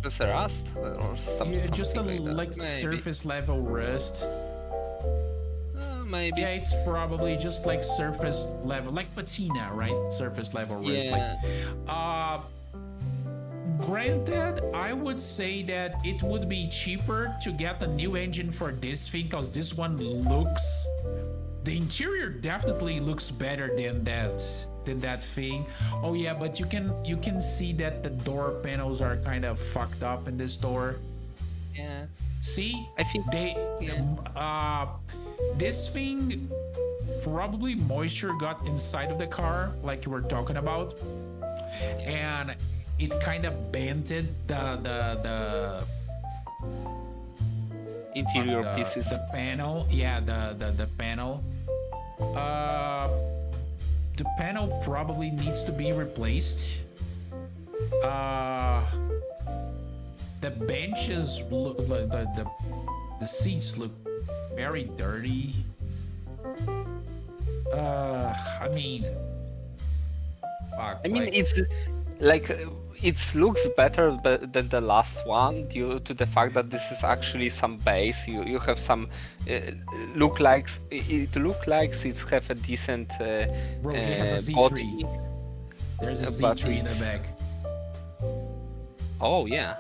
Just a rust or something. just a like that. like Maybe. surface level rust. Maybe. Yeah, it's probably just like surface level, like patina, right? Surface level rust. Yeah. Like, granted, I would say that it would be cheaper to get a new engine for this thing, because this one looks, the interior definitely looks better than that thing. Oh yeah, but you can see that the door panels are kind of fucked up in this door. Yeah. See, I think this thing probably moisture got inside of the car, like you were talking about, and it kind of bented the interior pieces. the panel. Yeah, the panel. The panel probably needs to be replaced. The benches look like the seats look very dirty. I mean, fuck, I mean, like, it's like it looks better than the last one due to the fact that this is actually some base. You have some look like it have a decent bro, it has a body. Z3. There's a but Z3 in the it's- back. Oh yeah.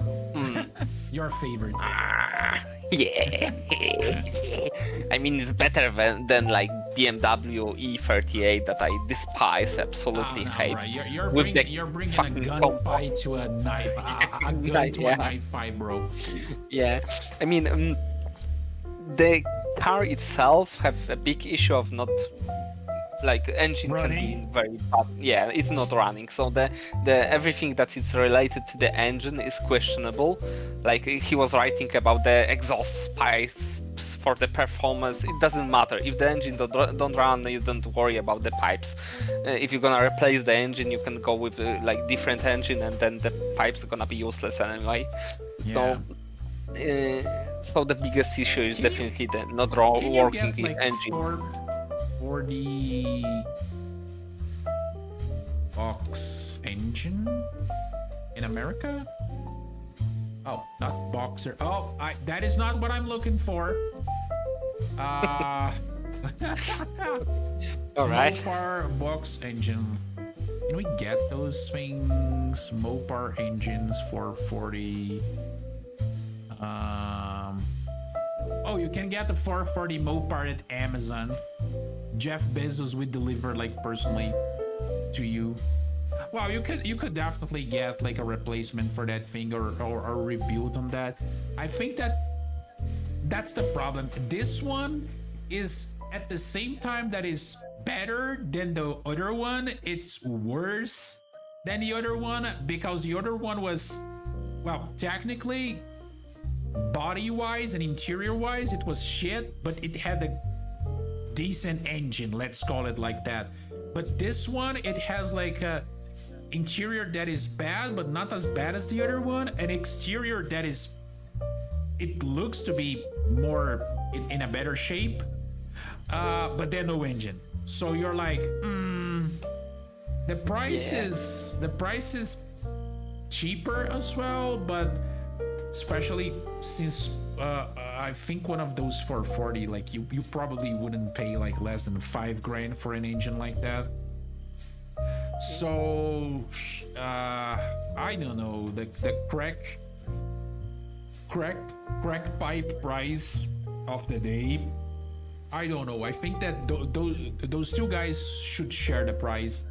Your favorite. Yeah. I mean, it's better than like BMW E38 that I despise, absolutely No, hate. right. You're with bringing, the you're bringing a fucking gunfight to a knife. A gun to Yeah. a knife fight, bro. Yeah, I mean, the car itself have a big issue of not like engine Running? can be very bad. Yeah, it's not running. So the everything that is related to the engine is questionable. Like he was writing about the exhaust pipes for the performance. It doesn't matter if the engine don't run. You don't worry about the pipes. If you're gonna replace the engine, you can go with like different engine, and then the pipes are gonna be useless anyway. Yeah. So the biggest issue is Can you- definitely the not Can you working get like engine. 40 box engine in America? Oh, not boxer. Oh, that is not what I'm looking for. All right. Mopar box engine. Can we get those things? Mopar engines for 40. Oh, you can get the 440 Mopar at Amazon. Jeff Bezos would deliver like personally to you. Wow, you could definitely get like a replacement for that thing or a rebuild on that. I think that's the problem. This one is at the same time that is better than the other one. It's worse than the other one because the other one was, well, technically, body-wise and interior-wise, it was shit, but it had a decent engine, let's call it like that. But this one, it has like a interior that is bad, but not as bad as the other one, an exterior that is, it looks to be more in a better shape, but then no engine. So you're like, the price is cheaper as well, but especially since I think one of those 440, like you probably wouldn't pay like less than $5,000 for an engine like that. So I don't know, the crack pipe price of the day, I don't know. I think that those two guys should share the price.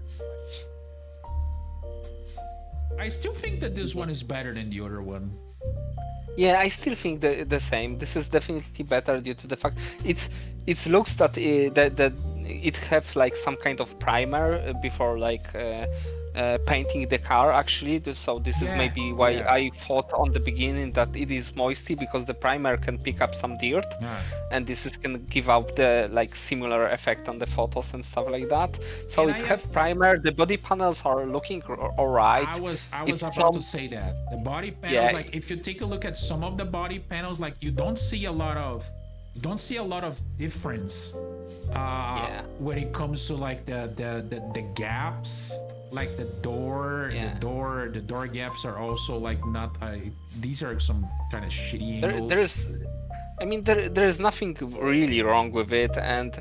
I still think that this one is better than the other one. Yeah, I still think the same. This is definitely better due to the fact it looks that that it have like some kind of primer before like painting the car actually. So this is maybe why I thought on the beginning that it is moisty, because the primer can pick up some dirt, and this is can give out the like similar effect on the photos and stuff like that. So it have primer. The body panels are looking alright. I was about to say that the body panels, like if you take a look at some of the body panels, like you don't see a lot of difference when it comes to like the gaps, like the door gaps are also like not these are some kind of shitty angles. There is nothing really wrong with it, and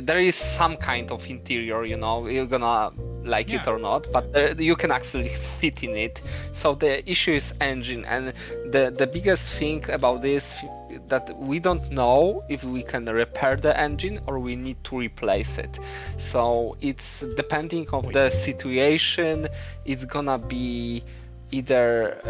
there is some kind of interior, you know, you're gonna like it or not, but you can actually sit in it. So the issue is engine, and the biggest thing about this that we don't know if we can repair the engine or we need to replace it. So it's depending of the situation. It's gonna be either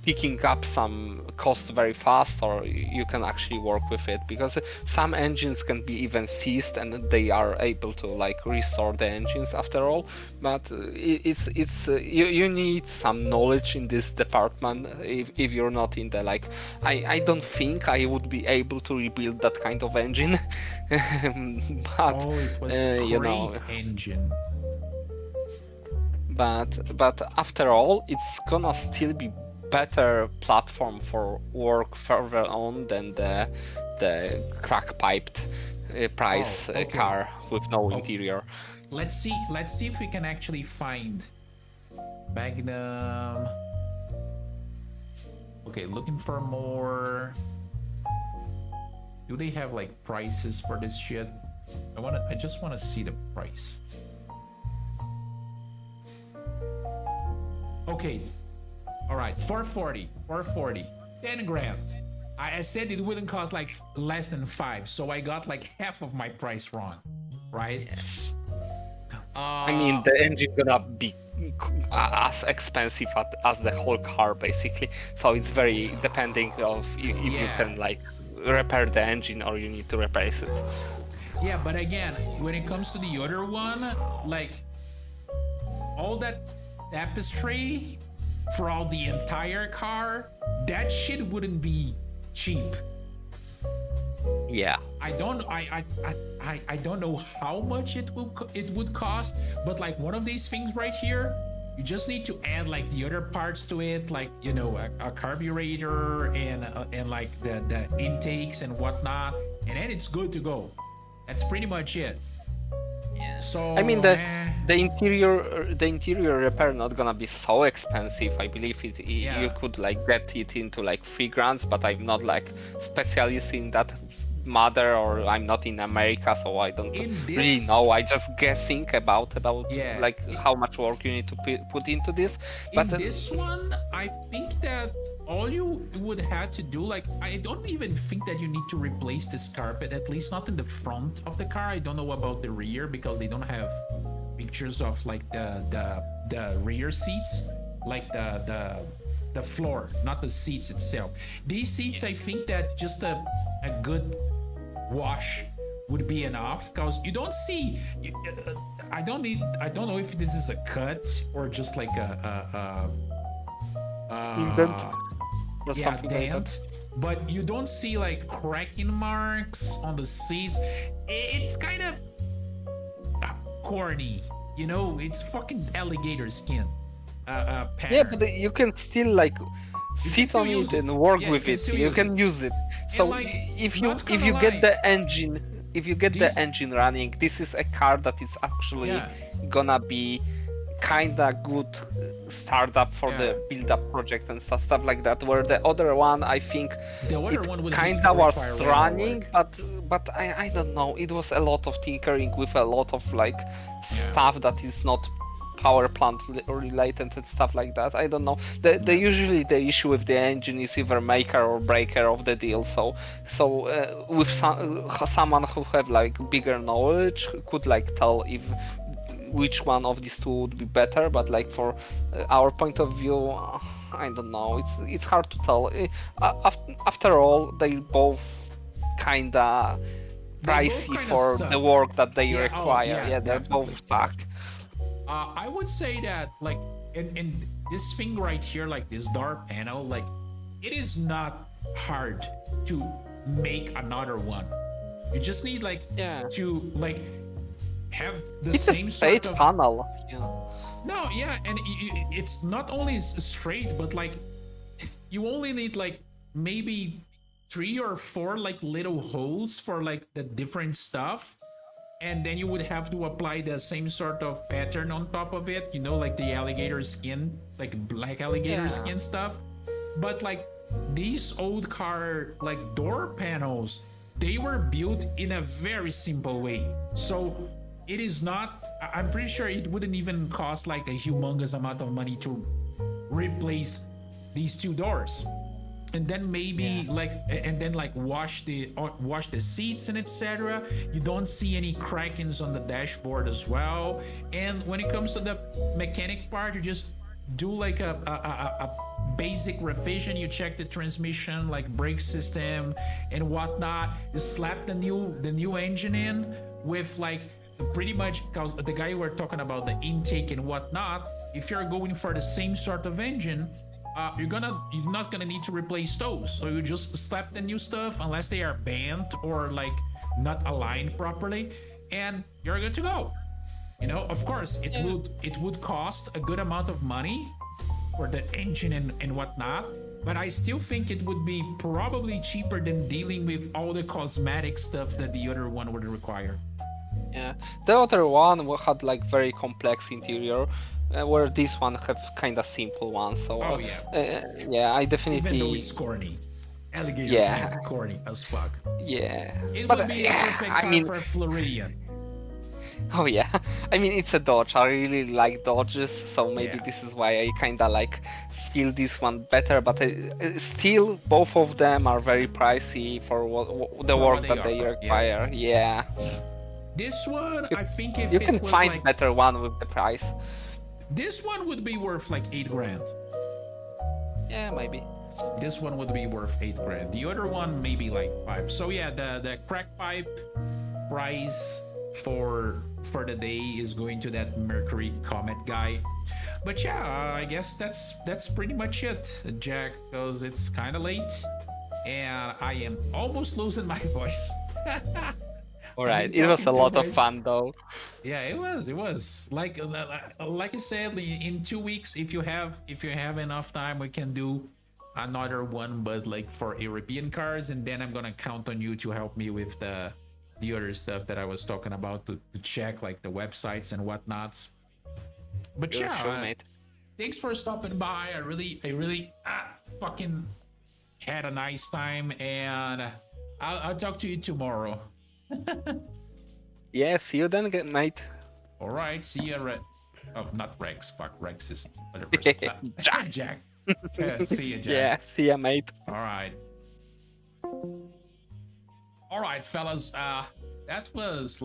picking up some cost very fast, or you can actually work with it, because some engines can be even seized and they are able to like restore the engines after all. But you need some knowledge in this department if you're not in the like I don't think I would be able to rebuild that kind of engine. But it was you know, engine. But after all, it's gonna still be better platform for work further on than the crack piped price car with no interior. Let's see if we can actually find Magnum. Okay, looking for more. Do they have like prices for this shit? I just want to see the price. Okay. All right, 440, 10 grand. I said it wouldn't cost like less than 5, so I got like half of my price wrong, right? I mean, the engine gonna be as expensive as the whole car basically. So it's very depending of if you can like repair the engine or you need to replace it. Yeah, but again, when it comes to the other one, like all that tapestry throughout the entire car, that shit wouldn't be cheap. Yeah. I don't know how much it would cost, but like one of these things right here, you just need to add like the other parts to it, like, you know, a carburetor and like the intakes and whatnot, and then it's good to go. That's pretty much it. Yeah. So I mean the interior repair not gonna be so expensive. I believe you could like get it into like $3,000, but I'm not like specialist in that matter, or I'm not in America, so I don't really know. I just guessing about like how much work you need to put into this. But in this one, I think that all you would have to do, like, I don't even think that you need to replace this carpet, at least not in the front of the car. I don't know about the rear because they don't have pictures of like the rear seats, like the floor, not the seats itself. These seats, I think that just a good wash would be enough, because you don't see I don't know if this is a cut or just like a indent or something dent, like that. but you don't see like cracking marks on the seats. It's kind of corny, you know. It's fucking alligator skin pattern. Yeah, but you can still like sit on it and work with it. You can use it. So like, if you get the engine, engine running, this is a car that is actually gonna be kinda good startup for the build-up project and stuff like that. Where the other one, I think, it kinda was running, but I don't know. It was a lot of tinkering with a lot of like stuff that is not power plant related and stuff like that. I don't know. The usually the issue with the engine is either maker or breaker of the deal. So with someone who have like bigger knowledge could like tell if which one of these two would be better. But like for our point of view, I don't know. It's hard to tell. After all, they both kinda pricey for the work that they require. They're both stuck. I would say that like in this thing right here, like this door panel, like it is not hard to make another one. You just need like Yeah. to like have the It's same a straight sort of panel. Yeah. no, yeah, and it's not only straight, but like you only need like maybe 3 or 4 like little holes for like the different stuff, and then you would have to apply the same sort of pattern on top of it, you know, like the alligator skin, like black alligator Yeah. skin stuff. But like these old car like door panels, they were built in a very simple way, so it is not, I'm pretty sure it wouldn't even cost like a humongous amount of money to replace these 2 doors, and then maybe like and then like wash the seats and etc. You don't see any crackings on the dashboard as well. And when it comes to the mechanic part, you just do like a basic revision. You check the transmission, like brake system and whatnot. You slap the new engine in with like pretty much, because the guy we're talking about the intake and whatnot, if you're going for the same sort of engine, you're not gonna need to replace those. So you just slap the new stuff unless they are bent or like not aligned properly, and you're good to go. You know, of course, it would cost a good amount of money for the engine and whatnot, but I still think it would be probably cheaper than dealing with all the cosmetic stuff that the other one would require. Yeah, the other one had like very complex interior, where this one have kind of simple one. So Oh, yeah. yeah, I definitely. Even though it's corny, alligators Yeah. are corny as fuck. Yeah, It but would be a perfect I car mean, for a Floridian. oh yeah, I mean it's a Dodge. I really like Dodges, so maybe Yeah. this is why I kind of like feel this one better. But still, both of them are very pricey for the For what work they that they offer, yeah. require. Yeah, This one, I think if you it can was find like better one with the price. this one would be worth like 8 grand. Yeah, maybe. This one would be worth 8 grand. The other one maybe like 5. So yeah, the crack pipe price for the day is going to that Mercury Comet guy. But yeah, I guess that's pretty much it, Jack, because it's kind of late and I am almost losing my voice. All right, been it was a talking lot too of much. fun though. Yeah, it was like I said, in 2 weeks, if you have enough time, we can do another one, but like for European cars, and then I'm gonna count on you to help me with the other stuff that I was talking about to check like the websites and whatnots. But You're yeah, sure, mate. thanks for stopping by. I really fucking had a nice time, and I'll talk to you tomorrow. Yeah, see you then, mate. All right, see ya, Oh, not Rex. Fuck, Rex is other person. Jack. Jack. See ya, Jack. Yeah, see ya, mate. All right. All right, fellas. That was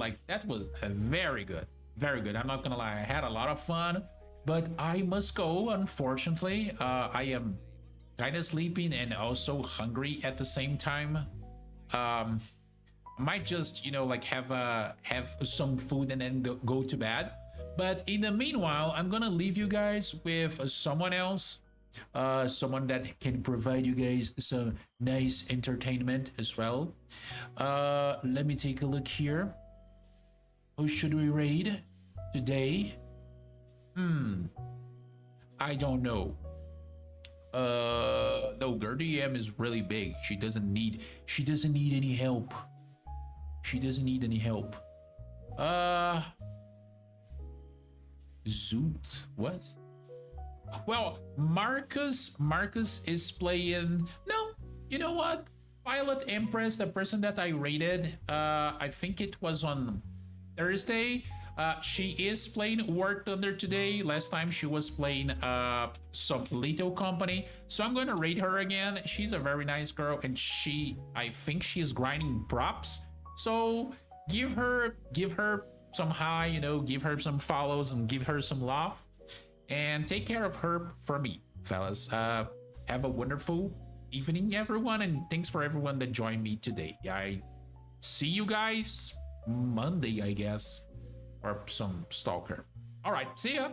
very good. Very good. I'm not gonna lie. I had a lot of fun, but I must go, unfortunately. I am kind of sleeping and also hungry at the same time. I might just, like have some food and then go to bed. But in the meanwhile, I'm gonna leave you guys with someone else, someone that can provide you guys some nice entertainment as well. Let me take a look here. Who should we raid today? I don't know. No, Gertie M is really big. She doesn't need any help. She doesn't need any help. Zoot, what? Well, Marcus is playing. No, you know what? Pilot Empress, the person that I raided, I think it was on Thursday. She is playing War Thunder today. Last time she was playing some little company. So I'm gonna raid her again. She's a very nice girl, and I think she's grinding props. So give her some high, give her some follows and give her some love. And take care of her for me, fellas. Have a wonderful evening, everyone, and thanks for everyone that joined me today. I see you guys Monday, I guess, for some Stalker. All right, see ya.